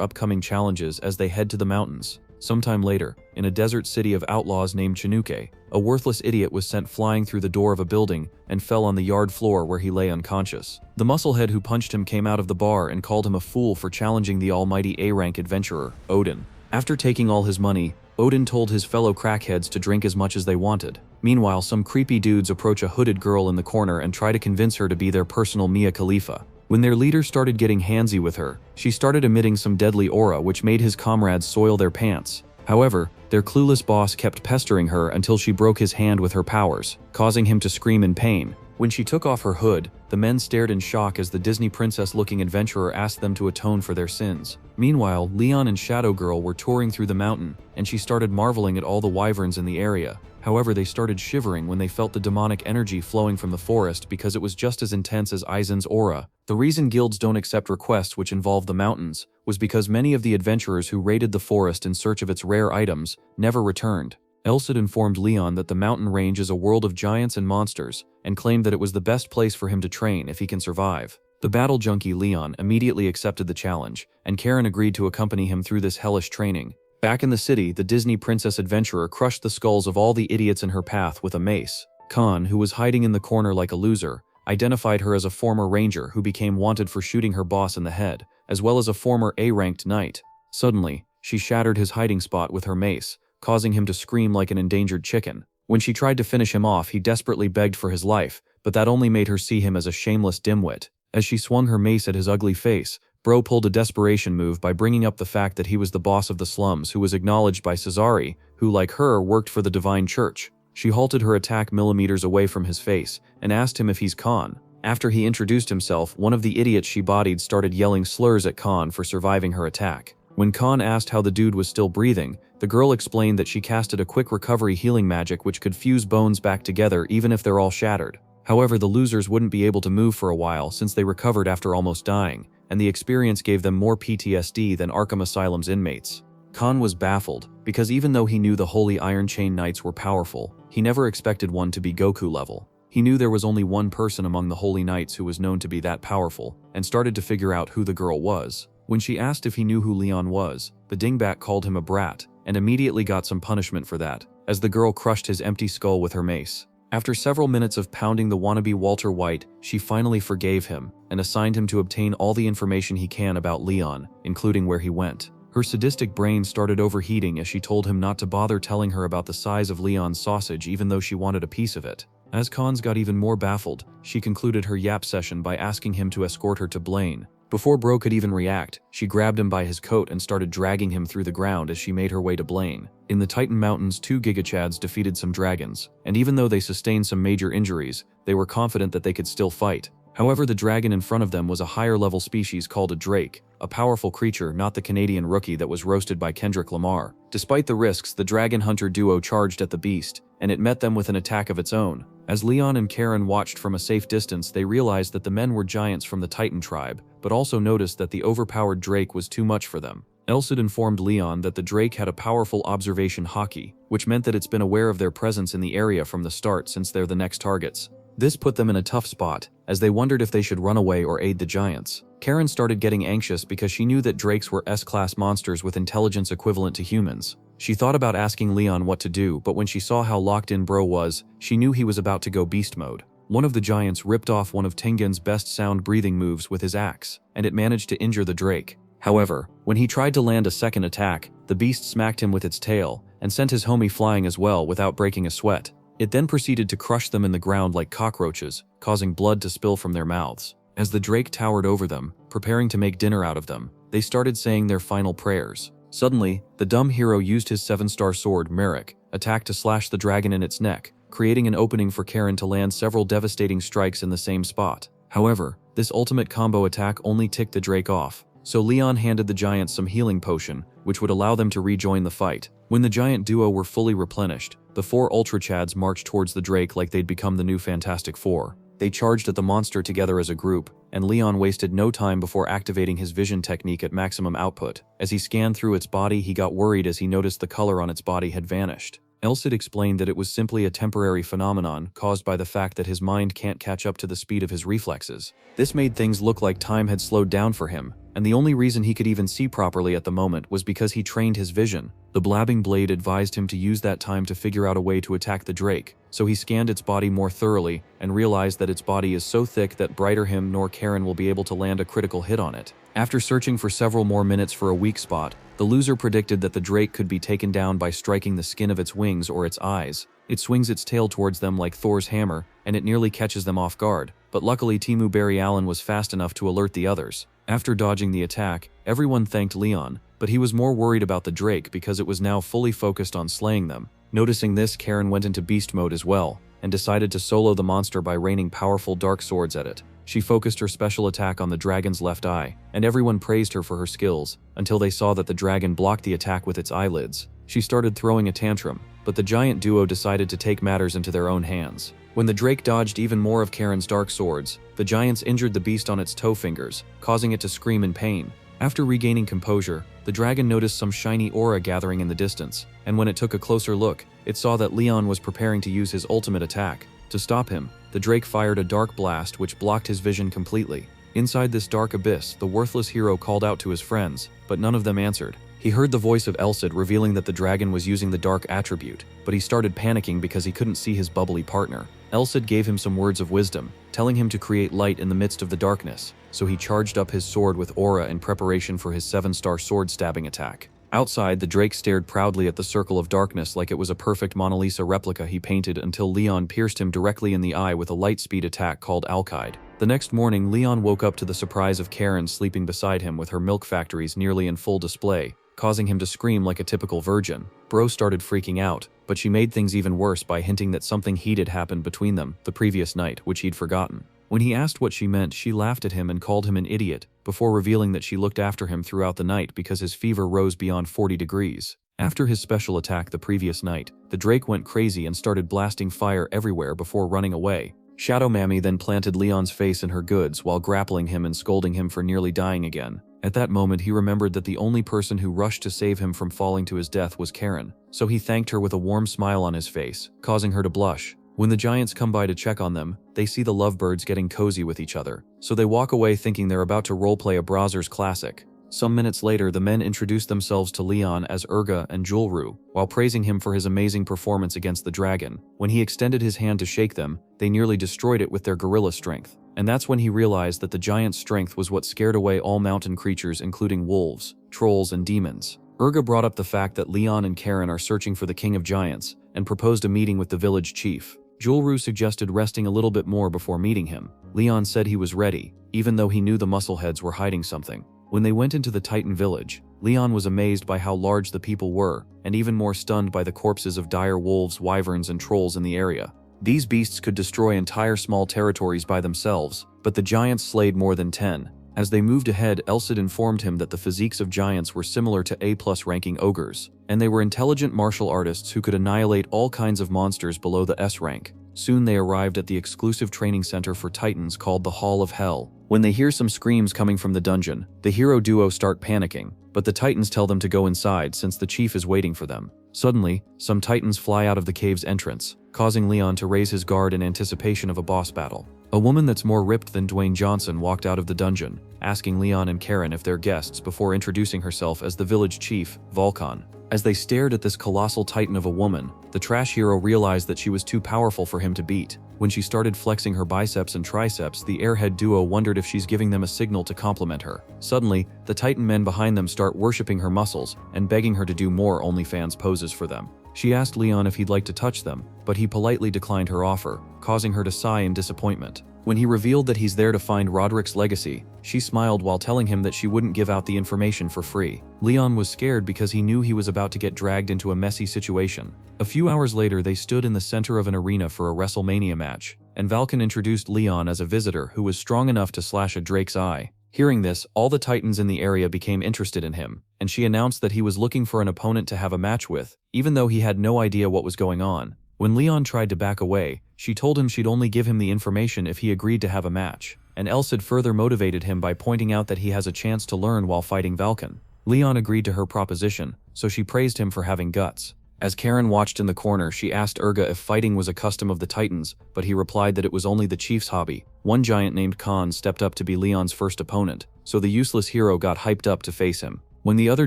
upcoming challenges as they head to the mountains. Sometime later, in a desert city of outlaws named Chinuke, a worthless idiot was sent flying through the door of a building and fell on the yard floor where he lay unconscious. The musclehead who punched him came out of the bar and called him a fool for challenging the almighty A-rank adventurer, Odin. After taking all his money, Odin told his fellow crackheads to drink as much as they wanted. Meanwhile, some creepy dudes approach a hooded girl in the corner and try to convince her to be their personal Mia Khalifa. When their leader started getting handsy with her, she started emitting some deadly aura which made his comrades soil their pants. However, their clueless boss kept pestering her until she broke his hand with her powers, causing him to scream in pain. When she took off her hood, the men stared in shock as the Disney princess-looking adventurer asked them to atone for their sins. Meanwhile, Leon and Shadow Girl were touring through the mountain, and she started marveling at all the wyverns in the area. However, they started shivering when they felt the demonic energy flowing from the forest because it was just as intense as Aizen's aura. The reason guilds don't accept requests which involve the mountains was because many of the adventurers who raided the forest in search of its rare items never returned. Elsid informed Leon that the mountain range is a world of giants and monsters, and claimed that it was the best place for him to train if he can survive. The battle junkie Leyon immediately accepted the challenge, and Karen agreed to accompany him through this hellish training. Back in the city, the Disney princess adventurer crushed the skulls of all the idiots in her path with a mace. Khan, who was hiding in the corner like a loser, identified her as a former ranger who became wanted for shooting her boss in the head, as well as a former A-ranked knight. Suddenly, she shattered his hiding spot with her mace, causing him to scream like an endangered chicken. When she tried to finish him off, he desperately begged for his life, but that only made her see him as a shameless dimwit. As she swung her mace at his ugly face, Bro pulled a desperation move by bringing up the fact that he was the boss of the slums who was acknowledged by Cesare, who like her worked for the Divine Church. She halted her attack millimeters away from his face and asked him if he's Khan. After he introduced himself, one of the idiots she bodied started yelling slurs at Khan for surviving her attack. When Khan asked how the dude was still breathing, the girl explained that she casted a quick recovery healing magic which could fuse bones back together even if they're all shattered. However, the losers wouldn't be able to move for a while since they recovered after almost dying, and the experience gave them more PTSD than Arkham Asylum's inmates. Khan was baffled, because even though he knew the Holy Iron Chain Knights were powerful, he never expected one to be Goku level. He knew there was only one person among the Holy Knights who was known to be that powerful, and started to figure out who the girl was. When she asked if he knew who Leyon was, the dingbat called him a brat, and immediately got some punishment for that, as the girl crushed his empty skull with her mace. After several minutes of pounding the wannabe Walter White, she finally forgave him, and assigned him to obtain all the information he can about Leyon, including where he went. Her sadistic brain started overheating as she told him not to bother telling her about the size of Leyon's sausage even though she wanted a piece of it. As Khan's got even more baffled, she concluded her yap session by asking him to escort her to Blaine. Before Bro could even react, she grabbed him by his coat and started dragging him through the ground as she made her way to Blaine. In the Titan Mountains, 2 Gigachads defeated some dragons, and even though they sustained some major injuries, they were confident that they could still fight. However, the dragon in front of them was a higher-level species called a drake, a powerful creature, not the Canadian rookie that was roasted by Kendrick Lamar. Despite the risks, the dragon hunter duo charged at the beast, and it met them with an attack of its own. As Leyon and Karen watched from a safe distance, they realized that the men were giants from the Titan tribe, but also noticed that the overpowered drake was too much for them. Elsid informed Leyon that the drake had a powerful observation haki, which meant that it's been aware of their presence in the area from the start since they're the next targets. This put them in a tough spot, as they wondered if they should run away or aid the giants. Karen started getting anxious because she knew that drakes were S-class monsters with intelligence equivalent to humans. She thought about asking Leyon what to do, but when she saw how locked in Bro was, she knew he was about to go beast mode. One of the giants ripped off one of Tengen's best sound breathing moves with his axe, and it managed to injure the drake. However, when he tried to land a second attack, the beast smacked him with its tail, and sent his homie flying as well without breaking a sweat. It then proceeded to crush them in the ground like cockroaches, causing blood to spill from their mouths. As the drake towered over them, preparing to make dinner out of them, they started saying their final prayers. Suddenly, the dumb hero used his 7-star sword, Merrick, attack to slash the dragon in its neck, creating an opening for Karen to land several devastating strikes in the same spot. However, this ultimate combo attack only ticked the drake off, so Leyon handed the giants some healing potion, which would allow them to rejoin the fight. When the giant duo were fully replenished, the 4 Ultra Chads marched towards the drake like they'd become the new Fantastic Four. They charged at the monster together as a group, and Leyon wasted no time before activating his vision technique at maximum output. As he scanned through its body, he got worried as he noticed the color on its body had vanished. Elsid explained that it was simply a temporary phenomenon caused by the fact that his mind can't catch up to the speed of his reflexes. This made things look like time had slowed down for him, and the only reason he could even see properly at the moment was because he trained his vision. The blabbing blade advised him to use that time to figure out a way to attack the drake, so he scanned its body more thoroughly and realized that its body is so thick that neither him nor Karen will be able to land a critical hit on it. After searching for several more minutes for a weak spot, the loser predicted that the drake could be taken down by striking the skin of its wings or its eyes. It swings its tail towards them like Thor's hammer, and it nearly catches them off guard, but luckily Timu Barry Allen was fast enough to alert the others. After dodging the attack, everyone thanked Leyon, but he was more worried about the drake because it was now fully focused on slaying them. Noticing this, Karen went into beast mode as well, and decided to solo the monster by raining powerful dark swords at it. She focused her special attack on the dragon's left eye, and everyone praised her for her skills, until they saw that the dragon blocked the attack with its eyelids. She started throwing a tantrum, but the giant duo decided to take matters into their own hands. When the drake dodged even more of Karen's dark swords, the giants injured the beast on its toe fingers, causing it to scream in pain. After regaining composure, the dragon noticed some shiny aura gathering in the distance, and when it took a closer look, it saw that Leyon was preparing to use his ultimate attack. To stop him, the drake fired a dark blast which blocked his vision completely. Inside this dark abyss, the worthless hero called out to his friends, but none of them answered. He heard the voice of Elsid revealing that the dragon was using the dark attribute, but he started panicking because he couldn't see his bubbly partner. Elsid gave him some words of wisdom, telling him to create light in the midst of the darkness, so he charged up his sword with aura in preparation for his 7-star sword stabbing attack. Outside, the Drake stared proudly at the circle of darkness like it was a perfect Mona Lisa replica he painted until Leyon pierced him directly in the eye with a light-speed attack called Alkide. The next morning, Leyon woke up to the surprise of Karen sleeping beside him with her milk factories nearly in full display, causing him to scream like a typical virgin. Bro started freaking out, but she made things even worse by hinting that something heated happened between them the previous night, which he'd forgotten. When he asked what she meant, she laughed at him and called him an idiot, before revealing that she looked after him throughout the night because his fever rose beyond 40 degrees. After his special attack the previous night, the Drake went crazy and started blasting fire everywhere before running away. Shadow Mammy then planted Leon's face in her goods while grappling him and scolding him for nearly dying again. At that moment, he remembered that the only person who rushed to save him from falling to his death was Karen, so he thanked her with a warm smile on his face, causing her to blush. When the giants come by to check on them, they see the lovebirds getting cozy with each other, so they walk away thinking they're about to roleplay a Brazzers classic. Some minutes later, the men introduced themselves to Leyon as Urga and Julru, while praising him for his amazing performance against the dragon. When he extended his hand to shake them, they nearly destroyed it with their gorilla strength. And that's when he realized that the giant's strength was what scared away all mountain creatures including wolves, trolls, and demons. Urga brought up the fact that Leyon and Karen are searching for the King of Giants, and proposed a meeting with the village chief. Julru suggested resting a little bit more before meeting him. Leyon said he was ready, even though he knew the muscleheads were hiding something. When they went into the Titan village, Leyon was amazed by how large the people were, and even more stunned by the corpses of dire wolves, wyverns, and trolls in the area. These beasts could destroy entire small territories by themselves, but the giants slayed more than 10. As they moved ahead, Elsid informed him that the physiques of giants were similar to A+ ranking ogres, and they were intelligent martial artists who could annihilate all kinds of monsters below the S rank. Soon they arrived at the exclusive training center for Titans called the Hall of Hell. When they hear some screams coming from the dungeon, the hero duo start panicking, but the Titans tell them to go inside since the chief is waiting for them. Suddenly, some Titans fly out of the cave's entrance, causing Leyon to raise his guard in anticipation of a boss battle. A woman that's more ripped than Dwayne Johnson walked out of the dungeon, asking Leyon and Karen if they're guests before introducing herself as the village chief, Volkan. As they stared at this colossal titan of a woman, the trash hero realized that she was too powerful for him to beat. When she started flexing her biceps and triceps, the airhead duo wondered if she's giving them a signal to compliment her. Suddenly, the Titan men behind them start worshipping her muscles and begging her to do more OnlyFans poses for them. She asked Leyon if he'd like to touch them, but he politely declined her offer, causing her to sigh in disappointment. When he revealed that he's there to find Roderick's legacy, she smiled while telling him that she wouldn't give out the information for free. Leyon was scared because he knew he was about to get dragged into a messy situation. A few hours later, they stood in the center of an arena for a WrestleMania match, and Valken introduced Leyon as a visitor who was strong enough to slash a Drake's eye. Hearing this, all the Titans in the area became interested in him, and she announced that he was looking for an opponent to have a match with, even though he had no idea what was going on. When Leyon tried to back away, she told him she'd only give him the information if he agreed to have a match, and Elsid further motivated him by pointing out that he has a chance to learn while fighting Valken. Leyon agreed to her proposition, so she praised him for having guts. As Karen watched in the corner, she asked Urga if fighting was a custom of the Titans, but he replied that it was only the chief's hobby. One giant named Khan stepped up to be Leon's first opponent, so the useless hero got hyped up to face him. When the other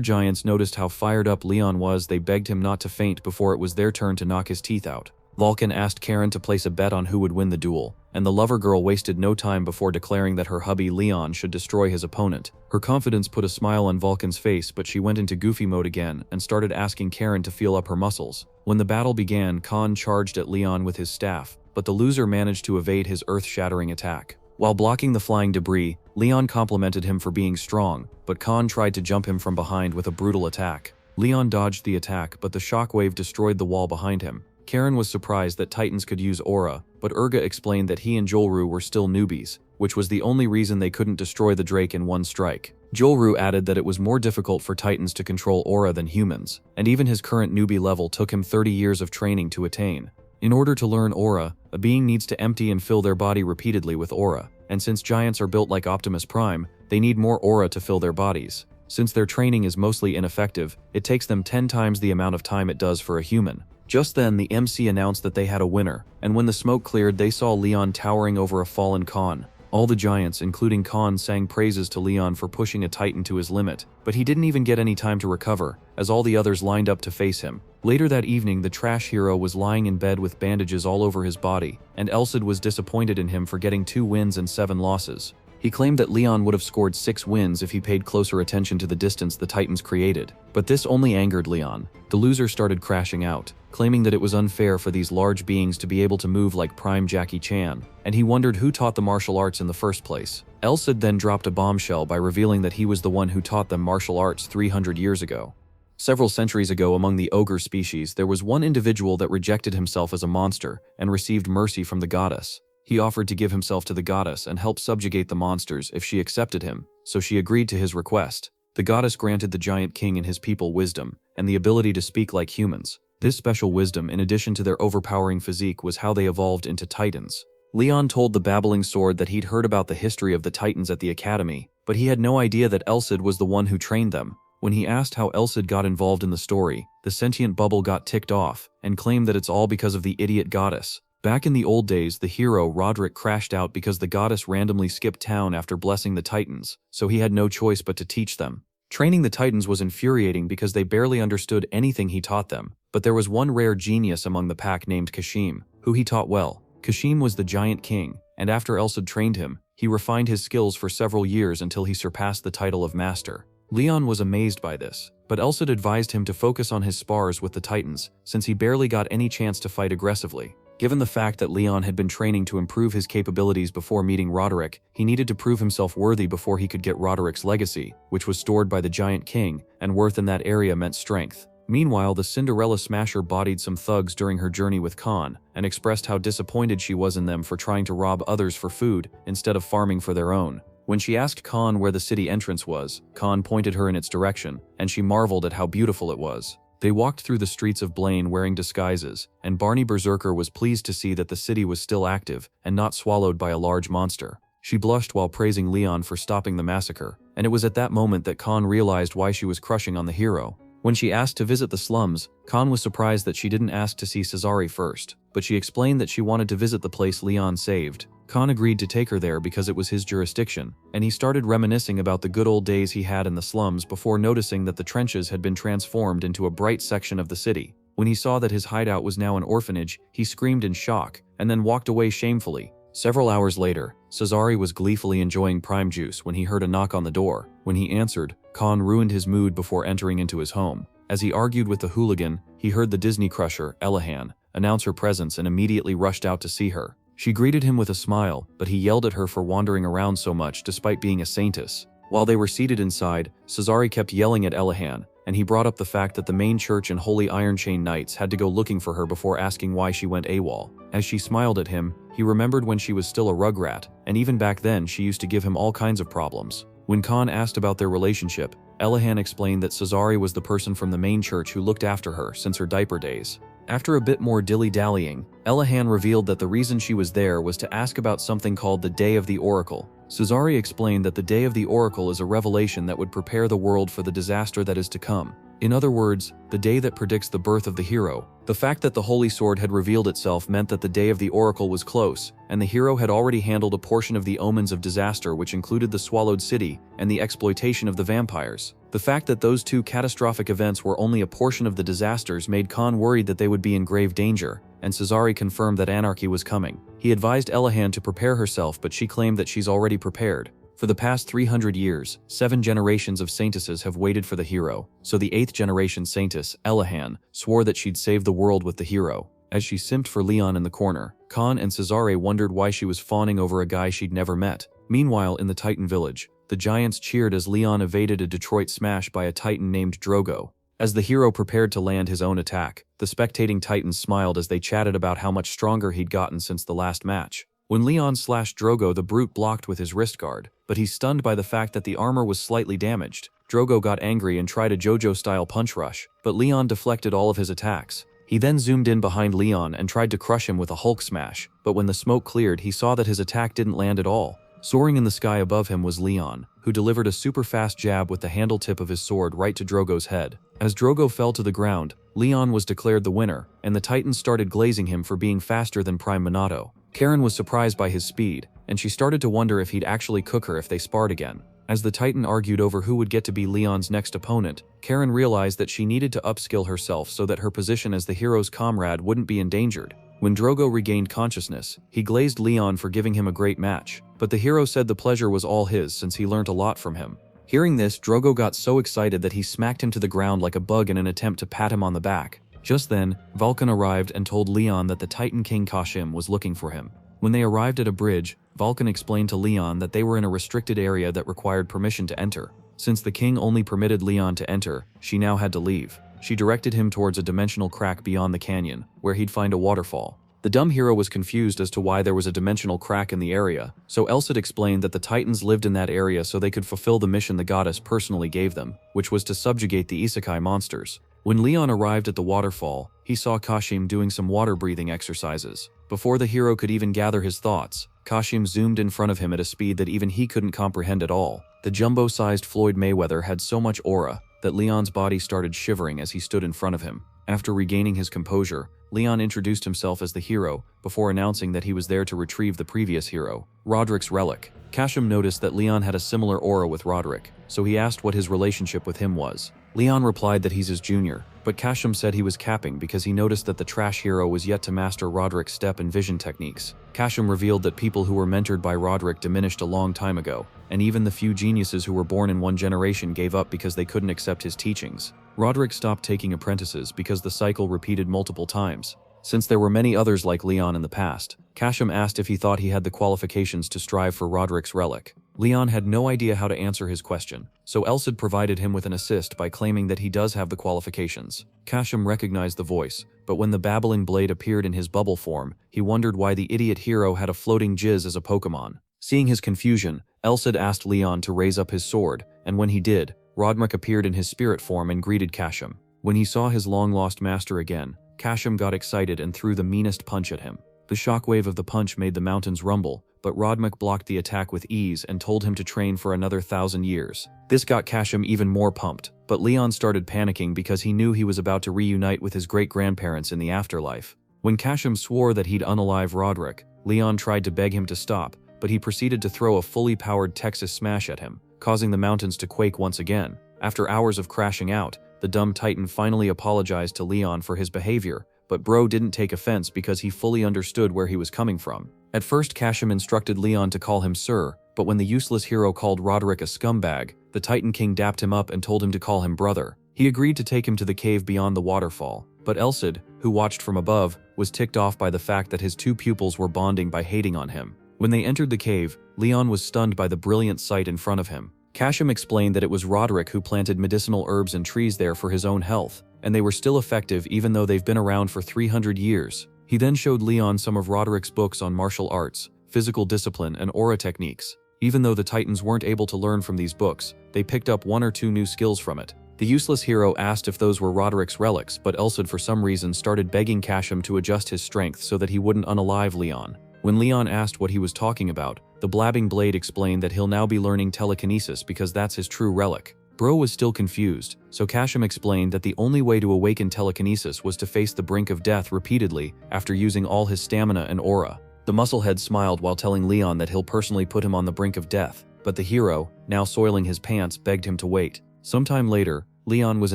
giants noticed how fired up Leyon was, they begged him not to faint before it was their turn to knock his teeth out. Vulcan asked Karen to place a bet on who would win the duel, and the lover girl wasted no time before declaring that her hubby Leyon should destroy his opponent. Her confidence put a smile on Vulcan's face, but she went into goofy mode again and started asking Karen to feel up her muscles. When the battle began, Khan charged at Leyon with his staff, but the loser managed to evade his earth-shattering attack. While blocking the flying debris, Leyon complimented him for being strong, but Khan tried to jump him from behind with a brutal attack. Leyon dodged the attack, but the shockwave destroyed the wall behind him. Karen was surprised that Titans could use aura, but Urga explained that he and Julru were still newbies, which was the only reason they couldn't destroy the Drake in one strike. Julru added that it was more difficult for Titans to control aura than humans, and even his current newbie level took him 30 years of training to attain. In order to learn aura, a being needs to empty and fill their body repeatedly with aura, and since giants are built like Optimus Prime, they need more aura to fill their bodies. Since their training is mostly ineffective, it takes them 10 times the amount of time it does for a human. Just then, the MC announced that they had a winner, and when the smoke cleared, they saw Leyon towering over a fallen Khan. All the giants, including Khan, sang praises to Leyon for pushing a titan to his limit, but he didn't even get any time to recover, as all the others lined up to face him. Later that evening, the trash hero was lying in bed with bandages all over his body, and Elsid was disappointed in him for getting 2 wins and 7 losses. He claimed that Leyon would have scored 6 wins if he paid closer attention to the distance the Titans created, but this only angered Leyon. The loser started crashing out, claiming that it was unfair for these large beings to be able to move like prime Jackie Chan, and he wondered who taught the martial arts in the first place. Elsid then dropped a bombshell by revealing that he was the one who taught them martial arts 300 years ago. Several centuries ago, among the ogre species, there was one individual that rejected himself as a monster and received mercy from the goddess. He offered to give himself to the goddess and help subjugate the monsters if she accepted him, so she agreed to his request. The goddess granted the giant king and his people wisdom, and the ability to speak like humans. This special wisdom, in addition to their overpowering physique, was how they evolved into titans. Leyon told the babbling sword that he'd heard about the history of the titans at the academy, but he had no idea that Elsid was the one who trained them. When he asked how Elsid got involved in the story, the sentient bubble got ticked off, and claimed that it's all because of the idiot goddess. Back in the old days, the hero, Roderick, crashed out because the goddess randomly skipped town after blessing the titans, so he had no choice but to teach them. Training the titans was infuriating because they barely understood anything he taught them, but there was one rare genius among the pack named Kashim, who he taught well. Kashim was the giant king, and after Elsid trained him, he refined his skills for several years until he surpassed the title of master. Leyon was amazed by this, but Elsid advised him to focus on his spars with the titans, since he barely got any chance to fight aggressively. Given the fact that Leyon had been training to improve his capabilities before meeting Roderick, he needed to prove himself worthy before he could get Roderick's legacy, which was stored by the giant king, and worth in that area meant strength. Meanwhile, the Cinderella Smasher bodied some thugs during her journey with Khan, and expressed how disappointed she was in them for trying to rob others for food, instead of farming for their own. When she asked Khan where the city entrance was, Khan pointed her in its direction, and she marveled at how beautiful it was. They walked through the streets of Blaine wearing disguises, and Barney Berserker was pleased to see that the city was still active and not swallowed by a large monster. She blushed while praising Leyon for stopping the massacre, and it was at that moment that Khan realized why she was crushing on the hero. When she asked to visit the slums, Khan was surprised that she didn't ask to see Cesare first, but she explained that she wanted to visit the place Leyon saved. Khan agreed to take her there because it was his jurisdiction, and he started reminiscing about the good old days he had in the slums before noticing that the trenches had been transformed into a bright section of the city. When he saw that his hideout was now an orphanage, he screamed in shock, and then walked away shamefully. Several hours later, Cesare was gleefully enjoying prime juice when he heard a knock on the door. When he answered, Khan ruined his mood before entering into his home. As he argued with the hooligan, he heard the Disney crusher, Elahan, announce her presence and immediately rushed out to see her. She greeted him with a smile, but he yelled at her for wandering around so much despite being a saintess. While they were seated inside, Cesare kept yelling at Elahan, and he brought up the fact that the main church and Holy Iron Chain Knights had to go looking for her before asking why she went AWOL. As she smiled at him, he remembered when she was still a rugrat, and even back then she used to give him all kinds of problems. When Khan asked about their relationship, Elahan explained that Cesare was the person from the main church who looked after her since her diaper days. After a bit more dilly-dallying, Elahan revealed that the reason she was there was to ask about something called the Day of the Oracle. Cesare explained that the Day of the Oracle is a revelation that would prepare the world for the disaster that is to come. In other words, the day that predicts the birth of the hero. The fact that the Holy Sword had revealed itself meant that the Day of the Oracle was close, and the hero had already handled a portion of the omens of disaster, which included the Swallowed City and the exploitation of the vampires. The fact that those two catastrophic events were only a portion of the disasters made Khan worried that they would be in grave danger, and Cesare confirmed that anarchy was coming. He advised Elahan to prepare herself, but she claimed that she's already prepared. For the past 300 years, 7 generations of saintesses have waited for the hero, so the 8th generation saintess, Elahan, swore that she'd save the world with the hero. As she simped for Leyon in the corner, Khan and Cesare wondered why she was fawning over a guy she'd never met. Meanwhile, in the Titan village, the giants cheered as Leyon evaded a Detroit smash by a Titan named Drogo. As the hero prepared to land his own attack, the spectating Titans smiled as they chatted about how much stronger he'd gotten since the last match. When Leyon slashed Drogo, the brute blocked with his wrist guard, but he's stunned by the fact that the armor was slightly damaged. Drogo got angry and tried a JoJo-style punch rush, but Leyon deflected all of his attacks. He then zoomed in behind Leyon and tried to crush him with a Hulk smash, but when the smoke cleared, he saw that his attack didn't land at all. Soaring in the sky above him was Leyon, who delivered a super-fast jab with the handle tip of his sword right to Drogo's head. As Drogo fell to the ground, Leyon was declared the winner, and the Titans started glazing him for being faster than Prime Minato. Karen was surprised by his speed, and she started to wonder if he'd actually cook her if they sparred again. As the Titan argued over who would get to be Leyon's next opponent, Karen realized that she needed to upskill herself so that her position as the hero's comrade wouldn't be endangered. When Drogo regained consciousness, he glazed Leyon for giving him a great match, but the hero said the pleasure was all his since he learned a lot from him. Hearing this, Drogo got so excited that he smacked him to the ground like a bug in an attempt to pat him on the back. Just then, Vulcan arrived and told Leyon that the Titan King Kashim was looking for him. When they arrived at a bridge, Vulcan explained to Leyon that they were in a restricted area that required permission to enter. Since the king only permitted Leyon to enter, she now had to leave. She directed him towards a dimensional crack beyond the canyon, where he'd find a waterfall. The dumb hero was confused as to why there was a dimensional crack in the area, so Elsid explained that the Titans lived in that area so they could fulfill the mission the goddess personally gave them, which was to subjugate the isekai monsters. When Leyon arrived at the waterfall, he saw Kashim doing some water-breathing exercises. Before the hero could even gather his thoughts, Kashim zoomed in front of him at a speed that even he couldn't comprehend at all. The jumbo-sized Floyd Mayweather had so much aura that Leyon's body started shivering as he stood in front of him. After regaining his composure, Leyon introduced himself as the hero before announcing that he was there to retrieve the previous hero, Roderick's relic. Kashim noticed that Leyon had a similar aura with Roderick, so he asked what his relationship with him was. Leyon replied that he's his junior, but Kashim said he was capping because he noticed that the trash hero was yet to master Roderick's step and vision techniques. Kashim revealed that people who were mentored by Roderick diminished a long time ago, and even the few geniuses who were born in one generation gave up because they couldn't accept his teachings. Roderick stopped taking apprentices because the cycle repeated multiple times. Since there were many others like Leyon in the past, Kashim asked if he thought he had the qualifications to strive for Roderick's relic. Leyon had no idea how to answer his question, so Elsid provided him with an assist by claiming that he does have the qualifications. Kashim recognized the voice, but when the babbling blade appeared in his bubble form, he wondered why the idiot hero had a floating jizz as a Pokemon. Seeing his confusion, Elsid asked Leyon to raise up his sword, and when he did, Roderick appeared in his spirit form and greeted Kashim. When he saw his long-lost master again, Kashim got excited and threw the meanest punch at him. The shockwave of the punch made the mountains rumble, but Roderick blocked the attack with ease and told him to train for another 1,000 years. This got Kashim even more pumped, but Leyon started panicking because he knew he was about to reunite with his great-grandparents in the afterlife. When Kashim swore that he'd unalive Roderick, Leyon tried to beg him to stop, but he proceeded to throw a fully powered Texas smash at him, causing the mountains to quake once again. After hours of crashing out, the dumb Titan finally apologized to Leyon for his behavior, but Bro didn't take offense because he fully understood where he was coming from. At first, Kashim instructed Leyon to call him Sir, but when the useless hero called Roderick a scumbag, the Titan King dapped him up and told him to call him brother. He agreed to take him to the cave beyond the waterfall, but Elsid, who watched from above, was ticked off by the fact that his two pupils were bonding by hating on him. When they entered the cave, Leyon was stunned by the brilliant sight in front of him. Kashim explained that it was Roderick who planted medicinal herbs and trees there for his own health, and they were still effective even though they've been around for 300 years. He then showed Leyon some of Roderick's books on martial arts, physical discipline, and aura techniques. Even though the Titans weren't able to learn from these books, they picked up 1 or 2 new skills from it. The useless hero asked if those were Roderick's relics, but Elsid for some reason started begging Kashim to adjust his strength so that he wouldn't unalive Leyon. When Leyon asked what he was talking about, the blabbing blade explained that he'll now be learning telekinesis because that's his true relic. Bro was still confused, so Kashim explained that the only way to awaken telekinesis was to face the brink of death repeatedly after using all his stamina and aura. The musclehead smiled while telling Leyon that he'll personally put him on the brink of death, but the hero, now soiling his pants, begged him to wait. Sometime later, Leyon was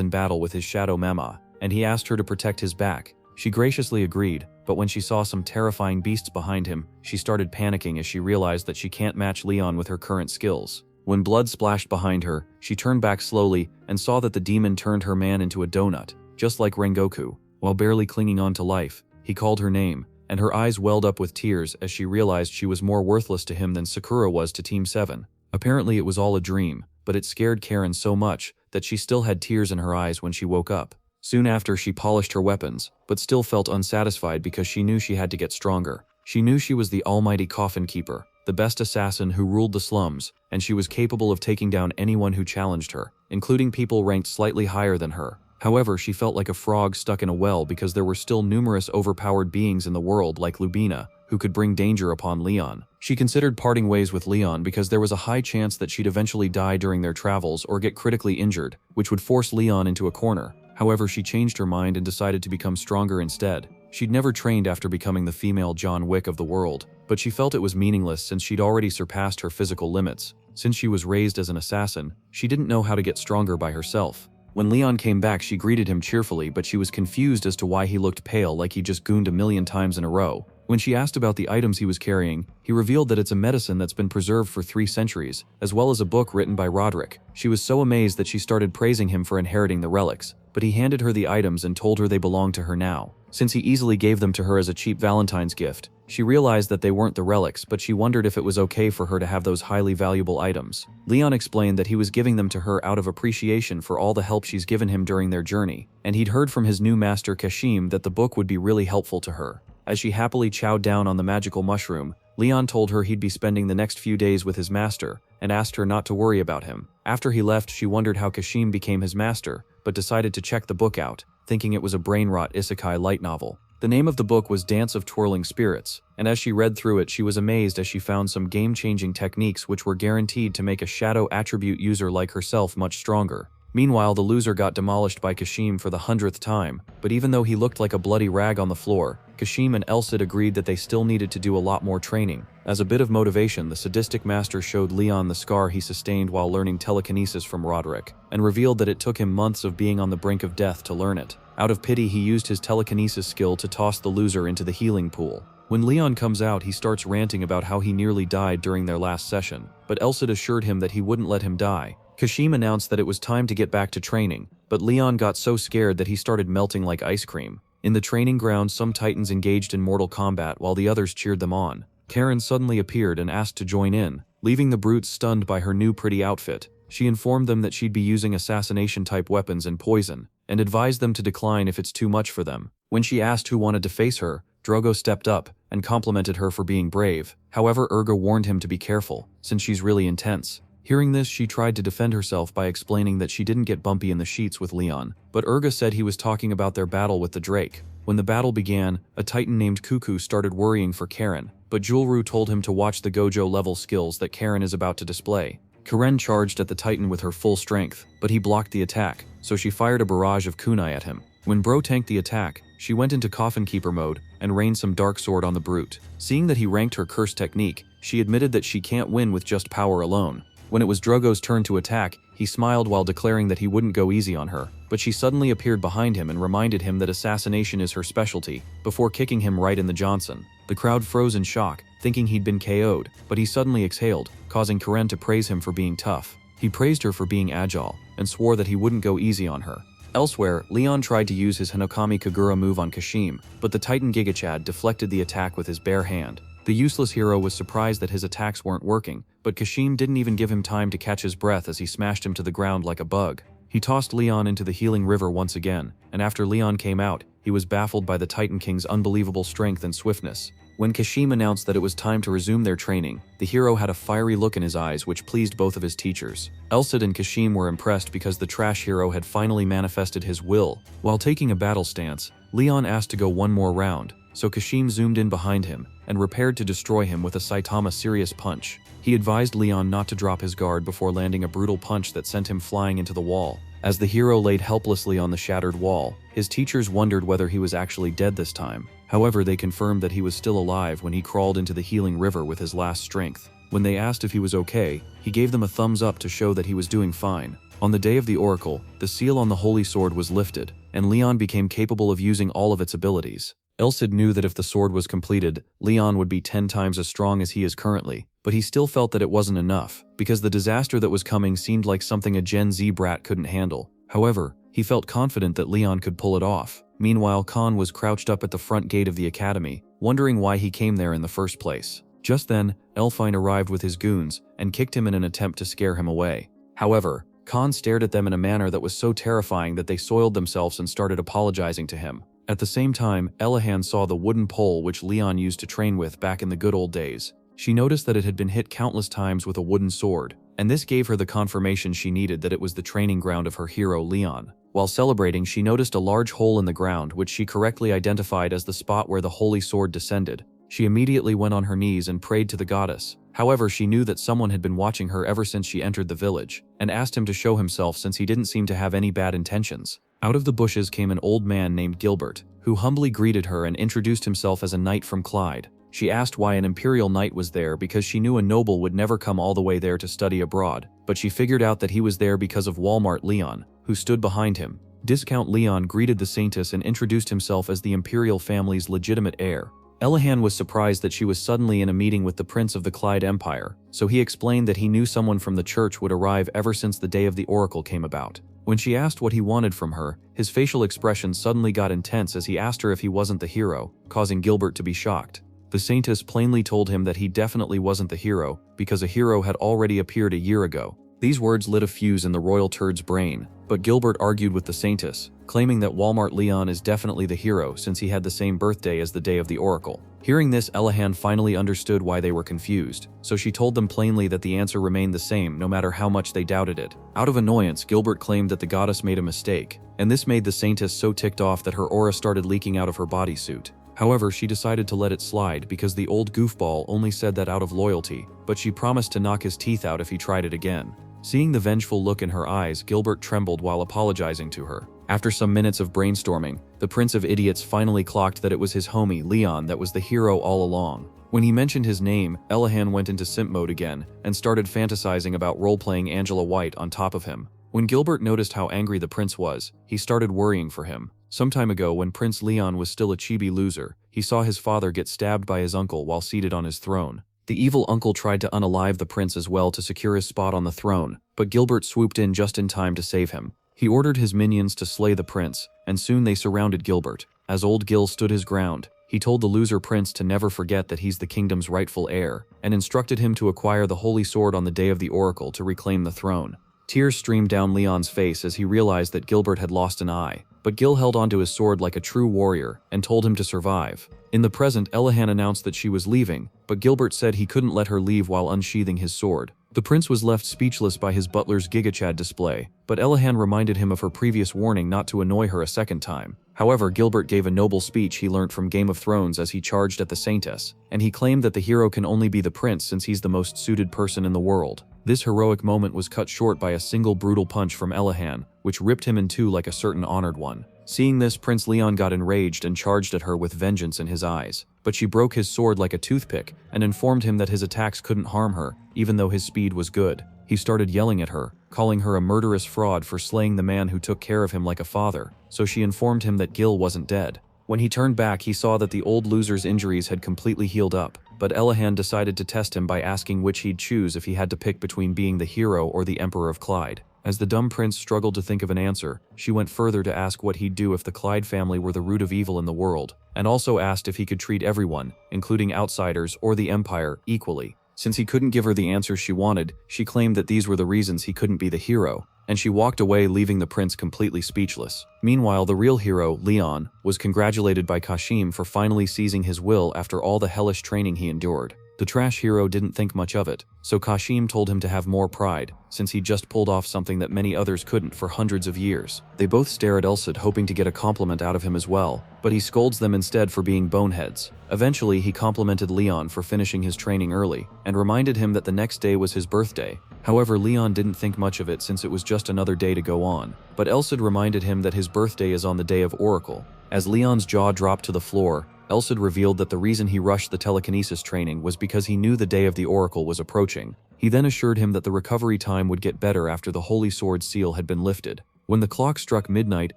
in battle with his shadow Mama, and he asked her to protect his back. She graciously agreed, but when she saw some terrifying beasts behind him, she started panicking as she realized that she can't match Leyon with her current skills. When blood splashed behind her, she turned back slowly and saw that the demon turned her man into a donut, just like Rengoku. While barely clinging on to life, he called her name, and her eyes welled up with tears as she realized she was more worthless to him than Sakura was to Team 7. Apparently it was all a dream, but it scared Karen so much that she still had tears in her eyes when she woke up. Soon after, she polished her weapons, but still felt unsatisfied because she knew she had to get stronger. She knew she was the almighty coffin keeper, the best assassin who ruled the slums, and she was capable of taking down anyone who challenged her, including people ranked slightly higher than her. However, she felt like a frog stuck in a well because there were still numerous overpowered beings in the world like Lubina, who could bring danger upon Leyon. She considered parting ways with Leyon because there was a high chance that she'd eventually die during their travels or get critically injured, which would force Leyon into a corner. However, she changed her mind and decided to become stronger instead. She'd never trained after becoming the female John Wick of the world, but she felt it was meaningless since she'd already surpassed her physical limits. Since she was raised as an assassin, she didn't know how to get stronger by herself. When Leyon came back, she greeted him cheerfully, but she was confused as to why he looked pale, like he just gooned a million times in a row. When she asked about the items he was carrying, he revealed that it's a medicine that's been preserved for 3 centuries, as well as a book written by Roderick. She was so amazed that she started praising him for inheriting the relics, but he handed her the items and told her they belonged to her now. Since he easily gave them to her as a cheap Valentine's gift, she realized that they weren't the relics, but she wondered if it was okay for her to have those highly valuable items. Leyon explained that he was giving them to her out of appreciation for all the help she's given him during their journey, and he'd heard from his new master Kashim that the book would be really helpful to her. As she happily chowed down on the magical mushroom, Leyon told her he'd be spending the next few days with his master, and asked her not to worry about him. After he left, she wondered how Kashim became his master, but decided to check the book out, thinking it was a brain-rot isekai light novel. The name of the book was Dance of Twirling Spirits, and as she read through it, she was amazed as she found some game-changing techniques which were guaranteed to make a shadow attribute user like herself much stronger. Meanwhile, the loser got demolished by Kashim for the 100th time, but even though he looked like a bloody rag on the floor, Kashim and Elsid agreed that they still needed to do a lot more training. As a bit of motivation, the sadistic master showed Leyon the scar he sustained while learning telekinesis from Roderick, and revealed that it took him months of being on the brink of death to learn it. Out of pity, he used his telekinesis skill to toss the loser into the healing pool. When Leyon comes out, he starts ranting about how he nearly died during their last session, but Elsid assured him that he wouldn't let him die. Kashim announced that it was time to get back to training, but Leyon got so scared that he started melting like ice cream. In the training ground, some titans engaged in mortal combat while the others cheered them on. Karen suddenly appeared and asked to join in, leaving the brutes stunned by her new pretty outfit. She informed them that she'd be using assassination-type weapons and poison, and advised them to decline if it's too much for them. When she asked who wanted to face her, Drogo stepped up and complimented her for being brave. However, Urga warned him to be careful, since she's really intense. Hearing this, she tried to defend herself by explaining that she didn't get bumpy in the sheets with Leyon, but Urga said he was talking about their battle with the Drake. When the battle began, a titan named Cuckoo started worrying for Karen, but Julru told him to watch the Gojo-level skills that Karen is about to display. Karen charged at the titan with her full strength, but he blocked the attack, so she fired a barrage of kunai at him. When Bro tanked the attack, she went into Coffin Keeper mode and rained some dark sword on the brute. Seeing that he ranked her curse technique, she admitted that she can't win with just power alone. When it was Drogo's turn to attack, he smiled while declaring that he wouldn't go easy on her, but she suddenly appeared behind him and reminded him that assassination is her specialty, before kicking him right in the Johnson. The crowd froze in shock, thinking he'd been KO'd, but he suddenly exhaled, causing Karen to praise him for being tough. He praised her for being agile, and swore that he wouldn't go easy on her. Elsewhere, Leyon tried to use his Hinokami Kagura move on Kashim, but the Titan Gigachad deflected the attack with his bare hand. The useless hero was surprised that his attacks weren't working, but Kashim didn't even give him time to catch his breath as he smashed him to the ground like a bug. He tossed Leyon into the healing river once again, and after Leyon came out, he was baffled by the Titan King's unbelievable strength and swiftness. When Kashim announced that it was time to resume their training, the hero had a fiery look in his eyes which pleased both of his teachers. Elsid and Kashim were impressed because the trash hero had finally manifested his will. While taking a battle stance, Leyon asked to go one more round, so Kashim zoomed in behind him and prepared to destroy him with a Saitama serious punch. He advised Leyon not to drop his guard before landing a brutal punch that sent him flying into the wall. As the hero laid helplessly on the shattered wall, his teachers wondered whether he was actually dead this time. However, they confirmed that he was still alive when he crawled into the healing river with his last strength. When they asked if he was okay, he gave them a thumbs up to show that he was doing fine. On the day of the Oracle, the seal on the Holy Sword was lifted, and Leyon became capable of using all of its abilities. Elsid knew that if the sword was completed, Leyon would be 10 times as strong as he is currently, but he still felt that it wasn't enough, because the disaster that was coming seemed like something a Gen Z brat couldn't handle. However, he felt confident that Leyon could pull it off. Meanwhile, Khan was crouched up at the front gate of the academy, wondering why he came there in the first place. Just then, Elfine arrived with his goons and kicked him in an attempt to scare him away. However, Khan stared at them in a manner that was so terrifying that they soiled themselves and started apologizing to him. At the same time, Elahan saw the wooden pole which Leyon used to train with back in the good old days. She noticed that it had been hit countless times with a wooden sword, and this gave her the confirmation she needed that it was the training ground of her hero Leyon. While celebrating, she noticed a large hole in the ground which she correctly identified as the spot where the holy sword descended. She immediately went on her knees and prayed to the goddess. However, she knew that someone had been watching her ever since she entered the village, and asked him to show himself since he didn't seem to have any bad intentions. Out of the bushes came an old man named Gilbert. who humbly greeted her and introduced himself as a knight from Clyde. She asked why an imperial knight was there because she knew a noble would never come all the way there to study abroad, but she figured out that he was there because of Walmart Leyon, who stood behind him. Discount Leyon greeted the saintess and introduced himself as the imperial family's legitimate heir. Elihan was surprised that she was suddenly in a meeting with the prince of the Clyde Empire, so he explained that he knew someone from the church would arrive ever since the day of the oracle came about. When she asked what he wanted from her, his facial expression suddenly got intense as he asked her if he wasn't the hero, causing Gilbert to be shocked. The saintess plainly told him that he definitely wasn't the hero, because a hero had already appeared a year ago. These words lit a fuse in the royal turd's brain, but Gilbert argued with the saintess, claiming that Walmart Leyon is definitely the hero since he had the same birthday as the day of the oracle. Hearing this, Elihan finally understood why they were confused, so she told them plainly that the answer remained the same no matter how much they doubted it. Out of annoyance, Gilbert claimed that the goddess made a mistake, and this made the saintess so ticked off that her aura started leaking out of her bodysuit. However, she decided to let it slide because the old goofball only said that out of loyalty, but she promised to knock his teeth out if he tried it again. Seeing the vengeful look in her eyes, Gilbert trembled while apologizing to her. After some minutes of brainstorming, the Prince of Idiots finally clocked that it was his homie, Leyon, that was the hero all along. When he mentioned his name, Elihan went into simp mode again and started fantasizing about role-playing Angela White on top of him. When Gilbert noticed how angry the prince was, he started worrying for him. Some time ago, when Prince Leyon was still a chibi loser, he saw his father get stabbed by his uncle while seated on his throne. The evil uncle tried to unalive the prince as well to secure his spot on the throne, but Gilbert swooped in just in time to save him. He ordered his minions to slay the prince, and soon they surrounded Gilbert. As old Gil stood his ground, he told the loser prince to never forget that he's the kingdom's rightful heir, and instructed him to acquire the holy sword on the day of the oracle to reclaim the throne. Tears streamed down Leon's face as he realized that Gilbert had lost an eye, but Gil held onto his sword like a true warrior and told him to survive. In the present, Elihan announced that she was leaving, but Gilbert said he couldn't let her leave while unsheathing his sword. The prince was left speechless by his butler's GigaChad display, but Elihan reminded him of her previous warning not to annoy her a second time. However, Gilbert gave a noble speech he learnt from Game of Thrones as he charged at the saintess, and he claimed that the hero can only be the prince since he's the most suited person in the world. This heroic moment was cut short by a single brutal punch from Elihan, which ripped him in two like a certain honored one. Seeing this, Prince Leyon got enraged and charged at her with vengeance in his eyes, but she broke his sword like a toothpick and informed him that his attacks couldn't harm her, even though his speed was good. He started yelling at her, calling her a murderous fraud for slaying the man who took care of him like a father, so she informed him that Gil wasn't dead. When he turned back, he saw that the old loser's injuries had completely healed up, but Elihan decided to test him by asking which he'd choose if he had to pick between being the hero or the Emperor of Clyde. As the dumb prince struggled to think of an answer, she went further to ask what he'd do if the Clyde family were the root of evil in the world, and also asked if he could treat everyone, including outsiders or the Empire, equally. Since he couldn't give her the answers she wanted, she claimed that these were the reasons he couldn't be the hero, and she walked away, leaving the prince completely speechless. Meanwhile, the real hero, Leyon, was congratulated by Kashim for finally seizing his will after all the hellish training he endured. The trash hero didn't think much of it, so Kashim told him to have more pride, since he just pulled off something that many others couldn't for hundreds of years. They both stare at Elsid, hoping to get a compliment out of him as well, but he scolds them instead for being boneheads. Eventually, he complimented Leyon for finishing his training early, and reminded him that the next day was his birthday. However, Leyon didn't think much of it since it was just another day to go on, but Elsid reminded him that his birthday is on the day of Oracle. As Leon's jaw dropped to the floor, Elsid revealed that the reason he rushed the telekinesis training was because he knew the day of the Oracle was approaching. He then assured him that the recovery time would get better after the Holy Sword seal had been lifted. When the clock struck midnight,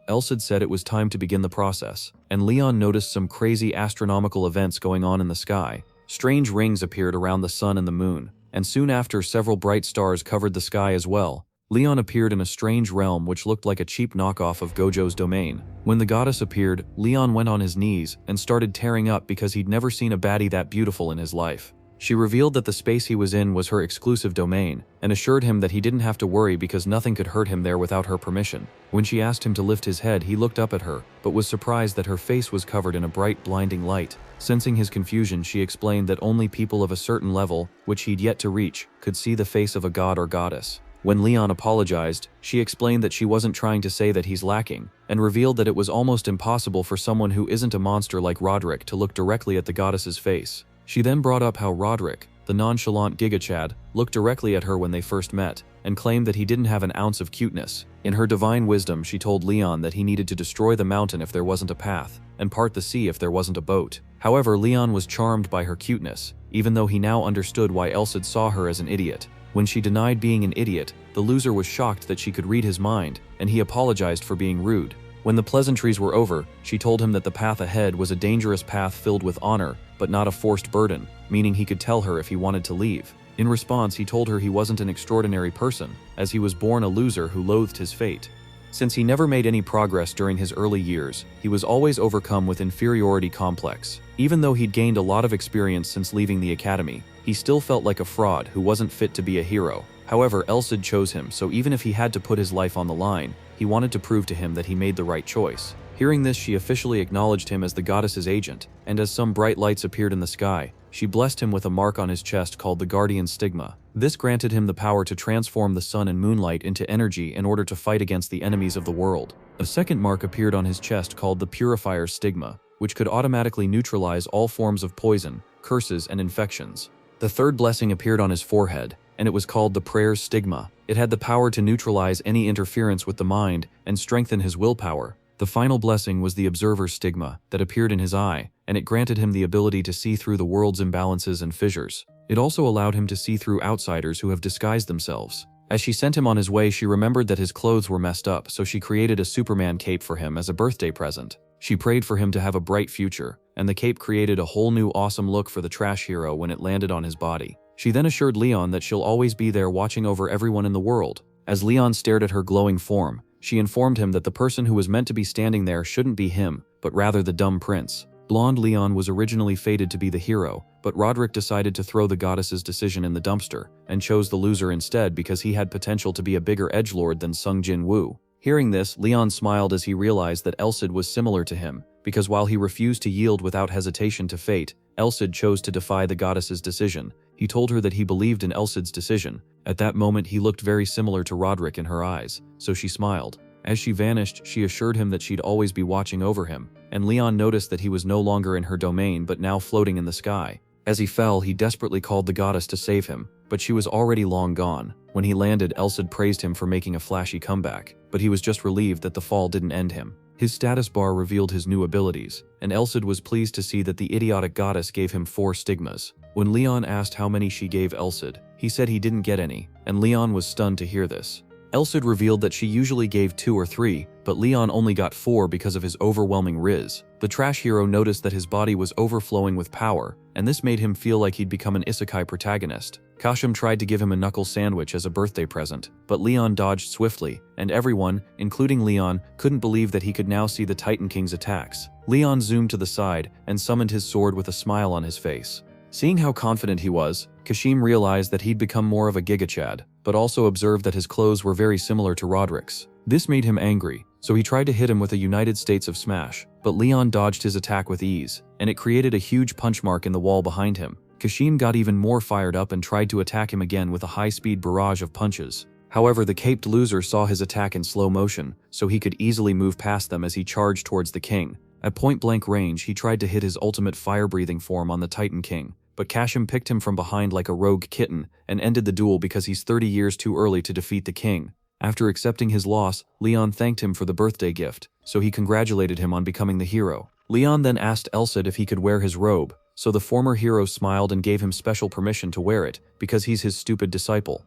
Elsid said it was time to begin the process, and Leyon noticed some crazy astronomical events going on in the sky. Strange rings appeared around the sun and the moon, and soon after several bright stars covered the sky as well. Leyon appeared in a strange realm which looked like a cheap knockoff of Gojo's domain. When the goddess appeared, Leyon went on his knees and started tearing up because he'd never seen a baddie that beautiful in his life. She revealed that the space he was in was her exclusive domain, and assured him that he didn't have to worry because nothing could hurt him there without her permission. When she asked him to lift his head, he looked up at her, but was surprised that her face was covered in a bright, blinding light. Sensing his confusion, she explained that only people of a certain level, which he'd yet to reach, could see the face of a god or goddess. When Leyon apologized, she explained that she wasn't trying to say that he's lacking, and revealed that it was almost impossible for someone who isn't a monster like Roderick to look directly at the goddess's face. She then brought up how Roderick, the nonchalant GigaChad, looked directly at her when they first met, and claimed that he didn't have an ounce of cuteness. In her divine wisdom, she told Leyon that he needed to destroy the mountain if there wasn't a path, and part the sea if there wasn't a boat. However, Leyon was charmed by her cuteness, even though he now understood why Elsid saw her as an idiot. When she denied being an idiot, the loser was shocked that she could read his mind, and he apologized for being rude. When the pleasantries were over, she told him that the path ahead was a dangerous path filled with honor, but not a forced burden, meaning he could tell her if he wanted to leave. In response, he told her he wasn't an extraordinary person, as he was born a loser who loathed his fate. Since he never made any progress during his early years, he was always overcome with inferiority complex. Even though he'd gained a lot of experience since leaving the academy, he still felt like a fraud who wasn't fit to be a hero. However, Elsid chose him, so even if he had to put his life on the line, he wanted to prove to him that he made the right choice. Hearing this, she officially acknowledged him as the goddess's agent, and as some bright lights appeared in the sky, she blessed him with a mark on his chest called the Guardian Stigma. This granted him the power to transform the sun and moonlight into energy in order to fight against the enemies of the world. A second mark appeared on his chest called the Purifier Stigma, which could automatically neutralize all forms of poison, curses, and infections. The third blessing appeared on his forehead, and it was called the Prayer's Stigma. It had the power to neutralize any interference with the mind and strengthen his willpower. The final blessing was the Observer's Stigma that appeared in his eye, and it granted him the ability to see through the world's imbalances and fissures. It also allowed him to see through outsiders who have disguised themselves. As she sent him on his way, she remembered that his clothes were messed up, so she created a Superman cape for him as a birthday present. She prayed for him to have a bright future, and the cape created a whole new awesome look for the trash hero when it landed on his body. She then assured Leyon that she'll always be there watching over everyone in the world. As Leyon stared at her glowing form, she informed him that the person who was meant to be standing there shouldn't be him, but rather the dumb prince. Blonde Leyon was originally fated to be the hero, but Roderick decided to throw the goddess's decision in the dumpster, and chose the loser instead because he had potential to be a bigger edgelord than Sung Jin Woo. Hearing this, Leyon smiled as he realized that Elsid was similar to him, because while he refused to yield without hesitation to fate, Elsid chose to defy the goddess's decision. He told her that he believed in Elsid's decision. At that moment, he looked very similar to Roderick in her eyes, so she smiled. As she vanished, she assured him that she'd always be watching over him, and Leyon noticed that he was no longer in her domain but now floating in the sky. As he fell, he desperately called the goddess to save him, but she was already long gone. When he landed, Elsid praised him for making a flashy comeback, but he was just relieved that the fall didn't end him. His status bar revealed his new abilities, and Elsid was pleased to see that the idiotic goddess gave him 4 stigmas. When Leyon asked how many she gave Elsid, he said he didn't get any, and Leyon was stunned to hear this. Elsid revealed that she usually gave 2 or 3, but Leyon only got 4 because of his overwhelming riz. The trash hero noticed that his body was overflowing with power, and this made him feel like he'd become an isekai protagonist. Kashim tried to give him a knuckle sandwich as a birthday present, but Leyon dodged swiftly, and everyone, including Leyon, couldn't believe that he could now see the Titan King's attacks. Leyon zoomed to the side and summoned his sword with a smile on his face. Seeing how confident he was, Kashim realized that he'd become more of a gigachad, but also observed that his clothes were very similar to Roderick's. This made him angry, so he tried to hit him with a United States of Smash, but Leyon dodged his attack with ease, and it created a huge punch mark in the wall behind him. Kashim got even more fired up and tried to attack him again with a high-speed barrage of punches. However, the caped loser saw his attack in slow motion, so he could easily move past them as he charged towards the king. At point-blank range, he tried to hit his ultimate fire-breathing form on the Titan King, but Kashim picked him from behind like a rogue kitten and ended the duel because he's 30 years too early to defeat the king. After accepting his loss, Leyon thanked him for the birthday gift, so he congratulated him on becoming the hero. Leyon then asked Elsid if he could wear his robe, so the former hero smiled and gave him special permission to wear it, because he's his stupid disciple.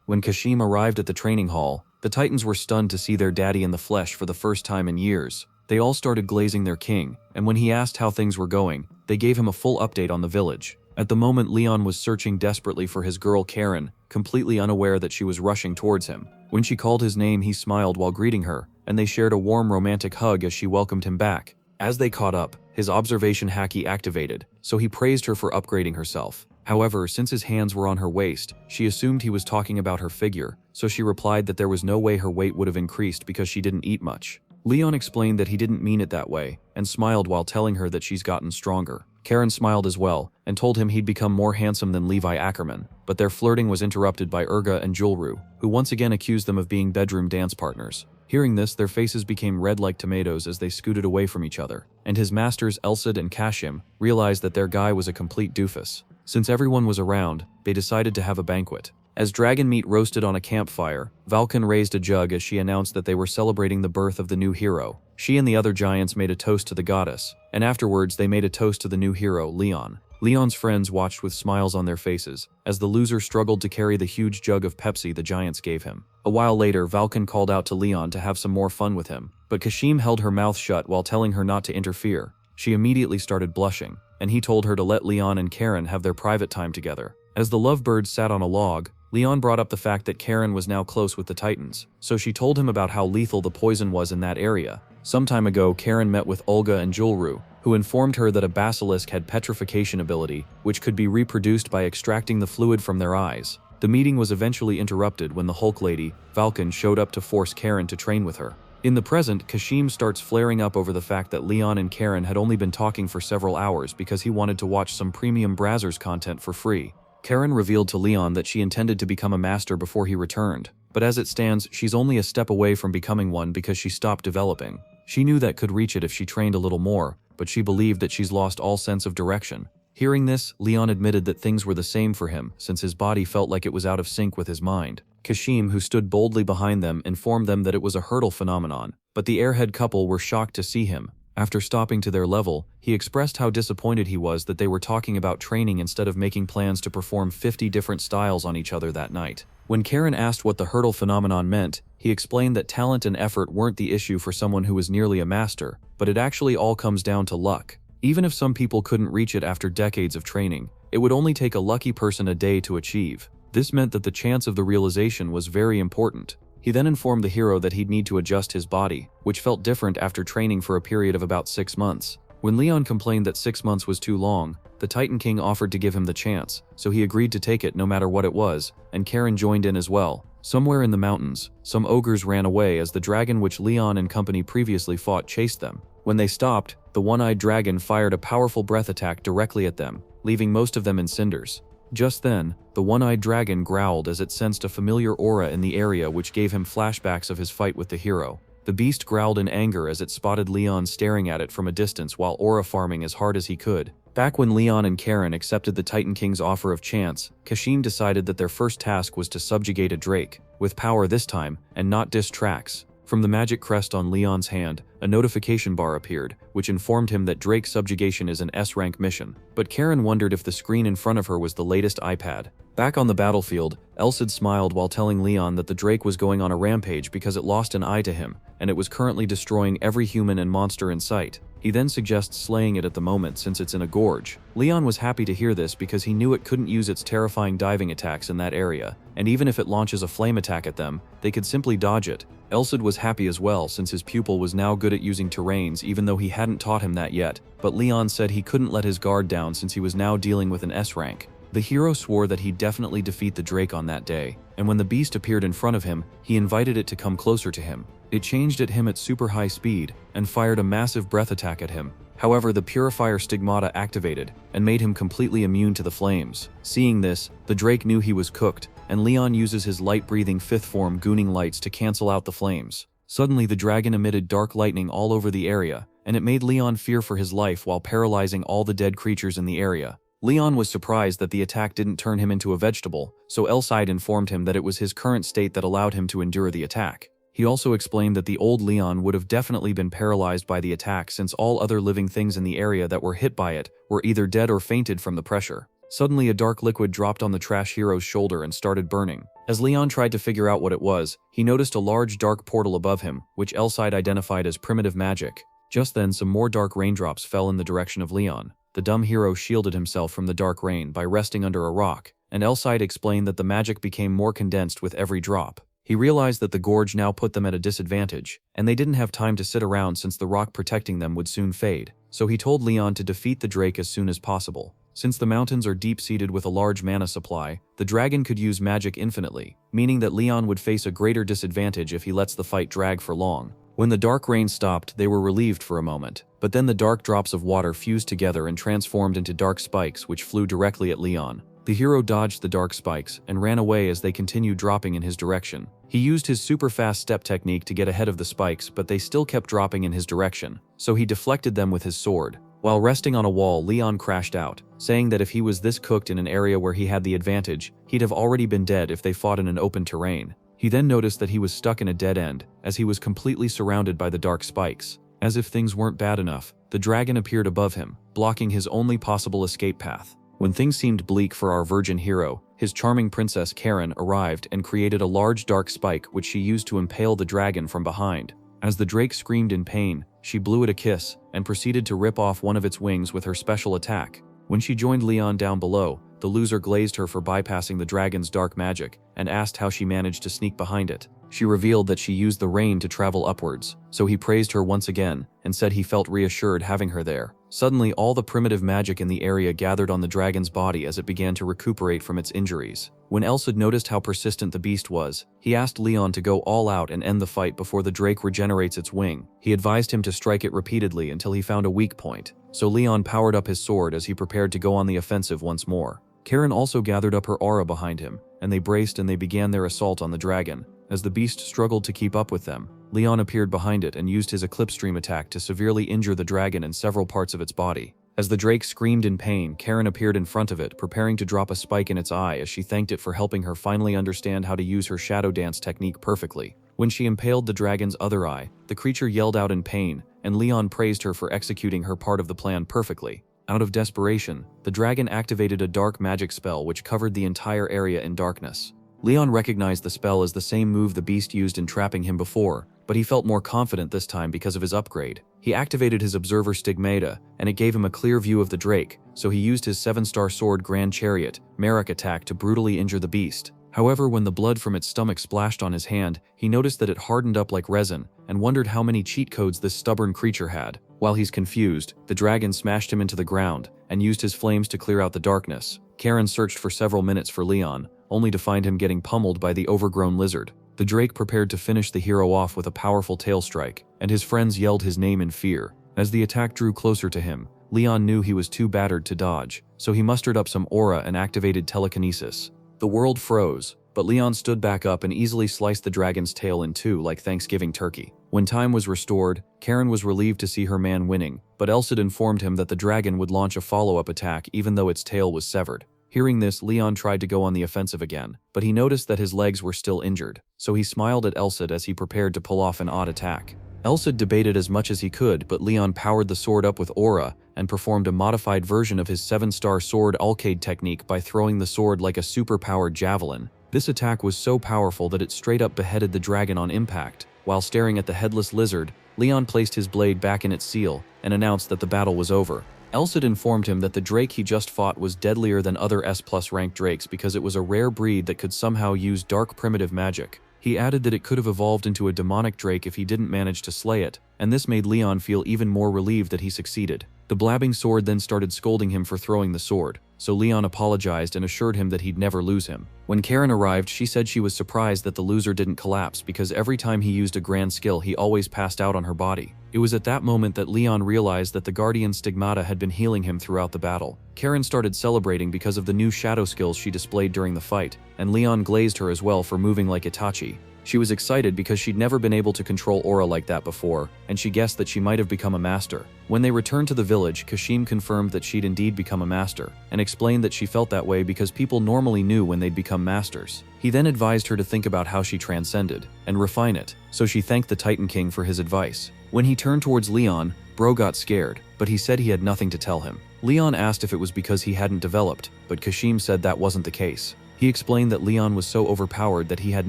When Kashim arrived at the training hall, the Titans were stunned to see their daddy in the flesh for the first time in years. They all started glazing their king, and when he asked how things were going, they gave him a full update on the village. At the moment, Leyon was searching desperately for his girl Karen, completely unaware that she was rushing towards him. When she called his name, he smiled while greeting her, and they shared a warm romantic hug as she welcomed him back. As they caught up, his observation haki activated, so he praised her for upgrading herself. However, since his hands were on her waist, she assumed he was talking about her figure, so she replied that there was no way her weight would have increased because she didn't eat much. Leyon explained that he didn't mean it that way, and smiled while telling her that she's gotten stronger. Karen smiled as well, and told him he'd become more handsome than Levi Ackerman, but their flirting was interrupted by Urga and Julru, who once again accused them of being bedroom dance partners. Hearing this, their faces became red like tomatoes as they scooted away from each other, and his masters Elsid and Kashim realized that their guy was a complete doofus. Since everyone was around, they decided to have a banquet. As dragon meat roasted on a campfire, Valken raised a jug as she announced that they were celebrating the birth of the new hero. She and the other giants made a toast to the goddess, and afterwards they made a toast to the new hero, Leyon. Leyon's friends watched with smiles on their faces, as the loser struggled to carry the huge jug of Pepsi the giants gave him. A while later, Valken called out to Leyon to have some more fun with him, but Kashim held her mouth shut while telling her not to interfere. She immediately started blushing, and he told her to let Leyon and Karen have their private time together. As the lovebirds sat on a log, Leyon brought up the fact that Karen was now close with the Titans, so she told him about how lethal the poison was in that area. Some time ago, Karen met with Olga and Julru, who informed her that a basilisk had petrification ability, which could be reproduced by extracting the fluid from their eyes. The meeting was eventually interrupted when the Hulk lady, Valken, showed up to force Karen to train with her. In the present, Kashim starts flaring up over the fact that Leyon and Karen had only been talking for several hours because he wanted to watch some premium Brazzers content for free. Karen revealed to Leyon that she intended to become a master before he returned, but as it stands, she's only a step away from becoming one because she stopped developing. She knew that could reach it if she trained a little more, but she believed that she's lost all sense of direction. Hearing this, Leyon admitted that things were the same for him, since his body felt like it was out of sync with his mind. Kashim, who stood boldly behind them, informed them that it was a hurdle phenomenon, but the airhead couple were shocked to see him. After stopping to their level, he expressed how disappointed he was that they were talking about training instead of making plans to perform 50 different styles on each other that night. When Karen asked what the hurdle phenomenon meant, he explained that talent and effort weren't the issue for someone who was nearly a master, but it actually all comes down to luck. Even if some people couldn't reach it after decades of training, it would only take a lucky person a day to achieve. This meant that the chance of the realization was very important. He then informed the hero that he'd need to adjust his body, which felt different after training for a period of about 6 months. When Leyon complained that 6 months was too long, the Titan King offered to give him the chance, so he agreed to take it no matter what it was, and Karen joined in as well. Somewhere in the mountains, some ogres ran away as the dragon which Leyon and company previously fought chased them. When they stopped, the one-eyed dragon fired a powerful breath attack directly at them, leaving most of them in cinders. Just then, the one-eyed dragon growled as it sensed a familiar aura in the area which gave him flashbacks of his fight with the hero. The beast growled in anger as it spotted Leyon staring at it from a distance while aura farming as hard as he could. Back when Leyon and Karen accepted the Titan King's offer of chance, Kashim decided that their first task was to subjugate a drake, with power this time, and not diss tracks. From the magic crest on Leyon's hand, a notification bar appeared, which informed him that Drake subjugation is an S-rank mission. But Karen wondered if the screen in front of her was the latest iPad. Back on the battlefield, Elsid smiled while telling Leyon that the Drake was going on a rampage because it lost an eye to him, and it was currently destroying every human and monster in sight. He then suggests slaying it at the moment since it's in a gorge. Leyon was happy to hear this because he knew it couldn't use its terrifying diving attacks in that area, and even if it launches a flame attack at them, they could simply dodge it. Elsid was happy as well since his pupil was now good at using terrains even though he hadn't taught him that yet, but Leyon said he couldn't let his guard down since he was now dealing with an S rank. The hero swore that he'd definitely defeat the Drake on that day, and when the beast appeared in front of him, he invited it to come closer to him. It changed at him at super high speed, and fired a massive breath attack at him. However, the Purifier Stigmata activated, and made him completely immune to the flames. Seeing this, the Drake knew he was cooked, and Leyon uses his light-breathing fifth form Gooning Lights to cancel out the flames. Suddenly, the dragon emitted dark lightning all over the area, and it made Leyon fear for his life while paralyzing all the dead creatures in the area. Leyon was surprised that the attack didn't turn him into a vegetable, so Elsid informed him that it was his current state that allowed him to endure the attack. He also explained that the old Leyon would have definitely been paralyzed by the attack since all other living things in the area that were hit by it were either dead or fainted from the pressure. Suddenly, a dark liquid dropped on the trash hero's shoulder and started burning. As Leyon tried to figure out what it was, he noticed a large dark portal above him, which Elsid identified as primitive magic. Just then, some more dark raindrops fell in the direction of Leyon. The dumb hero shielded himself from the dark rain by resting under a rock, and Elsid explained that the magic became more condensed with every drop. He realized that the gorge now put them at a disadvantage, and they didn't have time to sit around since the rock protecting them would soon fade, so he told Leyon to defeat the Drake as soon as possible. Since the mountains are deep-seated with a large mana supply, the dragon could use magic infinitely, meaning that Leyon would face a greater disadvantage if he lets the fight drag for long. When the dark rain stopped, they were relieved for a moment, but then the dark drops of water fused together and transformed into dark spikes which flew directly at Leyon. The hero dodged the dark spikes and ran away as they continued dropping in his direction. He used his super fast step technique to get ahead of the spikes, but they still kept dropping in his direction, so he deflected them with his sword. While resting on a wall, Leyon crashed out, saying that if he was this cooked in an area where he had the advantage, he'd have already been dead if they fought in an open terrain. He then noticed that he was stuck in a dead end, as he was completely surrounded by the dark spikes. As if things weren't bad enough, the dragon appeared above him, blocking his only possible escape path. When things seemed bleak for our virgin hero, his charming princess Karen arrived and created a large dark spike which she used to impale the dragon from behind. As the drake screamed in pain, she blew it a kiss and proceeded to rip off one of its wings with her special attack. When she joined Leyon down below, the loser glazed her for bypassing the dragon's dark magic and asked how she managed to sneak behind it. She revealed that she used the rain to travel upwards, so he praised her once again and said he felt reassured having her there. Suddenly, all the primitive magic in the area gathered on the dragon's body as it began to recuperate from its injuries. When Elsid noticed how persistent the beast was, he asked Leyon to go all out and end the fight before the drake regenerates its wing. He advised him to strike it repeatedly until he found a weak point, so Leyon powered up his sword as he prepared to go on the offensive once more. Karen also gathered up her aura behind him, and they braced and they began their assault on the dragon. As the beast struggled to keep up with them, Leyon appeared behind it and used his eclipse stream attack to severely injure the dragon in several parts of its body. As the drake screamed in pain, Karen appeared in front of it, preparing to drop a spike in its eye as she thanked it for helping her finally understand how to use her shadow dance technique perfectly. When she impaled the dragon's other eye, the creature yelled out in pain, and Leyon praised her for executing her part of the plan perfectly. Out of desperation, the dragon activated a dark magic spell which covered the entire area in darkness. Leyon recognized the spell as the same move the beast used in trapping him before, but he felt more confident this time because of his upgrade. He activated his Observer Stigmata, and it gave him a clear view of the drake, so he used his 7-star sword Grand Chariot, Merrick attack to brutally injure the beast. However, when the blood from its stomach splashed on his hand, he noticed that it hardened up like resin, and wondered how many cheat codes this stubborn creature had. While he's confused, the dragon smashed him into the ground, and used his flames to clear out the darkness. Karen searched for several minutes for Leyon, only to find him getting pummeled by the overgrown lizard. The drake prepared to finish the hero off with a powerful tail strike, and his friends yelled his name in fear. As the attack drew closer to him, Leyon knew he was too battered to dodge, so he mustered up some aura and activated telekinesis. The world froze, but Leyon stood back up and easily sliced the dragon's tail in two like Thanksgiving turkey. When time was restored, Karen was relieved to see her man winning, but Elsid informed him that the dragon would launch a follow-up attack even though its tail was severed. Hearing this, Leyon tried to go on the offensive again, but he noticed that his legs were still injured, so he smiled at Elsid as he prepared to pull off an odd attack. Elsid debated as much as he could, but Leyon powered the sword up with aura and performed a modified version of his 7-star sword Alcade technique by throwing the sword like a super-powered javelin. This attack was so powerful that it straight up beheaded the dragon on impact. While staring at the headless lizard, Leyon placed his blade back in its seal and announced that the battle was over. Elsid informed him that the drake he just fought was deadlier than other S+ ranked drakes because it was a rare breed that could somehow use dark primitive magic. He added that it could have evolved into a demonic drake if he didn't manage to slay it, and this made Leyon feel even more relieved that he succeeded. The blabbing sword then started scolding him for throwing the sword, so Leyon apologized and assured him that he'd never lose him. When Karen arrived, she said she was surprised that the loser didn't collapse because every time he used a grand skill he always passed out on her body. It was at that moment that Leyon realized that the Guardian Stigmata had been healing him throughout the battle. Karen started celebrating because of the new shadow skills she displayed during the fight, and Leyon glazed her as well for moving like Itachi. She was excited because she'd never been able to control aura like that before, and she guessed that she might have become a master. When they returned to the village, Kashim confirmed that she'd indeed become a master, and explained that she felt that way because people normally knew when they'd become masters. He then advised her to think about how she transcended, and refine it, so she thanked the Titan King for his advice. When he turned towards Leyon, Bro got scared, but he said he had nothing to tell him. Leyon asked if it was because he hadn't developed, but Kashim said that wasn't the case. He explained that Leyon was so overpowered that he had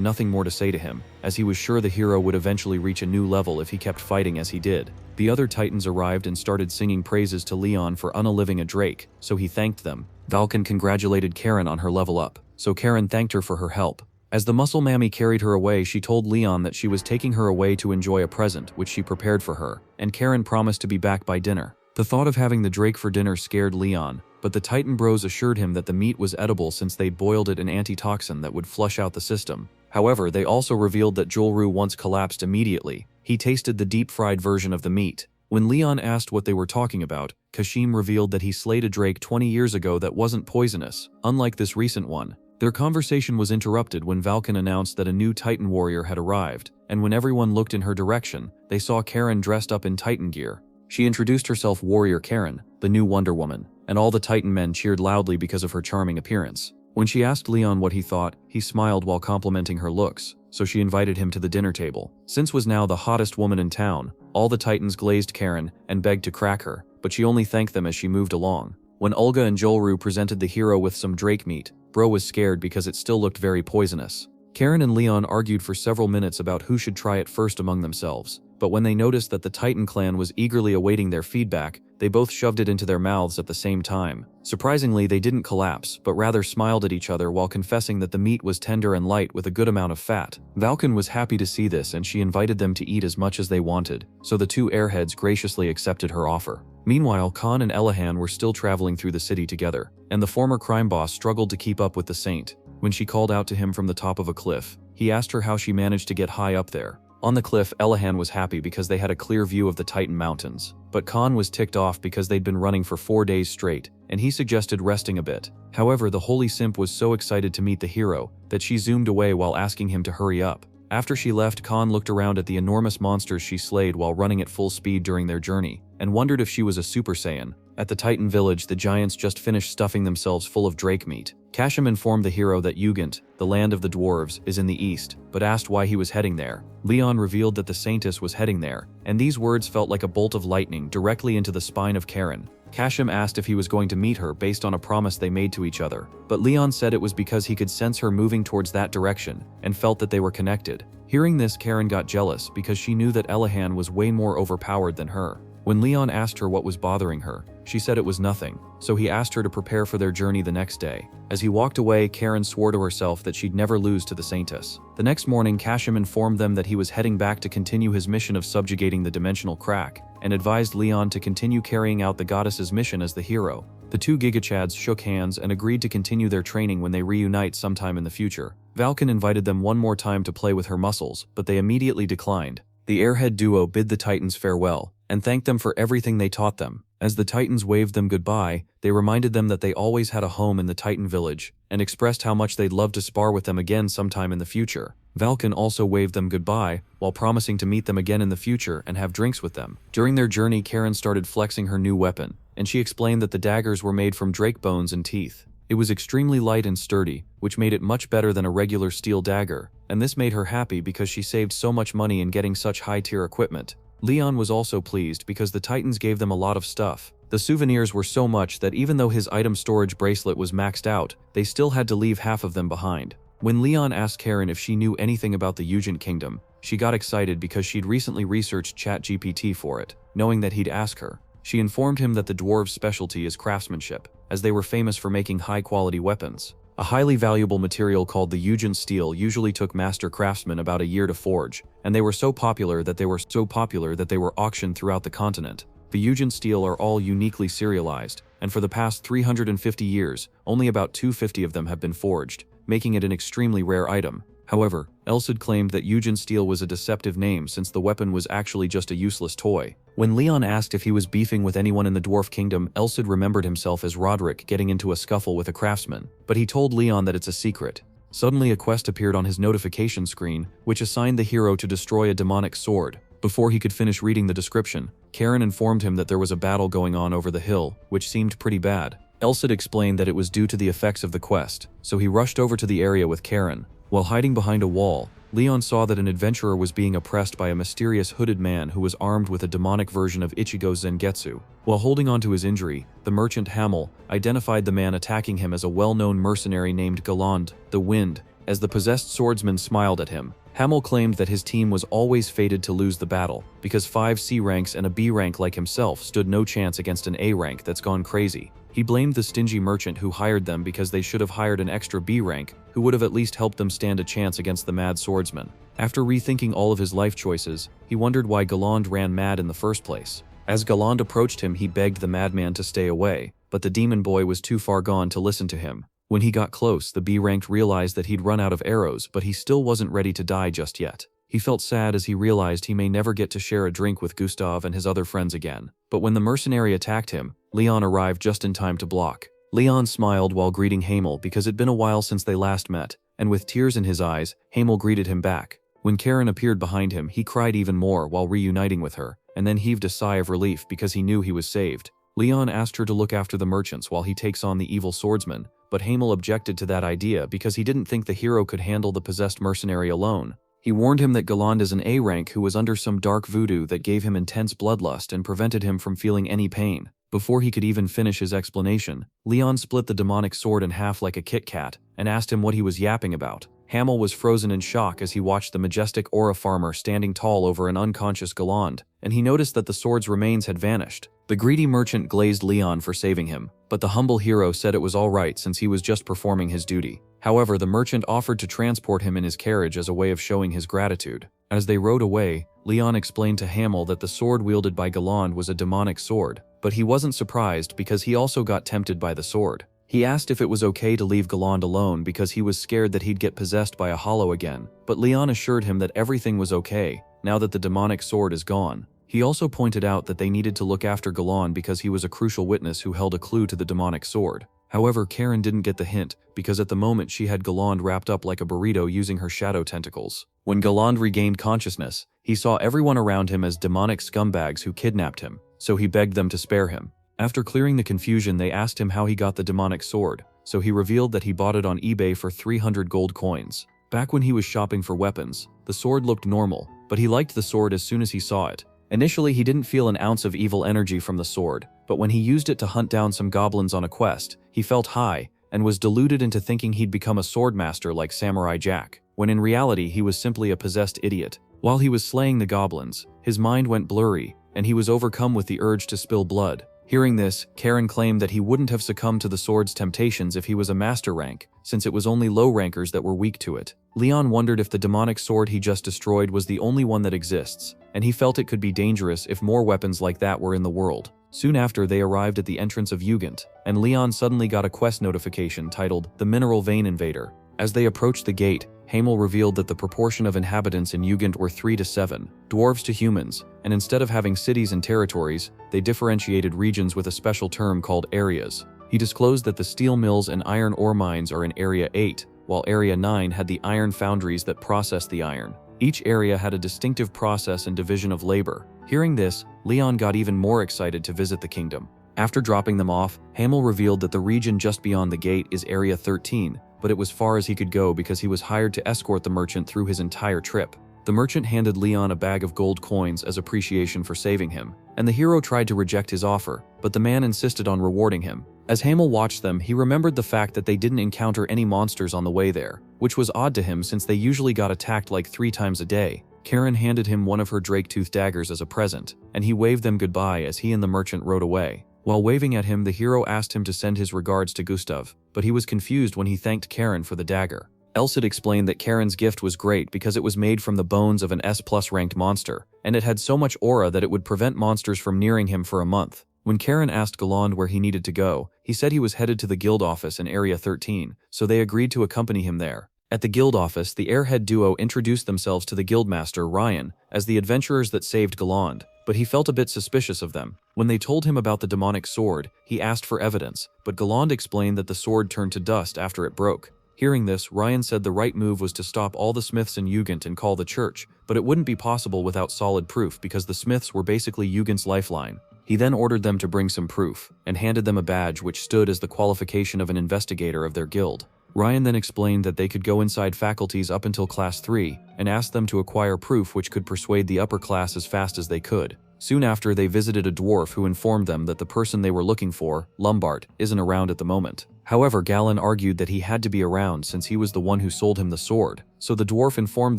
nothing more to say to him, as he was sure the hero would eventually reach a new level if he kept fighting as he did. The other titans arrived and started singing praises to Leyon for unaliving a drake, so he thanked them. Valken congratulated Karen on her level up, so Karen thanked her for her help. As the muscle mammy carried her away, she told Leyon that she was taking her away to enjoy a present which she prepared for her, and Karen promised to be back by dinner. The thought of having the drake for dinner scared Leyon, but the Titan Bros assured him that the meat was edible since they'd boiled it in antitoxin that would flush out the system. However, they also revealed that Jolru once collapsed immediately. He tasted the deep-fried version of the meat. When Leyon asked what they were talking about, Kashim revealed that he slayed a drake 20 years ago that wasn't poisonous, unlike this recent one. Their conversation was interrupted when Valken announced that a new Titan warrior had arrived, and when everyone looked in her direction, they saw Karen dressed up in Titan gear. She introduced herself Warrior Karen, the new Wonder Woman, and all the Titan men cheered loudly because of her charming appearance. When she asked Leyon what he thought, he smiled while complimenting her looks, so she invited him to the dinner table. Since was now the hottest woman in town, all the Titans glazed Karen and begged to crack her, but she only thanked them as she moved along. When Olga and Jolru presented the hero with some drake meat, Bro was scared because it still looked very poisonous. Karen and Leyon argued for several minutes about who should try it first among themselves, but when they noticed that the Titan clan was eagerly awaiting their feedback, they both shoved it into their mouths at the same time. Surprisingly, they didn't collapse, but rather smiled at each other while confessing that the meat was tender and light with a good amount of fat. Valken was happy to see this and she invited them to eat as much as they wanted, so the two airheads graciously accepted her offer. Meanwhile, Khan and Elahan were still traveling through the city together, and the former crime boss struggled to keep up with the saint. When she called out to him from the top of a cliff, he asked her how she managed to get high up there. On the cliff, Elahan was happy because they had a clear view of the Titan Mountains, but Khan was ticked off because they'd been running for 4 days straight, and he suggested resting a bit. However, the holy simp was so excited to meet the hero that she zoomed away while asking him to hurry up. After she left, Khan looked around at the enormous monsters she slayed while running at full speed during their journey, and wondered if she was a Super Saiyan. At the Titan village, the giants just finished stuffing themselves full of drake meat. Kashim informed the hero that Ugant, the land of the dwarves, is in the east, but asked why he was heading there. Leyon revealed that the Saintess was heading there, and these words felt like a bolt of lightning directly into the spine of Karen. Kashim asked if he was going to meet her based on a promise they made to each other, but Leyon said it was because he could sense her moving towards that direction, and felt that they were connected. Hearing this, Karen got jealous because she knew that Elahan was way more overpowered than her. When Leyon asked her what was bothering her, she said it was nothing, so he asked her to prepare for their journey the next day. As he walked away, Karen swore to herself that she'd never lose to the Saintess. The next morning, Kashim informed them that he was heading back to continue his mission of subjugating the dimensional crack, and advised Leyon to continue carrying out the goddess's mission as the hero. The two Gigachads shook hands and agreed to continue their training when they reunite sometime in the future. Valken invited them one more time to play with her muscles, but they immediately declined. The airhead duo bid the Titans farewell, and thanked them for everything they taught them. As the Titans waved them goodbye, they reminded them that they always had a home in the Titan village, and expressed how much they'd love to spar with them again sometime in the future. Valken also waved them goodbye, while promising to meet them again in the future and have drinks with them. During their journey, Karen started flexing her new weapon, and she explained that the daggers were made from drake bones and teeth. It was extremely light and sturdy, which made it much better than a regular steel dagger, and this made her happy because she saved so much money in getting such high-tier equipment. Leyon was also pleased because the Titans gave them a lot of stuff. The souvenirs were so much that even though his item storage bracelet was maxed out, they still had to leave half of them behind. When Leyon asked Karen if she knew anything about the Ugent Kingdom, she got excited because she'd recently researched ChatGPT for it, knowing that he'd ask her. She informed him that the dwarves' specialty is craftsmanship, as they were famous for making high-quality weapons. A highly valuable material called the Ugent steel usually took master craftsmen about a year to forge, and they were so popular that they were auctioned throughout the continent. The Ugent steel are all uniquely serialized, and for the past 350 years, only about 250 of them have been forged, making it an extremely rare item. However, Elsid claimed that Ugent steel was a deceptive name since the weapon was actually just a useless toy. When Leyon asked if he was beefing with anyone in the Dwarf Kingdom, Elsid remembered himself as Roderick getting into a scuffle with a craftsman, but he told Leyon that it's a secret. Suddenly a quest appeared on his notification screen, which assigned the hero to destroy a demonic sword. Before he could finish reading the description, Karen informed him that there was a battle going on over the hill, which seemed pretty bad. Elsid explained that it was due to the effects of the quest, so he rushed over to the area with Karen. While hiding behind a wall, Leyon saw that an adventurer was being oppressed by a mysterious hooded man who was armed with a demonic version of Ichigo's Zangetsu. While holding on to his injury, the merchant Hamel identified the man attacking him as a well-known mercenary named Galand, the Wind. As the possessed swordsman smiled at him, Hamel claimed that his team was always fated to lose the battle, because 5 C ranks and a B rank like himself stood no chance against an A rank that's gone crazy. He blamed the stingy merchant who hired them because they should have hired an extra B rank who would have at least helped them stand a chance against the mad swordsman. After rethinking all of his life choices, he wondered why Galand ran mad in the first place. As Galand approached him, he begged the madman to stay away, but the demon boy was too far gone to listen to him. When he got close, the B-ranked realized that he'd run out of arrows, but he still wasn't ready to die just yet. He felt sad as he realized he may never get to share a drink with Gustav and his other friends again. But when the mercenary attacked him, Leyon arrived just in time to block. Leyon smiled while greeting Hamel because it'd been a while since they last met, and with tears in his eyes, Hamel greeted him back. When Karen appeared behind him, he cried even more while reuniting with her, and then heaved a sigh of relief because he knew he was saved. Leyon asked her to look after the merchants while he takes on the evil swordsman, but Hamel objected to that idea because he didn't think the hero could handle the possessed mercenary alone. He warned him that Galland is an A rank who was under some dark voodoo that gave him intense bloodlust and prevented him from feeling any pain. Before he could even finish his explanation, Leyon split the demonic sword in half like a Kit Kat and asked him what he was yapping about. Hamel was frozen in shock as he watched the majestic aura farmer standing tall over an unconscious Galland, and he noticed that the sword's remains had vanished. The greedy merchant glazed Leyon for saving him, but the humble hero said it was all right since he was just performing his duty. However, the merchant offered to transport him in his carriage as a way of showing his gratitude. As they rode away, Leyon explained to Hamel that the sword wielded by Galland was a demonic sword, but he wasn't surprised because he also got tempted by the sword. He asked if it was okay to leave Galland alone because he was scared that he'd get possessed by a hollow again, but Leyon assured him that everything was okay, now that the demonic sword is gone. He also pointed out that they needed to look after Galland because he was a crucial witness who held a clue to the demonic sword. However, Karen didn't get the hint, because at the moment she had Galland wrapped up like a burrito using her shadow tentacles. When Galland regained consciousness, he saw everyone around him as demonic scumbags who kidnapped him, so he begged them to spare him. After clearing the confusion, they asked him how he got the demonic sword, so he revealed that he bought it on eBay for 300 gold coins. Back when he was shopping for weapons, the sword looked normal, but he liked the sword as soon as he saw it. Initially, he didn't feel an ounce of evil energy from the sword, but when he used it to hunt down some goblins on a quest, he felt high and was deluded into thinking he'd become a swordmaster like Samurai Jack, when in reality he was simply a possessed idiot. While he was slaying the goblins, his mind went blurry, and he was overcome with the urge to spill blood. Hearing this, Karen claimed that he wouldn't have succumbed to the sword's temptations if he was a master rank, since it was only low rankers that were weak to it. Leyon wondered if the demonic sword he just destroyed was the only one that exists, and he felt it could be dangerous if more weapons like that were in the world. Soon after, they arrived at the entrance of Ugent, and Leyon suddenly got a quest notification titled The Mineral Vein Invader. As they approached the gate, Hamel revealed that the proportion of inhabitants in Ugent were 3 to 7, dwarves to humans, and instead of having cities and territories, they differentiated regions with a special term called areas. He disclosed that the steel mills and iron ore mines are in Area 8, while Area 9 had the iron foundries that processed the iron. Each area had a distinctive process and division of labor. Hearing this, Leyon got even more excited to visit the kingdom. After dropping them off, Hamel revealed that the region just beyond the gate is Area 13, but it was far as he could go because he was hired to escort the merchant through his entire trip. The merchant handed Leyon a bag of gold coins as appreciation for saving him, and the hero tried to reject his offer, but the man insisted on rewarding him. As Hamel watched them, he remembered the fact that they didn't encounter any monsters on the way there, which was odd to him since they usually got attacked like 3 times a day. Karen handed him one of her drake-tooth daggers as a present, and he waved them goodbye as he and the merchant rode away. While waving at him, the hero asked him to send his regards to Gustav, but he was confused when he thanked Karen for the dagger. Elsid explained that Karen's gift was great because it was made from the bones of an S+ ranked monster, and it had so much aura that it would prevent monsters from nearing him for a month. When Karen asked Galland where he needed to go, he said he was headed to the guild office in Area 13, so they agreed to accompany him there. At the guild office, the airhead duo introduced themselves to the guildmaster, Ryan, as the adventurers that saved Galland, but he felt a bit suspicious of them. When they told him about the demonic sword, he asked for evidence, but Galland explained that the sword turned to dust after it broke. Hearing this, Ryan said the right move was to stop all the smiths in Ugent and call the church, but it wouldn't be possible without solid proof because the smiths were basically Ugent's lifeline. He then ordered them to bring some proof, and handed them a badge which stood as the qualification of an investigator of their guild. Ryan then explained that they could go inside faculties up until Class 3, and asked them to acquire proof which could persuade the upper class as fast as they could. Soon after, they visited a dwarf who informed them that the person they were looking for, Lombard, isn't around at the moment. However, Galen argued that he had to be around since he was the one who sold him the sword, so the dwarf informed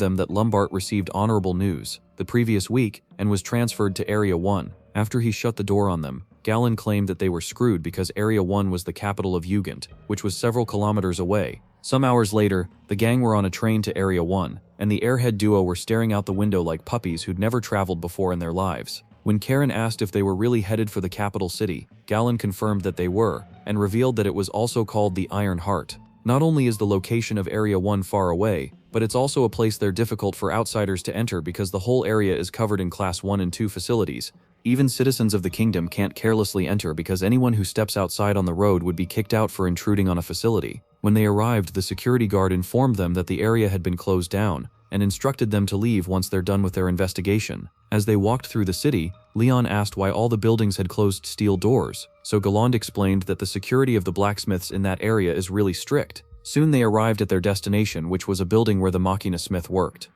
them that Lombard received honorable news the previous week and was transferred to Area 1. After he shut the door on them, Galen claimed that they were screwed because Area 1 was the capital of Ugent, which was several kilometers away. Some hours later, the gang were on a train to Area 1, and the airhead duo were staring out the window like puppies who'd never traveled before in their lives. When Karen asked if they were really headed for the capital city, Galen confirmed that they were, and revealed that it was also called the Iron Heart. Not only is the location of Area 1 far away, but it's also a place they're difficult for outsiders to enter because the whole area is covered in Class 1 and 2 facilities. Even citizens of the kingdom can't carelessly enter because anyone who steps outside on the road would be kicked out for intruding on a facility. When they arrived, the security guard informed them that the area had been closed down, and instructed them to leave once they're done with their investigation. As they walked through the city, Leyon asked why all the buildings had closed steel doors, so Galland explained that the security of the blacksmiths in that area is really strict. Soon they arrived at their destination, which was a building where the Machina Smith worked.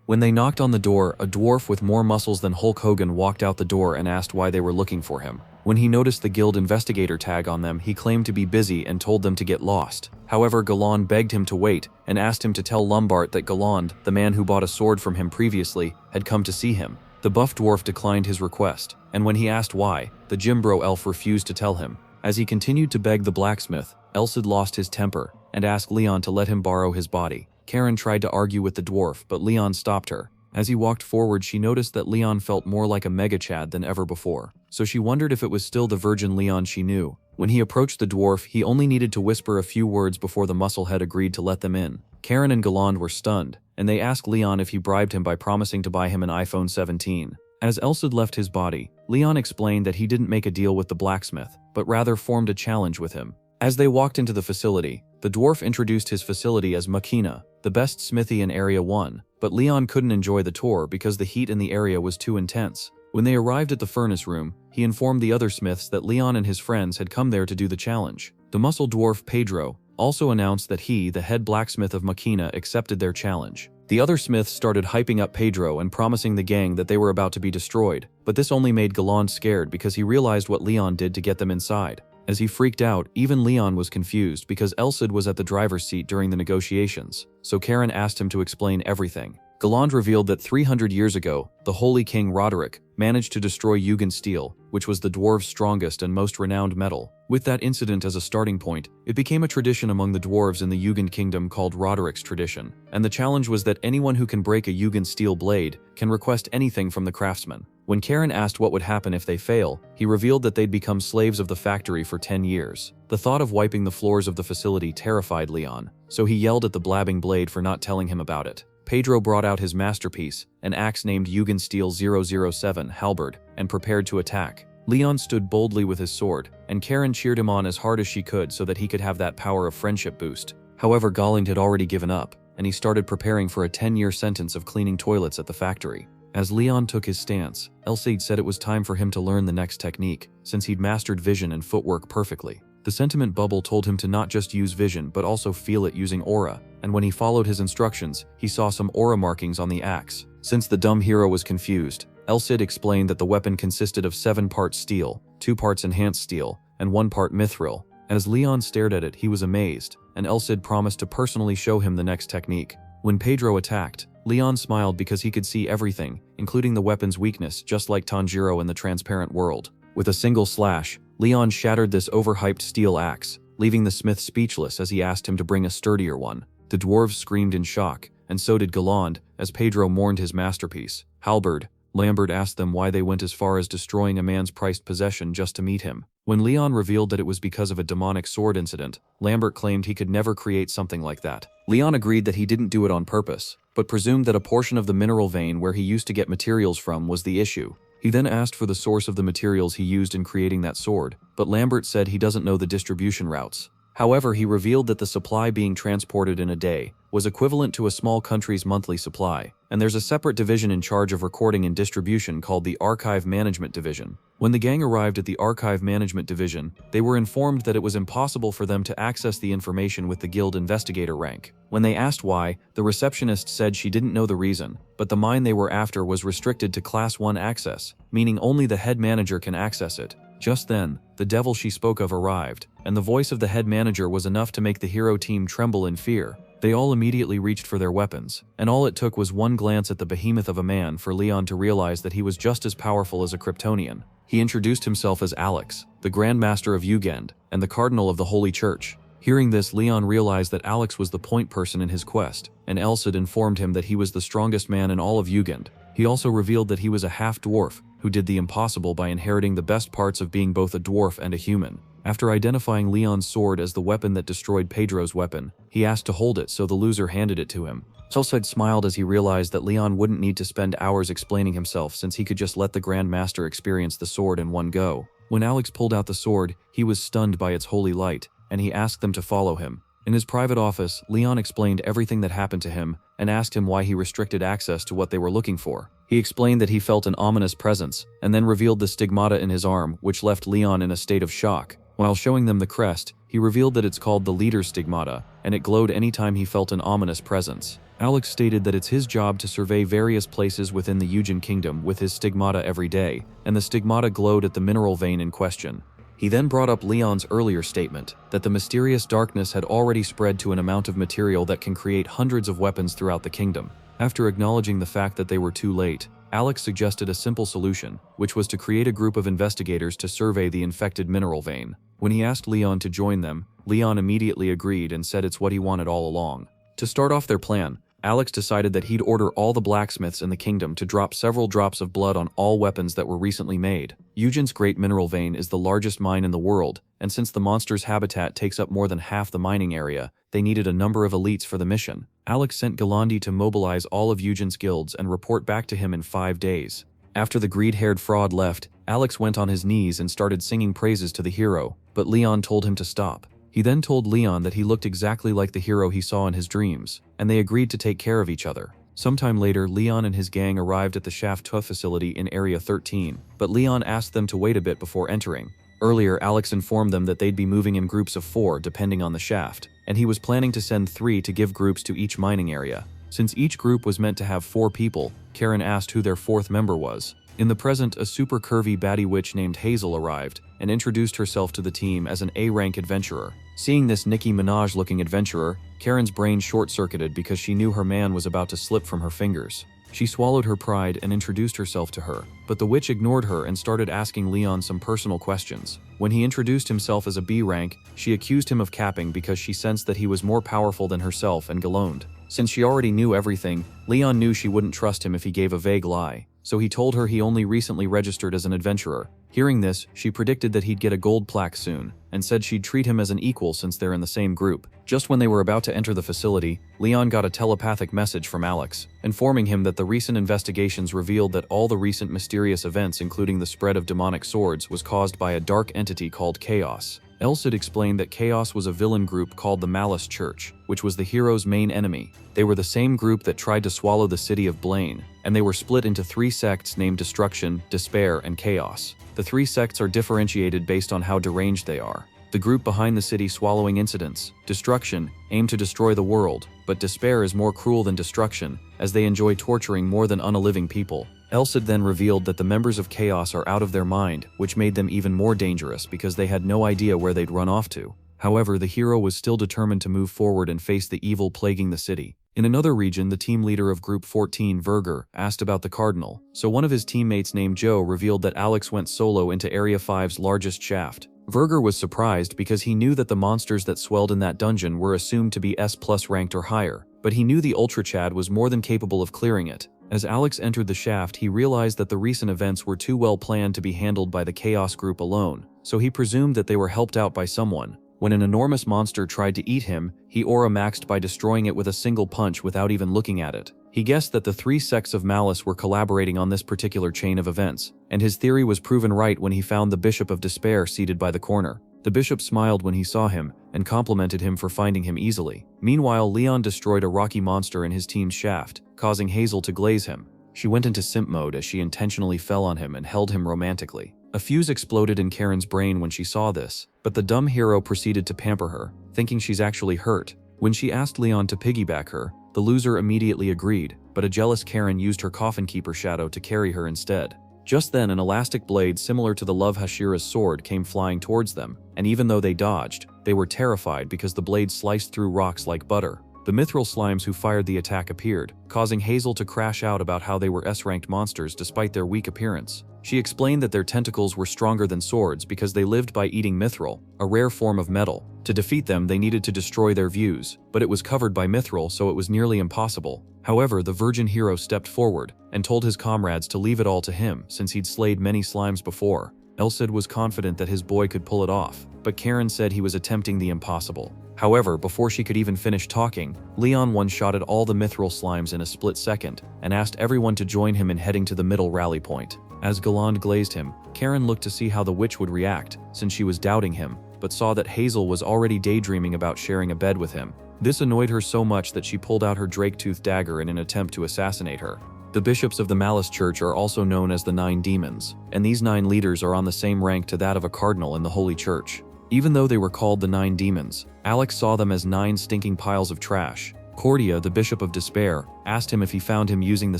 When they knocked on the door, a dwarf with more muscles than Hulk Hogan walked out the door and asked why they were looking for him. When he noticed the guild investigator tag on them, he claimed to be busy and told them to get lost. However, Galland begged him to wait and asked him to tell Lombard that Galland, the man who bought a sword from him previously, had come to see him. The buff dwarf declined his request, and when he asked why, the Jimbro elf refused to tell him. As he continued to beg the blacksmith, Elsid lost his temper and asked Leyon to let him borrow his body. Karen tried to argue with the dwarf, but Leyon stopped her. As he walked forward, she noticed that Leyon felt more like a mangachad than ever before, so she wondered if it was still the virgin Leyon she knew. When he approached the dwarf, he only needed to whisper a few words before the musclehead agreed to let them in. Karen and Galland were stunned, and they asked Leyon if he bribed him by promising to buy him an iPhone 17. As Elsid left his body, Leyon explained that he didn't make a deal with the blacksmith, but rather formed a challenge with him. As they walked into the facility, the dwarf introduced his facility as Machina, the best smithy in Area 1, but Leyon couldn't enjoy the tour because the heat in the area was too intense. When they arrived at the furnace room, he informed the other smiths that Leyon and his friends had come there to do the challenge. The muscle dwarf Pedro also announced that he, the head blacksmith of Machina, accepted their challenge. The other smiths started hyping up Pedro and promising the gang that they were about to be destroyed, but this only made Galland scared because he realized what Leyon did to get them inside. As he freaked out, even Leyon was confused because Elsid was at the driver's seat during the negotiations, so Karen asked him to explain everything. Galland revealed that 300 years ago, the Holy King Roderick managed to destroy Jugend steel, which was the dwarves' strongest and most renowned metal. With that incident as a starting point, it became a tradition among the dwarves in the Jugend kingdom called Roderick's tradition, and the challenge was that anyone who can break a Jugend steel blade can request anything from the craftsman. When Karen asked what would happen if they fail, he revealed that they'd become slaves of the factory for 10 years. The thought of wiping the floors of the facility terrified Leyon, so he yelled at the blabbing blade for not telling him about it. Pedro brought out his masterpiece, an axe named Jugend Steel 007 halberd, and prepared to attack. Leyon stood boldly with his sword, and Karen cheered him on as hard as she could so that he could have that power of friendship boost. However, Galland had already given up, and he started preparing for a 10-year sentence of cleaning toilets at the factory. As Leyon took his stance, Elsid said it was time for him to learn the next technique, since he'd mastered vision and footwork perfectly. The sentiment bubble told him to not just use vision but also feel it using aura, and when he followed his instructions, he saw some aura markings on the axe. Since the dumb hero was confused, Elsid explained that the weapon consisted of 7 parts steel, 2 parts enhanced steel, and 1 part mithril. As Leyon stared at it, he was amazed, and Elsid promised to personally show him the next technique. When Pedro attacked, Leyon smiled because he could see everything, including the weapon's weakness, just like Tanjiro in the transparent world. With a single slash, Leyon shattered this overhyped steel axe, leaving the smith speechless as he asked him to bring a sturdier one. The dwarves screamed in shock, and so did Galland, as Pedro mourned his masterpiece. Halberd, Lambert asked them why they went as far as destroying a man's prized possession just to meet him. When Leyon revealed that it was because of a demonic sword incident, Lambert claimed he could never create something like that. Leyon agreed that he didn't do it on purpose, but presumed that a portion of the mineral vein where he used to get materials from was the issue. He then asked for the source of the materials he used in creating that sword, but Lambert said he doesn't know the distribution routes. However, he revealed that the supply being transported in a day was equivalent to a small country's monthly supply, and there's a separate division in charge of recording and distribution called the Archive Management Division. When the gang arrived at the Archive Management Division, they were informed that it was impossible for them to access the information with the guild investigator rank. When they asked why, the receptionist said she didn't know the reason, but the mine they were after was restricted to Class 1 access, meaning only the head manager can access it. Just then, the devil she spoke of arrived, and the voice of the head manager was enough to make the hero team tremble in fear. They all immediately reached for their weapons, and all it took was one glance at the behemoth of a man for Leyon to realize that he was just as powerful as a Kryptonian. He introduced himself as Alex, the Grand Master of Jugend, and the Cardinal of the Holy Church. Hearing this, Leyon realized that Alex was the point person in his quest, and Elsid informed him that he was the strongest man in all of Jugend. He also revealed that he was a half-dwarf, who did the impossible by inheriting the best parts of being both a dwarf and a human. After identifying Leon's sword as the weapon that destroyed Pedro's weapon, he asked to hold it, so the loser handed it to him. Elsid smiled as he realized that Leyon wouldn't need to spend hours explaining himself since he could just let the Grand Master experience the sword in one go. When Alex pulled out the sword, he was stunned by its holy light, and he asked them to follow him. In his private office, Leyon explained everything that happened to him and asked him why he restricted access to what they were looking for. He explained that he felt an ominous presence and then revealed the stigmata in his arm, which left Leyon in a state of shock. While showing them the crest, he revealed that it's called the leader's stigmata, and it glowed anytime he felt an ominous presence. Alex stated that it's his job to survey various places within the Eugen kingdom with his stigmata every day, and the stigmata glowed at the mineral vein in question. He then brought up Leyon's earlier statement that the mysterious darkness had already spread to an amount of material that can create hundreds of weapons throughout the kingdom. After acknowledging the fact that they were too late, Alex suggested a simple solution, which was to create a group of investigators to survey the infected mineral vein. When he asked Leyon to join them, Leyon immediately agreed and said it's what he wanted all along. To start off their plan, Alex decided that he'd order all the blacksmiths in the kingdom to drop several drops of blood on all weapons that were recently made. Eugen's Great Mineral Vein is the largest mine in the world, and since the monster's habitat takes up more than half the mining area, they needed a number of elites for the mission. Alex sent Galandi to mobilize all of Eugen's guilds and report back to him in 5 days. After the greed-haired fraud left, Alex went on his knees and started singing praises to the hero, but Leyon told him to stop. He then told Leyon that he looked exactly like the hero he saw in his dreams, and they agreed to take care of each other. Sometime later, Leyon and his gang arrived at the Shaft 2 facility in Area 13, but Leyon asked them to wait a bit before entering. Earlier, Alex informed them that they'd be moving in groups of 4 depending on the shaft, and he was planning to send 3 to give groups to each mining area. Since each group was meant to have 4 people, Karen asked who their 4th member was. In the present, a super curvy baddie witch named Hazel arrived and introduced herself to the team as an A-rank adventurer. Seeing this Nicki Minaj-looking adventurer, Karen's brain short-circuited because she knew her man was about to slip from her fingers. She swallowed her pride and introduced herself to her, but the witch ignored her and started asking Leyon some personal questions. When he introduced himself as a B rank, she accused him of capping because she sensed that he was more powerful than herself and galoned. Since she already knew everything, Leyon knew she wouldn't trust him if he gave a vague lie, so he told her he only recently registered as an adventurer. Hearing this, she predicted that he'd get a gold plaque soon, and said she'd treat him as an equal since they're in the same group. Just when they were about to enter the facility, Leyon got a telepathic message from Alex, informing him that the recent investigations revealed that all the recent mysterious events, including the spread of demonic swords, was caused by a dark entity called Chaos. Elsid explained that Chaos was a villain group called the Malice Church, which was the hero's main enemy. They were the same group that tried to swallow the city of Blaine, and they were split into 3 sects named Destruction, Despair, and Chaos. The 3 sects are differentiated based on how deranged they are. The group behind the city swallowing incidents, Destruction, aim to destroy the world, but Despair is more cruel than Destruction, as they enjoy torturing more than unliving people. Elsid then revealed that the members of Chaos are out of their mind, which made them even more dangerous because they had no idea where they'd run off to. However, the hero was still determined to move forward and face the evil plaguing the city. In another region, the team leader of Group 14, Verger, asked about the Cardinal, so one of his teammates named Joe revealed that Alex went solo into Area 5's largest shaft. Verger was surprised because he knew that the monsters that swelled in that dungeon were assumed to be S+ ranked or higher, but he knew the Ultra Chad was more than capable of clearing it. As Alex entered the shaft, he realized that the recent events were too well planned to be handled by the Chaos group alone, so he presumed that they were helped out by someone. When an enormous monster tried to eat him, he aura maxed by destroying it with a single punch without even looking at it. He guessed that the 3 sects of Malice were collaborating on this particular chain of events, and his theory was proven right when he found the Bishop of Despair seated by the corner. The bishop smiled when he saw him, and complimented him for finding him easily. Meanwhile, Leyon destroyed a rocky monster in his team's shaft, causing Hazel to glaze him. She went into simp mode as she intentionally fell on him and held him romantically. A fuse exploded in Karen's brain when she saw this, but the dumb hero proceeded to pamper her, thinking she's actually hurt. When she asked Leyon to piggyback her, the loser immediately agreed, but a jealous Karen used her coffin keeper shadow to carry her instead. Just then, an elastic blade similar to the Love Hashira's sword came flying towards them, and even though they dodged, they were terrified because the blade sliced through rocks like butter. The mithril slimes who fired the attack appeared, causing Hazel to crash out about how they were S-ranked monsters despite their weak appearance. She explained that their tentacles were stronger than swords because they lived by eating mithril, a rare form of metal. To defeat them, they needed to destroy their views, but it was covered by mithril, so it was nearly impossible. However, the virgin hero stepped forward and told his comrades to leave it all to him since he'd slayed many slimes before. Elsid was confident that his boy could pull it off, but Karen said he was attempting the impossible. However, before she could even finish talking, Leyon one-shotted all the mithril slimes in a split second and asked everyone to join him in heading to the middle rally point. As Galland glazed him, Karen looked to see how the witch would react, since she was doubting him. but saw that Hazel was already daydreaming about sharing a bed with him. This annoyed her so much that she pulled out her drake-tooth dagger in an attempt to assassinate her. The bishops of the Malice Church are also known as the 9 demons, and these 9 leaders are on the same rank to that of a cardinal in the Holy Church. Even though they were called the 9 demons, Alex saw them as 9 stinking piles of trash. Cordia, the Bishop of Despair, asked him if he found him using the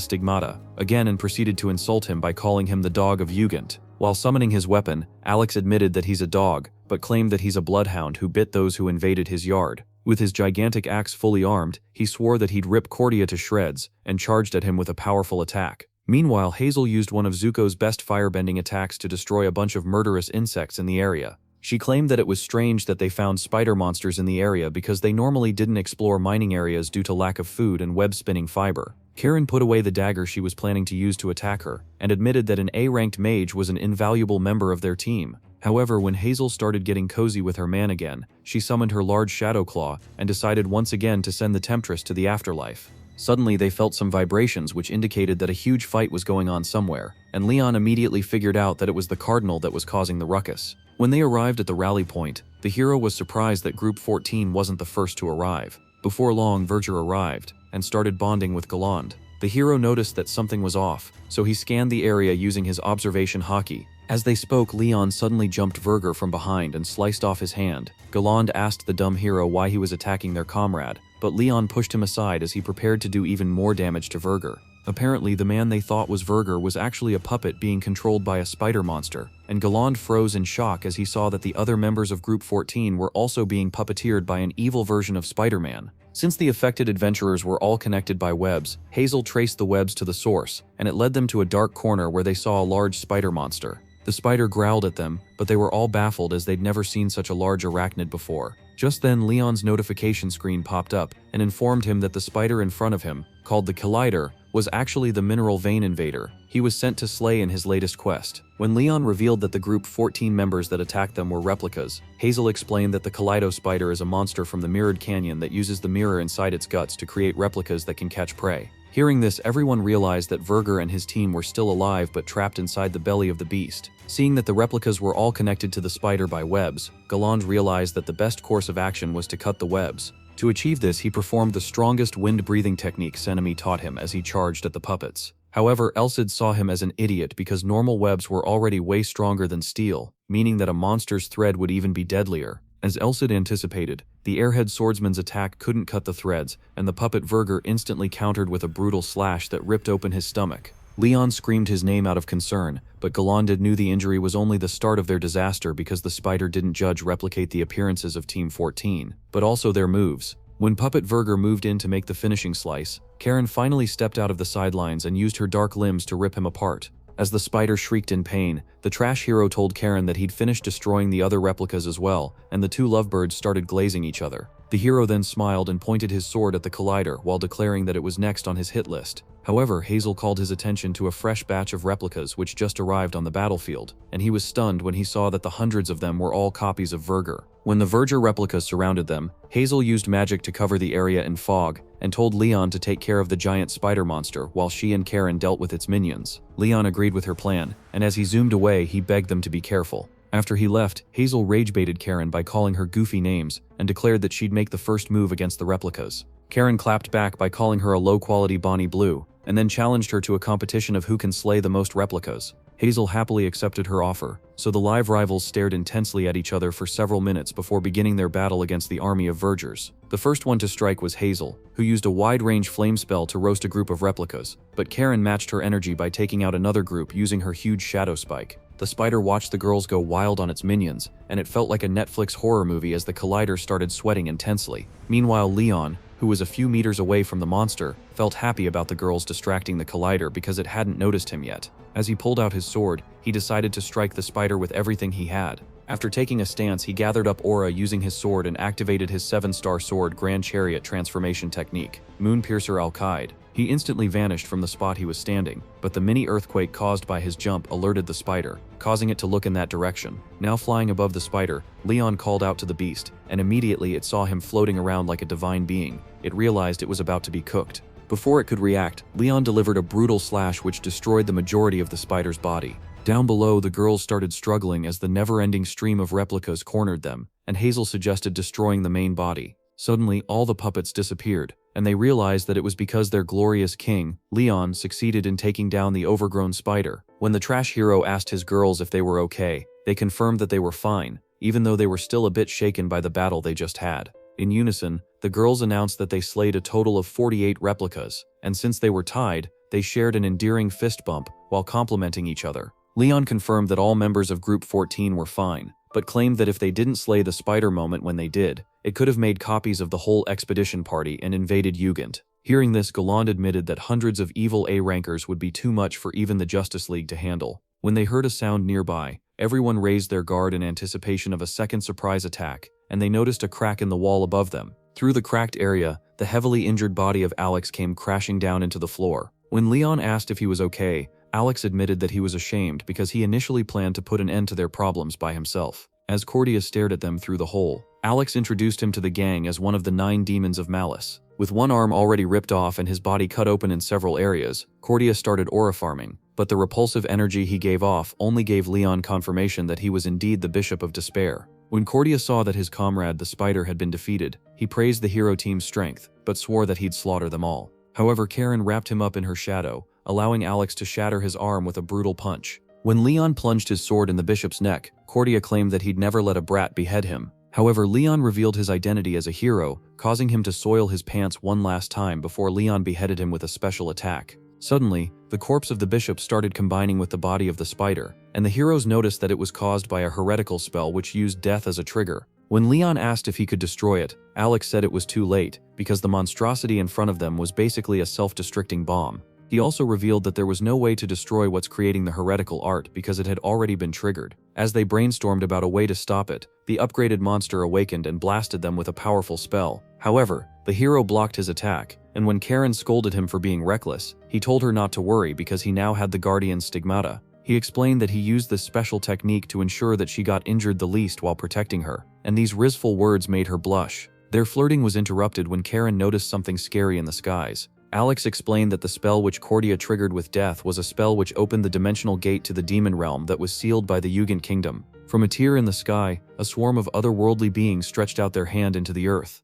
stigmata, again, and proceeded to insult him by calling him the dog of Jugend. While summoning his weapon, Alex admitted that he's a dog, but claimed that he's a bloodhound who bit those who invaded his yard. With his gigantic axe fully armed, he swore that he'd rip Cordia to shreds, and charged at him with a powerful attack. Meanwhile, Hazel used one of Zuko's best firebending attacks to destroy a bunch of murderous insects in the area. She claimed that it was strange that they found spider monsters in the area because they normally didn't explore mining areas due to lack of food and web-spinning fiber. Karen put away the dagger she was planning to use to attack her, and admitted that an A-ranked mage was an invaluable member of their team. However, when Hazel started getting cozy with her man again, she summoned her large shadow claw and decided once again to send the Temptress to the afterlife. Suddenly they felt some vibrations which indicated that a huge fight was going on somewhere, and Leyon immediately figured out that it was the Cardinal that was causing the ruckus. When they arrived at the rally point, the hero was surprised that Group 14 wasn't the first to arrive. Before long, Verger arrived, and started bonding with Galland. The hero noticed that something was off, so he scanned the area using his observation hockey. As they spoke, Leyon suddenly jumped Verger from behind and sliced off his hand. Galland asked the dumb hero why he was attacking their comrade, but Leyon pushed him aside as he prepared to do even more damage to Verger. Apparently, the man they thought was Verger was actually a puppet being controlled by a spider monster, and Galland froze in shock as he saw that the other members of Group 14 were also being puppeteered by an evil version of Spider-Man. Since the affected adventurers were all connected by webs, Hazel traced the webs to the source, and it led them to a dark corner where they saw a large spider monster. The spider growled at them, but they were all baffled as they'd never seen such a large arachnid before. Just then, Leon's notification screen popped up and informed him that the spider in front of him, called the Collider, was actually the mineral vein invader he was sent to slay in his latest quest. When Leyon revealed that the Group 14 members that attacked them were replicas, Hazel explained that the Kaleido spider is a monster from the Mirrored Canyon that uses the mirror inside its guts to create replicas that can catch prey. Hearing this, everyone realized that Verger and his team were still alive but trapped inside the belly of the beast. Seeing that the replicas were all connected to the spider by webs, Galland realized that the best course of action was to cut the webs. To achieve this, he performed the strongest wind-breathing technique Senemi taught him as he charged at the puppets. However, Elsid saw him as an idiot because normal webs were already way stronger than steel, meaning that a monster's thread would even be deadlier. As Elsid anticipated, the airhead swordsman's attack couldn't cut the threads, and the puppet Verger instantly countered with a brutal slash that ripped open his stomach. Leyon screamed his name out of concern, but Galland knew the injury was only the start of their disaster because the spider didn't replicate the appearances of Team 14, but also their moves. When Puppet Verger moved in to make the finishing slice, Karen finally stepped out of the sidelines and used her dark limbs to rip him apart. As the spider shrieked in pain, the trash hero told Karen that he'd finished destroying the other replicas as well, and the two lovebirds started glazing each other. The hero then smiled and pointed his sword at the Collider while declaring that it was next on his hit list. However, Hazel called his attention to a fresh batch of replicas which just arrived on the battlefield, and he was stunned when he saw that the hundreds of them were all copies of Verger. When the Verger replicas surrounded them, Hazel used magic to cover the area in fog and told Leyon to take care of the giant spider monster while she and Karen dealt with its minions. Leyon agreed with her plan, and as he zoomed away, he begged them to be careful. After he left, Hazel rage-baited Karen by calling her goofy names and declared that she'd make the first move against the replicas. Karen clapped back by calling her a low-quality Bonnie Blue, and then challenged her to a competition of who can slay the most replicas. Hazel happily accepted her offer, so the live rivals stared intensely at each other for several minutes before beginning their battle against the army of Vergers. The first one to strike was Hazel, who used a wide-range flame spell to roast a group of replicas, but Karen matched her energy by taking out another group using her huge shadow spike. The spider watched the girls go wild on its minions, and it felt like a Netflix horror movie as the Collider started sweating intensely. Meanwhile, Leyon, who was a few meters away from the monster, felt happy about the girls distracting the Collider because it hadn't noticed him yet. As he pulled out his sword, he decided to strike the spider with everything he had. After taking a stance, he gathered up aura using his sword and activated his 7-star sword Grand Chariot transformation technique, Moonpiercer Al-Qaid. He instantly vanished from the spot he was standing, but the mini-earthquake caused by his jump alerted the spider, causing it to look in that direction. Now flying above the spider, Leyon called out to the beast, and immediately it saw him floating around like a divine being. It realized it was about to be cooked. Before it could react, Leyon delivered a brutal slash which destroyed the majority of the spider's body. Down below, the girls started struggling as the never-ending stream of replicas cornered them, and Hazel suggested destroying the main body. Suddenly, all the puppets disappeared, and they realized that it was because their glorious king, Leyon, succeeded in taking down the overgrown spider. When the trash hero asked his girls if they were okay, they confirmed that they were fine, even though they were still a bit shaken by the battle they just had. In unison, the girls announced that they slayed a total of 48 replicas, and since they were tied, they shared an endearing fist bump while complimenting each other. Leyon confirmed that all members of Group 14 were fine, but claimed that if they didn't slay the spider moment when they did, it could have made copies of the whole expedition party and invaded Jugend. Hearing this, Galland admitted that hundreds of evil A-rankers would be too much for even the Justice League to handle. When they heard a sound nearby, everyone raised their guard in anticipation of a second surprise attack, and they noticed a crack in the wall above them. Through the cracked area, the heavily injured body of Alex came crashing down into the floor. When Leyon asked if he was okay, Alex admitted that he was ashamed because he initially planned to put an end to their problems by himself. As Cordia stared at them through the hole, Alex introduced him to the gang as one of the 9 demons of malice. With one arm already ripped off and his body cut open in several areas, Cordia started aura farming, but the repulsive energy he gave off only gave Leyon confirmation that he was indeed the Bishop of Despair. When Cordia saw that his comrade the spider had been defeated, he praised the hero team's strength, but swore that he'd slaughter them all. However, Karen wrapped him up in her shadow, allowing Alex to shatter his arm with a brutal punch. When Leyon plunged his sword in the bishop's neck, Cordia claimed that he'd never let a brat behead him. However, Leyon revealed his identity as a hero, causing him to soil his pants one last time before Leyon beheaded him with a special attack. Suddenly, the corpse of the bishop started combining with the body of the spider, and the heroes noticed that it was caused by a heretical spell which used death as a trigger. When Leyon asked if he could destroy it, Alex said it was too late, because the monstrosity in front of them was basically a self-destructing bomb. He also revealed that there was no way to destroy what's creating the heretical art because it had already been triggered. As they brainstormed about a way to stop it, the upgraded monster awakened and blasted them with a powerful spell. However, the hero blocked his attack, and when Karen scolded him for being reckless, he told her not to worry because he now had the Guardian's stigmata. He explained that he used this special technique to ensure that she got injured the least while protecting her, and these rizful words made her blush. Their flirting was interrupted when Karen noticed something scary in the skies. Alex explained that the spell which Cordia triggered with death was a spell which opened the dimensional gate to the demon realm that was sealed by the Jugend kingdom. From a tier in the sky, a swarm of otherworldly beings stretched out their hand into the earth.